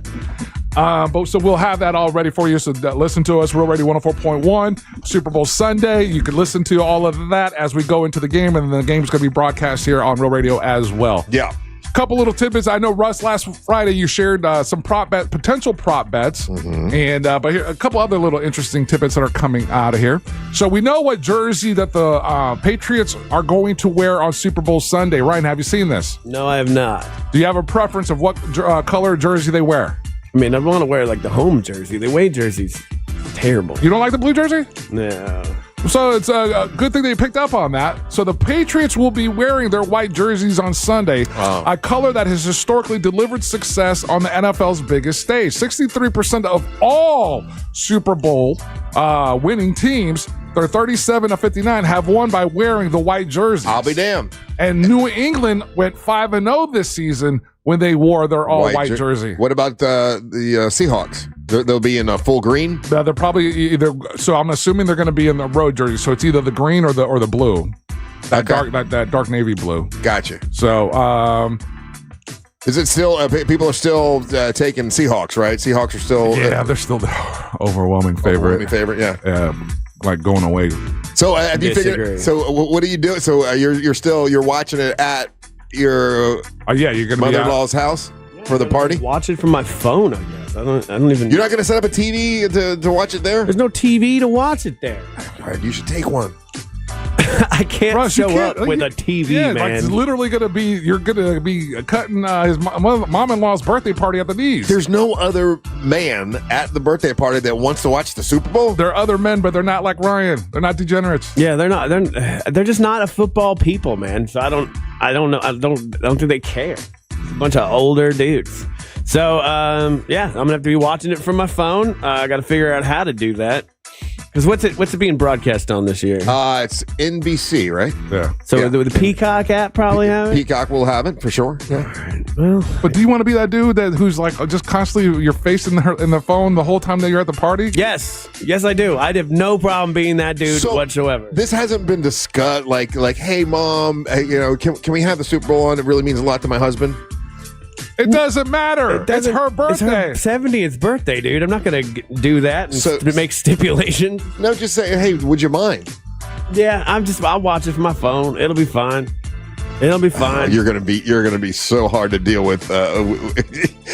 But so we'll have that all ready for you. So listen to us, Real Radio 104.1, Super Bowl Sunday. You can listen to all of that as we go into the game, and the game's going to be broadcast here on Real Radio as well. Yeah. Couple little tidbits. I know, Russ, last Friday you shared some potential prop bets, and but here a couple other little interesting tidbits that are coming out of here. So we know what jersey that the Patriots are going to wear on Super Bowl Sunday. Ryan, have you seen this? No, I have not. Do you have a preference of what color jersey they wear? I mean, I want to wear the home jersey. The away jersey's terrible. You don't like the blue jersey? No. So it's a good thing they picked up on that. So the Patriots will be wearing their white jerseys on Sunday, a color that has historically delivered success on the NFL's biggest stage. 63% of all Super Bowl winning teams, their 37 of 59, have won by wearing the white jerseys. I'll be damned. And New England went 5-0 this season when they wore their all-white jersey. What about the Seahawks? They'll be in a full green? They're probably either. So I'm assuming they're going to be in the road jersey. So it's either the green or the blue. That dark navy blue. Gotcha. So Is it still? People are still taking Seahawks, right? Seahawks are still. Yeah, they're still the overwhelming favorite. Yeah. Like going away. So have you figured? So what do you do? So you're watching it at your you're gonna mother-in-law's house for the party. Watch it from my phone, I guess. I don't even. You're not going to set up a TV to watch it there? There's no TV to watch it there. All right, you should take one. I can't Russ, show up with a TV, man. Like it's literally going to be, you're going to be cutting his mom-in-law's birthday party at the knees. There's no other man at the birthday party that wants to watch the Super Bowl. There are other men, but they're not like Ryan. They're not degenerates. Yeah, they're not. They're just not a football people, man. So I don't know. I don't think they care. It's a bunch of older dudes. So I'm gonna have to be watching it from my phone. I got to figure out how to do that. Because what's it being broadcast on this year? It's NBC, right? Yeah. So the Peacock app probably have it? Peacock will have it for sure. Yeah. Right. Well, but do you want to be that dude who's like just constantly your face in the phone the whole time that you're at the party? Yes, I do. I'd have no problem being that dude whatsoever. This hasn't been discussed. Like, hey, mom, can we have the Super Bowl on? It really means a lot to my husband. It doesn't matter. It's her birthday. It's her 70th birthday, dude. I'm not going to do that and make stipulations. No, just say, hey, would you mind? Yeah, I'll watch it from my phone. It'll be fine. It'll be fine. You're gonna be so hard to deal with.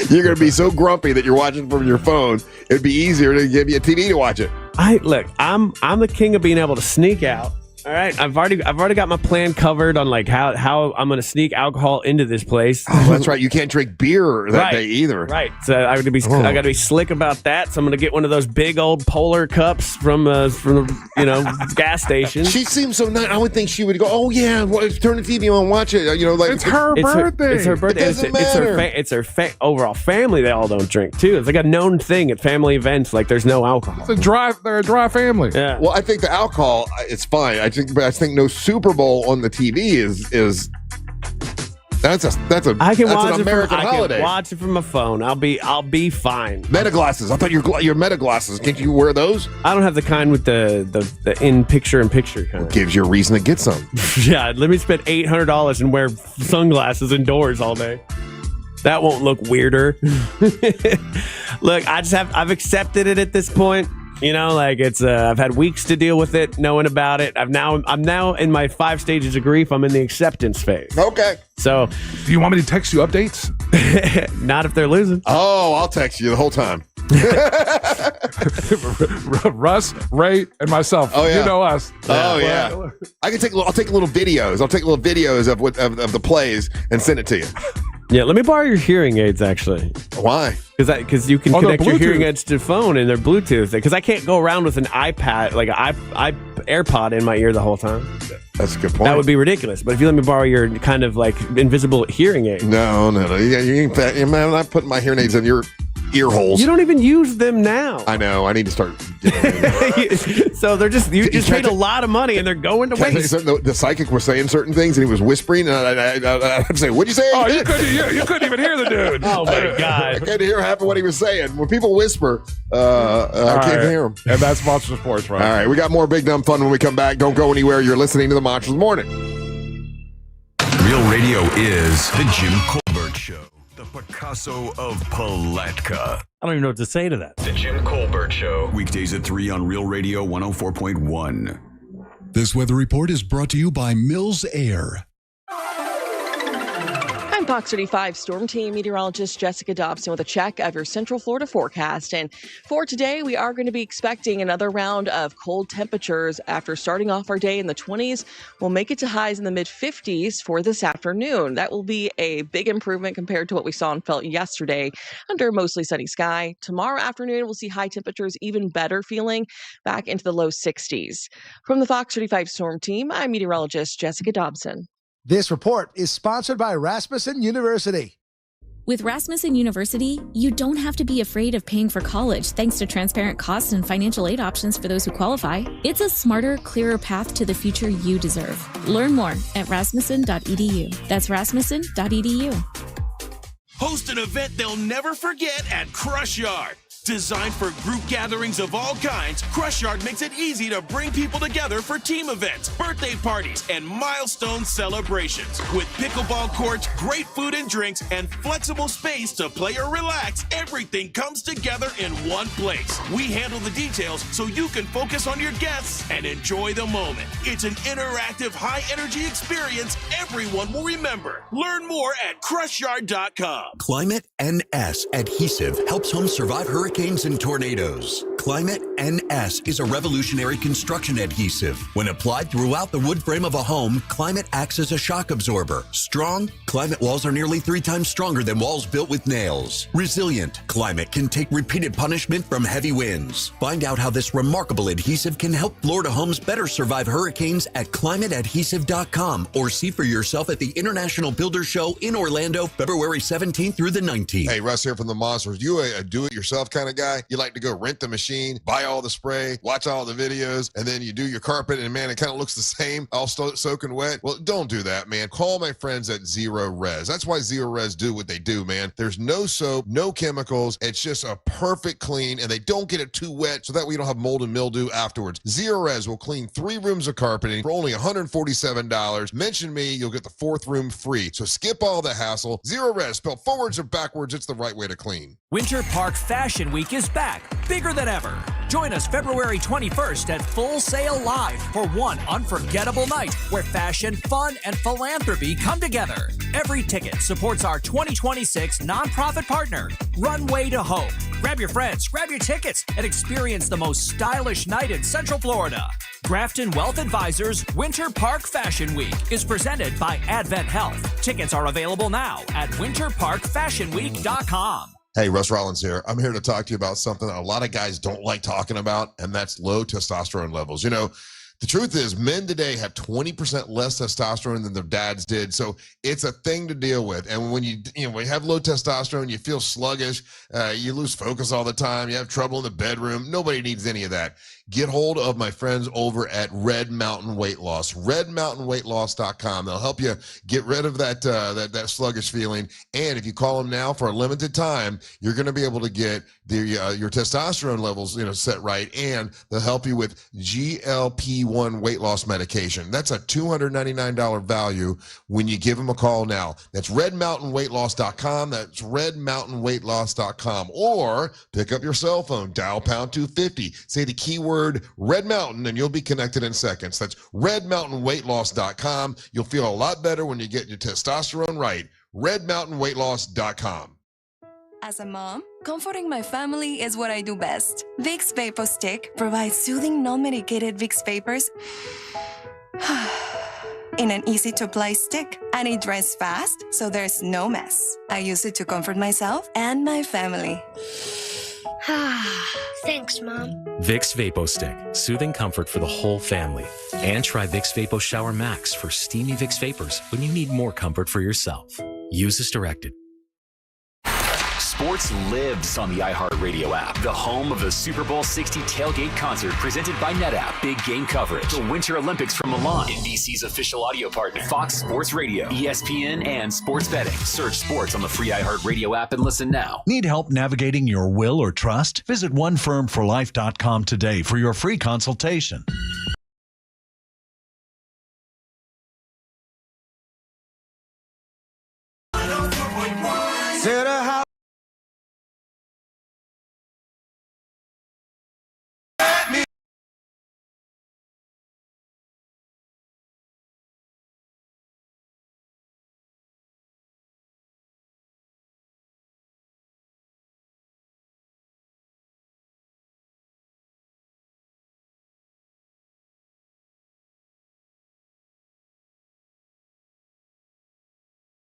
You're gonna be so grumpy that you're watching from your phone. It'd be easier to give you a TV to watch it. I'm the king of being able to sneak out. All right, I've already got my plan covered on like how I'm going to sneak alcohol into this place. Oh, that's right. You can't drink beer that day either. Right. So I got to be slick about that. So I'm going to get one of those big old polar cups from the gas station. She seems so nice. I would think she would go, "Oh yeah, turn the TV on, watch it." It's her birthday. It's her birthday. It doesn't matter. It's her overall family. They all don't drink too. It's like a known thing at family events. Like there's no alcohol. They're a dry family. Yeah. Well, I think the alcohol, it's fine. I think no Super Bowl on the TV is that's an American holiday. I can watch it from my phone. I'll be fine. Meta glasses. I thought your Meta glasses. Can't you wear those? I don't have the kind with the in picture kind. Gives you a reason to get some. Yeah, let me spend $800 and wear sunglasses indoors all day. That won't look weirder. Look, I've accepted it at this point. It's I've had weeks to deal with it, knowing about it. I'm now in my 5 stages of grief. I'm in the acceptance phase. Okay. So, do you want me to text you updates? Not if they're losing. Oh, I'll text you the whole time. Russ, Ray, and myself. Oh yeah. You know us. Oh yeah. I'll take little videos. I'll take little videos of the plays and send it to you. Yeah, let me borrow your hearing aids, actually. Why? Because you can connect your hearing aids to the phone and they're Bluetooth. Because I can't go around with an iPad, like an AirPod in my ear the whole time. That's a good point. That would be ridiculous. But if you let me borrow your kind of like invisible hearing aid. No. You're not putting my hearing aids in your ear holes. You don't even use them now. I know. I need to start. So they're just you paid a lot of money and they're going to waste. The psychic was saying certain things and he was whispering and I'd say, "What'd you say?" Oh, you couldn't even hear the dude. Oh my god! I couldn't hear half of what he was saying. When people whisper, I can't hear them. And that's Monster Sports, right? All right, we got more Big Dumb Fun when we come back. Don't go anywhere. You're listening to the Monsters Morning. Real radio is the Jim Colbert Show. The Picasso of Palatka. I don't even know what to say to that. The Jim Colbert Show. Weekdays at 3 on Real Radio 104.1. This weather report is brought to you by Mills Air. I'm Fox 35 Storm Team meteorologist Jessica Dobson with a check of your Central Florida forecast. And for today, we are going to be expecting another round of cold temperatures after starting off our day in the 20s. We'll make it to highs in the mid-50s for this afternoon. That will be a big improvement compared to what we saw and felt yesterday under mostly sunny sky. Tomorrow afternoon, we'll see high temperatures even better feeling back into the low 60s. From the Fox 35 Storm Team, I'm meteorologist Jessica Dobson. This report is sponsored by Rasmussen University. With Rasmussen University, you don't have to be afraid of paying for college thanks to transparent costs and financial aid options for those who qualify. It's a smarter, clearer path to the future you deserve. Learn more at rasmussen.edu. That's rasmussen.edu. Host an event they'll never forget at Crush Yard. Designed for group gatherings of all kinds, Crush Yard makes it easy to bring people together for team events, birthday parties, and milestone celebrations. With pickleball courts, great food and drinks, and flexible space to play or relax, everything comes together in one place. We handle the details so you can focus on your guests and enjoy the moment. It's an interactive, high-energy experience everyone will remember. Learn more at crushyard.com. Climate NS adhesive helps homes survive hurricanes and tornadoes. Climate NS is a revolutionary construction adhesive. When applied throughout the wood frame of a home, Climate acts as a shock absorber. Strong, Climate walls are nearly 3 times stronger than walls built with nails. Resilient, Climate can take repeated punishment from heavy winds. Find out how this remarkable adhesive can help Florida homes better survive hurricanes at climateadhesive.com or see for yourself at the International Builder Show in Orlando, February 17th through the 19th. Hey, Russ here from the Monsters. You a do-it-yourself kind of guy? You like to go rent the machine, buy all the spray, watch all the videos, and then you do your carpet, and man, it kind of looks the same, all soaking wet? Well, don't do that, man. Call my friends at Zero Res. That's why Zero Res do what they do, man. There's no soap, no chemicals. It's just a perfect clean, and they don't get it too wet, so that way you don't have mold and mildew afterwards. Zero Res will clean 3 rooms of carpeting for only $147. Mention me, you'll get the 4th room free. So skip all the hassle. Zero Res, spelled forwards or backwards, it's the right way to clean. Winter Park Fashion Week is back, bigger than ever. Join us February 21st at Full Sail Live for one unforgettable night where fashion, fun, and philanthropy come together. Every ticket supports our 2026 nonprofit partner, Runway to Hope. Grab your friends, grab your tickets, and experience the most stylish night in Central Florida. Grafton Wealth Advisors Winter Park Fashion Week is presented by Advent Health. Tickets are available now at winterparkfashionweek.com. Hey, Russ Rollins here. I'm here to talk to you about something that a lot of guys don't like talking about, and that's low testosterone levels. You know, the truth is men today have 20% less testosterone than their dads did. So it's a thing to deal with. And when you have low testosterone, you feel sluggish, you lose focus all the time, you have trouble in the bedroom. Nobody needs any of that. Get hold of my friends over at Red Mountain Weight Loss, redmountainweightloss.com. They'll help you get rid of that sluggish feeling. And if you call them now for a limited time, you're going to be able to get your testosterone levels, set right. And they'll help you with GLP-1 weight loss medication. That's a $299 value when you give them a call now. That's redmountainweightloss.com. That's redmountainweightloss.com. Or pick up your cell phone, dial pound 250, say the keyword Red Mountain, and you'll be connected in seconds. That's redmountainweightloss.com. You'll feel a lot better when you get your testosterone right. redmountainweightloss.com. As a mom, comforting my family is what I do best. Vicks Vapor Stick provides soothing, non-medicated Vicks vapors in an easy-to-apply stick, and it dries fast, so there's no mess. I use it to comfort myself and my family. Thanks, Mom. Vicks Vapo Stick, soothing comfort for the whole family. And try Vicks Vapo Shower Max for steamy Vicks Vapors when you need more comfort for yourself. Use as directed. Sports lives on the iHeartRadio app, the home of the Super Bowl 60 tailgate concert presented by NetApp. Big game coverage, the Winter Olympics from Milan, NBC's official audio partner, Fox Sports Radio, ESPN, and sports betting. Search sports on the free iHeartRadio app and listen now. Need help navigating your will or trust? Visit onefirmforlife.com today for your free consultation.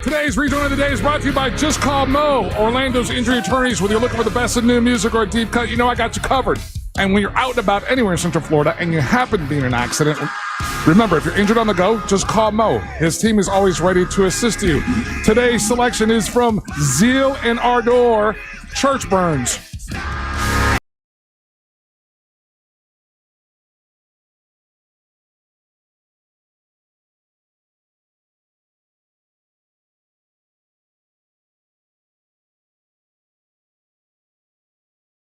Today's Rejoin of the Day is brought to you by Just Call Mo, Orlando's injury attorneys. Whether you're looking for the best in new music or a deep cut, I got you covered. And when you're out and about anywhere in Central Florida and you happen to be in an accident, remember, if you're injured on the go, just call Mo. His team is always ready to assist you. Today's selection is from Zeal and Ardor, Church Burns.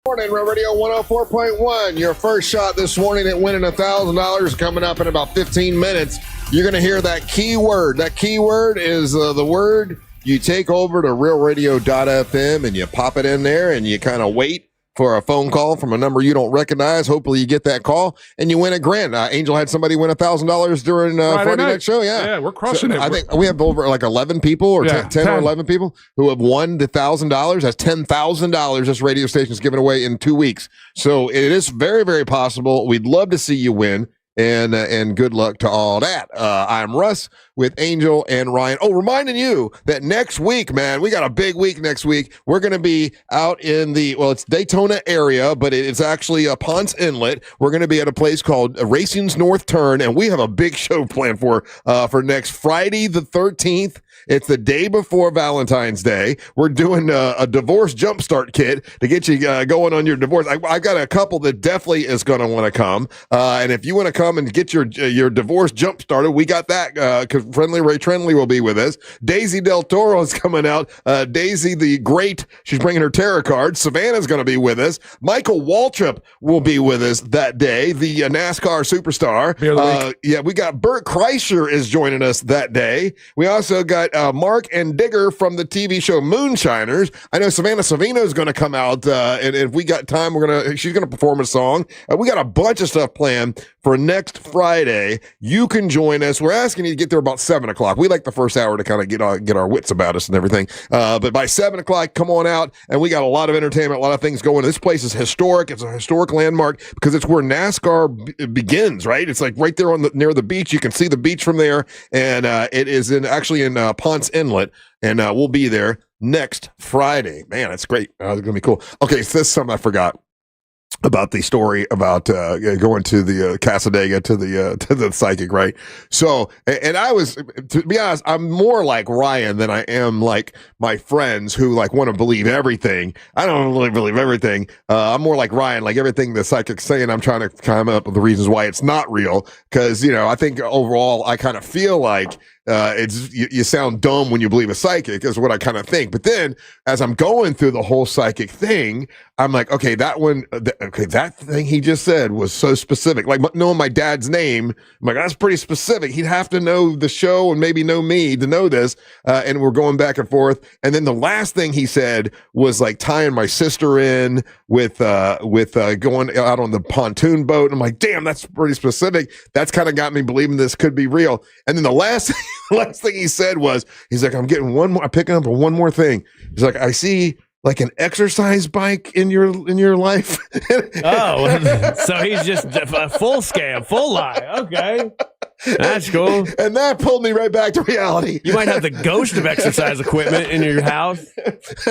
Morning, Real Radio 104.1. Your first shot this morning at winning $1,000 coming up in about 15 minutes. You're going to hear that keyword. That keyword is the word you take over to realradio.fm and you pop it in there and you kind of wait for a phone call from a number you don't recognize. Hopefully you get that call and you win $1,000. Angel had somebody win $1,000 during Friday night show. Yeah, we're crushing it. I think we have over like 11 people or 10 or 11 people who have won the $1,000. That's $10,000 this radio station is giving away in 2 weeks. So it is very, very possible. We'd love to see you win. And good luck to all that. I'm Russ with Angel and Ryan. Oh, reminding you that next week, man, we got a big week next week. We're going to be out in it's Daytona area, but it's actually Ponce Inlet. We're going to be at a place called Racing's North Turn, and we have a big show planned for next Friday the 13th. It's the day before Valentine's Day. We're doing a divorce jumpstart kit to get you going on your divorce. I've got a couple that definitely is going to want to come. And if you want to come and get your divorce jump started, we got that because Friendly Ray Trendley will be with us. Daisy Del Toro is coming out. Daisy the Great, she's bringing her tarot cards. Savannah's going to be with us. Michael Waltrip will be with us that day, the NASCAR superstar. We got Bert Kreischer is joining us that day. We also got Mark and Digger from the TV show Moonshiners. I know Savannah Savino is going to come out, and if we got time, she's going to perform a song. We got a bunch of stuff planned for next Friday. You can join us. We're asking you to get there about 7 o'clock. We like the first hour to kind of get our wits about us and everything. But by 7 o'clock, come on out, and we got a lot of entertainment, a lot of things going. This place is historic. It's a historic landmark because it's where NASCAR begins, right? It's like right there near the beach. You can see the beach from there, and it is actually in Ponce Inlet, and we'll be there next Friday. Man, that's great. It's going to be cool. Okay, so this is something I forgot about the story about going to the Casadega to the psychic, right? So, and I was, to be honest, I'm more like Ryan than I am like my friends who like want to believe everything. I don't really believe everything. I'm more like Ryan, like everything the psychic's saying, I'm trying to come up with the reasons why it's not real. Because, I think overall I kind of feel like you sound dumb when you believe a psychic is what I kind of think. But then as I'm going through the whole psychic thing, I'm like, okay, that thing he just said was so specific. Like knowing my dad's name, I'm like, that's pretty specific. He'd have to know the show and maybe know me to know this. And we're going back and forth. And then the last thing he said was like tying my sister in with going out on the pontoon boat. And I'm like, damn, that's pretty specific. That's kind of got me believing this could be real. And then the last thing he said was, he's like, I'm picking up on one more thing. He's like, I see like an exercise bike in your life. Oh, so he's just a full scam, full lie. Okay. That's cool. And that pulled me right back to reality. You might have the ghost of exercise equipment in your house.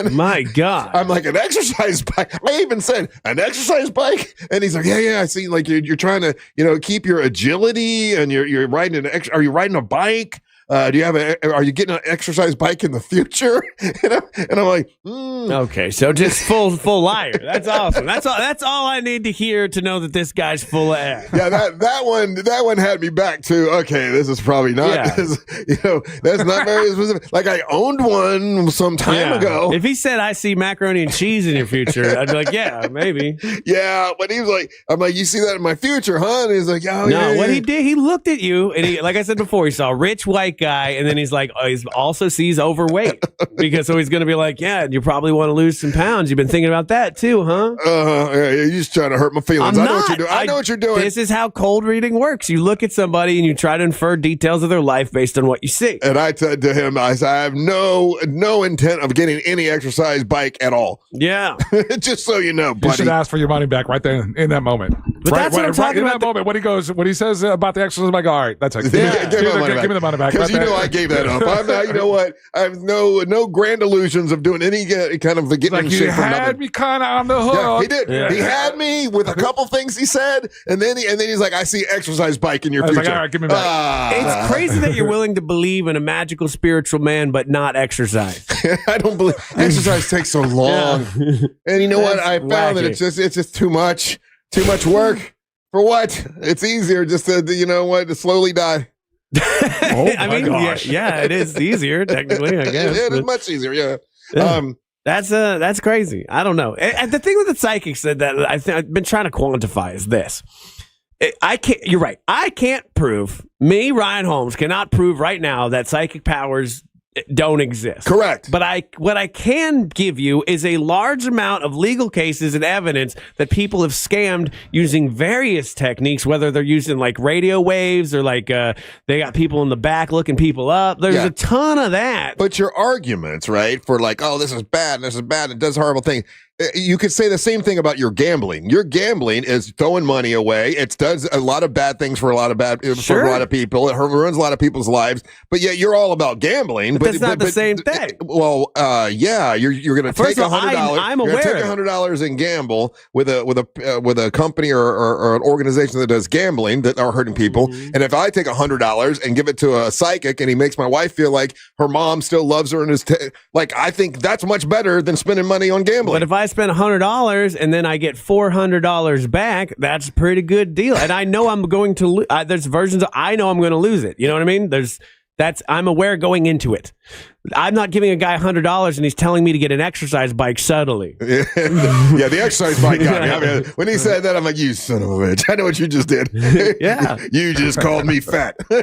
My God. I'm like, an exercise bike? I even said, an exercise bike? And he's like, yeah, I see. Like you're trying to, keep your agility and you're riding are you riding a bike? Are you getting an exercise bike in the future? And I'm like, Okay, so just full liar. That's awesome. That's all I need to hear to know that this guy's full of ass. Yeah, that one had me back to, okay, this is probably not, that's not very specific. Like I owned one some time ago. If he said, I see macaroni and cheese in your future, I'd be like, yeah, maybe. Yeah, but he was like, I'm like, you see that in my future, huh? And he's like, what he did, he looked at you, and he, like I said before, he saw a rich white guy, and then he's like, he also sees overweight, because so he's going to be like, yeah, you probably want to lose some pounds. You've been thinking about that too, huh? Yeah, you're just trying to hurt my feelings. I know what you're doing. I know what you're doing. This is how cold reading works. You look at somebody and you try to infer details of their life based on what you see. And I said to him, I have no intent of getting any exercise bike at all. Yeah. Just so you know, buddy. You should ask for your money back right there in that moment. But that's what I'm talking about. In that moment, when he says about the exercise, I'm like, all right, that's it. Give me the money back. Because I gave that up. I'm not, you know what? I have no grand illusions of doing any kind of getting in shape. You had me kind of on the hook. Yeah, he did. Yeah. He had me with a couple things he said, and then he's like, I see exercise bike in your future. Like, all right, give me back. It's crazy that you're willing to believe in a magical spiritual man, but not exercise. I don't believe exercise takes so long. Yeah. And you know what? I found that it's just too much work. For what? It's easier just to slowly die. I mean, yeah, it is easier technically, I guess. It is much easier, yeah. That's crazy. I don't know. And the thing with the psychics that I've been trying to quantify is this. I can't. You're right. I can't prove. Me, Ryan Holmes, cannot prove right now that psychic powers don't exist. Correct. But what I can give you is a large amount of legal cases and evidence that people have scammed using various techniques, whether they're using like radio waves or like they got people in the back looking people up. There's a ton of that. But your arguments, right, for like, oh, this is bad, it does horrible things. You could say the same thing about your gambling. Your gambling is throwing money away. It does a lot of bad things for a lot of for a lot of people. It ruins a lot of people's lives. But yet you're all about gambling. But that's not the same thing. Well, yeah, you're going to take $100. I'm aware. Take $100 and gamble with a company or an organization that does gambling that are hurting people. Mm-hmm. And if I take $100 and give it to a psychic and he makes my wife feel like her mom still loves her and is I think that's much better than spending money on gambling. But if I spend $100 and then I get $400 back, that's a pretty good deal. And I know I'm going to there's versions of I know I'm going to lose it. You know what I mean? I'm aware going into it. I'm not giving a guy $100 and he's telling me to get an exercise bike subtly. Yeah, the exercise bike got me. I mean, when he said that, I'm like, you son of a bitch. I know what you just did. Yeah. You just called me fat. When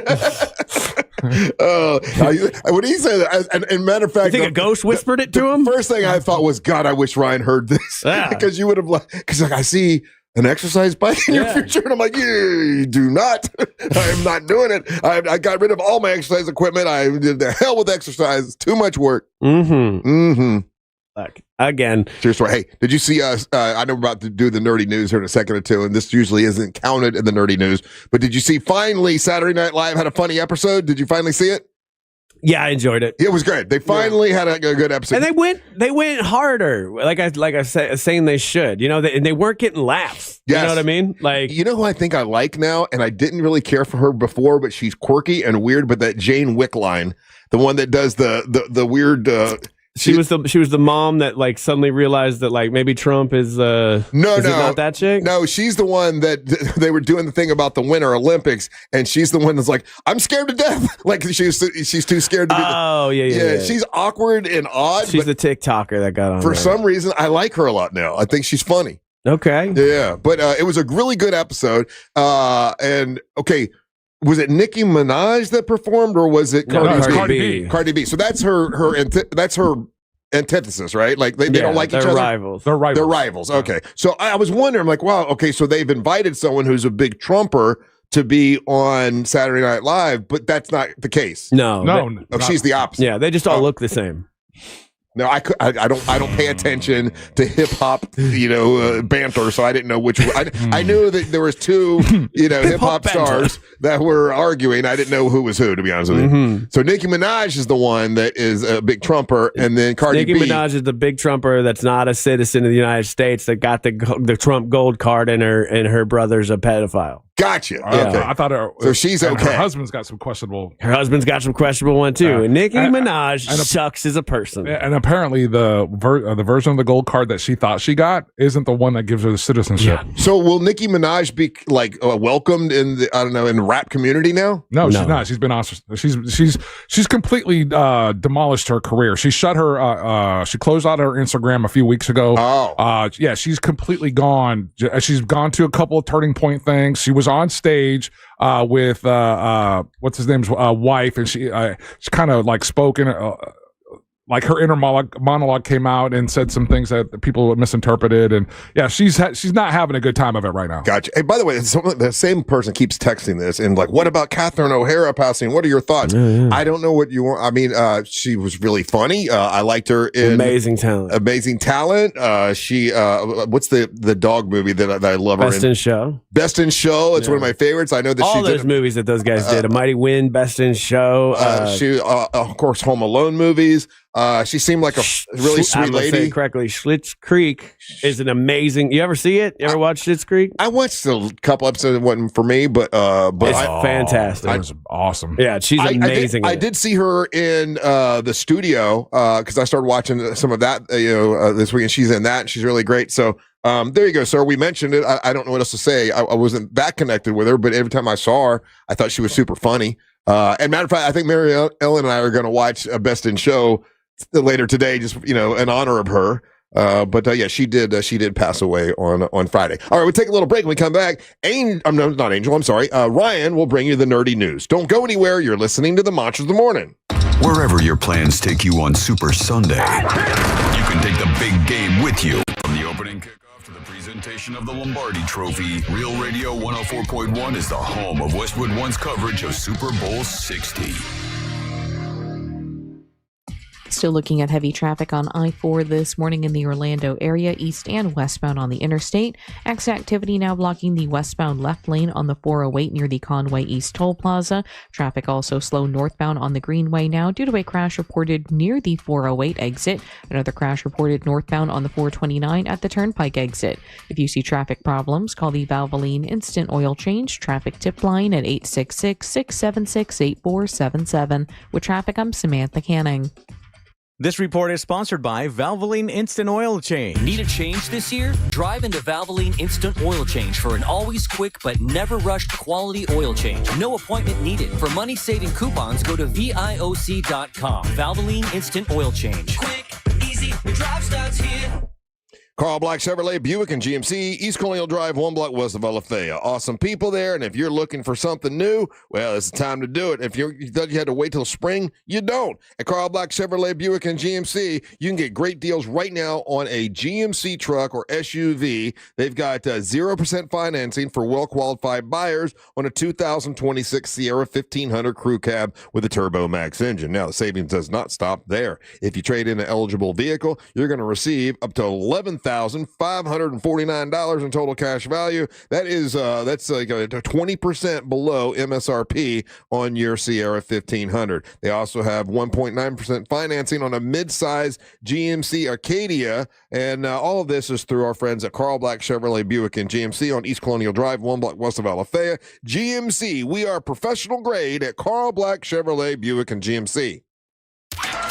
he said that, and matter of fact, you think a ghost whispered it to him? First thing I thought was, God, I wish Ryan heard this. Because you would have, because I see an exercise bike in your future, and I'm like, you do not. I am not doing it. I got rid of all my exercise equipment. I did the hell with exercise. It's too much work. Look, again. Cheers. Hey, did you see us? I know we're about to do the nerdy news here in a second or two, and this usually isn't counted in the nerdy news. But did you see finally Saturday Night Live had a funny episode? Did you finally see it? Yeah, I enjoyed it. It was good. They finally had a good episode, and they went harder, like I said, saying they should. You know, and they weren't getting laughs. Yes. You know what I mean? Like, you know who I think I like now, and I didn't really care for her before, but she's quirky and weird. But that Jane Wick line, the one that does the weird. She was the mom that like suddenly realized that like maybe Trump is not that chick. No, she's the one that they were doing the thing about the Winter Olympics, and she's the one that's like, I'm scared to death. Like she's too scared to be. Yeah. She's awkward and odd. She's the TikToker that got on. For some reason, I like her a lot now. I think she's funny. Okay. Yeah, but it was a really good episode. And okay. Was it Nicki Minaj that performed, or was it Cardi B? Cardi B. So that's her antithesis, right? Like they don't like each other. Rivals. They're rivals. They're rivals. Okay. So I was wondering, I'm like, wow, okay, so they've invited someone who's a big Trumper to be on Saturday Night Live, but that's not the case. No. She's the opposite. Yeah, they just all look the same. No, I don't pay attention to hip hop, banter. So I didn't know which. I knew that there was two, hip hop stars that were arguing. I didn't know who was who, to be honest with you. So Nicki Minaj is the one that is a big Trumper, and then Cardi B. Nicki Minaj is the big Trumper that's not a citizen of the United States that got the Trump gold card, and her brother's a pedophile. Gotcha. Okay. I thought so she's okay. Her husband's got some questionable. Her husband's got some questionable one too. And Nicki Minaj sucks as a person. And apparently the version of the gold card that she thought she got isn't the one that gives her the citizenship. Yeah. So will Nicki Minaj be like welcomed in the rap community now? No, she's not. She's been awesome. She's completely demolished her career. She shut her. She closed out her Instagram a few weeks ago. Oh, she's completely gone. She's gone to a couple of turning point things. She was on stage with what's his name's wife, and she kind of like spoke in like her inner monologue came out and said some things that people misinterpreted, and she's not having a good time of it right now. Gotcha. Hey, by the way, the same person keeps texting this and like, what about Catherine O'Hara passing? What are your thoughts? I don't know what you want. I mean, she was really funny. I liked her in Amazing Talent. She what's the dog movie that I love her in? Best in Show. Best in Show. It's one of my favorites. I know that all those movies that those guys did. A Mighty Wind, Best in Show. She of course Home Alone movies. She seemed like a really sweet lady. Say it correctly. Schitt's Creek is an amazing. You ever see it? You ever watch Schitt's Creek? I watched a couple episodes. It wasn't for me, but it's fantastic. It was awesome. Yeah, she's amazing. I did see her in the studio because I started watching some of that this week, and she's in that. And she's really great. So there you go, sir. We mentioned it. I don't know what else to say. I wasn't that connected with her, but every time I saw her, I thought she was super funny. And matter of fact, I think Mary Ellen and I are going to watch Best in Show later today, just in honor of her. But she did pass away on Friday. All right, we'll take a little break. When we come back, not Angel, I'm sorry. Ryan will bring you the nerdy news. Don't go anywhere. You're listening to the Monsters of the Morning. Wherever your plans take you on Super Sunday, you can take the big game with you. From the opening kickoff to the presentation of the Lombardi Trophy, Real Radio 104.1 is the home of Westwood One's coverage of Super Bowl 60. Still looking at heavy traffic on I-4 this morning in the Orlando area, east and westbound on the interstate. Activity now blocking the westbound left lane on the 408 near the Conway East Toll Plaza. Traffic also slow northbound on the Greenway now due to a crash reported near the 408 exit. Another crash reported northbound on the 429 at the Turnpike exit. If you see traffic problems, call the Valvoline Instant Oil Change traffic tip line at 866-676-8477. With traffic, I'm Samantha Canning. This report is sponsored by Valvoline Instant Oil Change. Need a change this year? Drive into Valvoline Instant Oil Change for an always quick but never rushed quality oil change. No appointment needed. For money-saving coupons, go to VIOC.com. Valvoline Instant Oil Change. Quick, easy, the drive starts here. Carl Black Chevrolet Buick and GMC, East Colonial Drive, 1 block west of Alafaya. Awesome people there, and if you're looking for something new, well, it's the time to do it. If you thought you had to wait till spring, you don't. At Carl Black Chevrolet Buick and GMC, you can get great deals right now on a GMC truck or SUV. They've got 0% financing for well-qualified buyers on a 2026 Sierra 1500 crew cab with a Turbo Max engine. Now, the savings does not stop there. If you trade in an eligible vehicle, you're going to receive up to $11,549 in total cash value. That's like 20% below MSRP on your Sierra 1500. They also have 1.9% financing on a mid-size GMC Acadia, and all of this is through our friends at Carl Black Chevrolet Buick and GMC on East Colonial Drive, 1 block west of Alafaya. GMC, we are professional grade at Carl Black Chevrolet Buick and GMC.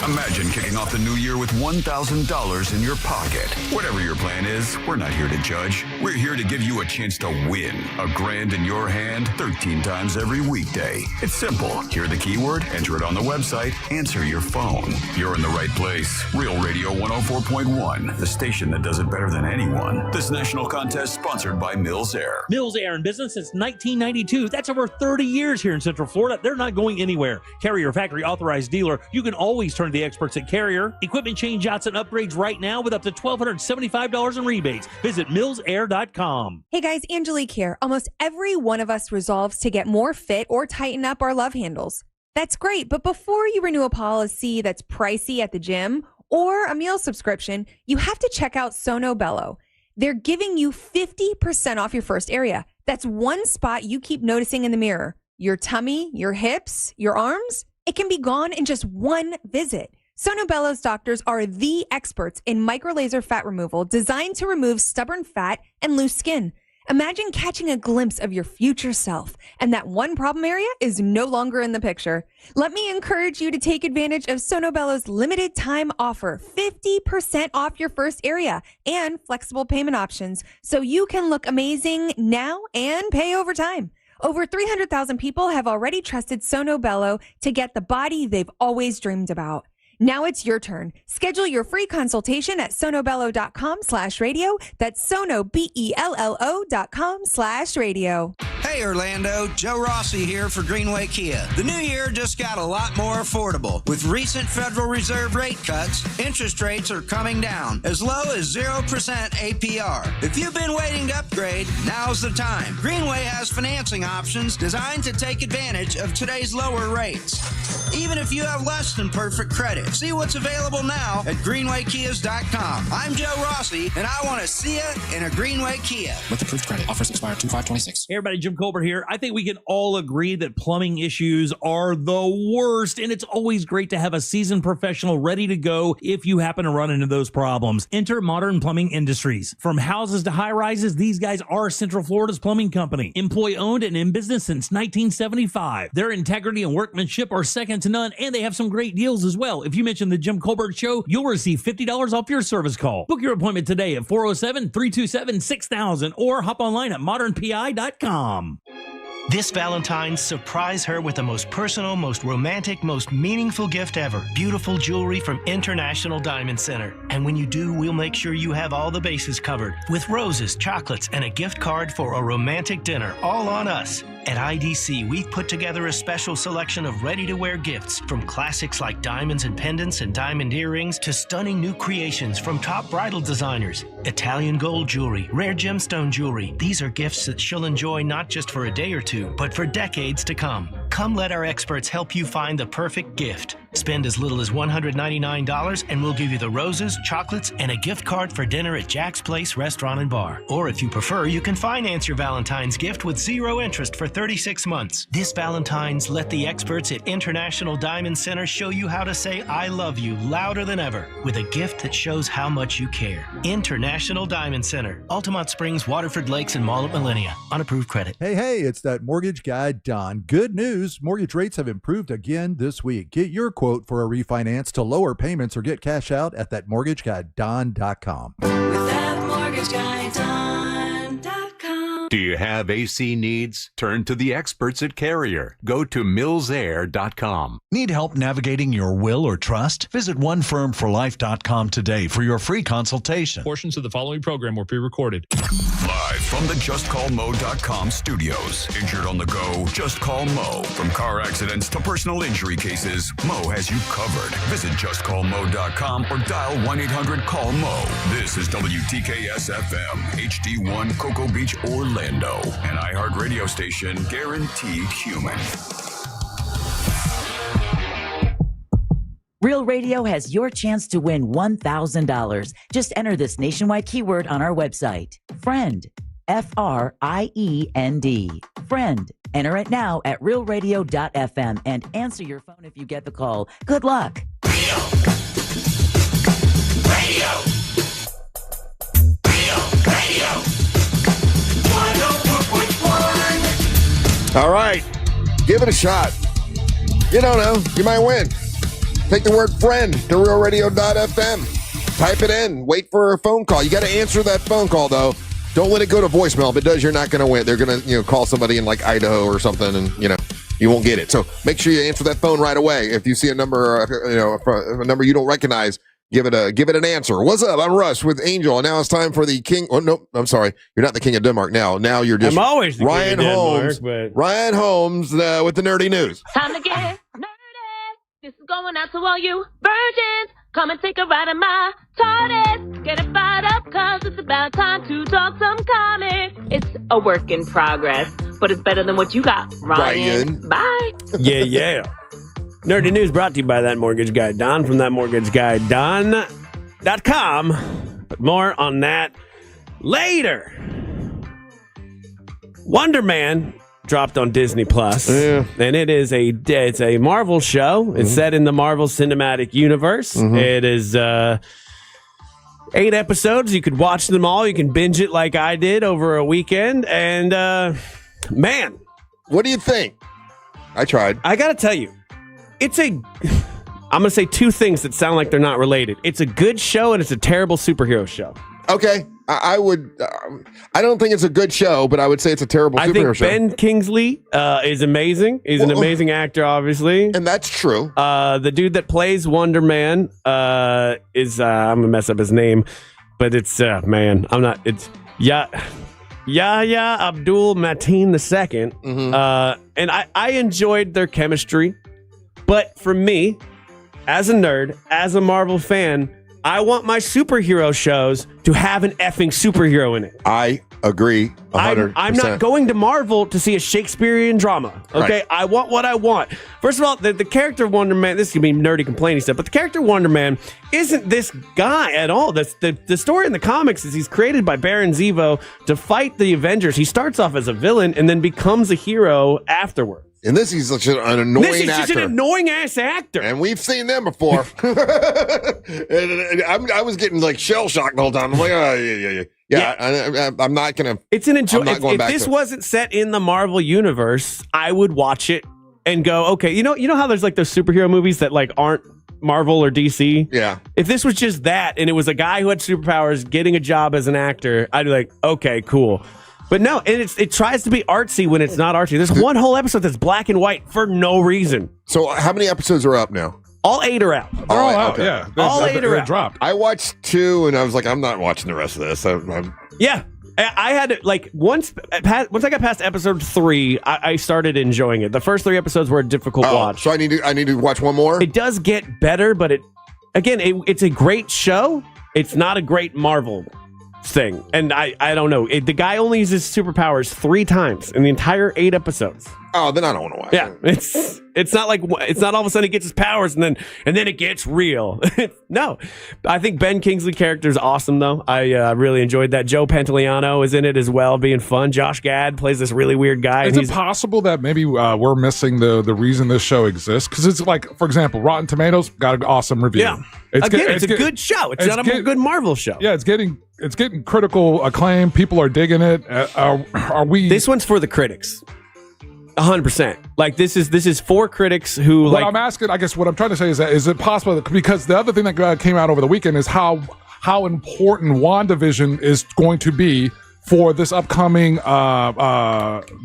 Imagine kicking off the new year with $1,000 in your pocket. Whatever your plan is, we're not here to judge. We're here to give you a chance to win. $1,000 in your hand 13 times every weekday. It's simple. Hear the keyword, enter it on the website, answer your phone. You're in the right place. Real Radio 104.1, the station that does it better than anyone. This national contest sponsored by Mills Air. Mills Air in business since 1992. That's over 30 years here in Central Florida. They're not going anywhere. Carrier factory authorized dealer. You can always turn to the experts at Carrier. Equipment changeouts and upgrades right now with up to $1,275 in rebates. Visit millsair.com. Hey guys, Angelique here. Almost every one of us resolves to get more fit or tighten up our love handles. That's great, but before you renew a policy that's pricey at the gym or a meal subscription, you have to check out Sono Bello. They're giving you 50% off your first area. That's one spot you keep noticing in the mirror. Your tummy, your hips, your arms. It can be gone in just one visit. Sono Bello's doctors are the experts in microlaser fat removal designed to remove stubborn fat and loose skin. Imagine catching a glimpse of your future self, and that one problem area is no longer in the picture. Let me encourage you to take advantage of Sono Bello's limited time offer, 50% off your first area and flexible payment options, so you can look amazing now and pay over time. Over 300,000 people have already trusted Sono Bello to get the body they've always dreamed about. Now it's your turn. Schedule your free consultation at sonobello.com/radio. That's sonobello.com/radio. Hey Orlando, Joe Rossi here for Greenway Kia. The new year just got a lot more affordable. With recent Federal Reserve rate cuts, interest rates are coming down, as low as 0% APR. If you've been waiting to upgrade, now's the time. Greenway has financing options designed to take advantage of today's lower rates. Even if you have less than perfect credit. See what's available now at greenwaykias.com. I'm Joe Rossi, and I want to see you in a Greenway Kia. With approved credit. Offers expire 2/5/26. Hey everybody, Jim Colbert here. I think we can all agree that plumbing issues are the worst, and it's always great to have a seasoned professional ready to go if you happen to run into those problems. Enter Modern Plumbing Industries. From houses to high-rises, these guys are Central Florida's plumbing company. Employee-owned and in business since 1975. Their integrity and workmanship are second to none, and they have some great deals as well. If you mention the Jim Colbert Show, you'll receive $50 off your service call. Book your appointment today at 407-327-6000 or hop online at modernpi.com. This Valentine's, surprise her with the most personal, most romantic, most meaningful gift ever. Beautiful jewelry from International Diamond Center. And when you do, we'll make sure you have all the bases covered with roses, chocolates, and a gift card for a romantic dinner, all on us. At IDC, we've put together a special selection of ready-to-wear gifts, from classics like diamonds and pendants and diamond earrings to stunning new creations from top bridal designers. Italian gold jewelry, rare gemstone jewelry. These are gifts that she'll enjoy not just for a day or two, but for decades to come. Come let our experts help you find the perfect gift. Spend as little as $199 and we'll give you the roses, chocolates, and a gift card for dinner at Jack's Place Restaurant and Bar. Or if you prefer, you can finance your Valentine's gift with 0 interest for 36 months. This Valentine's, let the experts at International Diamond Center show you how to say I love you louder than ever with a gift that shows how much you care. International Diamond Center, Altamont Springs, Waterford Lakes, and Mall at Millennia. Unapproved credit. Hey, it's that mortgage guy, Don. Good news. Mortgage rates have improved again this week. Get your quote for a refinance to lower payments or get cash out at thatmortgageguyDon.com. With that mortgage guy, Don.com. Do you have AC needs? Turn to the experts at Carrier. Go to millsair.com. Need help navigating your will or trust? Visit onefirmforlife.com today for your free consultation. Portions of the following program were pre-recorded. Live from the JustCallMo.com studios. Injured on the go? Just call Mo. From car accidents to personal injury cases, Mo has you covered. Visit JustCallMo.com or dial 1-800-CALL-MO. This is WTKS-FM, HD1, Cocoa Beach, Orlando. An iHeart radio station guaranteed human. Real Radio has your chance to win $1,000. Just enter this nationwide keyword on our website. Friend. F-R-I-E-N-D. Friend. Enter it now at realradio.fm and answer your phone if you get the call. Good luck. Radio. All right. Give it a shot. You don't know. You might win. Take the word friend to realradio.fm. Type it in. Wait for a phone call. You got to answer that phone call, though. Don't let it go to voicemail. If it does, you're not going to win. They're going to, call somebody in like Idaho or something, and, you won't get it. So make sure you answer that phone right away. If you see a number, a number you don't recognize, give it an answer. What's up? I'm Russ with Angel, and now it's time for the king. Oh no, I'm sorry, you're not the king of Denmark now. Now you're just I'm always the Ryan king of Holmes. Denmark, but... Ryan Holmes with the nerdy news. Time to get nerdy. This is going out to all you virgins. Come and take a ride in my TARDIS. Get it fired up, cause it's about time to talk some comics. It's a work in progress, but it's better than what you got, Ryan. Bye. Yeah. Nerdy News brought to you by That Mortgage Guy Don from thatmortgageguyDon.com. But more on that later. Wonder Man dropped on Disney Plus, and it's a Marvel show. It's set in the Marvel Cinematic Universe. It is 8 episodes. You could watch them all. You can binge it like I did over a weekend. And man, what do you think? I tried. I gotta tell you, I'm gonna say two things that sound like they're not related. It's a good show and it's a terrible superhero show. Okay. I don't think it's a good show, but I would say it's a terrible superhero show. I think Ben Kingsley is amazing. He's an amazing actor, obviously. And that's true. The dude that plays Wonder Man is, I'm going to mess up his name, but it's, it's Yahya Abdul Mateen II. And I enjoyed their chemistry, but for me, as a nerd, as a Marvel fan, I want my superhero shows to have an effing superhero in it. I agree 100%. I'm not going to Marvel to see a Shakespearean drama. Okay, right. I want what I want. First of all, the character Wonder Man, this is going to be nerdy complaining stuff, but the character Wonder Man isn't this guy at all. The story in the comics is he's created by Baron Zemo to fight the Avengers. He starts off as a villain and then becomes a hero afterwards. And this is such an annoying actor. This is just an annoying-ass actor. And we've seen them before. and I was getting like shell-shocked the whole time. I'm like, oh, yeah. I'm not going to... It's an enjoyment. If this wasn't set in the Marvel universe, I would watch it and go, okay, you know how there's like those superhero movies that like aren't Marvel or DC? Yeah. If this was just that and it was a guy who had superpowers getting a job as an actor, I'd be like, okay, cool. But no, and it tries to be artsy when it's not artsy. There's one whole episode that's black and white for no reason. So how many episodes are up now? All 8 are out. They're all out, okay. yeah. All 8 are out. Dropped. I watched 2 and I was like, I'm not watching the rest of this. Yeah. I had to, like, once I got past episode 3, I started enjoying it. The first 3 episodes were a difficult watch. So I need to watch one more? It does get better, but it's a great show. It's not a great Marvel thing. And I don't know. The guy only uses superpowers 3 times in the entire 8 episodes. Oh, then I don't want to watch it. It's not like it's not all of a sudden he gets his powers and then it gets real. No, I think Ben Kingsley's character is awesome though. I really enjoyed that. Joe Pantoliano is in it as well, being fun. Josh Gad plays this really weird guy. Is it possible that maybe we're missing the reason this show exists? Because it's like, for example, Rotten Tomatoes got an awesome review. Yeah, it's a good show. It's not a good Marvel show. Yeah, it's getting critical acclaim. People are digging it. Are we? This one's for the critics. 100%. Like this is for critics who what I'm asking, I guess what I'm trying to say is that is it possible that, because the other thing that came out over the weekend is how important WandaVision is going to be for this upcoming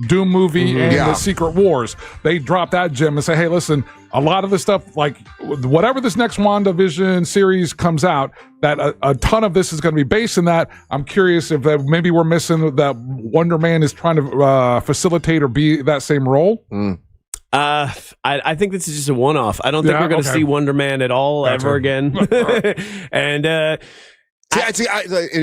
Doom movie and the Secret Wars. They dropped that gem and say, hey, listen, a lot of this stuff, like whatever this next WandaVision series comes out, that a ton of this is going to be based in that. I'm curious if maybe we're missing that Wonder Man is trying to facilitate or be that same role. I think this is just a one-off. I don't think we're going to see Wonder Man at all ever again. And and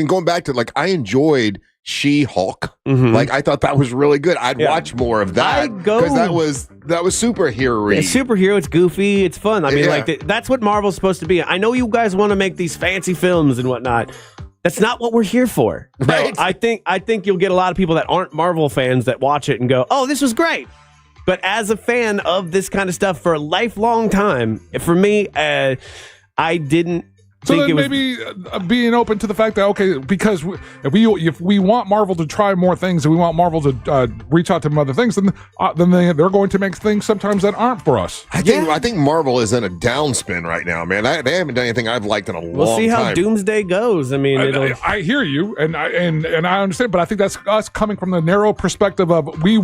going back to, like, I enjoyed She-Hulk. Like, I thought that was really good. I'd watch more of that because that was superhero-y. It's superhero. It's goofy. It's fun. I mean, like that's what Marvel's supposed to be. I know you guys want to make these fancy films and whatnot. That's not what we're here for. Right. No, I think you'll get a lot of people that aren't Marvel fans that watch it and go, "Oh, this was great." But as a fan of this kind of stuff for a lifelong time, for me, I didn't. So then maybe being open to the fact that, okay, because if we want Marvel to try more things and we want Marvel to reach out to other things, then they're going to make things sometimes that aren't for us. I think Marvel is in a downspin right now, man. They haven't done anything I've liked in a long time. We'll see how Doomsday goes. I mean, I hear you, and I understand, but I think that's us coming from the narrow perspective of we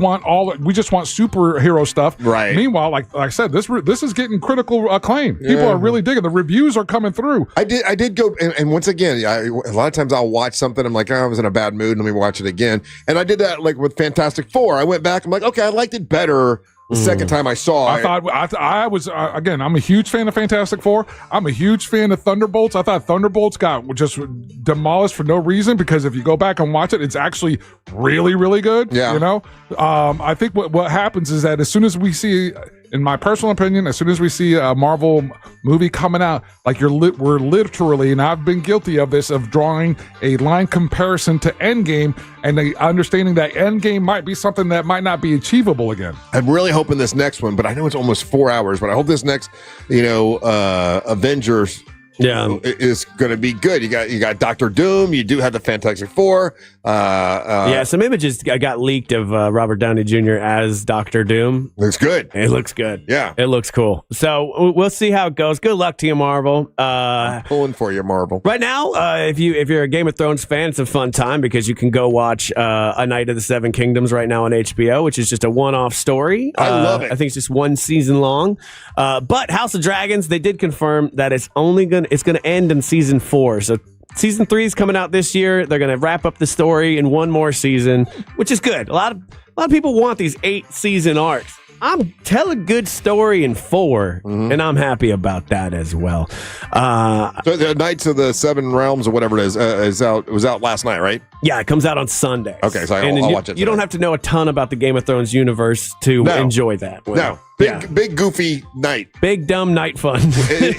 just want superhero stuff. Right. Meanwhile, like I said, this is getting critical acclaim. People are really digging. The reviews are coming through. I did go, and once again, a lot of times I'll watch something, I'm like, oh, I was in a bad mood, let me watch it again. And I did that like with Fantastic Four. I went back, I'm like, okay, I liked it better the second time I saw it. I was, again, I'm a huge fan of Fantastic Four. I'm a huge fan of Thunderbolts. I thought Thunderbolts got just demolished for no reason, because if you go back and watch it, it's actually really, really good. Yeah. You know? I think what happens is that as soon as we see, in my personal opinion, as soon as we see a Marvel movie coming out, like we're literally, and I've been guilty of this, of drawing a line comparison to Endgame and understanding that Endgame might be something that might not be achievable again. I'm really hoping this next one, but I know it's almost 4 hours, but I hope this next, Avengers is going to be good. You got Doctor Doom. You do have the Fantastic Four. Some images got leaked of Robert Downey Jr. as Doctor Doom. Looks good. It looks good. Yeah, it looks cool. So we'll see how it goes. Good luck to you, Marvel. I'm pulling for you, Marvel. Right now, if you're a Game of Thrones fan, it's a fun time because you can go watch A Night of the Seven Kingdoms right now on HBO, which is just a one-off story. I love it. I think it's just one season long. But House of Dragons, they did confirm that it's going to end in season 4. So season 3 is coming out this year. They're going to wrap up the story in one more season, which is good. A lot of people want these 8-season arcs. I'm telling a good story in 4, and I'm happy about that as well. So the Knights of the Seven Realms, or whatever it is out. It was out last night, right? Yeah, it comes out on Sunday. Okay, so I'll watch it. You don't have to know a ton about the Game of Thrones universe to enjoy that. No, big goofy knight, big dumb knight fun, big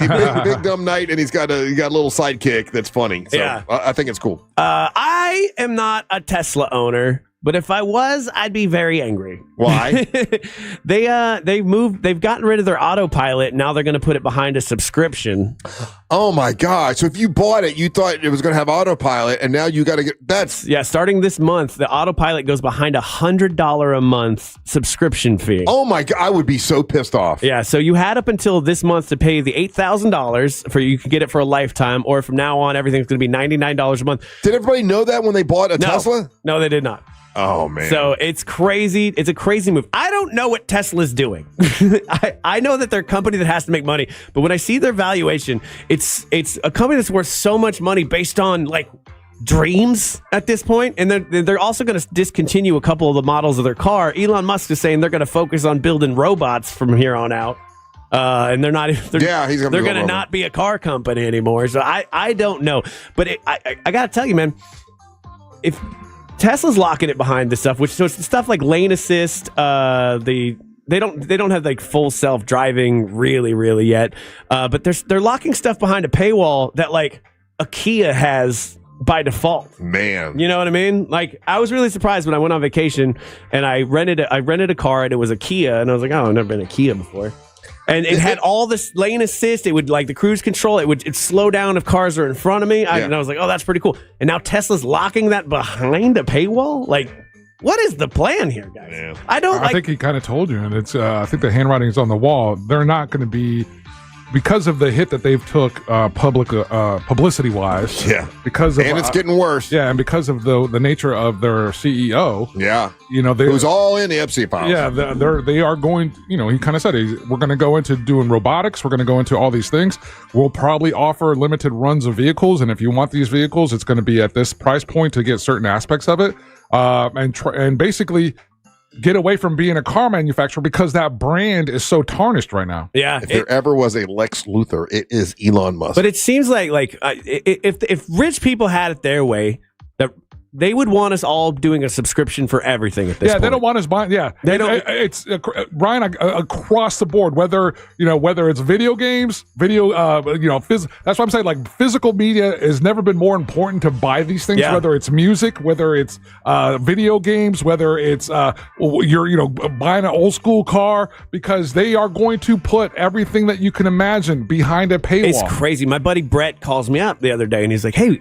dumb knight, and he got a little sidekick that's funny. So I think it's cool. I am not a Tesla owner. But if I was, I'd be very angry. Why? They've gotten rid of their autopilot. Now they're going to put it behind a subscription. Oh my God. So if you bought it, you thought it was going to have autopilot, and now you got to get starting this month, the autopilot goes behind $100 a month subscription fee. Oh my God. I would be so pissed off. Yeah. So you had up until this month to pay the $8,000 for you could get it for a lifetime, or from now on, everything's going to be $99 a month. Did everybody know that when they bought a Tesla? No, they did not. Oh, man. So it's crazy. It's a crazy move. I don't know what Tesla's doing. I know that they're a company that has to make money, but when I see their valuation, it's a company that's worth so much money based on like dreams at this point. And they're also going to discontinue a couple of the models of their car. Elon Musk is saying they're going to focus on building robots from here on out. And they're not. They're going to not be a car company anymore. So I don't know. But I got to tell you, man, if Tesla's locking it behind this stuff, so it's stuff like lane assist. They don't have like full self driving really yet. But they're locking stuff behind a paywall that like a Kia has by default. Man, you know what I mean? Like I was really surprised when I went on vacation and I rented a car and it was a Kia, and I was like, oh, I've never been a Kia before. And it had all this lane assist. It would like the cruise control. It'd slow down if cars are in front of me. And I was like, oh, that's pretty cool. And now Tesla's locking that behind a paywall. Like, what is the plan here, guys? Yeah. I think he kind of told you, and it's. I think the handwriting is on the wall. They're not going to be, because of the hit that they've took publicity wise. Yeah. Because of, and it's getting worse. Yeah, and because of the nature of their CEO. Yeah. You know, it was all in the Epstein files. Yeah, they are going. You know, he kind of said we're going to go into doing robotics. We're going to go into all these things. We'll probably offer limited runs of vehicles, and if you want these vehicles, it's going to be at this price point to get certain aspects of it, and basically get away from being a car manufacturer because that brand is so tarnished right now. Yeah. If there ever was a Lex Luthor, it is Elon Musk. But it seems like if rich people had it their way, that they would want us all doing a subscription for everything at this point. They don't want us buying. Yeah, they don't. It's Ryan across the board. Whether it's video games, that's what I'm saying. Like physical media has never been more important to buy these things. Yeah. Whether it's music, whether it's video games, whether it's you're buying an old school car, because they are going to put everything that you can imagine behind a paywall. It's crazy. My buddy Brett calls me up the other day and he's like, "Hey,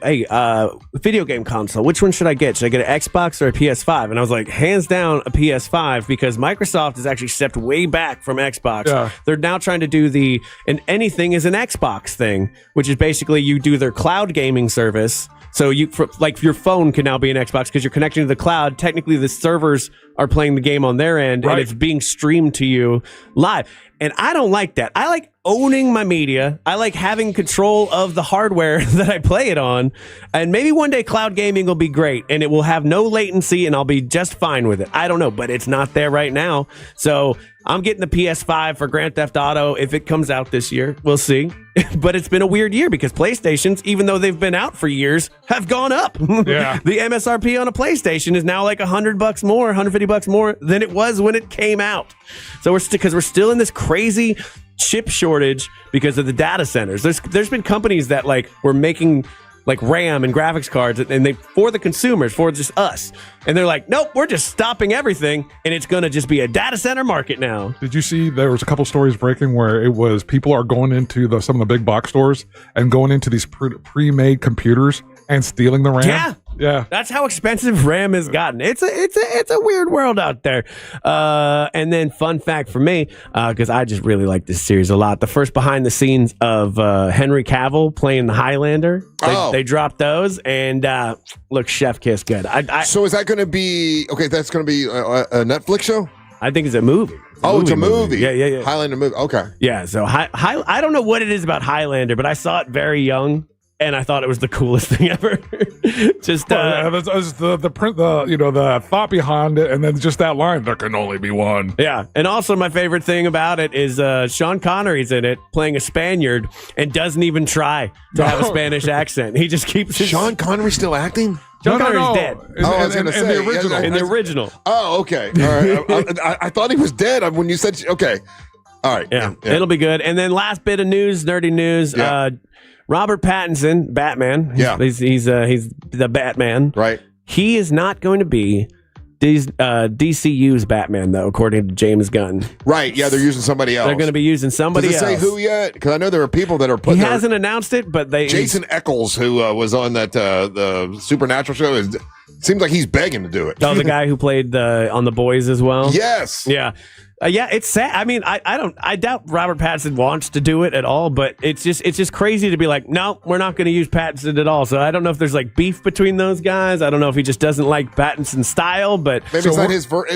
video game console. Which one should I get? Should I get an Xbox or a PS5?" And I was like, hands down, a PS5, because Microsoft has actually stepped way back from Xbox. Yeah. They're now trying to do and anything is an Xbox thing, which is basically you do their cloud gaming service. So your phone can now be an Xbox because you're connecting to the cloud. Technically, the servers are playing the game on their end, and it's being streamed to you live. And I don't like that. I like owning my media. I like having control of the hardware that I play it on. And maybe one day cloud gaming will be great, and it will have no latency, and I'll be just fine with it. I don't know, but it's not there right now. So I'm getting the PS5 for Grand Theft Auto if it comes out this year. We'll see. But it's been a weird year because PlayStations, even though they've been out for years, have gone up. Yeah. The MSRP on a PlayStation is now like $100 more, $150 more than it was when it came out. So we're still in this crazy chip shortage because of the data centers. There's been companies that like were making like RAM and graphics cards, and they for the consumers, for just us. And they're like, nope, we're just stopping everything, and it's going to just be a data center market now. Did you see there was a couple stories breaking where it was people are going into some of the big box stores and going into these pre-made computers and stealing the RAM? Yeah. That's how expensive RAM has gotten. It's a weird world out there. And then fun fact for me, because I just really like this series a lot. The first behind the scenes of Henry Cavill playing the Highlander. They dropped those, and look, chef kiss good. So is that going to be that's going to be a Netflix show? I think it's a movie. It's a movie. Yeah. Highlander movie. Okay. Yeah. So I don't know what it is about Highlander, but I saw it very young, and I thought it was the coolest thing ever. Just the thought behind it, and then just that line, there can only be one. Yeah. And also my favorite thing about it is Sean Connery's in it playing a Spaniard and doesn't even try to have a Spanish accent. He just keeps Sean Connery still acting? Sean Connery's dead. I was going to say. In the original. Oh, okay. All right. I thought he was dead when you said, okay. All right. Yeah. It'll be good. And then last bit of news, nerdy news. Yeah. Robert Pattinson, Batman. Yeah. He's the Batman. Right. He is not going to be DCU's Batman, though, according to James Gunn. Right, yeah, they're using somebody else. They're going to be using somebody else. Does it say who yet? Because I know there are people that are putting... He hasn't announced it, but they... Jason Eccles, who was on that the Supernatural show, seems like he's begging to do it. Oh, the guy who played on The Boys as well? Yes. Yeah. Yeah, it's sad. I mean, I doubt Robert Pattinson wants to do it at all, but it's just crazy to be like, no, we're not going to use Pattinson at all. So I don't know if there's like beef between those guys. I don't know if he just doesn't like Pattinson's style, but maybe it's not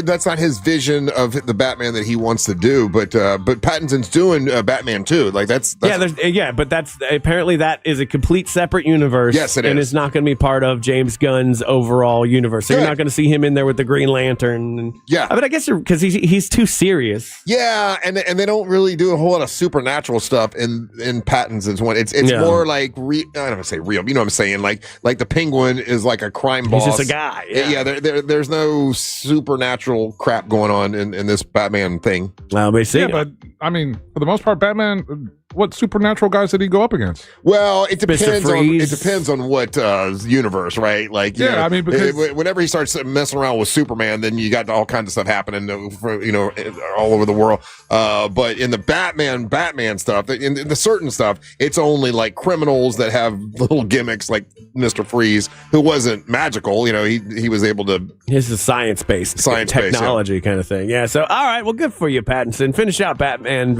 that's not his vision of the Batman that he wants to do. But Pattinson's doing Batman too. Like that's but that's apparently that is a complete separate universe. Yes, it is, and it's not going to be part of James Gunn's overall universe. So you're not going to see him in there with the Green Lantern. Yeah, but I guess because he's too serious. Yeah, and they don't really do a whole lot of supernatural stuff in Pattinson's one. It's more like I don't want to say real. You know what I'm saying? Like the Penguin is like a crime boss. He's just a guy. Yeah, there's no supernatural crap going on in this Batman thing. Well, we see. Yeah, but I mean, for the most part, Batman. What supernatural guys did he go up against? Well, it depends on what universe, right? Like, yeah, I mean, because whenever he starts messing around with Superman, then you got all kinds of stuff happening, all over the world. But in the Batman stuff, in the certain stuff, it's only like criminals that have little gimmicks, like Mr. Freeze, who wasn't magical. He was able to. His is science-based technology kind of thing. Yeah. So, all right. Well, good for you, Pattinson. Finish out Batman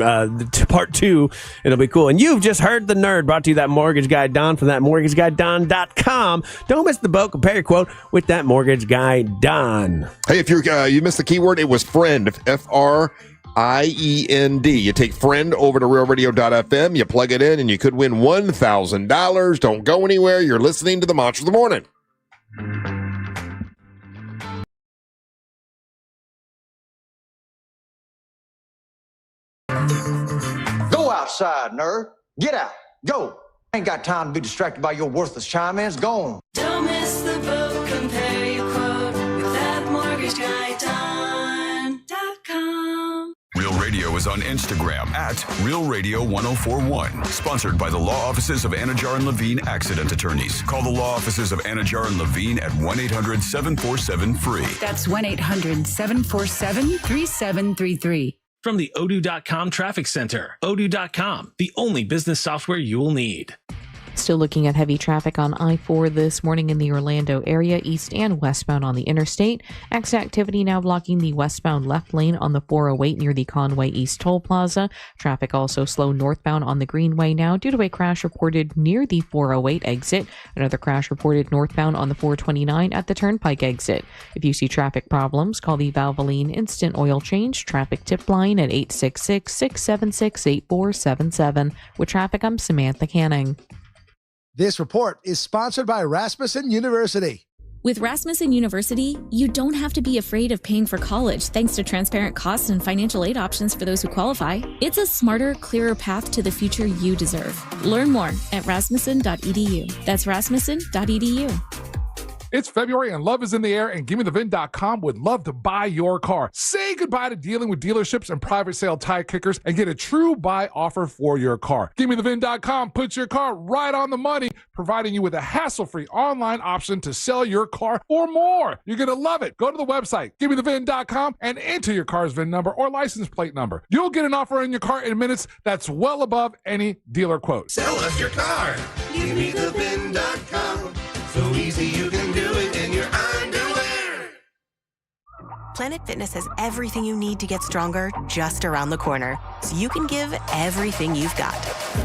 Part 2. It'll be cool. And you've just heard The Nerd, brought to you that Mortgage Guy Don from thatmortgageguyDon.com. Don't miss the boat. Compare your quote with that Mortgage Guy Don. Hey, if you missed the keyword, it was friend. FRIEND. You take friend over to realradio.fm, you plug it in, and you could win $1,000. Don't go anywhere. You're listening to the Monster of the Morning. Go outside, nerd. Get out. Go. Ain't got time to be distracted by your worthless chime-ins. Go on. Don't miss the boat. Compare your quote with thatmortgageguyDon.com. Real Radio is on Instagram at Real Radio 1041. Sponsored by the law offices of Anajar and Levine Accident Attorneys. Call the law offices of Anajar and Levine at 1-800-747-FREE. That's 1-800-747-3733. From the Odoo.com Traffic Center. Odoo.com, the only business software you will need. Still looking at heavy traffic on I-4 this morning in the Orlando area, east and westbound on the interstate. Exit activity now blocking the westbound left lane on the 408 near the Conway East Toll Plaza. Traffic also slow northbound on the Greenway now due to a crash reported near the 408 exit. Another crash reported northbound on the 429 at the Turnpike exit. If you see traffic problems, call the Valvoline Instant Oil Change traffic tip line at 866-676-8477. With traffic, I'm Samantha Canning. This report is sponsored by Rasmussen University. With Rasmussen University, you don't have to be afraid of paying for college thanks to transparent costs and financial aid options for those who qualify. It's a smarter, clearer path to the future you deserve. Learn more at rasmussen.edu. That's rasmussen.edu. It's February and love is in the air, and GimmeTheVin.com would love to buy your car. Say goodbye to dealing with dealerships and private sale tire kickers and get a true buy offer for your car. GimmeTheVin.com puts your car right on the money, providing you with a hassle-free online option to sell your car or more. You're going to love it. Go to the website, GimmeTheVin.com, and enter your car's VIN number or license plate number. You'll get an offer on your car in minutes that's well above any dealer quote. Sell us your car. GimmeTheVin.com. So easy you can do it in your underwear. Planet Fitness has everything you need to get stronger just around the corner, so you can give everything you've got.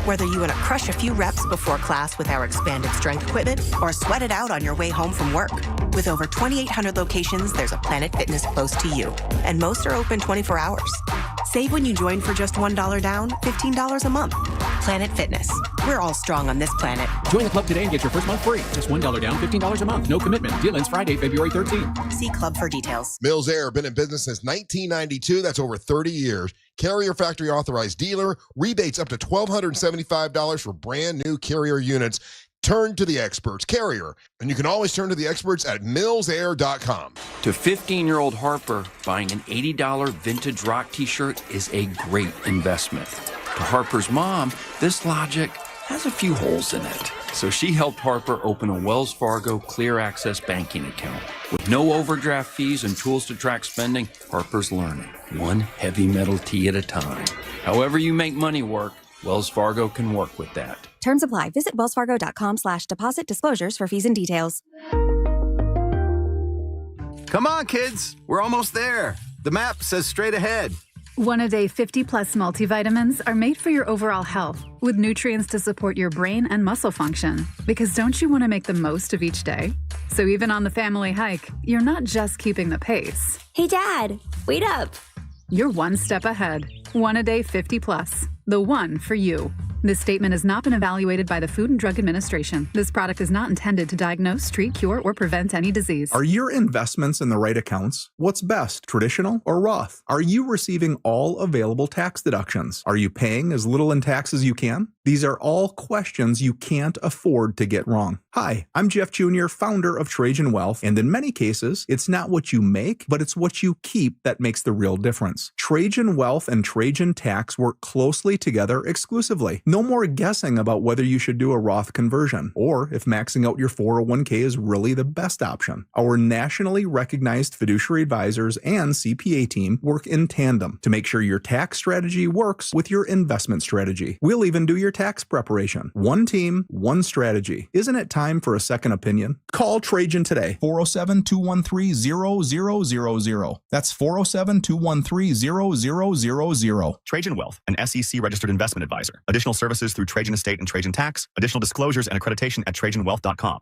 Whether you want to crush a few reps before class with our expanded strength equipment or sweat it out on your way home from work. With over 2,800 locations, there's a Planet Fitness close to you, and most are open 24 hours. Save when you join for just $1 down, $15 a month. Planet Fitness. We're all strong on this planet. Join the club today and get your first month free. Just $1 down, $15 a month. No commitment. Deal ends Friday, February 13th. See club for details. Mills Air, been in business since 1992. That's over 30 years. Carrier factory authorized dealer. Rebates up to $1,275 for brand new Carrier units. Turn to the experts, Carrier. And you can always turn to the experts at millsair.com. To 15-year-old Harper, buying an $80 vintage rock t-shirt is a great investment. To Harper's mom, this logic has a few holes in it. So she helped Harper open a Wells Fargo Clear Access banking account. With no overdraft fees and tools to track spending, Harper's learning, one heavy metal tea at a time. However you make money work, Wells Fargo can work with that. Terms apply. Visit wellsfargo.com/deposit disclosures for fees and details. Come on, kids. We're almost there. The map says straight ahead. One-a-day 50-plus multivitamins are made for your overall health, with nutrients to support your brain and muscle function. Because don't you want to make the most of each day? So even on the family hike, you're not just keeping the pace. Hey, Dad, wait up. You're one step ahead. One-a-day 50-plus. The one for you. This statement has not been evaluated by the Food and Drug Administration. This product is not intended to diagnose, treat, cure, or prevent any disease. Are your investments in the right accounts? What's best, traditional or Roth? Are you receiving all available tax deductions? Are you paying as little in tax as you can? These are all questions you can't afford to get wrong. Hi, I'm Jeff Jr., founder of Trajan Wealth, and in many cases, it's not what you make, but it's what you keep that makes the real difference. Trajan Wealth and Trajan Tax work closely together exclusively. No more guessing about whether you should do a Roth conversion, or if maxing out your 401k is really the best option. Our nationally recognized fiduciary advisors and CPA team work in tandem to make sure your tax strategy works with your investment strategy. We'll even do your tax preparation. One team, one strategy. Isn't it time for a second opinion? Call Trajan today. 407-213-0000. That's 407-213-0000. Trajan Wealth, an SEC registered investment advisor. Additional services through Trajan Estate and Trajan Tax. Additional disclosures and accreditation at TrajanWealth.com.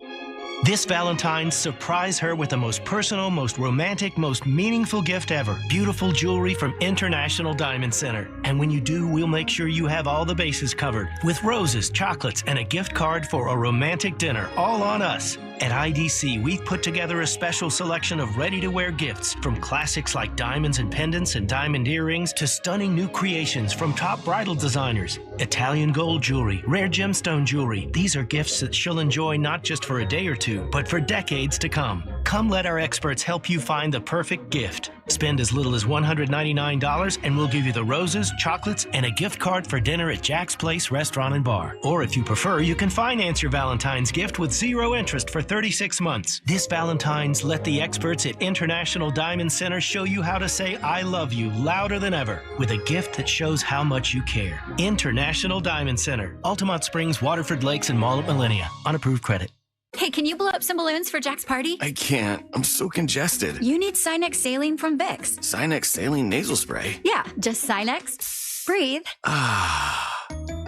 This Valentine's, surprise her with the most personal, most romantic, most meaningful gift ever. Beautiful jewelry from International Diamond Center. And when you do, we'll make sure you have all the bases covered. With roses, chocolates, and a gift card for a romantic dinner, all on us. At IDC, we've put together a special selection of ready-to-wear gifts, from classics like diamonds and pendants and diamond earrings to stunning new creations from top bridal designers. Italian gold jewelry, rare gemstone jewelry. These are gifts that she'll enjoy not just for a day or two, but for decades to come. Come let our experts help you find the perfect gift. Spend as little as $199 and we'll give you the roses, chocolates, and a gift card for dinner at Jack's Place Restaurant and Bar. Or if you prefer, you can finance your Valentine's gift with 0 interest for 36 months. This Valentine's, let the experts at International Diamond Center show you how to say I love you louder than ever with a gift that shows how much you care. International Diamond Center, Altamont Springs, Waterford Lakes, and Mall at Millennia. On approved credit. Hey, can you blow up some balloons for Jack's party? I can't. I'm so congested. You need Sinex Saline from Vicks. Sinex Saline Nasal Spray? Yeah, just Sinex. Breathe.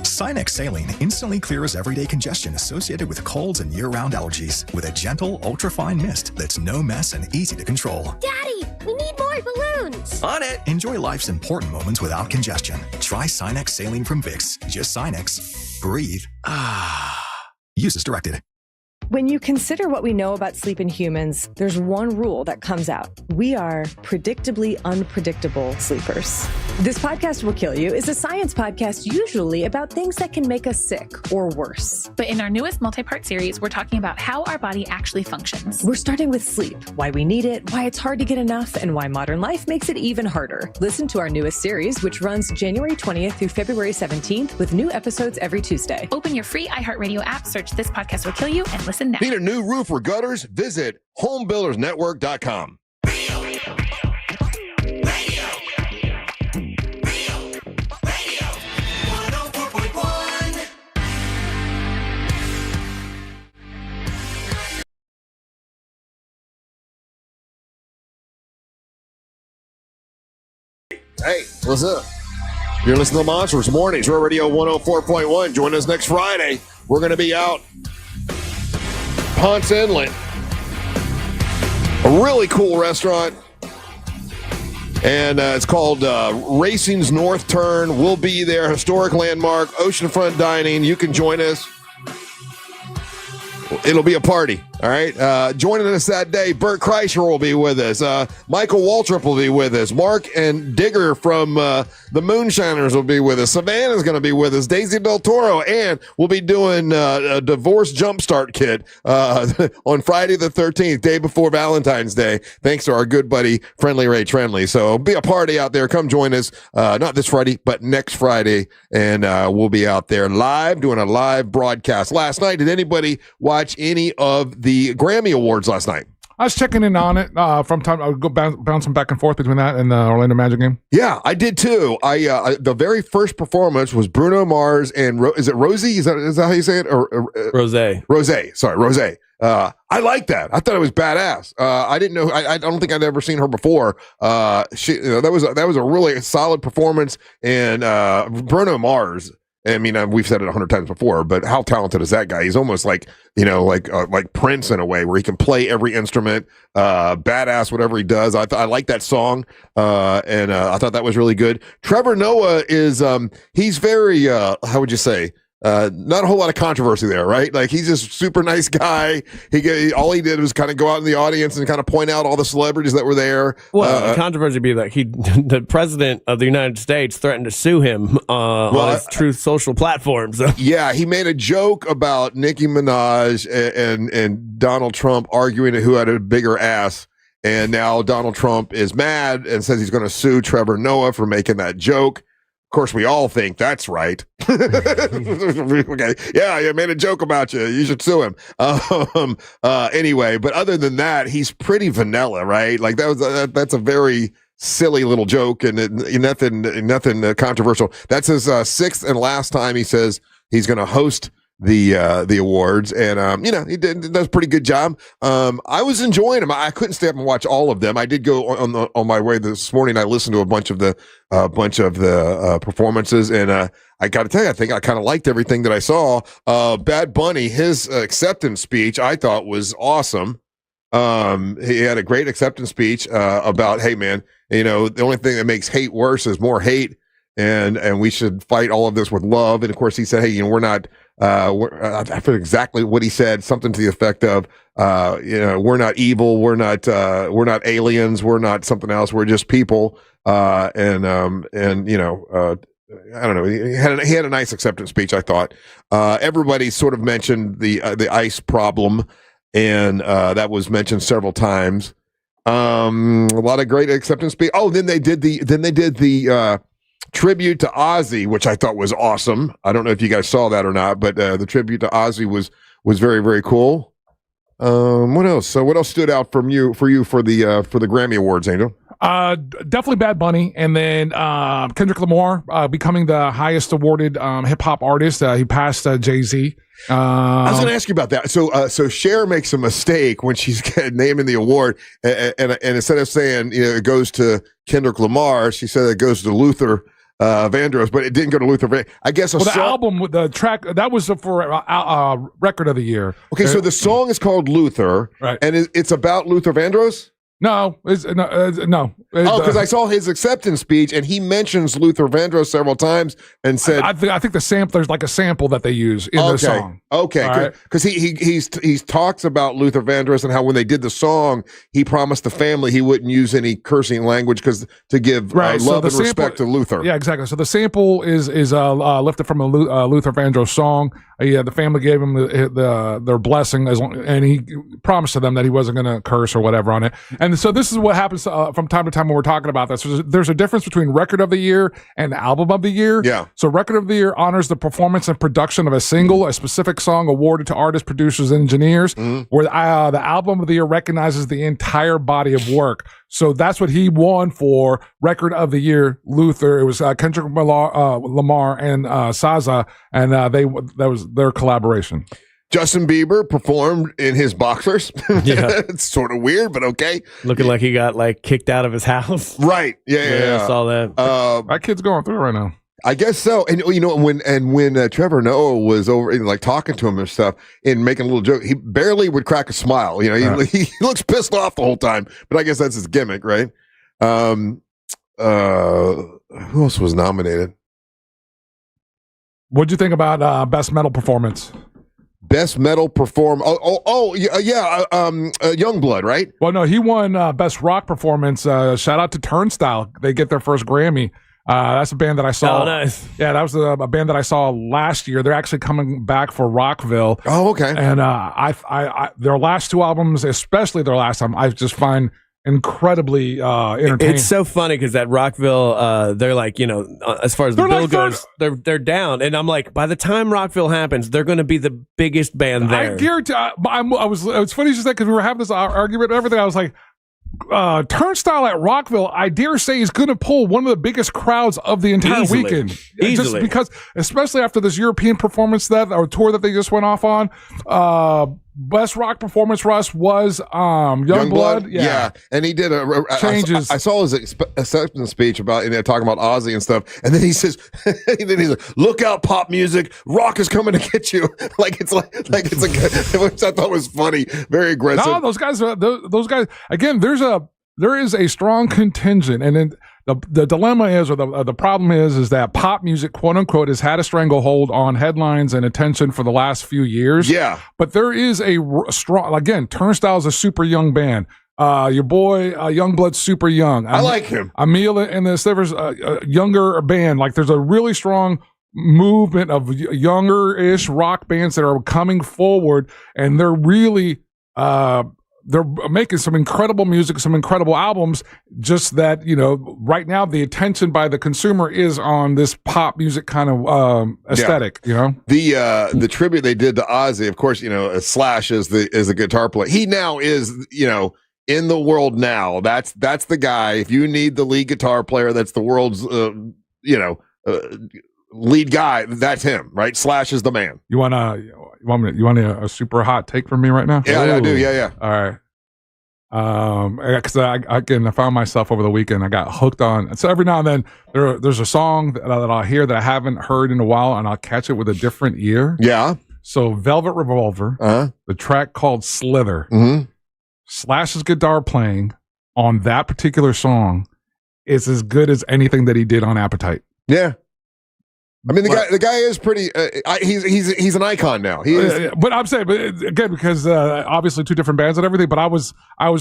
Sinex Saline instantly clears everyday congestion associated with colds and year-round allergies with a gentle, ultra-fine mist that's no mess and easy to control. Daddy, we need more balloons. On it. Enjoy life's important moments without congestion. Try Sinex Saline from Vicks. Just Sinex. Breathe. Use as directed. When you consider what we know about sleep in humans, there's one rule that comes out. We are predictably unpredictable sleepers. This Podcast Will Kill You is a science podcast usually about things that can make us sick or worse. But in our newest multi-part series, we're talking about how our body actually functions. We're starting with sleep, why we need it, why it's hard to get enough, and why modern life makes it even harder. Listen to our newest series, which runs January 20th through February 17th with new episodes every Tuesday. Open your free iHeartRadio app, search This Podcast Will Kill You, and listen now. Need a new roof or gutters? Visit homebuildersnetwork.com. Hey, what's up? You're listening to Monsters Mornings, Raw Radio 104.1. Join us next Friday. We're going to be out Ponce Inlet, a really cool restaurant, and it's called Racing's North Turn. We'll be there, historic landmark, oceanfront dining. You can join us. It'll be a party. All right. Joining us that day, Bert Kreischer will be with us. Michael Waltrip will be with us. Mark and Digger from the Moonshiners will be with us. Savannah's going to be with us. Daisy Del Toro. And we'll be doing a divorce jumpstart kit on Friday the 13th, day before Valentine's Day, thanks to our good buddy, Friendly Ray Trenley. So be a party out there. Come join us. Not this Friday, but next Friday. And we'll be out there live, doing a live broadcast. Last night, did anybody watch any of the Grammy Awards last night? I was checking in on it from time. I would go bouncing back and forth between that and the Orlando Magic game. Yeah, I did too. The very first performance was Bruno Mars and is it Rosie? Is that how you say it? Or Rose. Sorry, Rose. I like that. I thought it was badass. I didn't know. I don't think I'd ever seen her before. That was a really solid performance. And Bruno Mars. I mean, we've said it 100 times before, but how talented is that guy? He's almost like Prince in a way, where he can play every instrument, badass, whatever he does. I like that song, and I thought that was really good. Trevor Noah is, he's very, how would you say? Not a whole lot of controversy there, right? Like, he's just a super nice guy. All he did was kind of go out in the audience and kind of point out all the celebrities that were there. Well, the controversy would be like the president of the United States threatened to sue him on his Truth Social platform. So. Yeah, he made a joke about Nicki Minaj and Donald Trump arguing who had a bigger ass. And now Donald Trump is mad and says he's going to sue Trevor Noah for making that joke. Of course, we all think that's right. Okay, yeah, I made a joke about you. You should sue him. Anyway, but other than that, he's pretty vanilla, right? Like that's a very silly little joke and nothing controversial. That's his sixth and last time he says he's going to host the awards, and he does a pretty good job. I was enjoying them. I couldn't stay up and watch all of them. I did go on my way this morning. I listened to a bunch of the performances, and I got to tell you, I think I kind of liked everything that I saw. Bad Bunny, his acceptance speech, I thought was awesome. He had a great acceptance speech about, hey man, the only thing that makes hate worse is more hate, and we should fight all of this with love. And of course, he said, hey, we're not. I forget exactly what he said, something to the effect of, we're not evil, we're not aliens, we're not something else, we're just people. I don't know. He had a nice acceptance speech, I thought. Everybody sort of mentioned the ICE problem, and that was mentioned several times. A lot of great acceptance speech. Oh, then they did the tribute to Ozzy, which I thought was awesome. I don't know if you guys saw that or not, but the tribute to Ozzy was very, very cool. What else? So what else stood out for you for the Grammy Awards, Angel? Definitely Bad Bunny, and then Kendrick Lamar becoming the highest awarded hip hop artist. He passed Jay-Z. I was going to ask you about that. So Cher makes a mistake when she's naming the award, and instead of saying it goes to Kendrick Lamar, she said it goes to Luther Vandross, but it didn't go to Luther. I guess the album with the track that was for record of the year. Okay, so the song is called Luther, right? And it's about Luther Vandross. No, no. Because I saw his acceptance speech, and he mentions Luther Vandross several times, and said, "I think there's like a sample that they use in the song." Okay, because he talks about Luther Vandross and how when they did the song, he promised the family he wouldn't use any cursing language because to give love and respect to Luther. Yeah, exactly. So the sample is lifted from a Luther Vandross song. The family gave him their blessing, and he promised to them that he wasn't going to curse or whatever on it. And so this is what happens from time to time when we're talking about this. There's a difference between record of the year and album of the year. Yeah. So record of the year honors the performance and production of a single, a specific song awarded to artists, producers, and engineers, where the album of the year recognizes the entire body of work. So that's what he won for record of the year, Luther. It was Kendrick Lamar and SZA, and that was their collaboration. Justin Bieber performed in his boxers. Yeah. It's sort of weird, but okay. Looking like he got kicked out of his house. Right. Yeah. I saw that. That kid's going through it right now. I guess so. And when Trevor Noah was over talking to him and stuff and making a little joke, he barely would crack a smile. He looks pissed off the whole time, but I guess that's his gimmick, right? Who else was nominated? What'd you think about Best Metal Performance? Best metal perform. Youngblood, right? Well, no, he won Best Rock Performance. Shout out to Turnstile. They get their first Grammy. That's a band that I saw. Oh, nice. Yeah, that was a band that I saw last year. They're actually coming back for Rockville. Oh, okay. And I their last two albums, especially their last album, I just find incredibly entertaining. It's so funny because at Rockville, they're like, as far as the bill goes, they're down, and I'm like, by the time Rockville happens, they're going to be the biggest band there. I guarantee. It's funny you said that because we were having this argument and everything. I was like, Turnstile at Rockville, I dare say, is going to pull one of the biggest crowds of the entire weekend. Just because, especially after this European performance or tour that they just went off on. Best rock performance, Russ, was Youngblood. Yeah, and he did changes. I saw his acceptance speech about talking about Ozzy and stuff, and then he says, he's like, "Look out, pop music! Rock is coming to get you!" Which I thought was funny, very aggressive. No, those guys again. There is a strong contingent, and then the dilemma is, or the problem is that pop music, quote unquote, has had a stranglehold on headlines and attention for the last few years. Yeah, but there is a strong. Again, Turnstile is a super young band. Your boy Youngblood's super young. I like him. Emil and the Slivers, a younger band. Like there's a really strong movement of younger-ish rock bands that are coming forward, and they're really they're making some incredible music, some incredible albums. Just that, right now the attention by the consumer is on this pop music kind of aesthetic. The tribute they did to Ozzy, of course, Slash is the guitar player. He now is in the world now. That's the guy. If you need the lead guitar player, that's the world's lead guy. That's him, right? Slash is the man. You want a super hot take from me right now? Yeah, I do. Yeah. All right. Because I found myself over the weekend. I got hooked on. So every now and then there's a song that I'll hear that I haven't heard in a while, and I'll catch it with a different ear. Yeah. So Velvet Revolver, the track called Slither, Slash's guitar playing on that particular song is as good as anything that he did on Appetite. Yeah. I mean, the guy is pretty. He's an icon now. He is. But I'm saying, again, because obviously two different bands and everything. But I was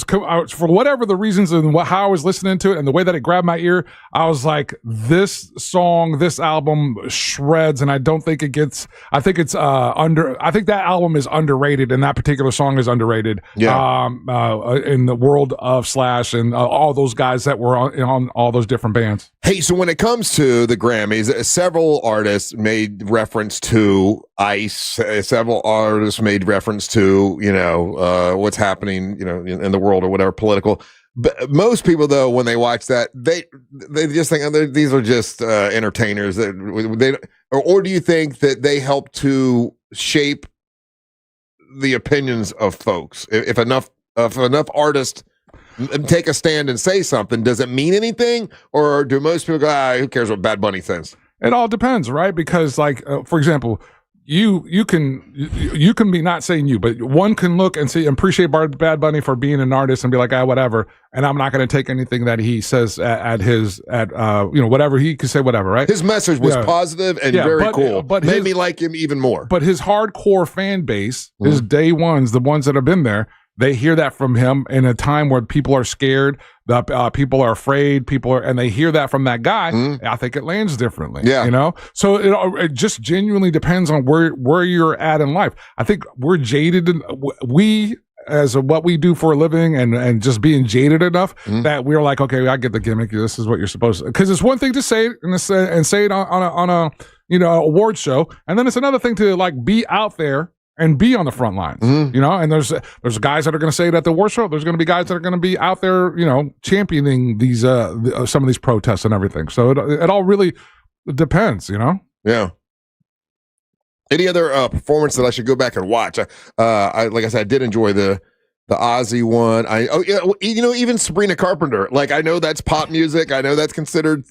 for whatever the reasons and how I was listening to it and the way that it grabbed my ear, I was like, this song, this album shreds, and I don't think it gets. I think it's I think that album is underrated, and that particular song is underrated. Yeah. In the world of Slash and all those guys that were on all those different bands. Hey, so when it comes to the Grammys, several artists made reference to ICE. Several artists made reference to, what's happening, in the world or whatever, political. But most people, though, when they watch that, they just think these are just entertainers. Or do you think that they help to shape the opinions of folks? If enough artists take a stand and say something, does it mean anything, or do most people go, who cares what Bad Bunny says? It all depends, right? Because, for example, you can be, not saying you, but one can look and see and appreciate Bad Bunny for being an artist and be like, whatever, and I'm not going to take anything that he says at whatever he could say, whatever, right? His message was positive and very cool, but made me like him even more. But his hardcore fan base, his day ones, the ones that have been there, they hear that from him in a time where people are scared, people are afraid, and they hear that from that guy. I think it lands differently. Yeah. So it just genuinely depends on where you're at in life. I think we're jaded, and we, as what we do for a living, and just being jaded enough that we're like, okay, I get the gimmick. This is what you're supposed to. Because it's one thing to say it and say it on a award show, and then it's another thing to be out there and be on the front lines, and there's guys that are going to say it at the award show. There's going to be guys that are going to be out there, championing these some of these protests and everything. So it all really depends, Yeah. Any other performance that I should go back and watch? Like I said, I did enjoy the Ozzy one. Even Sabrina Carpenter. I know that's pop music. I know that's considered,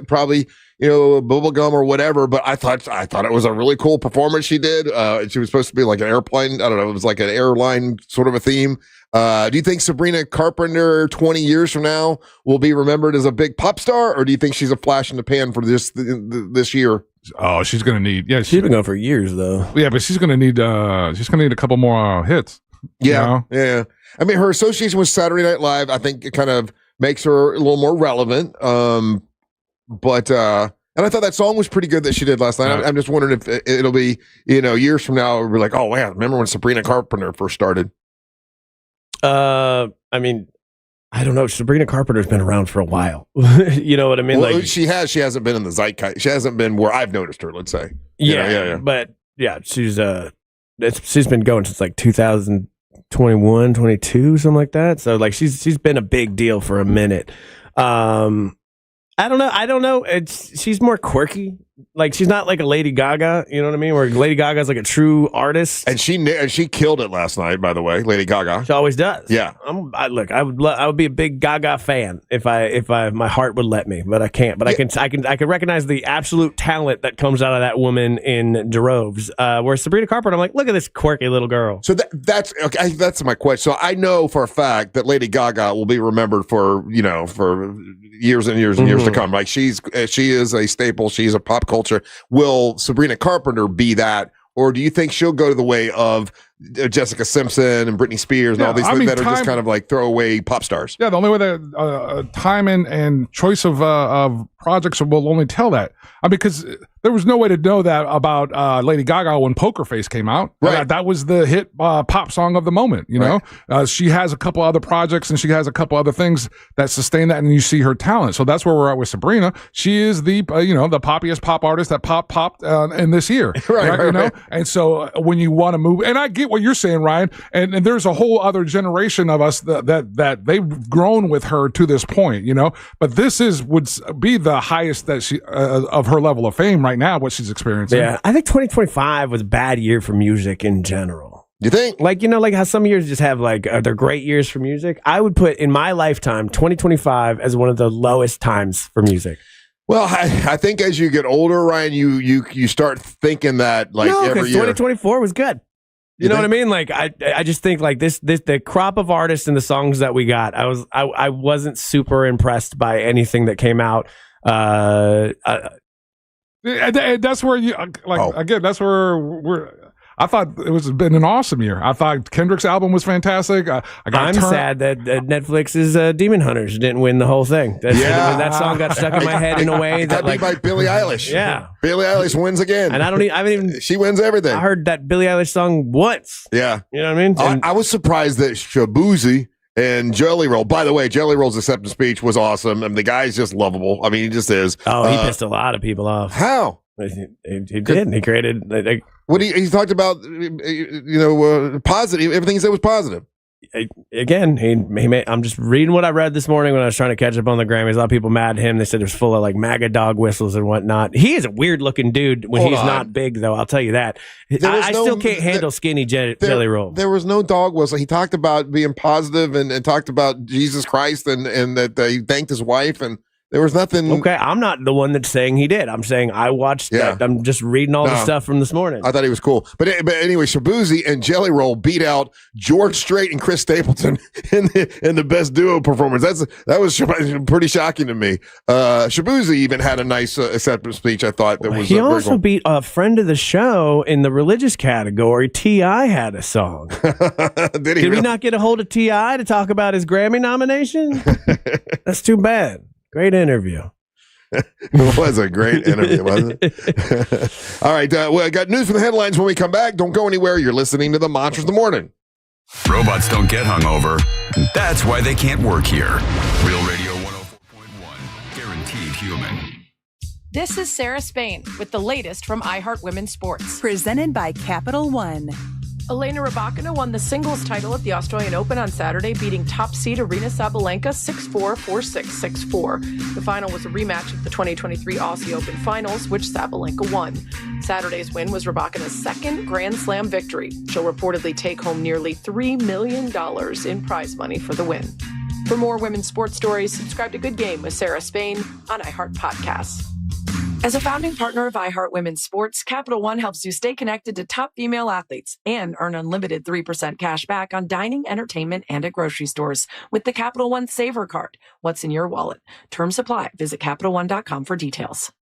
probably, bubblegum or whatever, but I thought it was a really cool performance she did. She was supposed to be like an airplane. I don't know. It was like an airline sort of a theme. Do you think Sabrina Carpenter 20 years from now will be remembered as a big pop star, or do you think she's a flash in the pan for this year? Oh, she's gonna need. Yeah, she's been going for years though. Yeah, but she's gonna need a couple more hits. Yeah, yeah. I mean, her association with Saturday Night Live, I think, it kind of makes her a little more relevant. But and I thought that song was pretty good that she did last night. I'm just wondering if it'll be, years from now, we'll be like, oh man, remember when Sabrina Carpenter first started? I mean, I don't know. Sabrina Carpenter's been around for a while. You know what I mean? Well, like she hasn't been in the zeitgeist. She hasn't been where I've noticed her, let's say. Yeah. But yeah, she's been going since like 2021, 22, something like that. So like she's been a big deal for a minute. I don't know. She's more quirky. Like she's not like a Lady Gaga, you know what I mean? Where Lady Gaga's like a true artist. And she killed it last night, by the way, Lady Gaga. She always does. Yeah. I would be a big Gaga fan if my heart would let me, but I can't. But I can recognize the absolute talent that comes out of that woman in droves. Whereas Sabrina Carpenter, I'm like, look at this quirky little girl. So that's okay. That's my question. So I know for a fact that Lady Gaga will be remembered for years and years and years to come. Like she is a staple. She's a pop culture. Will Sabrina Carpenter be that, or do you think she'll go to the way of Jessica Simpson and Britney Spears and all these things that are just kind of like throwaway pop stars? Yeah, the only way that time and choice of projects will only tell that. Because there was no way to know that about Lady Gaga when Poker Face came out. Right. That was the hit pop song of the moment, you know? She has a couple other projects and she has a couple other things that sustain that, and you see her talent. So that's where we're at with Sabrina. She is the, the poppiest pop artist that popped in this year. Right. And so when you want to move, and I get what you're saying, Ryan, and there's a whole other generation of us that they've grown with her to this point, but this would be the highest that she of her level of fame right now, what she's experiencing. Yeah, I think 2025 was a bad year for music in general. You think? Like, like how some years just have they're great years for music. I would put in my lifetime 2025 as one of the lowest times for music. Well, I think as you get older, Ryan, you start thinking that every year. 2024 was good. You know what I mean? Like I just think like this the crop of artists and the songs that we got, I wasn't super impressed by anything that came out. That's where again, that's where I thought it was been an awesome year. I thought Kendrick's album was fantastic. I'm sad that Netflix's Demon Hunters didn't win the whole thing. That song got stuck in my head in a way that be by Billie Eilish. Yeah, Billie Eilish wins again, and I haven't even. She wins everything. I heard that Billie Eilish song once. Yeah, you know what I mean. I was surprised that Shabuzi and Jelly Roll. By the way, Jelly Roll's acceptance speech was awesome. I mean, the guy's just lovable. I mean, he just is. Oh, he pissed a lot of people off. How? He did. He created. What he talked about, positive. Everything he said was positive. Again, he made. I'm just reading what I read this morning when I was trying to catch up on the Grammys. A lot of people mad at him. They said it was full of like MAGA dog whistles and whatnot. He is a weird looking dude when he's not big, though. I'll tell you that. I still can't handle skinny Jelly Roll. There was no dog whistle. He talked about being positive and talked about Jesus Christ and that he thanked his wife, and there was nothing. Okay, I'm not the one that's saying he did. I'm saying I watched that. I'm just reading all the stuff from this morning. I thought he was cool. But anyway, Shabuzi and Jelly Roll beat out George Strait and Chris Stapleton in the best duo performance. That was pretty shocking to me. Shabuzi even had a nice acceptance speech, I thought. He also beat a friend of the show in the religious category. T.I. had a song. Did we not get a hold of T.I. to talk about his Grammy nomination? That's too bad. Great interview. It was a great interview, wasn't it? All right. I got news from the headlines when we come back. Don't go anywhere. You're listening to the Monsters of the Morning. Robots don't get hungover. That's why they can't work here. Real Radio 104.1. Guaranteed human. This is Sarah Spain with the latest from iHeart Women's Sports. Presented by Capital One. Elena Rybakina won the singles title at the Australian Open on Saturday, beating top seed Aryna Sabalenka 6-4, 4-6, 6-4. The final was a rematch of the 2023 Aussie Open Finals, which Sabalenka won. Saturday's win was Rybakina's second Grand Slam victory. She'll reportedly take home nearly $3 million in prize money for the win. For more women's sports stories, subscribe to Good Game with Sarah Spain on iHeart Podcasts. As a founding partner of iHeart Women's Sports, Capital One helps you stay connected to top female athletes and earn unlimited 3% cash back on dining, entertainment, and at grocery stores with the Capital One Saver Card. What's in your wallet? Terms apply. Visit CapitalOne.com for details.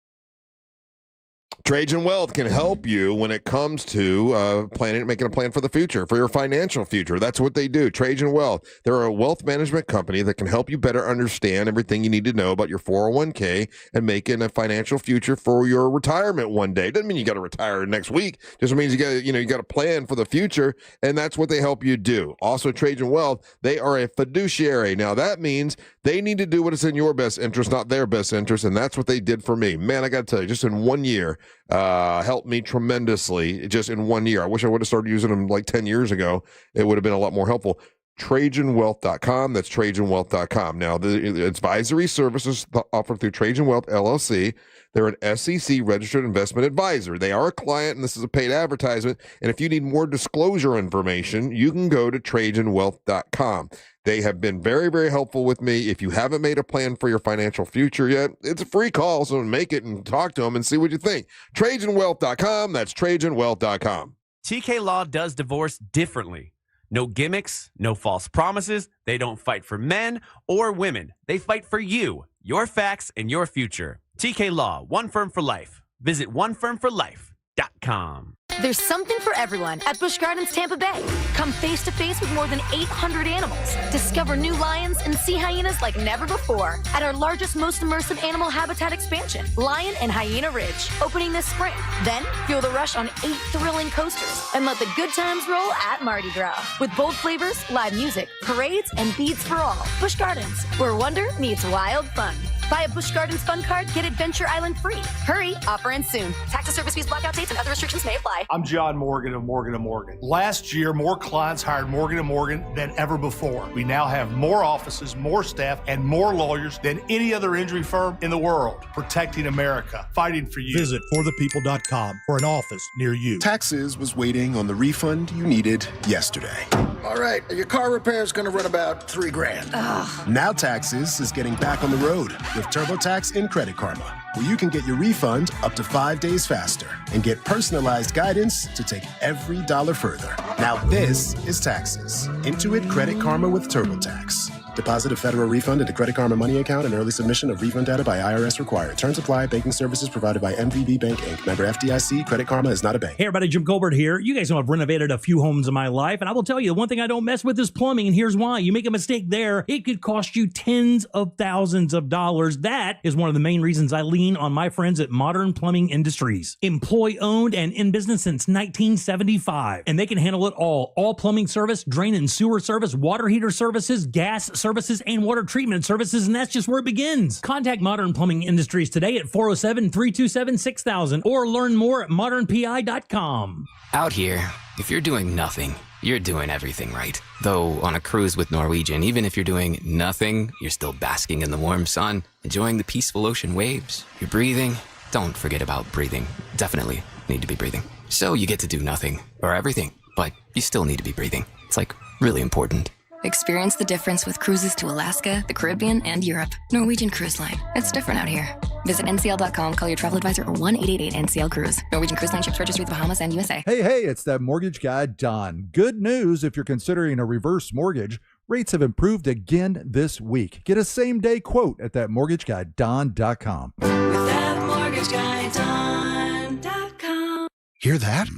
Trajan Wealth can help you when it comes to making a plan for the future, for your financial future. That's what they do. Trajan Wealth. They're a wealth management company that can help you better understand everything you need to know about your 401k and making a financial future for your retirement one day. Doesn't mean you got to retire next week. Just means you got a plan for the future, and that's what they help you do. Also, Trajan Wealth, they are a fiduciary. Now, that means they need to do what is in your best interest, not their best interest, and that's what they did for me. Man, I got to tell you, just in 1 year, helped me tremendously just in 1 year. I wish I would have started using them like 10 years ago. It would have been a lot more helpful. TrajanWealth.com. That's TrajanWealth.com. Now, the advisory services offered through Trajan Wealth LLC. They're an SEC registered investment advisor. They are a client, and this is a paid advertisement. And if you need more disclosure information, you can go to TrajanWealth.com. They have been very, very helpful with me. If you haven't made a plan for your financial future yet, it's a free call, so make it and talk to them and see what you think. TrajanWealth.com. That's TrajanWealth.com. TK Law does divorce differently. No gimmicks, no false promises. They don't fight for men or women. They fight for you, your facts, and your future. TK Law, one firm for life. Visit onefirmforlife.com. There's something for everyone at Busch Gardens Tampa Bay. Come face to face with more than 800 animals. Discover new lions and sea hyenas like never before at our largest, most immersive animal habitat expansion, Lion and Hyena Ridge, opening this spring. Then feel the rush on 8 thrilling coasters and let the good times roll at Mardi Gras. With bold flavors, live music, parades, and beads for all. Busch Gardens, where wonder meets wild fun. Buy a Busch Gardens Fun Card, get Adventure Island free. Hurry, offer ends soon. Tax and service fees, blackout dates, and other restrictions may apply. I'm John Morgan of Morgan & Morgan. Last year, more clients hired Morgan & Morgan than ever before. We now have more offices, more staff, and more lawyers than any other injury firm in the world. Protecting America, fighting for you. Visit forthepeople.com for an office near you. Taxes was waiting on the refund you needed yesterday. All right, your car repair is going to run about $3,000. Ugh. Now Taxes is getting back on the road with TurboTax and Credit Karma, where you can get your refund up to 5 days faster and get personalized guidance to take every dollar further. Now this is Taxes. Intuit Credit Karma with TurboTax. Deposit a federal refund into Credit Karma Money account and early submission of refund data by IRS required. Terms apply. Banking services provided by MVB Bank, Inc. Member FDIC. Credit Karma is not a bank. Hey everybody, Jim Colbert here. You guys know I've renovated a few homes in my life, and I will tell you, the one thing I don't mess with is plumbing, and here's why. You make a mistake there, it could cost you tens of thousands of dollars. That is one of the main reasons I lean on my friends at Modern Plumbing Industries. Employee-owned and in business since 1975, and they can handle it all. All plumbing service, drain and sewer service, water heater services, gas services, and water treatment services, and that's just where it begins. Contact Modern Plumbing Industries today at 407-327-6000 or learn more at modernpi.com. Out here, if you're doing nothing, you're doing everything right. Though on a cruise with Norwegian, even if you're doing nothing, you're still basking in the warm sun, enjoying the peaceful ocean waves. You're breathing. Don't forget about breathing. Definitely need to be breathing. So you get to do nothing or everything, but you still need to be breathing. It's like really important. Experience the difference with cruises to Alaska, the Caribbean, and Europe. Norwegian Cruise Line. It's different out here. Visit ncl.com, call your travel advisor, or 1-888-NCL-CRUISE. Norwegian Cruise Line ships registry to the Bahamas and USA. Hey, it's that mortgage guy, Don. Good news if you're considering a reverse mortgage. Rates have improved again this week. Get a same-day quote at thatmortgageguyDon.com. With thatmortgageguyDon.com. Hear that?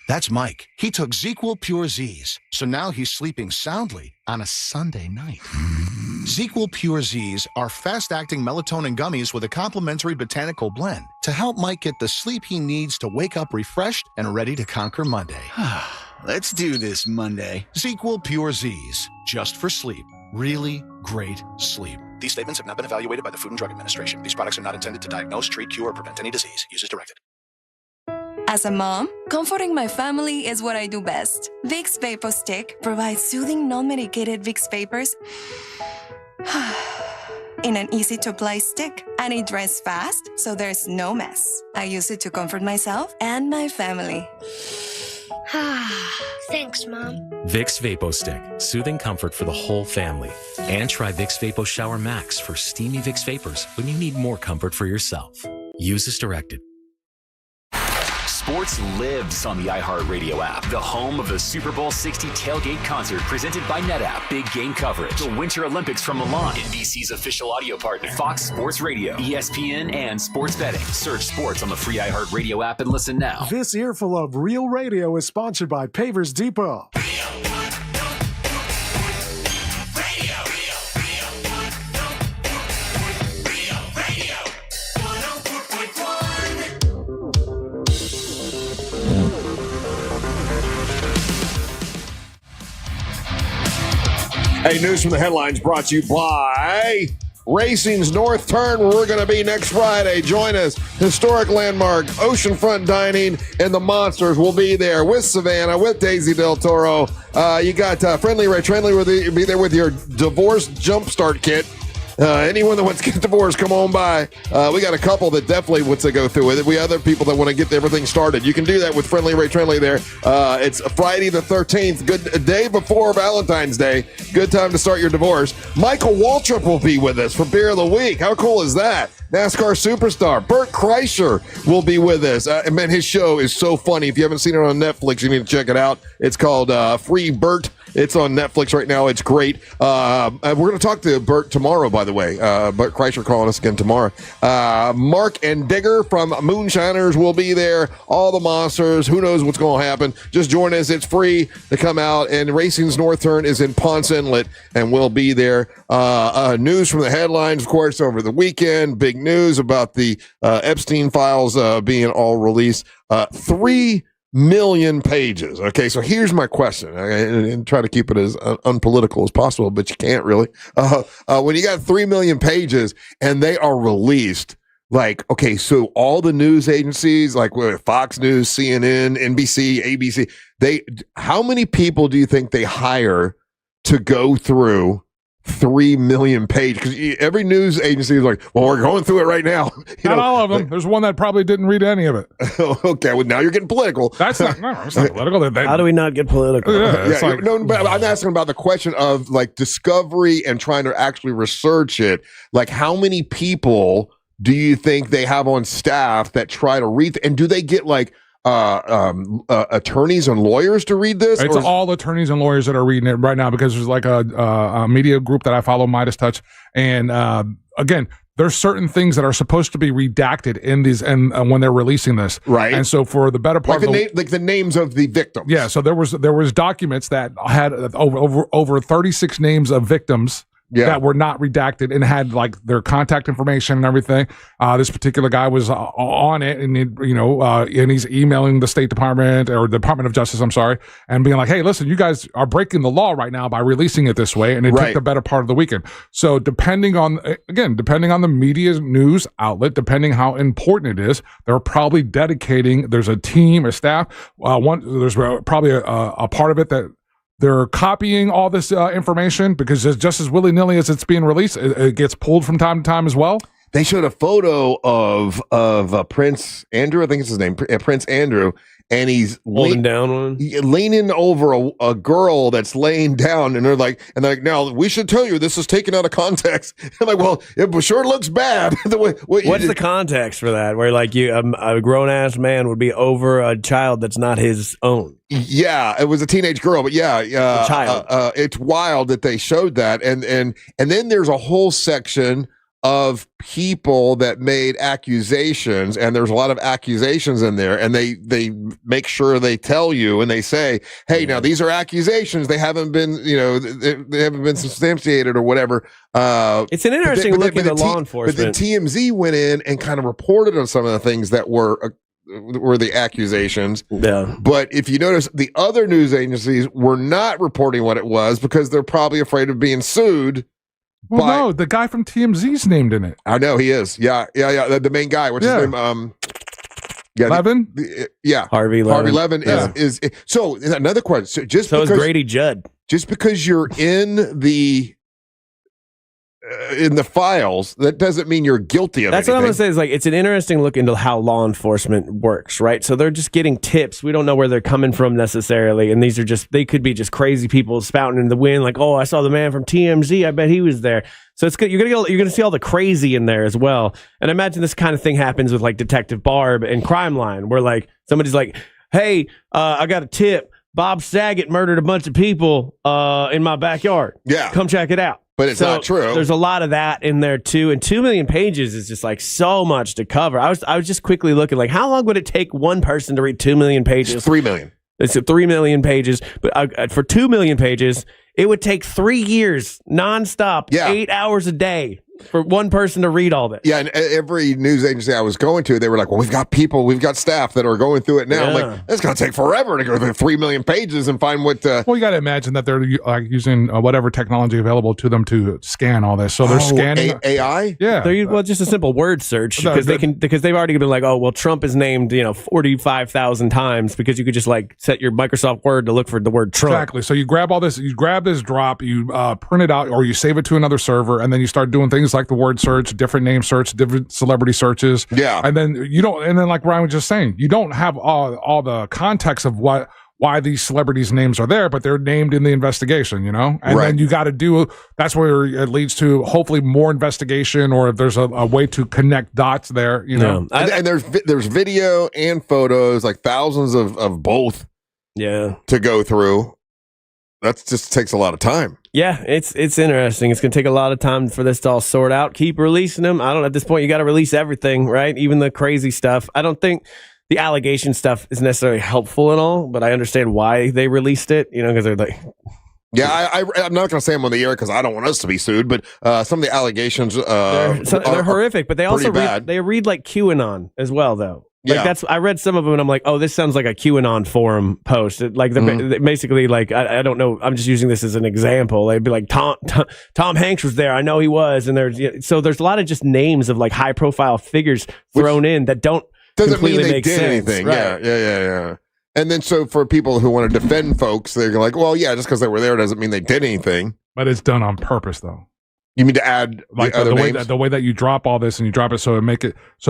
That's Mike. He took ZQL Pure Z's, so now he's sleeping soundly on a Sunday night. ZQL Pure Z's are fast-acting melatonin gummies with a complementary botanical blend to help Mike get the sleep he needs to wake up refreshed and ready to conquer Monday. Let's do this Monday. ZQL Pure Z's, just for sleep. Really great sleep. These statements have not been evaluated by the Food and Drug Administration. These products are not intended to diagnose, treat, cure, or prevent any disease. Use as directed. As a mom, comforting my family is what I do best. Vicks Vapor Stick provides soothing, non-medicated Vicks vapors in an easy-to-apply stick, and it dries fast, so there's no mess. I use it to comfort myself and my family. Thanks, Mom. Vicks Vapo Stick, soothing comfort for the whole family. And try Vicks Vapo Shower Max for steamy Vicks vapors when you need more comfort for yourself. Use as directed. Sports lives on the iHeartRadio app, the home of the Super Bowl 60 tailgate concert presented by NetApp. Big game coverage, the Winter Olympics from Milan, NBC's official audio partner, Fox Sports Radio, ESPN, and sports betting. Search sports on the free iHeartRadio app and listen now. This earful of Real Radio is sponsored by Pavers Depot. Hey, news from the headlines brought to you by Racing's North Turn, where we're going to be next Friday. Join us. Historic landmark, oceanfront dining, and the Monsters will be there with Savannah, with Daisy Del Toro. You got Friendly Ray Trendley will be there with your divorce jumpstart kit. Anyone that wants to get divorced, come on by. We got a couple that definitely wants to go through with it. We have other people that want to get everything started. You can do that with Friendly Ray Trendley there. It's Friday the 13th, good day before Valentine's Day. Good time to start your divorce. Michael Waltrip will be with us for Beer of the Week. How cool is that? NASCAR superstar Bert Kreischer will be with us. And man, his show is so funny. If you haven't seen it on Netflix, you need to check it out. It's called Free Bert. It's on Netflix right now. It's great. We're going to talk to Bert tomorrow, by the way. Bert Kreischer calling us again tomorrow. Mark and Digger from Moonshiners will be there. All the Monsters. Who knows what's going to happen? Just join us. It's free to come out. And Racing's North Turn is in Ponce Inlet, and we'll be there. News from the headlines, of course, over the weekend. Big news about the Epstein files being all released. 3 million pages. Okay, so here's my question, and try to keep it as unpolitical as possible, but you can't really. When you got 3 million pages and they are released, like, okay, so all the news agencies, like Fox News, CNN, NBC, ABC, how many people do you think they hire to go through 3 million pages? Because every news agency is like, well, we're going through it right now. Not all of them. There's one that probably didn't read any of it. Okay, well, now you're getting political. That's not political. How do we not get political? But I'm asking about the question of like discovery and trying to actually research it. Like, how many people do you think they have on staff that try to read? And do they get like attorneys and lawyers to read this? It's all attorneys and lawyers that are reading it right now, because there's like a media group that I follow, Midas Touch, and again, there's certain things that are supposed to be redacted in these, and when they're releasing this, right? And so for the better part, like the names of the victims. Yeah, so there was documents that had over 36 names of victims. Yeah. That were not redacted and had like their contact information and everything. This particular guy was on it, and and he's emailing the State Department or Department of Justice, I'm sorry, and being like, "Hey, listen, you guys are breaking the law right now by releasing it this way," and it took the better part of the weekend. So depending on the media news outlet, depending how important it is, they're probably dedicating. There's a team, a staff. There's probably a part of it that they're copying all this information, because just as willy-nilly as it's being released, it gets pulled from time to time as well. They showed a photo of Prince Andrew, I think it's his name, Prince Andrew, and he's leaning over a girl that's laying down, and they're like, now we should tell you this is taken out of context. I'm like, well, it sure looks bad. What's the context for that? Where like a grown ass man would be over a child that's not his own. Yeah, it was a teenage girl, but child. It's wild that they showed that, and then there's a whole section of people that made accusations, and there's a lot of accusations in there, and they make sure they tell you, and they say, hey, now these are accusations, they haven't been they haven't been substantiated or whatever. It's an interesting look into law enforcement. But then TMZ went in and kind of reported on some of the things that were the accusations. Yeah. But if you notice, the other news agencies were not reporting what it was, because they're probably afraid of being sued. Well, no, the guy from TMZ's named in it. I know he is. Yeah. The main guy. What's his name? Levin. Harvey Levin is. So another question. So is Grady Judd. Just because you're in the in the files, that doesn't mean you're guilty of That's anything. what I'm going to say is like, it's an interesting look into how law enforcement works, right? So they're just getting tips. We don't know where they're coming from necessarily. And these are just, they could be just crazy people spouting in the wind. Like, oh, I saw the man from TMZ. I bet he was there. So it's good. You're going to see all the crazy in there as well. And I imagine this kind of thing happens with like Detective Barb and Crime Line, where like somebody's like, hey, I got a tip. Bob Saget murdered a bunch of people in my backyard. Yeah. Come check it out. But it's not true. There's a lot of that in there too. And 2 million pages is just like so much to cover. I was just quickly looking like, how long would it take one person to read 2 million pages? It's 3 million. It's 3 million pages. But for 2 million pages, it would take 3 years nonstop, 8 hours a day for one person to read all this. Yeah, and every news agency I was going to, they were like, well, we've got staff that are going through it now. I'm like, it's going to take forever to go through 3 million pages and find what... Well, you got to imagine that they're using whatever technology available to them to scan all this. So they're scanning... AI? Yeah. Well, just a simple word search because they've already been like, oh, well, Trump is named 45,000 times because you could just like set your Microsoft Word to look for the word Trump. Exactly. So you grab all this, you grab this drop, you print it out, or you save it to another server, and then you start doing things like the word search, different name search, different celebrity searches. Yeah. And then like Ryan was just saying, you don't have all the context of why these celebrities' names are there, but they're named in the investigation, And then you got to do, that's where it leads to hopefully more investigation, or if there's a way to connect dots there, And there's video and photos, like thousands of both. Yeah. To go through. That just takes a lot of time. Yeah, it's interesting. It's going to take a lot of time for this to all sort out. Keep releasing them. At this point, you got to release everything, right? Even the crazy stuff. I don't think the allegation stuff is necessarily helpful at all, but I understand why they released it, because they're like... Yeah, I'm not going to say them on the air because I don't want us to be sued, but some of the allegations they're horrific, but they also read like QAnon as well, though. Like I read some of them and I'm like, oh, this sounds like a QAnon forum post. Basically, like I don't know. I'm just using this as an example. They'd be like, Tom Hanks was there. I know he was, and there's a lot of just names of like high profile figures thrown in that doesn't completely mean they make did sense. anything. Right. Yeah. And then so for people who want to defend folks, they're like, well, yeah, just because they were there doesn't mean they did anything. But it's done on purpose, though. You mean to add like the other the way that you drop all this and you drop it so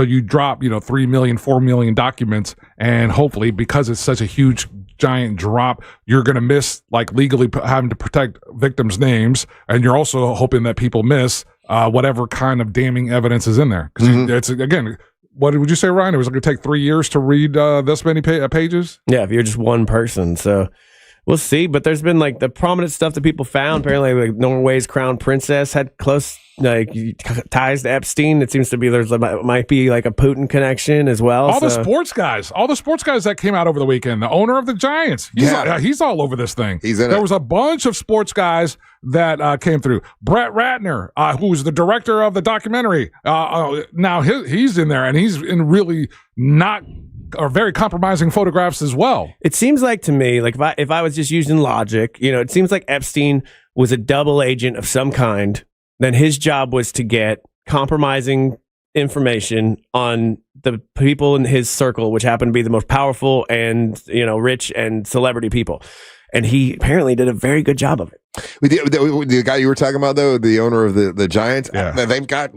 you drop 3 million, 4 million documents, and hopefully because it's such a huge giant drop, you're going to miss like legally having to protect victims' names, and you're also hoping that people miss whatever kind of damning evidence is in there because it's again. What would you say, Ryan? It was going to take 3 years to read this many pages? Yeah, if you're just one person. So we'll see. But there's been like the prominent stuff that people found. Apparently, like Norway's crown princess had close ties to Epstein. It seems to be might be like a Putin connection as well. All the sports guys that came out over the weekend. The owner of the Giants, he's all over this thing. There was a bunch of sports guys that came through. Brett Ratner, who's the director of the documentary, now he's in there, and he's in really not or very compromising photographs as well. It seems like to me, like if I was just using logic, it seems like Epstein was a double agent of some kind. Then his job was to get compromising information on the people in his circle, which happened to be the most powerful and rich and celebrity people. And he apparently did a very good job of it. The guy you were talking about, though, the owner of the Giants, they've got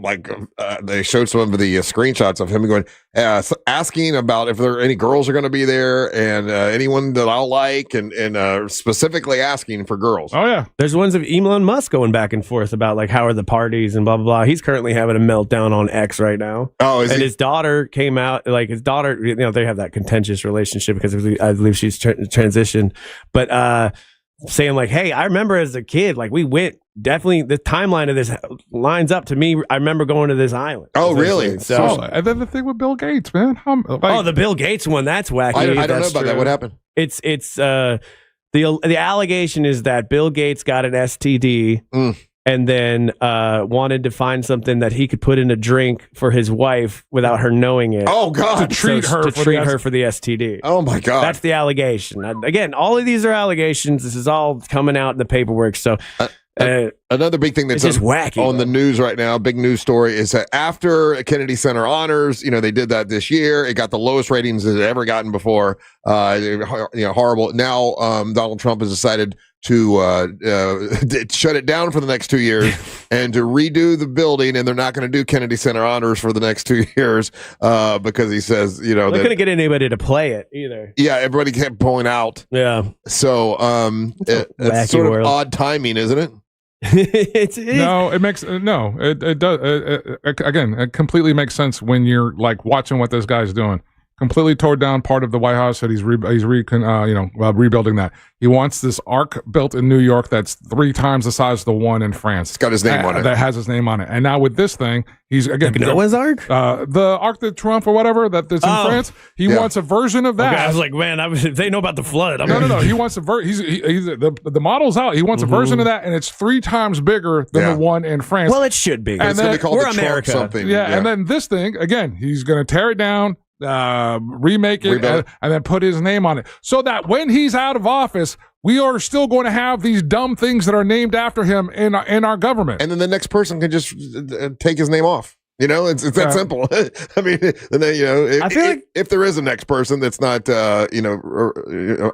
they showed some of the screenshots of him going asking about if there are any girls are going to be there and anyone that I'll like, and specifically asking for girls. Oh yeah, there's ones of Elon Musk going back and forth about like how are the parties and blah blah blah. He's currently having a meltdown on X right now. Oh, his daughter came out. Like his daughter, they have that contentious relationship because I believe she's transitioned, but. Saying like, hey, I remember as a kid, like we went definitely the timeline of this lines up to me. I remember going to this island. Oh, really? So and then the thing with Bill Gates, man. The Bill Gates one, that's wacky. I don't know about true. that. What happened? It's the allegation is that Bill Gates got an STD and then wanted to find something that he could put in a drink for his wife without her knowing it. Oh God! To treat her for the STD. Oh my God! That's the allegation. Again, all of these are allegations. This is all coming out in the paperwork. So. Another big thing that's just wacky on the news right now, big news story, is that after Kennedy Center honors, they did that this year. It got the lowest ratings it had ever gotten before. Horrible. Now Donald Trump has decided shut it down for the next 2 years and to redo the building, and they're not going to do Kennedy Center honors for the next 2 years because he says, they're not going to get anybody to play it either. Yeah, everybody kept pulling out. Yeah. So it's sort of odd timing, isn't it? It does. Again, it completely makes sense when you're like watching what this guy's doing. Completely tore down part of the White House that he's rebuilding that. He wants this ark built in New York that's 3 times the size of the one in France. It's got his name on it. That has his name on it. And now with this thing, he's again Noah's Ark, the Arc de Triomphe or whatever that's in France. He wants a version of that. Okay, I was like, man, if they know about the flood. No. He wants a the model's out. He wants a version of that, and it's 3 times bigger than the one in France. Well, it should be. And then, we're America. Something. Yeah, and then this thing again, he's going to tear it down. Remake it and then put his name on it so that when he's out of office, we are still going to have these dumb things that are named after him in our government. And then the next person can just take his name off. It's that simple. I mean, I feel like if there is a next person that's not, a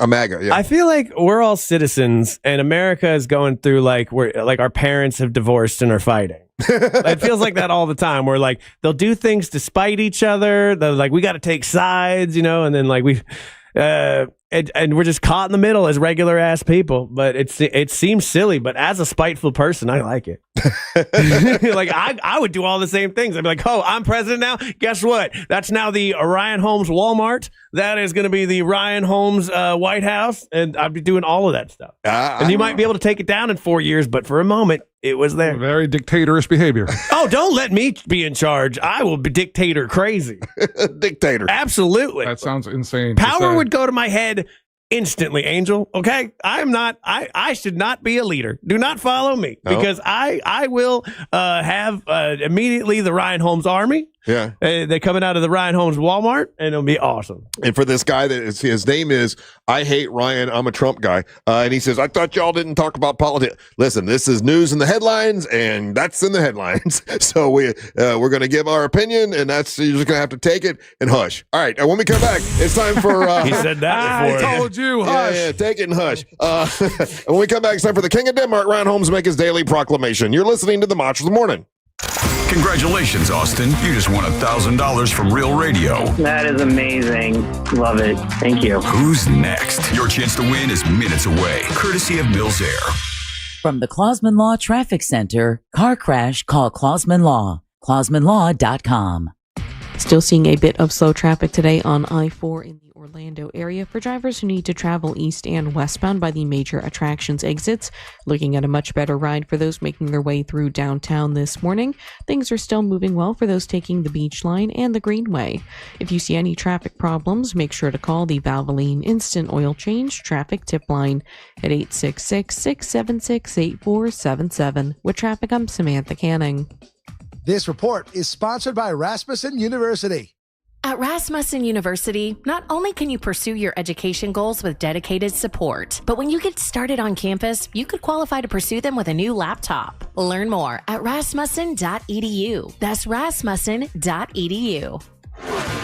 MAGA. Yeah. I feel like we're all citizens, and America is going through like our parents have divorced and are fighting. It feels like that all the time. We're like, they'll do things to spite each other. They're like, we got to take sides, and then like and we're just caught in the middle as regular ass people. But it seems silly, but as a spiteful person, I like it. Like I would do all the same things. I'd be like, oh, I'm president now. Guess what? That's now the Ryan Holmes Walmart. That is going to be the Ryan Holmes White House, and I'd be doing all of that stuff. And you might be able to take it down in 4 years, but for a moment, it was there. Very dictatorious behavior. Oh, don't let me be in charge. I will be dictator crazy. Dictator. Absolutely. That sounds insane. Power would go to my head instantly, Angel. Okay? I should not be a leader. Do not follow me because I will have immediately the Ryan Holmes Army. Yeah. They're coming out of the Ryan Holmes Walmart, and it'll be awesome. And for this guy, his name is, I hate Ryan, I'm a Trump guy. And he says, I thought y'all didn't talk about politics. Listen, this is news in the headlines, and that's in the headlines. So we're going to give our opinion, and you're just going to have to take it and hush. All right, when we come back, it's time for... he said that before. I told you, hush. Yeah, take it and hush. When we come back, it's time for the King of Denmark, Ryan Holmes, make his daily proclamation. You're listening to the Match of the Morning. Congratulations, Austin. You just won $1,000 from Real Radio. That is amazing. Love it. Thank you. Who's next? Your chance to win is minutes away, courtesy of Mills Air. From the Clausman Law Traffic Center, car crash, call Clausman Law. ClausmanLaw.com. Still seeing a bit of slow traffic today on I-4 in the Orlando area for drivers who need to travel east and westbound by the major attractions exits. Looking at a much better ride for those making their way through downtown this morning. Things are still moving well for those taking the Beach Line and the Greenway. If you see any traffic problems, make sure to call the Valvoline Instant Oil Change Traffic Tip Line at 866-676-8477. With traffic, I'm Samantha Canning. This report is sponsored by Rasmussen University. At Rasmussen University, not only can you pursue your education goals with dedicated support, but when you get started on campus, you could qualify to pursue them with a new laptop. Learn more at rasmussen.edu. That's rasmussen.edu.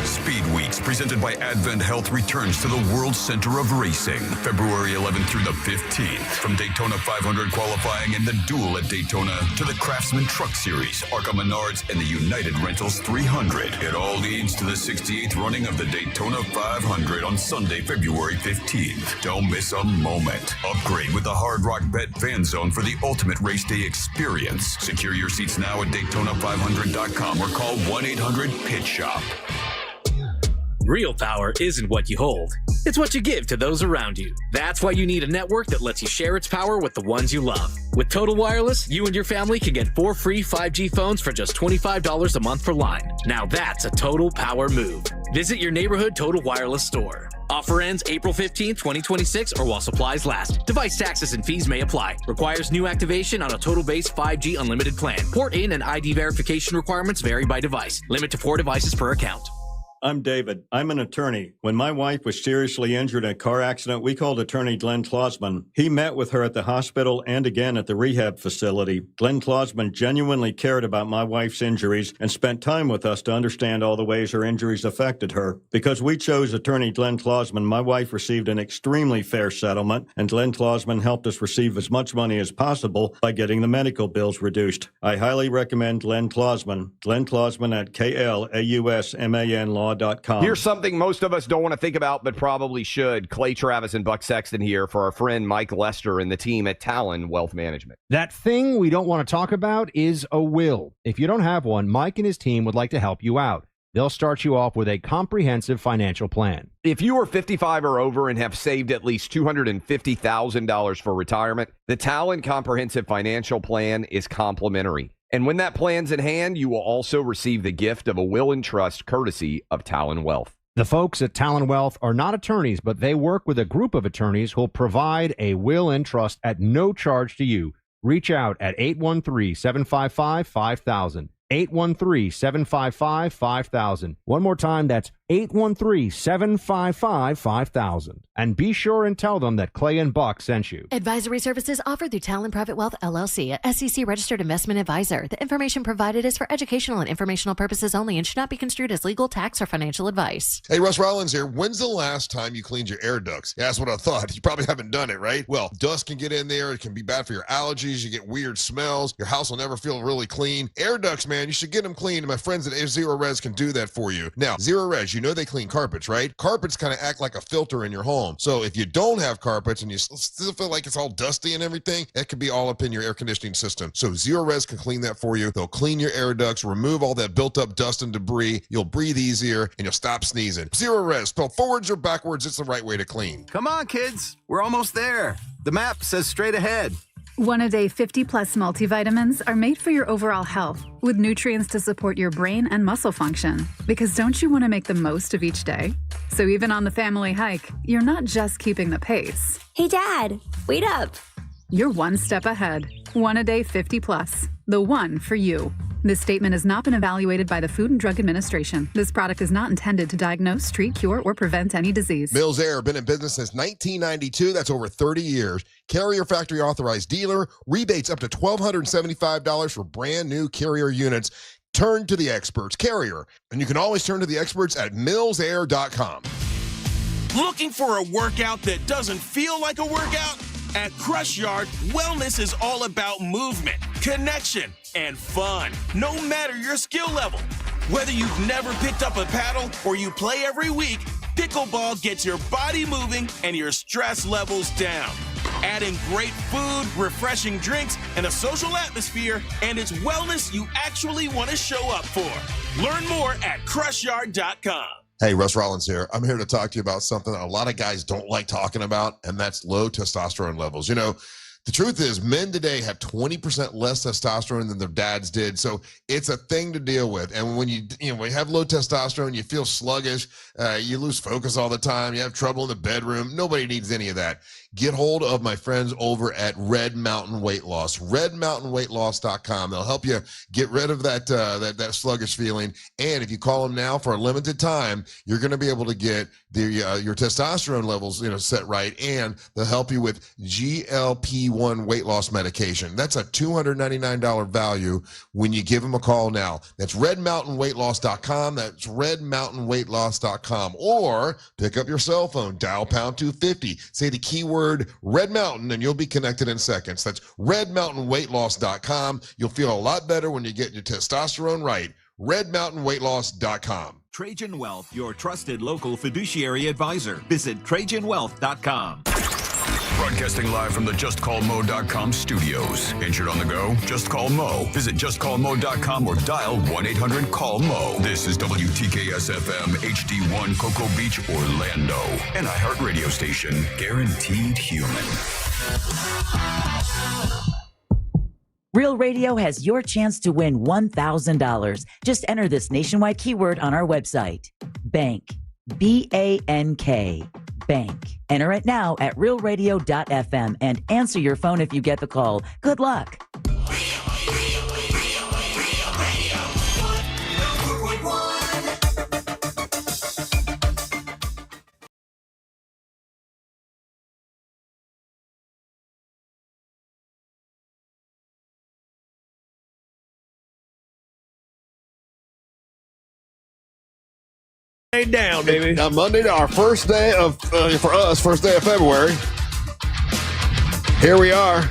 Speed Weeks, presented by Advent Health, returns to the World Center of Racing, February 11th through the 15th. From Daytona 500 qualifying and the Duel at Daytona to the Craftsman Truck Series, ARCA Menards, and the United Rentals 300. It all leads to the 68th running of the Daytona 500 on Sunday, February 15th. Don't miss a moment. Upgrade with the Hard Rock Bet Fan Zone for the ultimate race day experience. Secure your seats now at Daytona500.com or call 1-800-PIT-SHOP. Real power isn't what you hold. It's what you give to those around you. That's why you need a network that lets you share its power with the ones you love. With Total Wireless, you and your family can get 4 free 5G phones for just $25 a month per line. Now that's a total power move. Visit your neighborhood Total Wireless store. Offer ends April 15, 2026 or while supplies last. Device taxes and fees may apply. Requires new activation on a total base 5G unlimited plan. Port in and ID verification requirements vary by device. Limit to 4 devices per account. I'm David. I'm an attorney. When my wife was seriously injured in a car accident, we called attorney Glenn Klausman. He met with her at the hospital and again at the rehab facility. Glenn Klausman genuinely cared about my wife's injuries and spent time with us to understand all the ways her injuries affected her. Because we chose attorney Glenn Klausman, my wife received an extremely fair settlement, and Glenn Klausman helped us receive as much money as possible by getting the medical bills reduced. I highly recommend Glenn Klausman. Glenn Klausman at KLAUSMANlaw.com. Here's something most of us don't want to think about, but probably should. Clay Travis and Buck Sexton here for our friend Mike Lester and the team at Talon Wealth Management. That thing we don't want to talk about is a will. If you don't have one, Mike and his team would like to help you out. They'll start you off with a comprehensive financial plan. If you are 55 or over and have saved at least $250,000 for retirement, the Talon Comprehensive Financial Plan is complimentary. And when that plan's in hand, you will also receive the gift of a will and trust courtesy of Talon Wealth. The folks at Talon Wealth are not attorneys, but they work with a group of attorneys who'll provide a will and trust at no charge to you. Reach out at 813-755-5000. 813-755-5000. One more time, that's 813-755-5000. And be sure and tell them that Clay and Buck sent you. Advisory services offered through Talon Private Wealth, LLC, a SEC registered investment advisor. The information provided is for educational and informational purposes only and should not be construed as legal, tax, or financial advice. Hey, Russ Rollins here. When's the last time you cleaned your air ducts? Yeah, that's what I thought. You probably haven't done it, right? Well, dust can get in there. It can be bad for your allergies. You get weird smells. Your house will never feel really clean. Air ducts, man, you should get them clean. And my friends at Zero Res can do that for you. Now, Zero Res, you know they clean carpets, right? Carpets kind of act like a filter in your home. So if you don't have carpets and you still feel like it's all dusty and everything, that could be all up in your air conditioning system. So Zero Res can clean that for you. They'll clean your air ducts, remove all that built up dust and debris. You'll breathe easier and you'll stop sneezing. Zero Res, spelled forwards or backwards, it's the right way to clean. Come on, kids. We're almost there. The map says straight ahead. One-a-day 50-plus multivitamins are made for your overall health, with nutrients to support your brain and muscle function. Because don't you want to make the most of each day? So even on the family hike, you're not just keeping the pace. Hey, Dad, wait up. You're one step ahead. One-a-day 50-plus. The one for you. This statement has not been evaluated by the Food and Drug Administration. This product is not intended to diagnose, treat, cure, or prevent any disease. Mills Air, been in business since 1992. That's over 30 years. Carrier factory authorized dealer. Rebates up to $1,275 for brand new Carrier units. Turn to the experts. Carrier. And you can always turn to the experts at millsair.com. Looking for a workout that doesn't feel like a workout? At Crush Yard, wellness is all about movement, connection, and fun, no matter your skill level. Whether you've never picked up a paddle or you play every week, pickleball gets your body moving and your stress levels down. Adding great food, refreshing drinks, and a social atmosphere, and it's wellness you actually want to show up for. Learn more at crushYard.com. Hey, Russ Rollins here. I'm here to talk to you about something that a lot of guys don't like talking about, and that's low testosterone levels. You know, the truth is men today have 20% less testosterone than their dads did. So it's a thing to deal with. And when you have low testosterone, you feel sluggish, you lose focus all the time, you have trouble in the bedroom. Nobody needs any of that. Get hold of my friends over at Red Mountain Weight Loss, redmountainweightloss.com. They'll help you get rid of that sluggish feeling. And if you call them now for a limited time, you're going to be able to get your testosterone levels set right, and they'll help you with GLP-1 weight loss medication. That's a $299 value when you give them a call now. That's redmountainweightloss.com. That's redmountainweightloss.com. Or pick up your cell phone, dial pound 250, say the keyword Red Mountain, and you'll be connected in seconds. That's redmountainweightloss.com. You'll feel a lot better when you get your testosterone right. redmountainweightloss.com. Trajan Wealth, your trusted local fiduciary advisor. Visit TrajanWealth.com. Broadcasting live from the JustCallMo.com studios. Injured on the go? Just call Mo. Visit JustCallMo.com or dial 1-800-CALL-MO. This is WTKS-FM HD1 Cocoa Beach, Orlando. An iHeart radio station. Guaranteed human. Real Radio has your chance to win $1,000. Just enter this nationwide keyword on our website. Bank. B-A-N-K. Bank. Enter it now at realradio.fm and answer your phone if you get the call. Good luck. down, baby. Monday, our first day of, for us, first day of February. Here we are.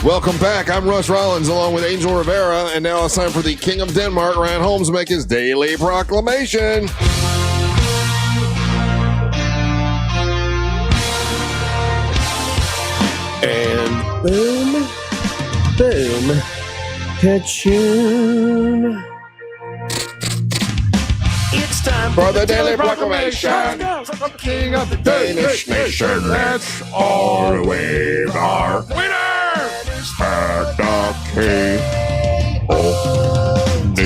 Welcome back. I'm Russ Rollins along with Angel Rivera, and now it's time for the King of Denmark, Ryan Holmes, to make his daily proclamation. And boom, boom, ka-choon. It's time for the daily proclamation. King of the Danish nation. Let's all wave our winner. At the King of the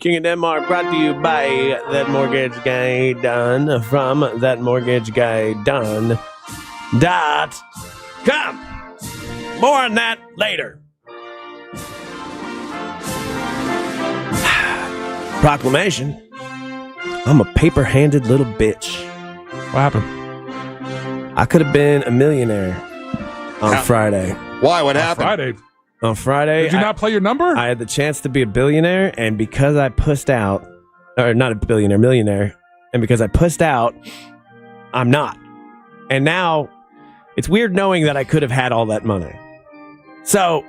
King of Denmark, brought to you by That Mortgage Guy Done from thatmortgageguyDone.com. More on that later. Proclamation. I'm a paper-handed little bitch. What happened? I could have been a millionaire on Friday. Why? What happened? On Friday. Did you not play your number? I had the chance to be a billionaire, and because I pussed out, or not a billionaire, millionaire, and because I pussed out, I'm not. And now, it's weird knowing that I could have had all that money. So,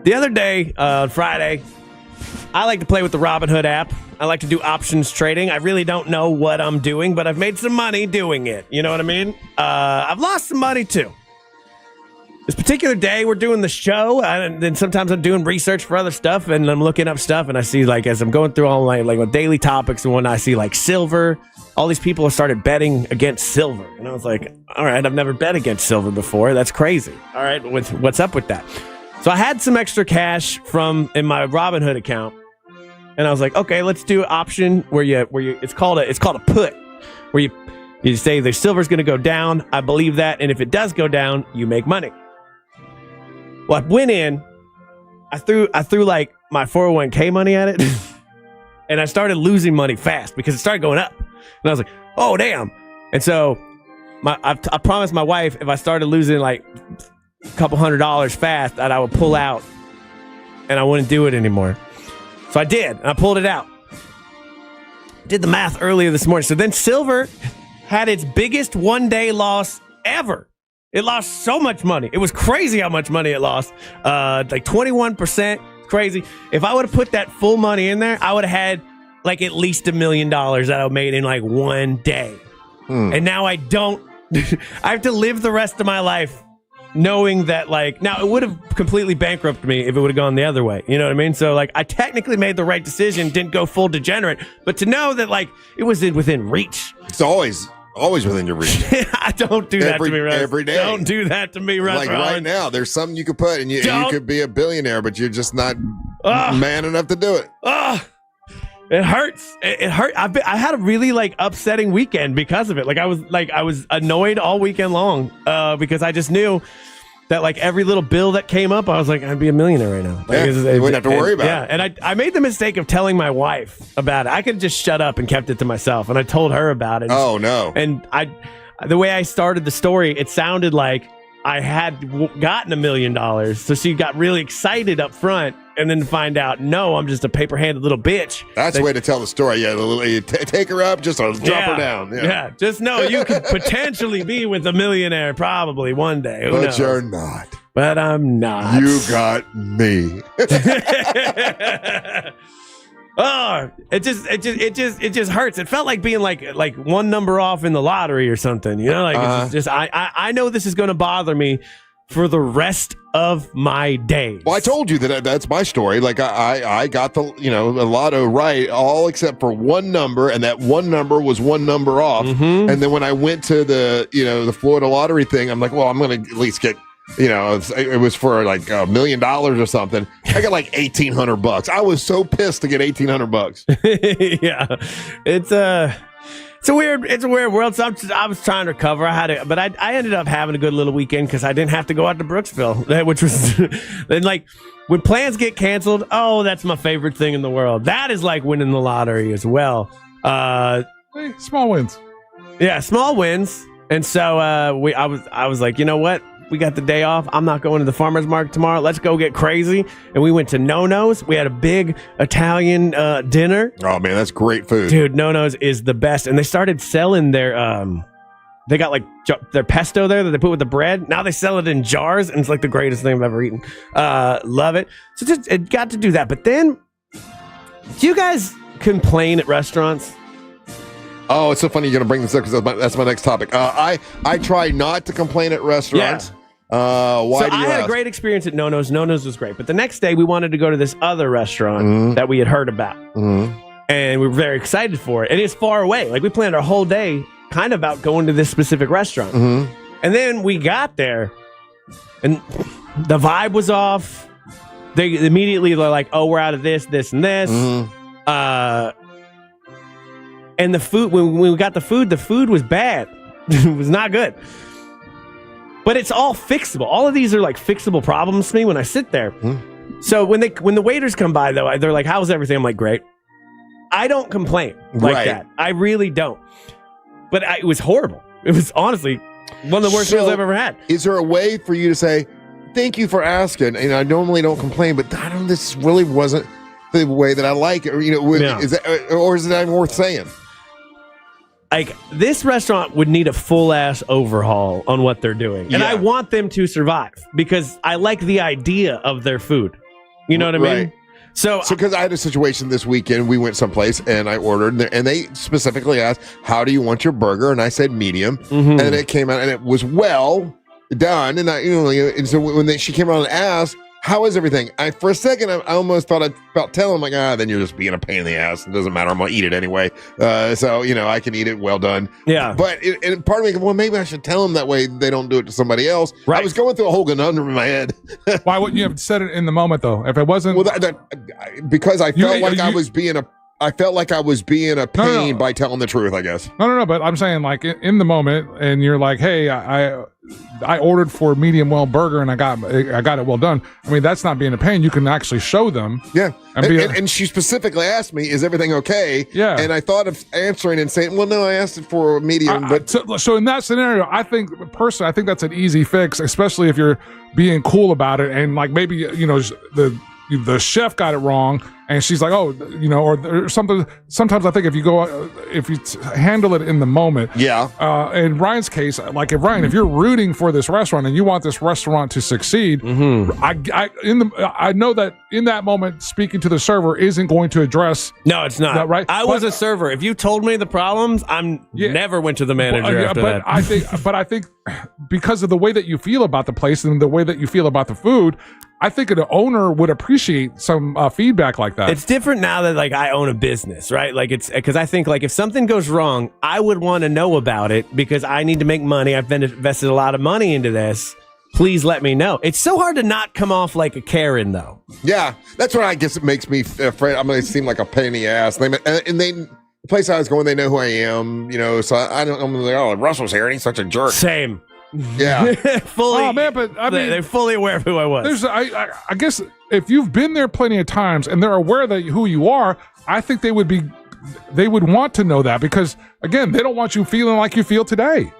the other day, Friday, I like to play with the Robinhood app. I like to do options trading. I really don't know what I'm doing, but I've made some money doing it. You know what I mean? I've lost some money too. This particular day, we're doing the show, and then sometimes I'm doing research for other stuff, and I'm looking up stuff, and I see, like, as I'm going through all my daily topics, and when I see, like, silver, all these people have started betting against silver. And I was like, all right, I've never bet against silver before. That's crazy. All right, what's up with that? So I had some extra cash in my Robinhood account. And I was like, okay, let's do an option where you it's called a put, where you say the silver's going to go down. I believe that, and if it does go down, you make money. Well, I went in, I threw like my 401k money at it, and I started losing money fast because it started going up. And I was like, oh damn! And so I promised my wife if I started losing like a couple $100 fast, that I would pull out, and I wouldn't do it anymore. So I did, and I pulled it out. Did the math earlier this morning. So then silver had its biggest one-day loss ever. It lost so much money. It was crazy how much money it lost. Like 21%. Crazy. If I would have put that full money in there, I would have had like at least $1 million that I made in like one day. And now I don't. I have to live the rest of my life knowing that, like, now it would have completely bankrupted me if it would have gone the other way. You know what I mean? So, like, I technically made the right decision, didn't go full degenerate, but to know that, like, it was within reach. It's always within your reach. I don't do that to me, Russ. Every day. Don't do that to me, Russ. Like right now, there's something you could put, and you could be a billionaire, but you're just not man enough to do it. It hurts. It hurt. I had a really upsetting weekend because of it. I was annoyed all weekend long because I just knew that every little bill that came up, I was like, I'd be a millionaire right now. You wouldn't have to worry about it. Yeah, and I made the mistake of telling my wife about it. I could have just shut up and kept it to myself, and I told her about it. Oh no! And the way I started the story, it sounded like I had gotten $1 million, so she got really excited up front. And then find out, no, I'm just a paper-handed little bitch. That's the way to tell the story. Yeah, you take her up, just drop her down. Yeah, just know you could potentially be with a millionaire probably one day. Who knows? You're not. But I'm not. You got me. Oh, it just hurts. It felt like being like one number off in the lottery or something. You know, it's just I know this is going to bother me for the rest of my days. Well, I told you that's my story. I got the lotto right, all except for one number, and that one number was one number off. Mm-hmm. And then when I went to the Florida lottery thing, I'm like, well, I'm going to at least get it was for like $1 million or something. I got like $1,800. I was so pissed to get $1,800. Yeah, it's a weird world. So I was trying to recover. But I ended up having a good little weekend because I didn't have to go out to Brooksville, which was then when plans get canceled. Oh, that's my favorite thing in the world. That is like winning the lottery as well. Small wins. Yeah, small wins. And so I was like, you know what? We got the day off. I'm not going to the farmer's market tomorrow. Let's go get crazy. And we went to No-No's. We had a big Italian dinner. Oh, man, that's great food. Dude, No-No's is the best. And they started selling their, they got like their pesto there that they put with the bread. Now they sell it in jars, and it's like the greatest thing I've ever eaten. Love it. So just it got to do that. But then, do you guys complain at restaurants? Oh, it's so funny you're going to bring this up because that's my next topic. I try not to complain at restaurants. Yeah. Why do you I had ask? a great experience at No-No's. No-No's was great. But the next day, we wanted to go to this other restaurant that we had heard about. And we were very excited for it. And it's far away. Like, we planned our whole day kind of about going to this specific restaurant. And then we got there, and the vibe was off. They immediately were like, oh, we're out of this, this, and this. And the food, when we got the food was bad. It was not good. But it's all fixable. All of these are like fixable problems to me when I sit there. So when the waiters come by, though, they're like, how's everything? I'm like, great. I don't complain like that. I really don't. But it was horrible. It was honestly one of the worst meals I've ever had. Is there a way for you to say, thank you for asking? And I normally don't complain, but this really wasn't the way that I like it. Or, is that, or is it even worth saying? Like, this restaurant would need a full-ass overhaul on what they're doing. And I want them to survive because I like the idea of their food. You know what I mean? So because I had a situation this weekend, we went someplace and I ordered, and they specifically asked, how do you want your burger? And I said medium. And it came out and it was well done. And and so when she came around and asked, how is everything? For a second, I almost thought about telling them, then you're just being a pain in the ass. It doesn't matter. I'm going to eat it anyway. So, I can eat it well done. Yeah. But and part of me, well, maybe I should tell them that way they don't do it to somebody else. Right. I was going through a whole conundrum in my head. Why wouldn't you have said it in the moment, though? If it wasn't... Well, because I felt like I was being a pain by telling the truth, I guess. No, but I'm saying, like, in the moment, and you're like, hey, I ordered for a medium well burger and I got it well done. I mean, that's not being a pain. You can actually show them. Yeah. And she specifically asked me, is everything okay? Yeah. And I thought of answering and saying, well, no, I asked it for a medium. So in that scenario, I think that's an easy fix, especially if you're being cool about it. And like maybe, the chef got it wrong and she's like, oh, or something. Sometimes I think if you handle it in the moment. Yeah. In Ryan's case, like if you're rooting for this restaurant and you want this restaurant to succeed, I know that in that moment, speaking to the server isn't going to address. No, it's not. That, right. I was a server. If you told me the problems, never went to the manager after that. I think because of the way that you feel about the place and the way that you feel about the food, I think an owner would appreciate some feedback like that. It's different now that like I own a business, right? Like it's because I think like if something goes wrong, I would want to know about it because I need to make money. I've invested a lot of money into this. Please let me know. It's so hard to not come off like a Karen, though. Yeah, that's what I guess it makes me afraid. I'm going to seem like a pain in the ass. The place I was going, they know who I am, So I'm like, oh, Russell's here and he's such a jerk. Same. Yeah. Fully. Oh man, but I mean, they're fully aware of who I was. I guess if you've been there plenty of times and they're aware that who you are, I think they would want to know that because again, they don't want you feeling like you feel today.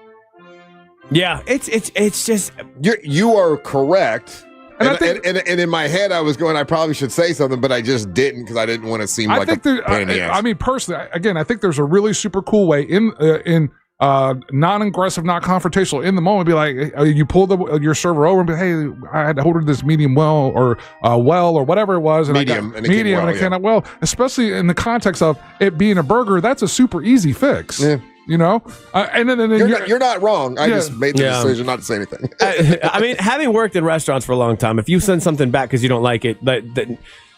Yeah, it's just you are correct. And in my head, I was going, I probably should say something, but I just didn't because I didn't want to seem like a pain in the ass. I mean, personally, again, I think there's a really super cool way in non-aggressive, not confrontational in the moment. Be like, you pull your server over and be, hey, I had ordered this medium well or whatever it was, and medium, and it came out well. Especially in the context of it being a burger, that's a super easy fix. Yeah. And then you're not wrong. I just made the decision not to say anything. I mean, having worked in restaurants for a long time, if you send something back because you don't like it,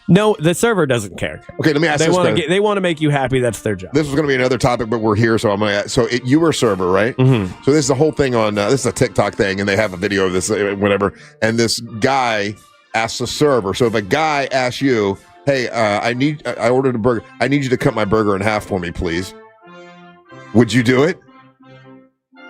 no, the server doesn't care. Okay, let me ask this. They want to make you happy. That's their job. This was going to be another topic, but we're here, so I'm going to. So you were a server, right? Mm-hmm. So this is a whole thing on. This is a TikTok thing, and they have a video of this, whatever. And this guy asks the server. So if a guy asks you, "Hey, I ordered a burger. I need you to cut my burger in half for me, please." Would you do it?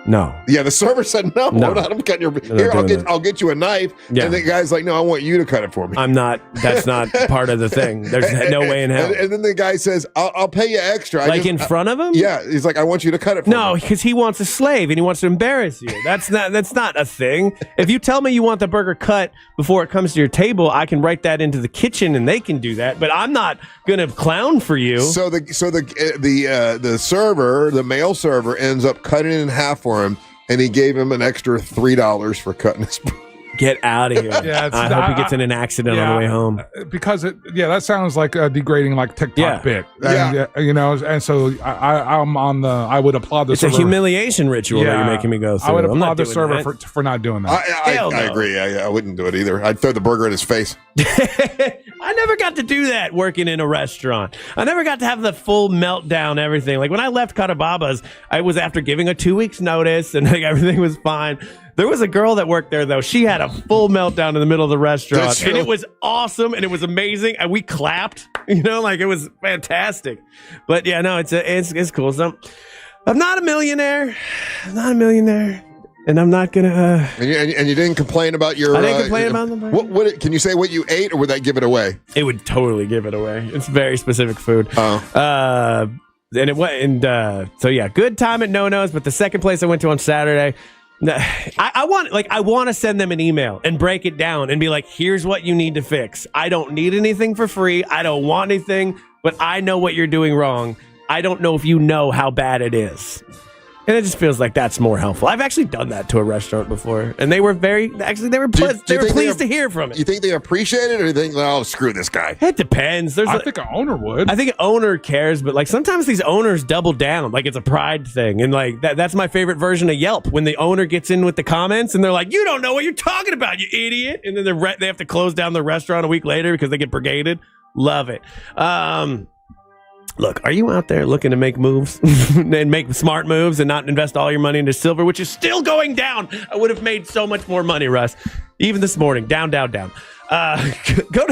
No. Yeah, the server said, no, No. I'm cutting your... They're Here, not doing I'll get you a knife. Yeah. And the guy's like, no, I want you to cut it for me. That's not part of the thing. There's no way in hell. And then the guy says, I'll pay you extra. In front of him? Yeah, he's like, I want you to cut it for me. No, because he wants a slave and he wants to embarrass you. That's not a thing. If you tell me you want the burger cut before it comes to your table, I can write that into the kitchen and they can do that. But I'm not gonna clown for you. So the server, the male server, ends up cutting it in half for him, and he gave him an extra $3 for cutting his. Get out of here. Yeah, I hope he gets in an accident on the way home. Because that sounds like a degrading like TikTok bit. And, and so I'm on the. I would applaud the It's server. a humiliation ritual that you're making me go through. I would I'm not applaud the doing server that. for not doing that. I agree. I wouldn't do it either. I'd throw the burger in his face. I never got to do that working in a restaurant. I never got to have the full meltdown, everything. Like when I left Catababa's, I was after giving a 2 weeks notice and like everything was fine. There was a girl that worked there though. She had a full meltdown in the middle of the restaurant and it was awesome and it was amazing and we clapped, like it was fantastic. But yeah, no, it's cool. So I'm not a millionaire. And I'm not gonna. And you didn't complain about your. I didn't complain about them. What can you say? What you ate, or would that give it away? It would totally give it away. It's very specific food. Oh. So yeah, good time at No No's. But the second place I went to on Saturday, I want to send them an email and break it down and be like, here's what you need to fix. I don't need anything for free. I don't want anything, but I know what you're doing wrong. I don't know if you know how bad it is. And it just feels like that's more helpful. I've actually done that to a restaurant before, and they were pleased to hear from it. You think they appreciate it, or you think, oh, screw this guy? It depends. I think an owner would. I think an owner cares, but like sometimes these owners double down, like it's a pride thing, and like that's my favorite version of Yelp when the owner gets in with the comments and they're like, "You don't know what you're talking about, you idiot," and then they have to close down the restaurant a week later because they get brigaded. Love it. Look, are you out there looking to make moves and make smart moves and not invest all your money into silver, which is still going down? I would have made so much more money, Russ. Even this morning, down. Go to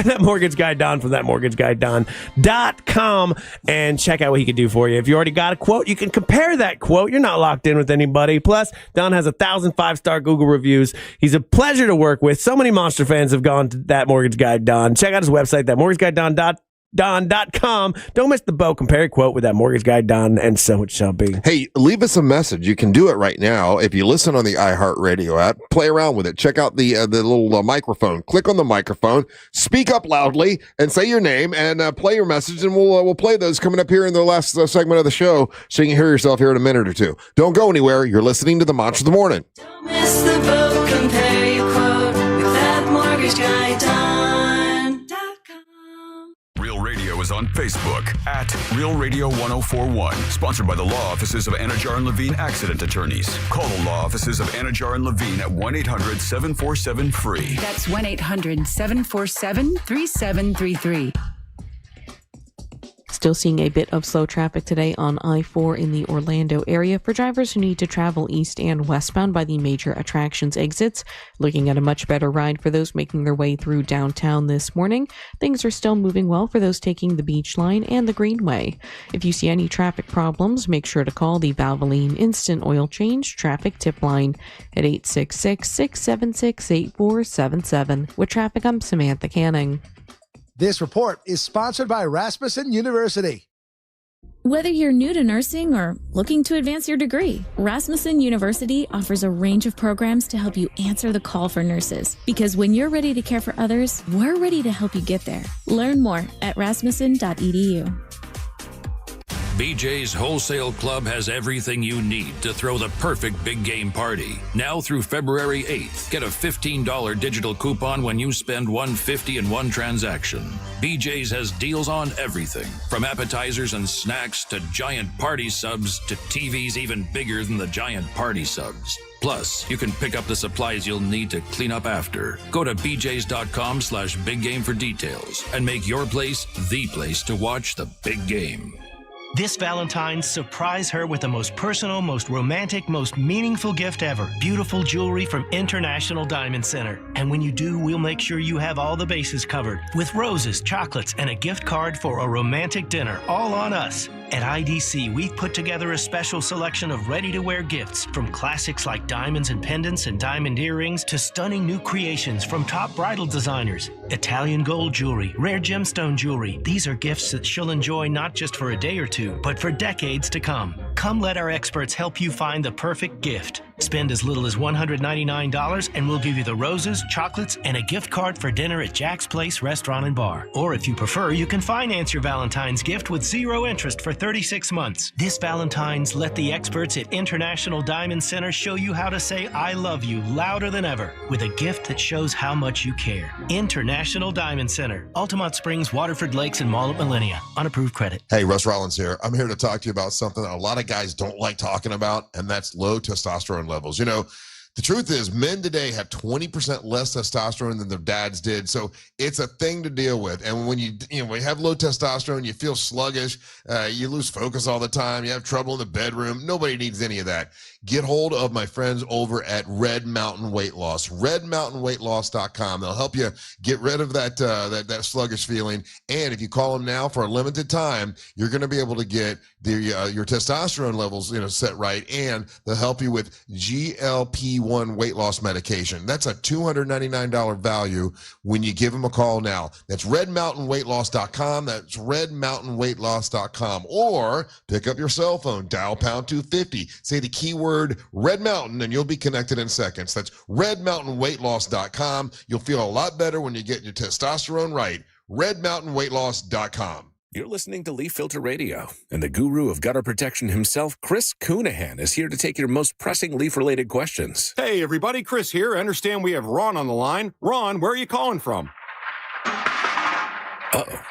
That Mortgage Guy Don from thatmortgageguyDon.com and check out what he can do for you. If you already got a quote, you can compare that quote. You're not locked in with anybody. Plus, Don has 1,000 5-star Google reviews. He's a pleasure to work with. So many Monster fans have gone to That Mortgage Guy Don. Check out his website, thatmortgageguyDon.com. Don't miss the boat. Compare quote with That Mortgage Guy Don, and so it shall be. Hey, leave us a message. You can do it right now. If you listen on the iHeartRadio app, play around with it. Check out the little microphone. Click on the microphone, speak up loudly, and say your name, and play your message, and we'll play those coming up here in the last segment of the show, so you can hear yourself here in a minute or two. Don't go anywhere. You're listening to the Monster of the Morning. Don't miss the boat. Compare your quote with That Mortgage Guy Don. Real Radio is on Facebook at Real Radio 1041. Sponsored by the law offices of Anajar and Levine Accident Attorneys. Call the law offices of Anajar and Levine at 1-800-747-FREE. That's 1-800-747-3733. Still seeing a bit of slow traffic today on I-4 in the Orlando area for drivers who need to travel east and westbound by the major attractions exits. Looking at a much better ride for those making their way through downtown this morning. Things are still moving well for those taking the Beach Line and the Greenway. If you see any traffic problems, make sure to call the Valvoline Instant Oil Change Traffic Tip Line at 866-676-8477. With traffic, I'm Samantha Canning. This report is sponsored by Rasmussen University. Whether you're new to nursing or looking to advance your degree, Rasmussen University offers a range of programs to help you answer the call for nurses. Because when you're ready to care for others, we're ready to help you get there. Learn more at rasmussen.edu. BJ's Wholesale Club has everything you need to throw the perfect big game party. Now through February 8th, get a $15 digital coupon when you spend $150 in one transaction. BJ's has deals on everything, from appetizers and snacks to giant party subs to TVs even bigger than the giant party subs. Plus, you can pick up the supplies you'll need to clean up after. Go to bjs.com/biggame for details and make your place the place to watch the big game. This Valentine's, surprise her with the most personal, most romantic, most meaningful gift ever. Beautiful jewelry from International Diamond Center. And when you do, we'll make sure you have all the bases covered. With roses, chocolates, and a gift card for a romantic dinner, all on us. At IDC, we've put together a special selection of ready-to-wear gifts, from classics like diamonds and pendants and diamond earrings to stunning new creations from top bridal designers. Italian gold jewelry, rare gemstone jewelry. These are gifts that she'll enjoy not just for a day or two, but for decades to come. Come let our experts help you find the perfect gift. Spend as little as $199 and we'll give you the roses, chocolates, and a gift card for dinner at Jack's Place Restaurant and Bar. Or if you prefer, you can finance your Valentine's gift with 0 interest for 36 months. This Valentine's, let the experts at International Diamond Center show you how to say I love you louder than ever with a gift that shows how much you care. International Diamond Center, Altamont Springs, Waterford Lakes, and Mall at Millennia. Unapproved credit. Hey, Russ Rollins here. I'm here to talk to you about something a lot of guys don't like talking about, and that's low testosterone levels. You know, the truth is men today have 20% less testosterone than their dads did. So it's a thing to deal with. And when you have low testosterone, you feel sluggish, you lose focus all the time, you have trouble in the bedroom. Nobody needs any of that. Get hold of my friends over at Red Mountain Weight Loss, redmountainweightloss.com. They'll help you get rid of that sluggish feeling. And if you call them now for a limited time, you're going to be able to get your testosterone levels, set right. And they'll help you with GLP-1 weight loss medication. That's a $299 value when you give them a call now. That's redmountainweightloss.com. That's redmountainweightloss.com. Or pick up your cell phone, dial pound 250, say the keyword Red Mountain, and you'll be connected in seconds. That's redmountainweightloss.com. You'll feel a lot better when you get your testosterone right. redmountainweightloss.com. You're listening to Leaf Filter Radio, and the guru of gutter protection himself, Chris Coonahan, is here to take your most pressing leaf-related questions. Hey, everybody, Chris here. I understand we have Ron on the line. Ron, where are you calling from? Uh-oh.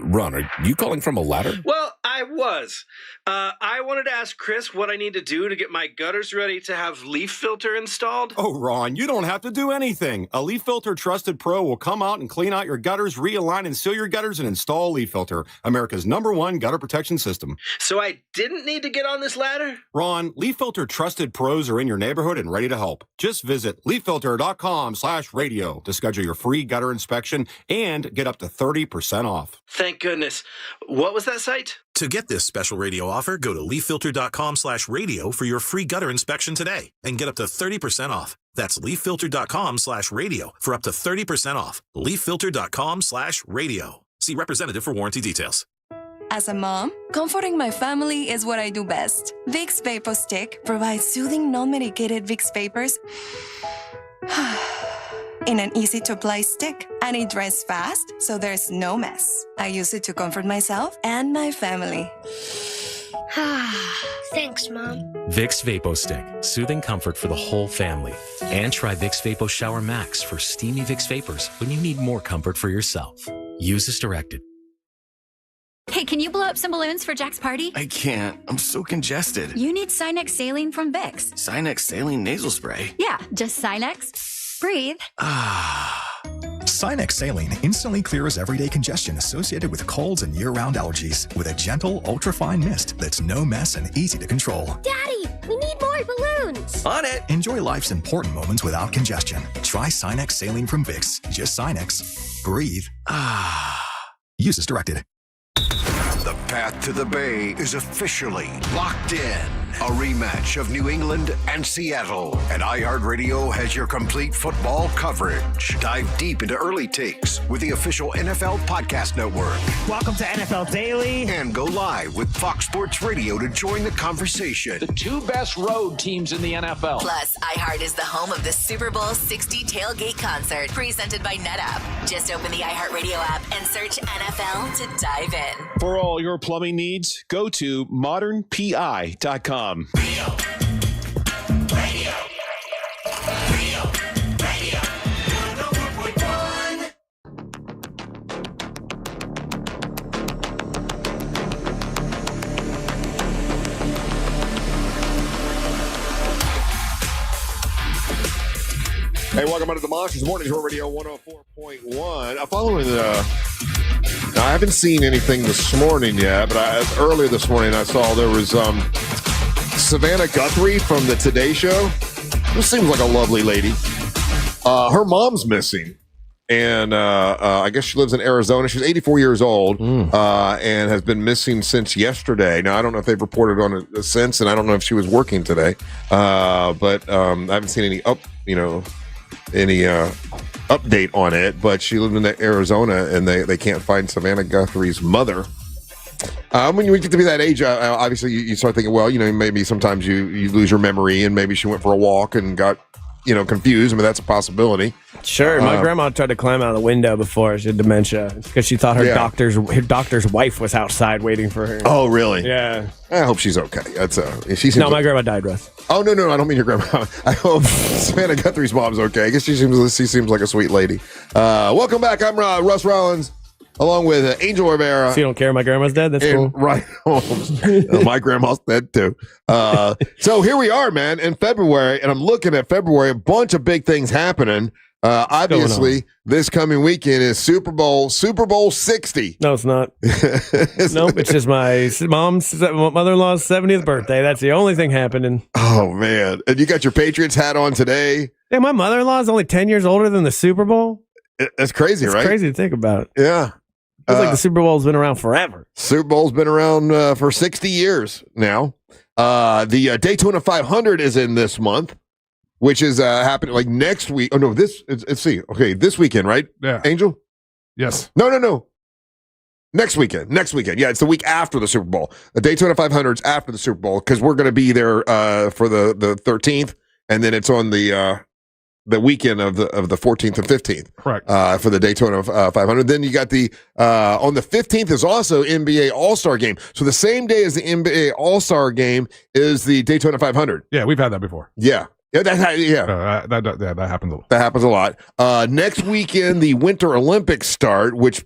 Ron, are you calling from a ladder? Well, I was. I wanted to ask Chris what I need to do to get my gutters ready to have Leaf Filter installed. Oh, Ron, you don't have to do anything. A Leaf Filter Trusted Pro will come out and clean out your gutters, realign and seal your gutters, and install Leaf Filter, America's #1 gutter protection system. So I didn't need to get on this ladder? Ron, Leaf Filter Trusted Pros are in your neighborhood and ready to help. Just visit leaffilter.com/radio to schedule your free gutter inspection and get up to 30% off. Thank goodness. What was that site? To get this special radio offer, go to leaffilter.com/radio for your free gutter inspection today and get up to 30% off. That's leaffilter.com/radio for up to 30% off. leaffilter.com/radio. See representative for warranty details. As a mom, comforting my family is what I do best. Vicks Vapor Stick provides soothing, non-medicated Vicks vapors in an easy-to-apply stick, and it dries fast, so there's no mess. I use it to comfort myself and my family. Thanks, Mom. Vicks Vapo Stick, soothing comfort for the whole family. And try Vicks Vapo Shower Max for steamy Vicks Vapors when you need more comfort for yourself. Use as directed. Hey, can you blow up some balloons for Jack's party? I can't. I'm so congested. You need Sinex Saline from Vicks. Sinex Saline nasal spray? Yeah, just Sinex. Breathe. Sinex Saline instantly clears everyday congestion associated with colds and year-round allergies with a gentle, ultra-fine mist that's no mess and easy to control. Daddy, we need more balloons. On it. Enjoy life's important moments without congestion. Try Sinex Saline from Vicks. Just Sinex. Breathe. Use as directed. The path to the Bay is officially locked in. A rematch of New England and Seattle. And iHeartRadio has your complete football coverage. Dive deep into early takes with the official NFL Podcast Network. Welcome to NFL Daily. And go live with Fox Sports Radio to join the conversation. The 2 best road teams in the NFL. Plus, iHeart is the home of the Super Bowl 60 tailgate concert presented by NetApp. Just open the iHeartRadio app and search NFL to dive in. For all your plumbing needs, go to modernpi.com. Hey, welcome back to the Monsters Morning Show Radio 104.1. Following I haven't seen anything this morning yet, but earlier this morning I saw there was Savannah Guthrie from the Today Show. This seems like a lovely lady. Her mom's missing. And I guess she lives in Arizona. She's 84 years old and has been missing since yesterday. Now, I don't know if they've reported on it since, and I don't know if she was working today. But I haven't seen any update on it. But she lived in Arizona, and they can't find Savannah Guthrie's mother. When you get to be that age, obviously you start thinking, well, maybe sometimes you lose your memory, and maybe she went for a walk and got confused. I mean, that's a possibility. Sure. My grandma tried to climb out of the window before she had dementia because she thought her doctor's wife was outside waiting for her. Oh, really? Yeah. I hope she's okay. That's my grandma died, Russ. Oh, no, I don't mean your grandma. I hope Savannah Guthrie's mom's okay. I guess she seems like a sweet lady. Welcome back. I'm Russ Rollins, along with Angel Rivera. So you don't care my grandma's dead? That's cool. Right. My grandma's dead too. So here we are, man, in February, and I'm looking at February, a bunch of big things happening. Obviously, this coming weekend is Super Bowl 60. No, it's not. Nope, it's just my mother-in-law's 70th birthday. That's the only thing happening. Oh, man. And you got your Patriots hat on today. Yeah, my mother-in-law is only 10 years older than the Super Bowl. That's crazy, right? It's crazy to think about. Yeah. It's like the Super Bowl's been around forever. Super Bowl's been around for 60 years now. The Daytona 500 is in this month, which is happening like next week. Oh, no, let's see. Okay, this weekend, right? Yeah. Angel? Yes. No. Next weekend. Yeah, it's the week after the Super Bowl. The Daytona 500's after the Super Bowl because we're going to be there for the 13th, and then it's on the weekend of the 14th and 15th. Correct. For the Daytona 500. Then you got on the 15th is also NBA All-Star Game. So the same day as the NBA All-Star Game is the Daytona 500. Yeah, we've had that before. Yeah. That happens a lot. That happens a lot. Next weekend, the Winter Olympics start, which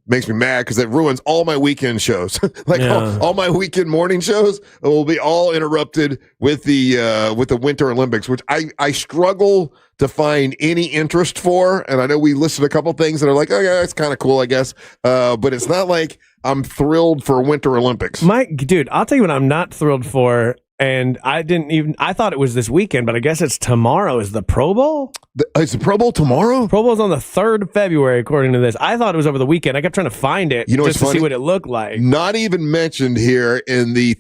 makes me mad because it ruins all my weekend shows. All my weekend morning shows will be all interrupted with the Winter Olympics, which I struggle to find any interest for. And I know we listed a couple things that are like, oh yeah, it's kind of cool, I guess. But it's not like I'm thrilled for Winter Olympics. Dude, I'll tell you what I'm not thrilled for. And I thought it was this weekend, but I guess it's tomorrow is the Pro Bowl. Is the Pro Bowl tomorrow? Pro Bowl's on the 3rd of February, according to this. I thought it was over the weekend. I kept trying to find it just to see what it looked like. Not even mentioned here in the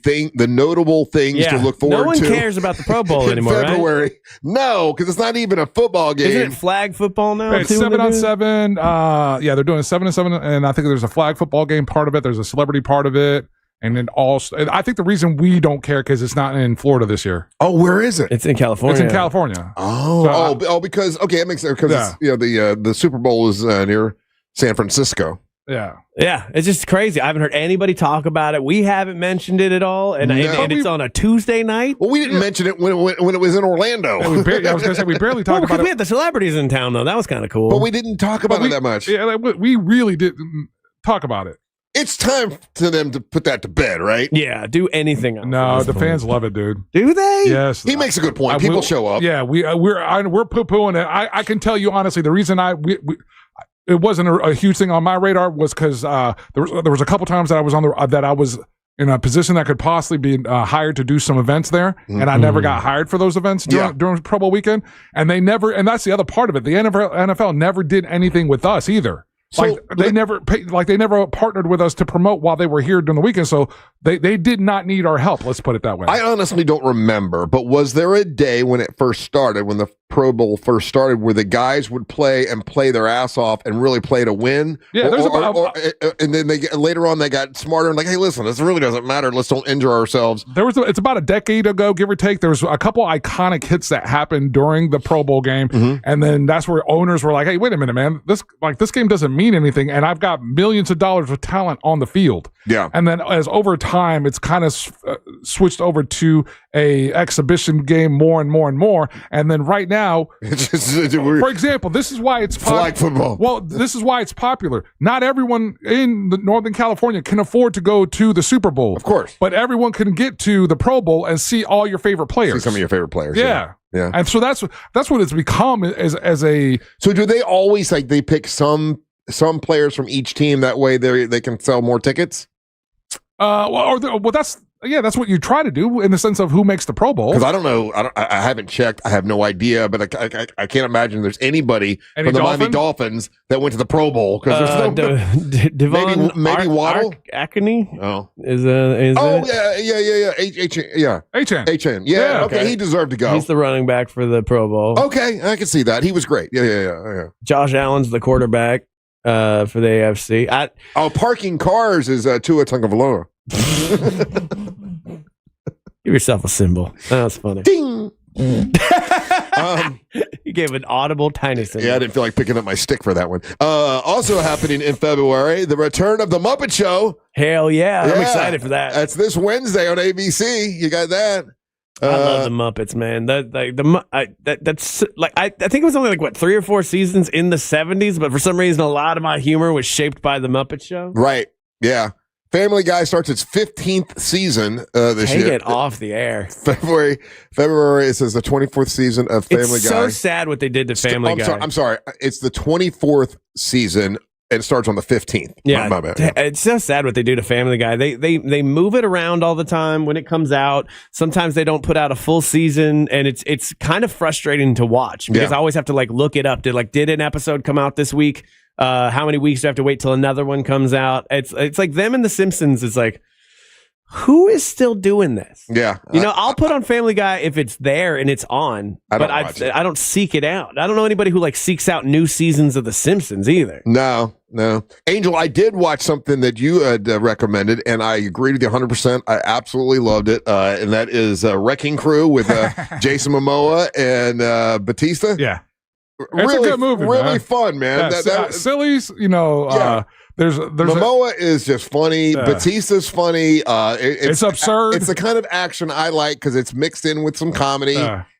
notable things to look forward to. No one cares about the Pro Bowl anymore, February. Right? No, because it's not even a football game. Isn't it flag football now? It's 7-on-7. They're doing 7-on-7, and I think there's a flag football game part of it. There's a celebrity part of it. And then I think the reason we don't care because it's not in Florida this year. Oh, where is it? It's in California. It's in California. Because that makes sense. Because the Super Bowl is near San Francisco. Yeah, it's just crazy. I haven't heard anybody talk about it. We haven't mentioned it at all, and it's on a Tuesday night. Well, we didn't mention it when it was in Orlando. I was going to say we barely talked about it. We had the celebrities in town though. That was kind of cool. But we didn't talk about it that much. Yeah, we really didn't talk about it. It's time for them to put that to bed, right? Yeah, do anything else. No, the fans love it, dude. Do they? Yes. He makes a good point. People show up. Yeah, we're poo-pooing it. I can tell you honestly, the reason it wasn't a huge thing on my radar was because there was a couple times that I was that I was in a position that could possibly be hired to do some events there, and I never got hired for those events during Pro Bowl weekend, and that's the other part of it. The NFL never did anything with us either. So they never partnered with us to promote while they were here during the weekend. So they did not need our help. Let's put it that way. I honestly don't remember, but was there a day when it first started, when the Pro Bowl first started, where the guys would play their ass off and really play to win? Yeah, and then later on they got smarter and like, hey, listen, this really doesn't matter. Let's don't injure ourselves. It's about a decade ago, give or take. There was a couple iconic hits that happened during the Pro Bowl game, and then that's where owners were like, hey, wait a minute, man, this game doesn't mean anything, and I've got millions of dollars of talent on the field. Yeah, and then as over time, it's kind of switched over to a exhibition game more and more and more, and then right now, for example, this is why it's flag football. Well, this is why it's popular. Not everyone in Northern California can afford to go to the Super Bowl, of course, but everyone can get to the Pro Bowl and see all your favorite players. See some of your favorite players. Yeah. And so that's what it's become as a. So do they always they pick some players from each team that way they can sell more tickets? That's Yeah, that's what you try to do in the sense of who makes the Pro Bowl. Because I don't know. I haven't checked. I have no idea. But I can't imagine there's anybody from the Miami Dolphins that went to the Pro Bowl. Because there's no maybe Waddle. Acme? Oh, is yeah. HN. Yeah. Okay. He deserved to go. He's the running back for the Pro Bowl. Okay, I can see that. He was great. Yeah. Josh Allen's the quarterback for the AFC. Parking cars is Tua Tagovailoa. Give yourself a symbol. That's funny. Ding. You gave an audible tiny symbol. Yeah, I didn't feel like picking up my stick for that one. Also happening in February, the return of the Muppet Show. Hell yeah. I'm excited for that. That's this Wednesday on ABC. You got that. I love the Muppets, man. That's like I think it was only like 3 or 4 seasons in the 70s, but for some reason a lot of my humor was shaped by the Muppet Show. Right. Yeah. Family Guy starts its 15th season this year. Take it off the air. February. It says the 24th season of Family Guy. It's so sad what they did to Family Guy. I'm sorry. It's the 24th season. And it starts on the 15th. Yeah, my bad. It's so sad what they do to Family Guy. They move it around all the time when it comes out. Sometimes they don't put out a full season, and it's kind of frustrating to watch because I always have to look it up. Did an episode come out this week? How many weeks do I have to wait till another one comes out? It's like them and The Simpsons. It's like, who is still doing this? Yeah. I'll put on Family Guy if it's there and it's on, but I don't seek it out. I don't know anybody who seeks out new seasons of The Simpsons either. No. Angel, I did watch something that you had recommended, and I agreed with you 100%. I absolutely loved it, and that is Wrecking Crew with Jason Momoa and Batista. Yeah. It's a good movie, really fun, man. Yeah, Sillies, There's Momoa is just funny. Batista's funny. It's absurd. It's the kind of action I like because it's mixed in with some comedy.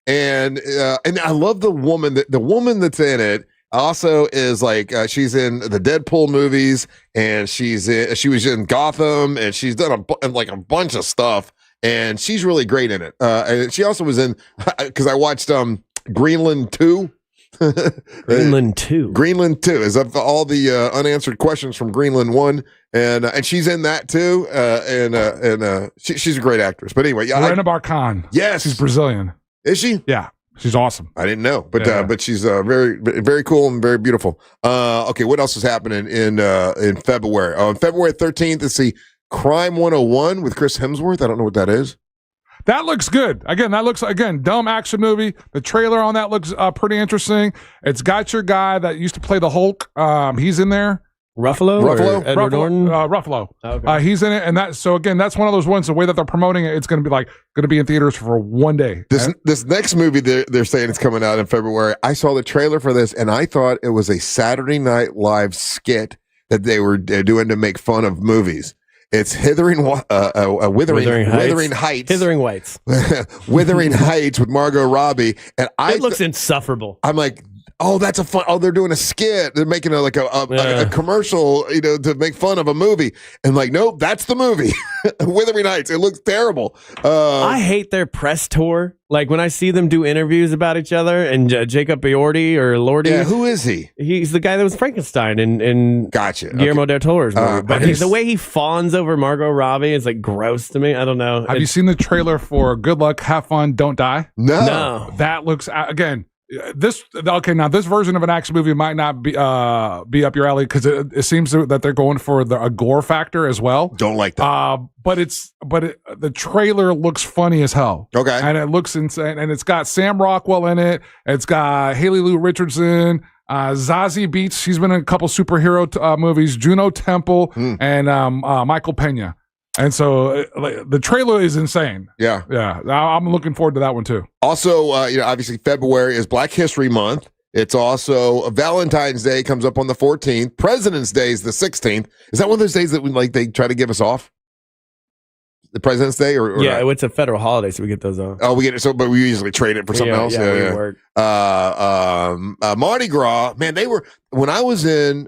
And I love the woman. The woman that's in it also is she's in the Deadpool movies, and she was in Gotham, and she's done a bunch of stuff, and she's really great in it. And she also was in because I watched Greenland 2. Greenland 2 is of all the unanswered questions from Greenland 1, and she's in that too, and she's a great actress. But anyway, Helena Barkan. Yes, she's Brazilian. Is she? Yeah, she's awesome. I didn't know, but she's very, very cool and very beautiful. Okay, what else is happening in February? On February 13th, let's see, Crime 101 with Chris Hemsworth. I don't know what that is. That looks good. Again, dumb action movie. The trailer on that looks pretty interesting. It's got your guy that used to play the Hulk. He's in there. Ruffalo? Edward Norton? Ruffalo. Okay. He's in it, and that's one of those ones. The way that they're promoting it, it's going to be in theaters for one day. This next movie they're saying it's coming out in February. I saw the trailer for this, and I thought it was a Saturday Night Live skit that they were doing to make fun of movies. It's Wuthering Heights. Hithering Whites. Wuthering Heights with Margot Robbie. And it looks insufferable. I'm like, oh, that's a fun. Oh, they're doing a skit. They're making a commercial, to make fun of a movie. And nope, that's the movie. Wuthering Heights. It looks terrible. I hate their press tour. When I see them do interviews about each other, and Jacob Elordi or Lordy. Yeah, who is he? He's the guy that was Frankenstein in Gotcha. Guillermo del Toro's movie. But the way he fawns over Margot Robbie is gross to me. I don't know. Have you seen the trailer for Good Luck, Have Fun, Don't Die? No. That looks, again, this version of an action movie might not be up your alley because it seems that they're going for a gore factor as well. Don't like that. But the trailer looks funny as hell. Okay, and it looks insane, and it's got Sam Rockwell in it. It's got Haley Lou Richardson, Zazie Beetz. She's been in a couple superhero movies. Juno Temple and Michael Pena. And so the trailer is insane. Yeah. I'm looking forward to that one too. Also, obviously February is Black History Month. It's also Valentine's Day comes up on the 14th. President's Day is the 16th. Is that one of those days that they try to give us off? The President's Day, or yeah, it's a federal holiday, so we get those off. Oh, we get it. So, but we usually trade it for something else. Yeah, we work. Mardi Gras, man. They were when I was in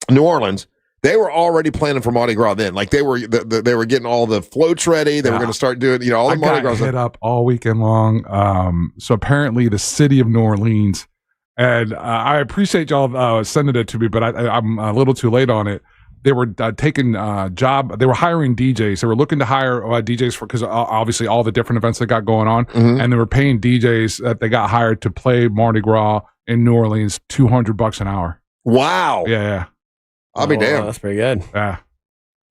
New Orleans. They were already planning for Mardi Gras then. They were getting all the floats ready. They were going to start doing all the Mardi Gras. I got hit up all weekend long. So apparently the city of New Orleans, and I appreciate y'all sending it to me, but I'm a little too late on it. they were taking they were hiring DJs. They were looking to hire DJs because obviously all the different events they got going on, and they were paying DJs that they got hired to play Mardi Gras in New Orleans $200 an hour. Wow. Yeah. I'll be damned. That's pretty good. Yeah.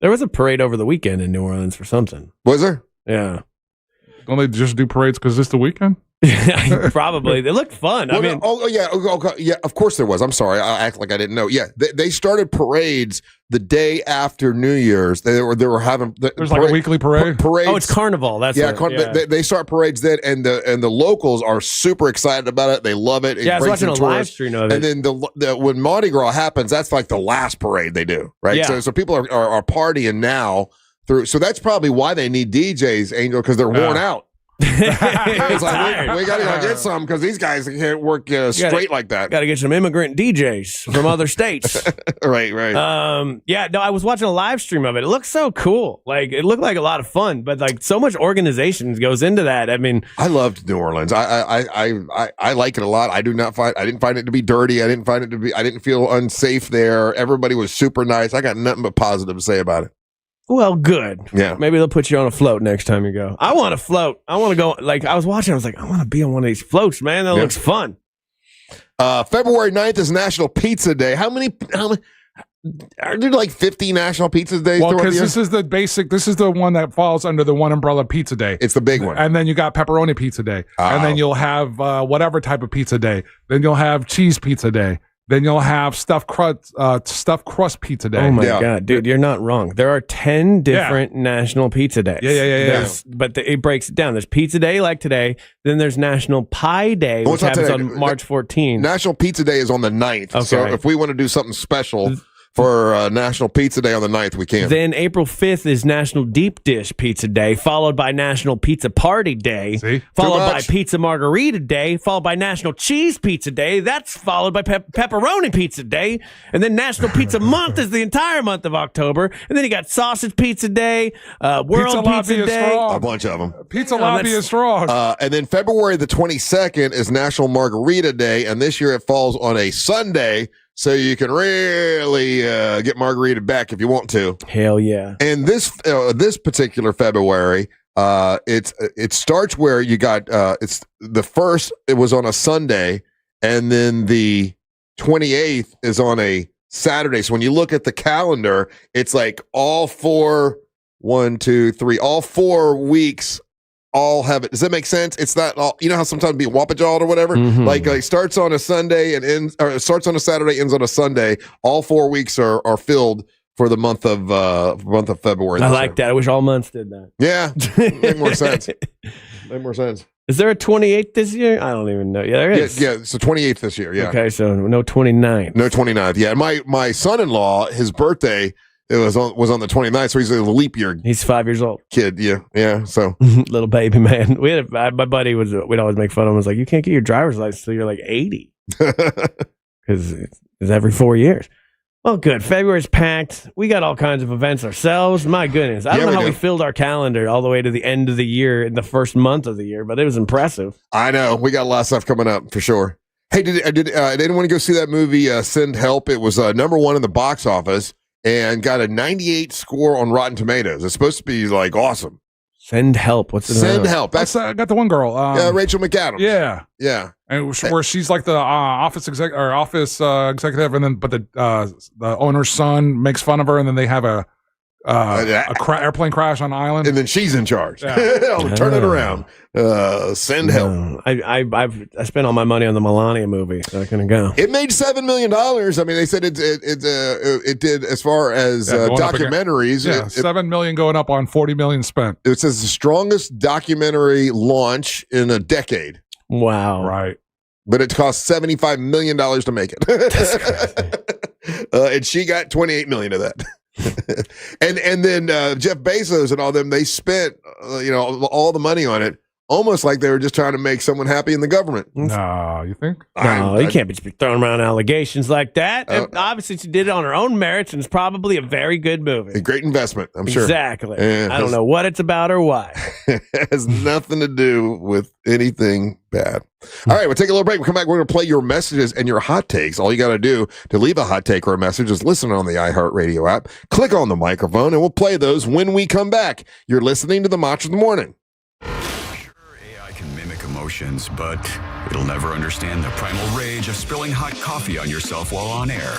There was a parade over the weekend in New Orleans for something. Was there? Yeah. Don't they just do parades because it's the weekend? Probably. They looked fun. Well, I mean, yeah, of course there was. I'm sorry, I act like I didn't know. Yeah, they started parades the day after New Year's. They were having there's like a weekly parade. Parades. Oh, it's Carnival. That's They start parades then, and the locals are super excited about it. They love it. I was watching a live stream of it. And then when Mardi Gras happens, that's like the last parade they do, right? Yeah. So people are partying now through. So that's probably why they need DJs, Angel, because they're worn out. It's like we got to go get some because these guys can't work straight like that. Got to get some immigrant DJs from other states. Right. I was watching a live stream of it. It looked so cool. Like it looked like a lot of fun, but like so much organization goes into that. I mean, I loved New Orleans. I like it a lot. I didn't find it to be dirty. I didn't feel unsafe there. Everybody was super nice. I got nothing but positive to say about it. Well, good. Yeah. Maybe they'll put you on a float next time you go. I want to float. I want to go. Like, I was watching. I was like, I want to be on one of these floats, man. That looks fun. February 9th is National Pizza Day. How many are there like 50 National Pizza Days? Well, because this is the one that falls under the one umbrella Pizza Day. It's the big one. And then you got Pepperoni Pizza Day. And then you'll have whatever type of pizza day. Then you'll have Cheese Pizza Day. Then you'll have stuffed crust pizza day. Oh my God, dude, you're not wrong. There are 10 different national pizza days. Yeah. But it breaks it down. There's Pizza Day like today. Then there's National Pie Day, which happens on March 14th. National Pizza Day is on the 9th. Okay. So if we want to do something special for National Pizza Day on the 9th, we can. Then April 5th is National Deep Dish Pizza Day, followed by National Pizza Party Day, followed by Pizza Margarita Day, followed by National Cheese Pizza Day. That's followed by Pepperoni Pizza Day. And then National Pizza Month is the entire month of October. And then you got Sausage Pizza Day, World Pizza Day. A bunch of them. Pizza Lobby is strong. And then February the 22nd is National Margarita Day. And this year it falls on a Sunday. So you can really get margarita back if you want to. Hell yeah! And this particular February, it starts where you got it's the first. It was on a Sunday, and then the 28th is on a Saturday. So when you look at the calendar, it's like all 4 weeks. All have it. Does that make sense? It's not all. You know how sometimes it'd be Wapajawed or whatever. Like starts on a Sunday and ends, or starts on a Saturday, ends on a Sunday. All 4 weeks are filled for the month of February. I like that. I wish all months did that. Yeah, make more sense. Make more sense. Is there a 28th this year? I don't even know. Yeah, there is. Yeah, it's the 28th this year. Yeah. Okay, so no 29th. No 29th. Yeah, my son-in-law, his birthday. It was on the 29th, so he's a leap year. He's 5 years old. Kid, yeah. So little baby man. My buddy we'd always make fun of him. Was like, you can't get your driver's license until you're like 80, because it's every 4 years. Well, good. February's packed. We got all kinds of events ourselves. My goodness, I don't know how we filled our calendar all the way to the end of the year in the first month of the year, but it was impressive. I know we got a lot of stuff coming up for sure. Hey, did anyone go see that movie Send Help? It was number one in the box office. And got a 98 score on Rotten Tomatoes. It's supposed to be like awesome. Send Help. What's the Send Help? That's I got the one girl. Rachel McAdams. Yeah. And where she's like the office executive, and then but the owner's son makes fun of her, and then they have a airplane crash on an island, and then she's in charge. Yeah. Turn it around. Send Help. I spent all my money on the Melania movie, so I couldn't go. It made $7 million. I mean, they said it did as far as documentaries. $7 million going up on $40 million spent. It says the strongest documentary launch in a decade. Wow. Right. But it cost $75 million to make it. And she got $28 million of that. and then Jeff Bezos and all them, they spent all the money on it. almost like they were just trying to make someone happy in the government. No, you think? No, you can't be throwing around allegations like that. Obviously, she did it on her own merits, and it's probably a very good movie. A great investment, I'm sure. Exactly. And I don't know what it's about or why. It has nothing to do with anything bad. All right, we'll take a little break. We'll come back. We're going to play your messages and your hot takes. All you got to do to leave a hot take or a message is listen on the iHeartRadio app, click on the microphone, and we'll play those when we come back. You're listening to the Match of the Morning. AI can mimic emotions, but it'll never understand the primal rage of spilling hot coffee on yourself while on air.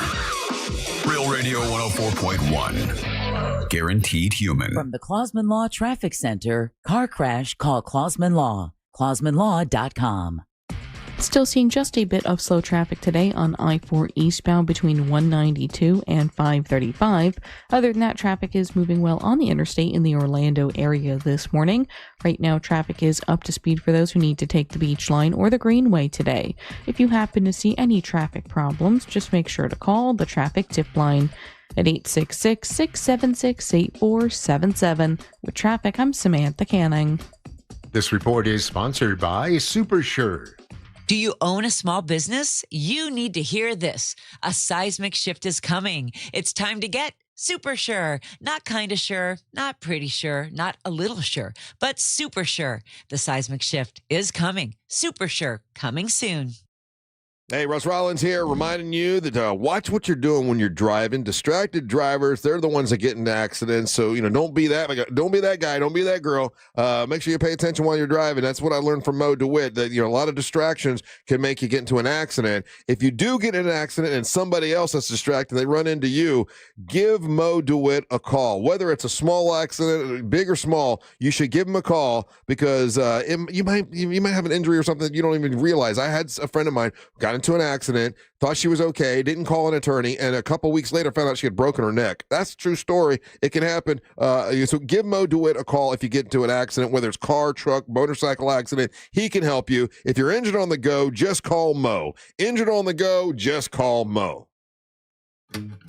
Real Radio 104.1. Guaranteed human. From the Clausman Law Traffic Center, car crash, call Clausman Law. ClausmanLaw.com. Still seeing just a bit of slow traffic today on I-4 eastbound between 192 and 535. Other than that, traffic is moving well on the interstate in the Orlando area this morning. Right now, traffic is up to speed for those who need to take the Beach Line or the Greenway today. If you happen to see any traffic problems, just make sure to call the traffic tip line at 866-676-8477. With traffic, I'm Samantha Canning. This report is sponsored by SuperSure. Do you own a small business? You need to hear this. A seismic shift is coming. It's time to get super sure. Not kind of sure, not pretty sure, not a little sure, but super sure. The seismic shift is coming. Super sure, coming soon. Hey, Russ Rollins here, reminding you that watch what you're doing when you're driving. Distracted drivers, they're the ones that get into accidents. So, don't be that guy, don't be that girl. Make sure you pay attention while you're driving. That's what I learned from Mo DeWitt, that, a lot of distractions can make you get into an accident. If you do get in an accident and somebody else that's distracted, they run into you, give Mo DeWitt a call. Whether it's a small accident, big or small, you should give him a call because you might have an injury or something that you don't even realize. I had a friend of mine who got into an accident, thought she was okay, didn't call an attorney, and a couple weeks later found out she had broken her neck. That's a true story. It can happen. So give Mo DeWitt a call if you get into an accident, whether it's car, truck, motorcycle accident. He can help you. If you're injured on the go, just call Mo. Injured on the go, just call Mo.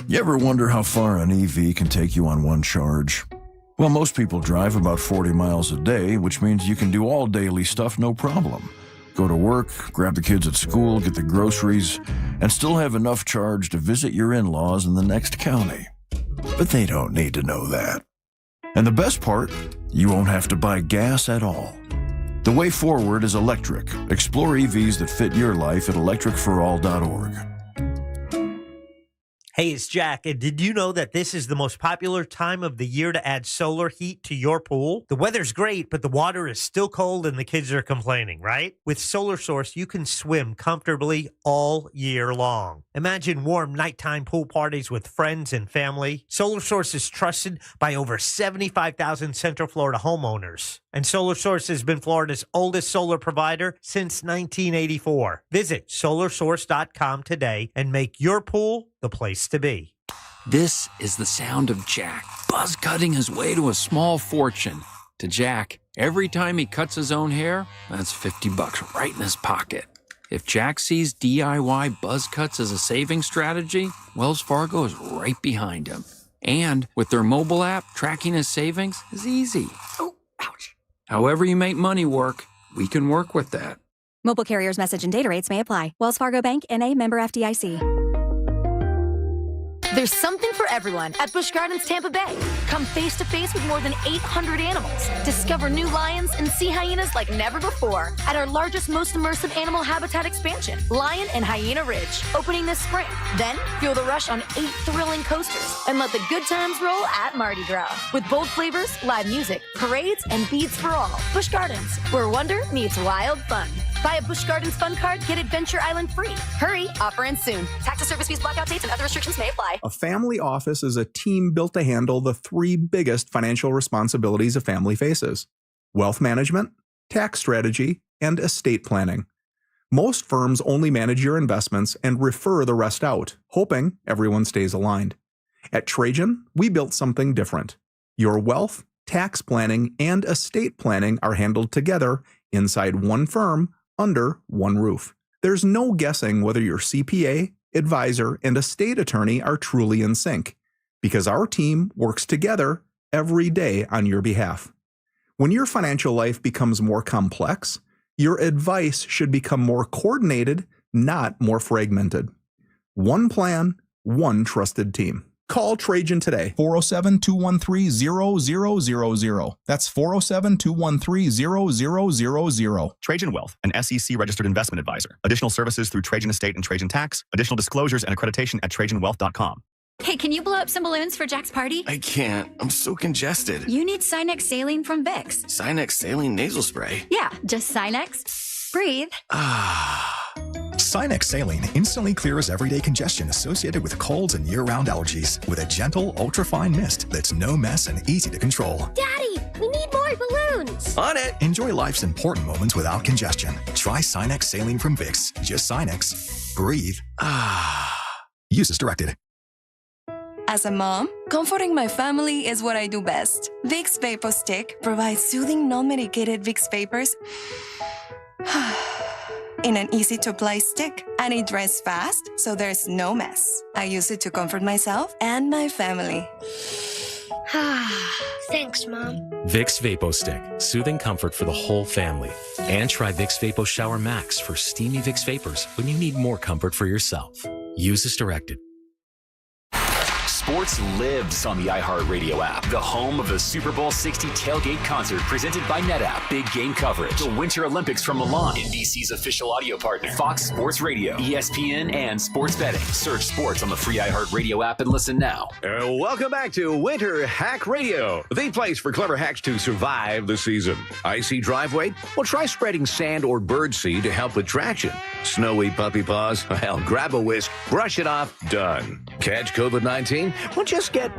You ever wonder how far an EV can take you on one charge? Well, most people drive about 40 miles a day, which means you can do all daily stuff no problem. Go to work, grab the kids at school, get the groceries, and still have enough charge to visit your in-laws in the next county. But they don't need to know that. And the best part, you won't have to buy gas at all. The way forward is electric. Explore EVs that fit your life at electricforall.org. Hey, it's Jack, and did you know that this is the most popular time of the year to add solar heat to your pool? The weather's great, but the water is still cold and the kids are complaining, right? With Solar Source, you can swim comfortably all year long. Imagine warm nighttime pool parties with friends and family. Solar Source is trusted by over 75,000 Central Florida homeowners. And Solar Source has been Florida's oldest solar provider since 1984. Visit solarsource.com today and make your pool the place to be. This is the sound of Jack, buzz cutting his way to a small fortune. To Jack, every time he cuts his own hair, that's $50 right in his pocket. If Jack sees DIY buzz cuts as a saving strategy, Wells Fargo is right behind him. And with their mobile app, tracking his savings is easy. Oh, ouch. However you make money work, we can work with that. Mobile carriers' message and data rates may apply. Wells Fargo Bank, N.A., member FDIC. There's something for everyone at Busch Gardens Tampa Bay. Come face to face with more than 800 animals. Discover new lions and sea hyenas like never before at our largest, most immersive animal habitat expansion, Lion and Hyena Ridge, opening this spring. Then feel the rush on 8 thrilling coasters and let the good times roll at Mardi Gras. With bold flavors, live music, parades, and beads for all. Busch Gardens, where wonder meets wild fun. Buy a Busch Gardens Fun Card, get Adventure Island free. Hurry, offer ends soon. Tax and service fees, blackout dates, and other restrictions may apply. A family office is a team built to handle the 3 biggest financial responsibilities a family faces: wealth management, tax strategy, and estate planning. Most firms only manage your investments and refer the rest out, hoping everyone stays aligned. At Trajan, we built something different. Your wealth, tax planning, and estate planning are handled together inside one firm, under one roof. There's no guessing whether your CPA, advisor, and estate attorney are truly in sync, because our team works together every day on your behalf. When your financial life becomes more complex, your advice should become more coordinated, not more fragmented. One plan, one trusted team. Call Trajan today. 407-213-0000. That's 407-213-0000. Trajan Wealth, an SEC registered investment advisor. Additional services through Trajan Estate and Trajan Tax. Additional disclosures and accreditation at TrajanWealth.com. Hey, can you blow up some balloons for Jack's party? I can't. I'm so congested. You need Sinex Saline from Vicks. Sinex Saline Nasal Spray. Yeah, just Sinex. Breathe. Sinex Saline instantly clears everyday congestion associated with colds and year-round allergies with a gentle, ultra-fine mist that's no mess and easy to control. Daddy, we need more balloons. On it. Enjoy life's important moments without congestion. Try Sinex Saline from Vicks. Just Sinex. Breathe. Use as directed. As a mom, comforting my family is what I do best. Vicks Vapor Stick provides soothing, non-medicated Vicks vapors in an easy-to-apply stick, and it dries fast, so there's no mess. I use it to comfort myself and my family. Thanks, Mom. Vicks Vapo Stick, soothing comfort for the whole family. And try Vicks Vapo Shower Max for steamy Vicks vapors when you need more comfort for yourself. Use as directed. Sports lives on the iHeartRadio app, the home of the Super Bowl 60 tailgate concert presented by NetApp. Big game coverage. The Winter Olympics from Milan. NBC's official audio partner. Fox Sports Radio, ESPN, and sports betting. Search sports on the free iHeartRadio app and listen now. Welcome back to Winter Hack Radio, the place for clever hacks to survive the season. Icy driveway? Well, try spreading sand or birdseed to help with traction. Snowy puppy paws? Well, grab a whisk, brush it off, done. Catch COVID-19? Well, just get...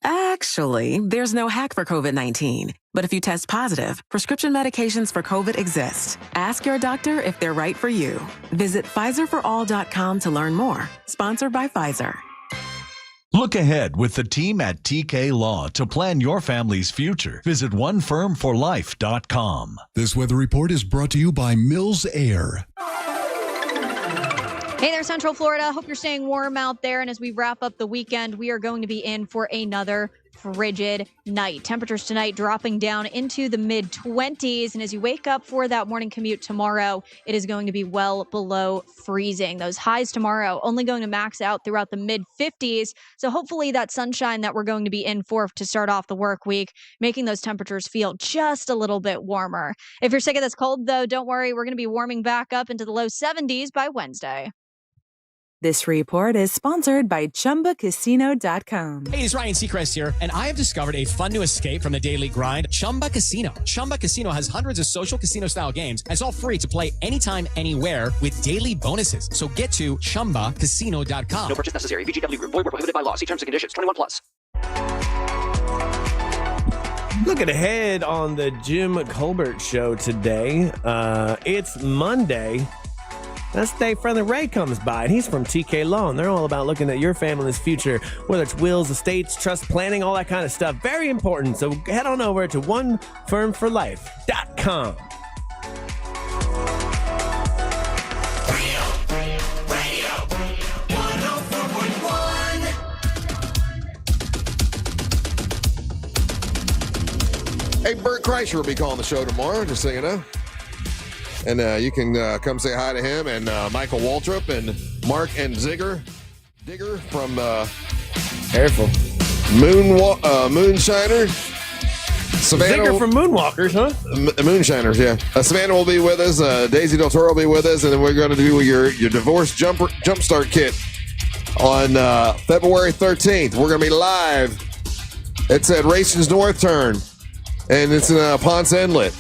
Actually, there's no hack for COVID-19. But if you test positive, prescription medications for COVID exist. Ask your doctor if they're right for you. Visit PfizerForAll.com to learn more. Sponsored by Pfizer. Look ahead with the team at TK Law to plan your family's future. Visit onefirmforlife.com. This weather report is brought to you by Mills Air. Hey there, Central Florida. Hope you're staying warm out there. And as we wrap up the weekend, we are going to be in for another frigid night. Temperatures tonight dropping down into the mid-20s. And as you wake up for that morning commute tomorrow, it is going to be well below freezing. Those highs tomorrow only going to max out throughout the mid-50s. So hopefully that sunshine that we're going to be in for to start off the work week, making those temperatures feel just a little bit warmer. If you're sick of this cold, though, don't worry. We're going to be warming back up into the low 70s by Wednesday. This report is sponsored by ChumbaCasino.com. Hey, it's Ryan Seacrest here, and I have discovered a fun new escape from the daily grind, Chumba Casino. Chumba Casino has hundreds of social casino-style games, and it's all free to play anytime, anywhere with daily bonuses. So get to ChumbaCasino.com. No purchase necessary. VGW Group. Void where prohibited by law. See terms and conditions. 21 plus. Looking ahead on the Jim Colbert Show today, it's Monday. That's the day Friendly Ray comes by, and he's from TK Law, and they're all about looking at your family's future, whether it's wills, estates, trust planning, all that kind of stuff. Very important. So head on over to onefirmforlife.com. Hey, Bert Kreischer will be calling the show tomorrow, just so you know. And you can come say hi to him and Michael Waltrip and Mark and Digger from Careful. Moonshiner. Savannah Zigger from Moonwalkers, huh? Moonshiners, yeah. Savannah will be with us. Daisy Del Toro will be with us, and then we're going to do your divorce jumpstart kit on February 13th. We're going to be live. It's at Racing's North Turn. And it's in Ponce Inlet,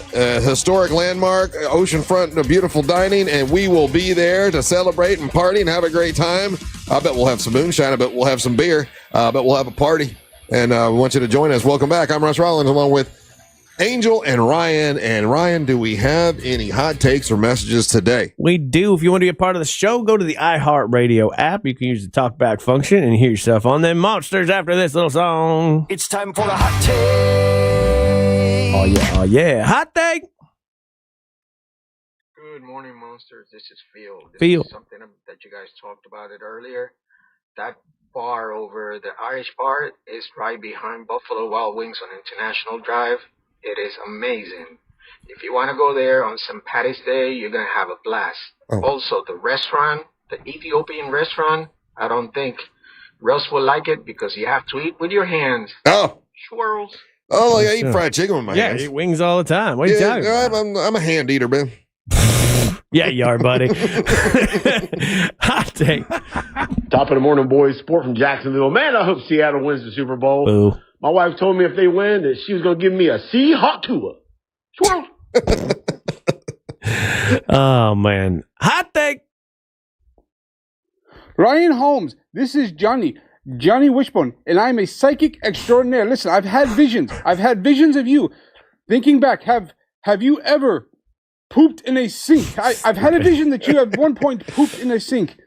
historic landmark, oceanfront, beautiful dining, and we will be there to celebrate and party and have a great time. I bet we'll have some moonshine. I bet we'll have some beer. I bet we'll have a party, and we want you to join us. Welcome back. I'm Russ Rollins along with Angel and Ryan. And Ryan, do we have any hot takes or messages today? We do. If you want to be a part of the show, go to the iHeartRadio app. You can use the talkback function and hear yourself on them monsters after this little song. It's time for the hot take. Oh, yeah. Oh, yeah. Hot take. Good morning, monsters. This is Phil. Phil. Is something that you guys talked about it earlier. That bar over the Irish bar is right behind Buffalo Wild Wings on International Drive. It is amazing. If you want to go there on St. Patty's Day, you're going to have a blast. Oh. Also, the restaurant, the Ethiopian restaurant, I don't think Russ will like it because you have to eat with your hands. Oh. Swirls. Oh, I eat fried chicken with my hands. Yeah, I eat wings all the time. What are you talking about? I'm a hand eater, man. Yeah, you are, buddy. Hot take. Top of the morning, boys. Sport from Jacksonville. Man, I hope Seattle wins the Super Bowl. Boo. My wife told me if they win that she was going to give me a Seahawk tour. Swirl. Oh, man. Hot take. Ryan Holmes, this is Johnny Wishbone, and I'm a psychic extraordinaire. Listen, I've had visions. I've had visions of you. Thinking back, have you ever pooped in a sink? I've had a vision that you at one point pooped in a sink.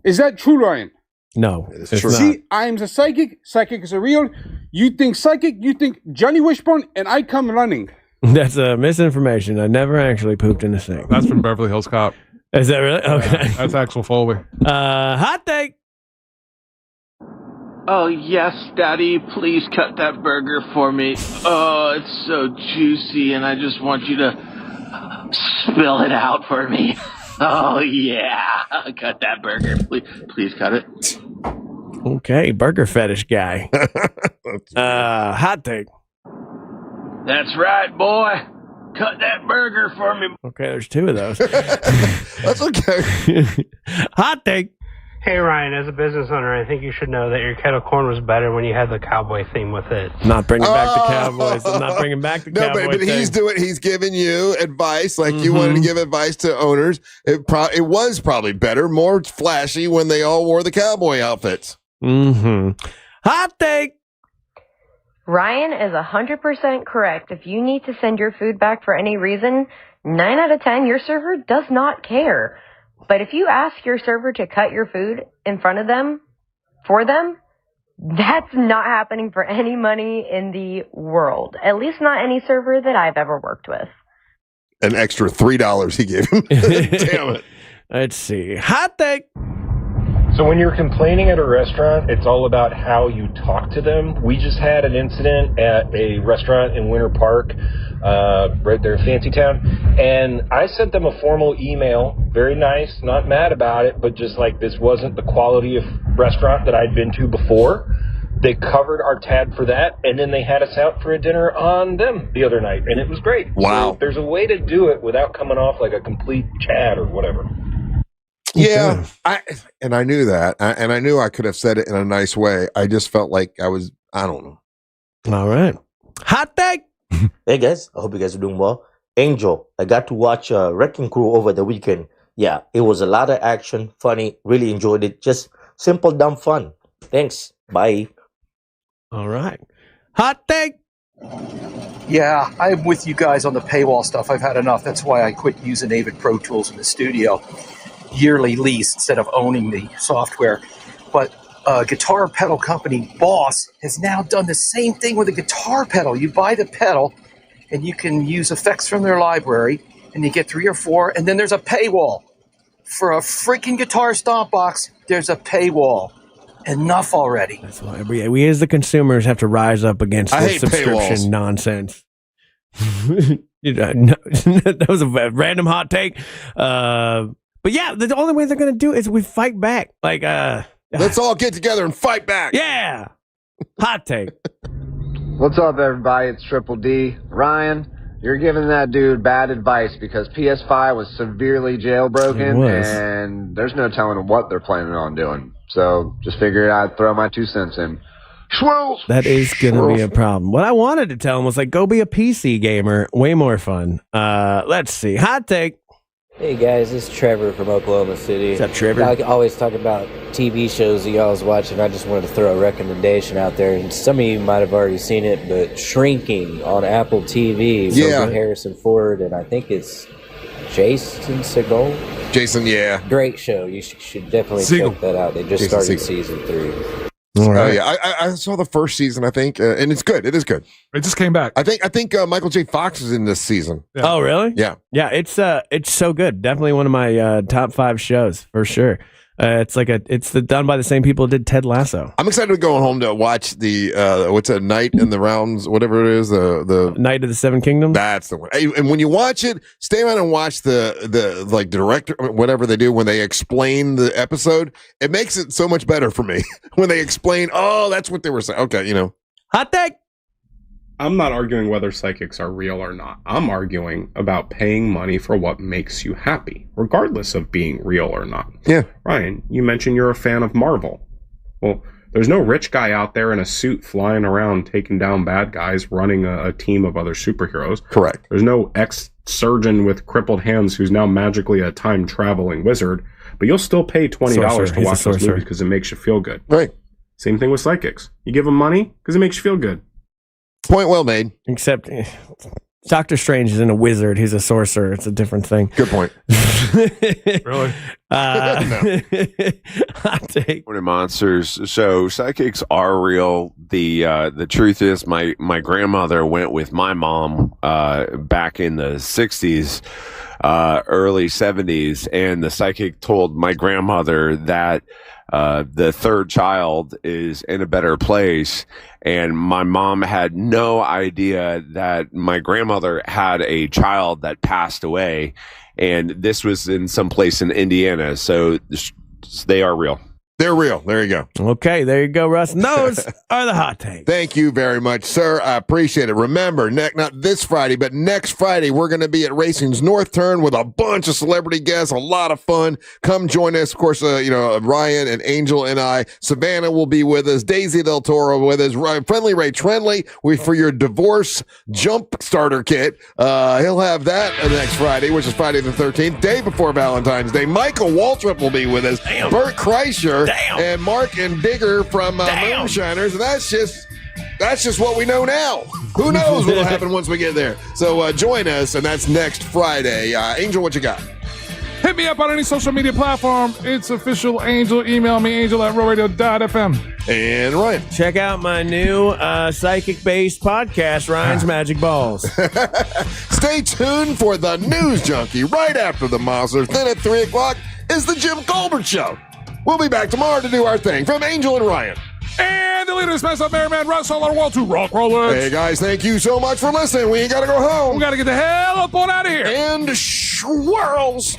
Is that true, Ryan? No, it's true. not. See, I'm a psychic. Psychic is a real. You think psychic, you think Johnny Wishbone, and I come running. That's misinformation. I never actually pooped in a sink. That's from Beverly Hills Cop. Is that really? Okay. That's Axel Foley. Hot take. Oh, yes, Daddy, please cut that burger for me. Oh, it's so juicy, and I just want you to spill it out for me. Oh, yeah. Cut that burger. Please cut it. Okay, burger fetish guy. Hot take. That's right, boy. Cut that burger for me. Okay, there's two of those. That's okay. Hot take. Hey, Ryan, as a business owner, I think you should know that your kettle corn was better when you had the cowboy theme with it. Not bringing back the Cowboys. I'm not bringing back the Cowboy but thing. he's giving you advice like you wanted to give advice to owners. It was probably better, more flashy when they all wore the cowboy outfits. Hot take. Ryan is 100% correct. If you need to send your food back for any reason, 9 out of 10, your server does not care. But if you ask your server to cut your food in front of them, for them, that's not happening for any money in the world. At least not any server that I've ever worked with. An extra $3 he gave him. Damn it. Let's see. Hot take. So when you're complaining at a restaurant, it's all about how you talk to them. We just had an incident at a restaurant in Winter Park, right there in Fancytown, and I sent them a formal email, very nice, not mad about it, but just like this wasn't the quality of restaurant that I'd been to before. They covered our tab for that, and then they had us out for a dinner on them the other night, and it was great. Wow. So there's a way to do it without coming off like a complete Chad or whatever. Yeah, I knew that, and I knew I could have said it in a nice way. I just felt like I don't know. All right. Hot take. Hey guys, I hope you guys are doing well. Angel, I got to watch Wrecking Crew over the weekend. Yeah, it was a lot of action, funny, really enjoyed it. Just simple, dumb fun. Thanks. Bye. All right. Hot take. Yeah, I'm with you guys on the paywall stuff. I've had enough. That's why I quit using Avid Pro Tools in the studio. Yearly lease instead of owning the software. But guitar pedal company Boss has now done the same thing with a guitar pedal. You buy the pedal and you can use effects from their library and you get 3 or 4 and then there's a paywall. For a freaking guitar stomp box, there's a paywall. Enough already. That's why we as the consumers have to rise up against this subscription paywalls. Nonsense. That was a random hot take. But yeah, the only way they're going to do it is we fight back. Like, let's all get together and fight back. Yeah. Hot take. What's up, everybody? It's Triple D. Ryan, you're giving that dude bad advice because PS5 was severely jailbroken, and there's no telling what they're planning on doing. So just figured I'd throw my 2 cents in. Swirls. That is going to be a problem. What I wanted to tell him was like, go be a PC gamer. Way more fun. Let's see. Hot take. Hey guys, it's Trevor from Oklahoma City. What's up, Trevor? I always talk about TV shows that y'all was watching. I just wanted to throw a recommendation out there, and some of you might have already seen it, but Shrinking on Apple TV. Yeah. With Harrison Ford, and I think it's Jason Segel. Jason, yeah. Great show. You should definitely Segel. check that out. They just Jason started Segel. season 3. Oh yeah, I saw the first season, I think, and it's good. It is good. It just came back. I think Michael J. Fox is in this season. Yeah. Oh, really? Yeah. Yeah, it's so good. Definitely one of my top 5 shows for sure. It's done by the same people who did Ted Lasso. I'm excited to go home to watch the what's a Night in the Rounds, whatever it is, the Night of the Seven Kingdoms. That's the one. And when you watch it, stay around and watch the like director, whatever they do when they explain the episode. It makes it so much better for me when they explain. Oh, that's what they were saying. Okay, hot take. I'm not arguing whether psychics are real or not. I'm arguing about paying money for what makes you happy, regardless of being real or not. Yeah. Ryan, you mentioned you're a fan of Marvel. Well, there's no rich guy out there in a suit flying around taking down bad guys, running a team of other superheroes. Correct. There's no ex-surgeon with crippled hands who's now magically a time-traveling wizard, but you'll still pay $20 to watch those movies because it makes you feel good. Right. Same thing with psychics. You give them money because it makes you feel good. Point well made. Except Doctor Strange isn't a wizard. He's a sorcerer. It's a different thing. Good point. Really? Hot take. Morning, monsters. So psychics are real. The truth is my grandmother went with my mom back in the 60s, early 70s, and the psychic told my grandmother that the third child is in a better place. And my mom had no idea that my grandmother had a child that passed away. And this was in some place in Indiana. So they are real. They're real. There you go. Okay, there you go, Russ. And those are the hot takes. Thank you very much, sir. I appreciate it. Remember, not this Friday, but next Friday, we're going to be at Racing's North Turn with a bunch of celebrity guests. A lot of fun. Come join us. Of course, Ryan and Angel and I. Savannah will be with us. Daisy Del Toro with us. Friendly Ray Trenley for your divorce jump starter kit. He'll have that next Friday, which is Friday the 13th, day before Valentine's Day. Michael Waltrip will be with us. Damn. Bert Kreischer. Damn. And Mark and Digger from Moonshiners, and that's just what we know now. Who knows what will happen once we get there? So join us, and that's next Friday. Angel, what you got? Hit me up on any social media platform. It's official Angel. Email me, angel@rawradio.fm. And Ryan. Check out my new psychic-based podcast, Ryan's Magic Balls. Stay tuned for the News Junkie right after the Monsters. Then at 3 o'clock is the Jim Colbert Show. We'll be back tomorrow to do our thing. From Angel and Ryan. And the leader of Smash Up Merryman, Russ, all our wall to Rock Rollers. Hey, guys, thank you so much for listening. We ain't got to go home. We got to get the hell up on out of here. And swirls.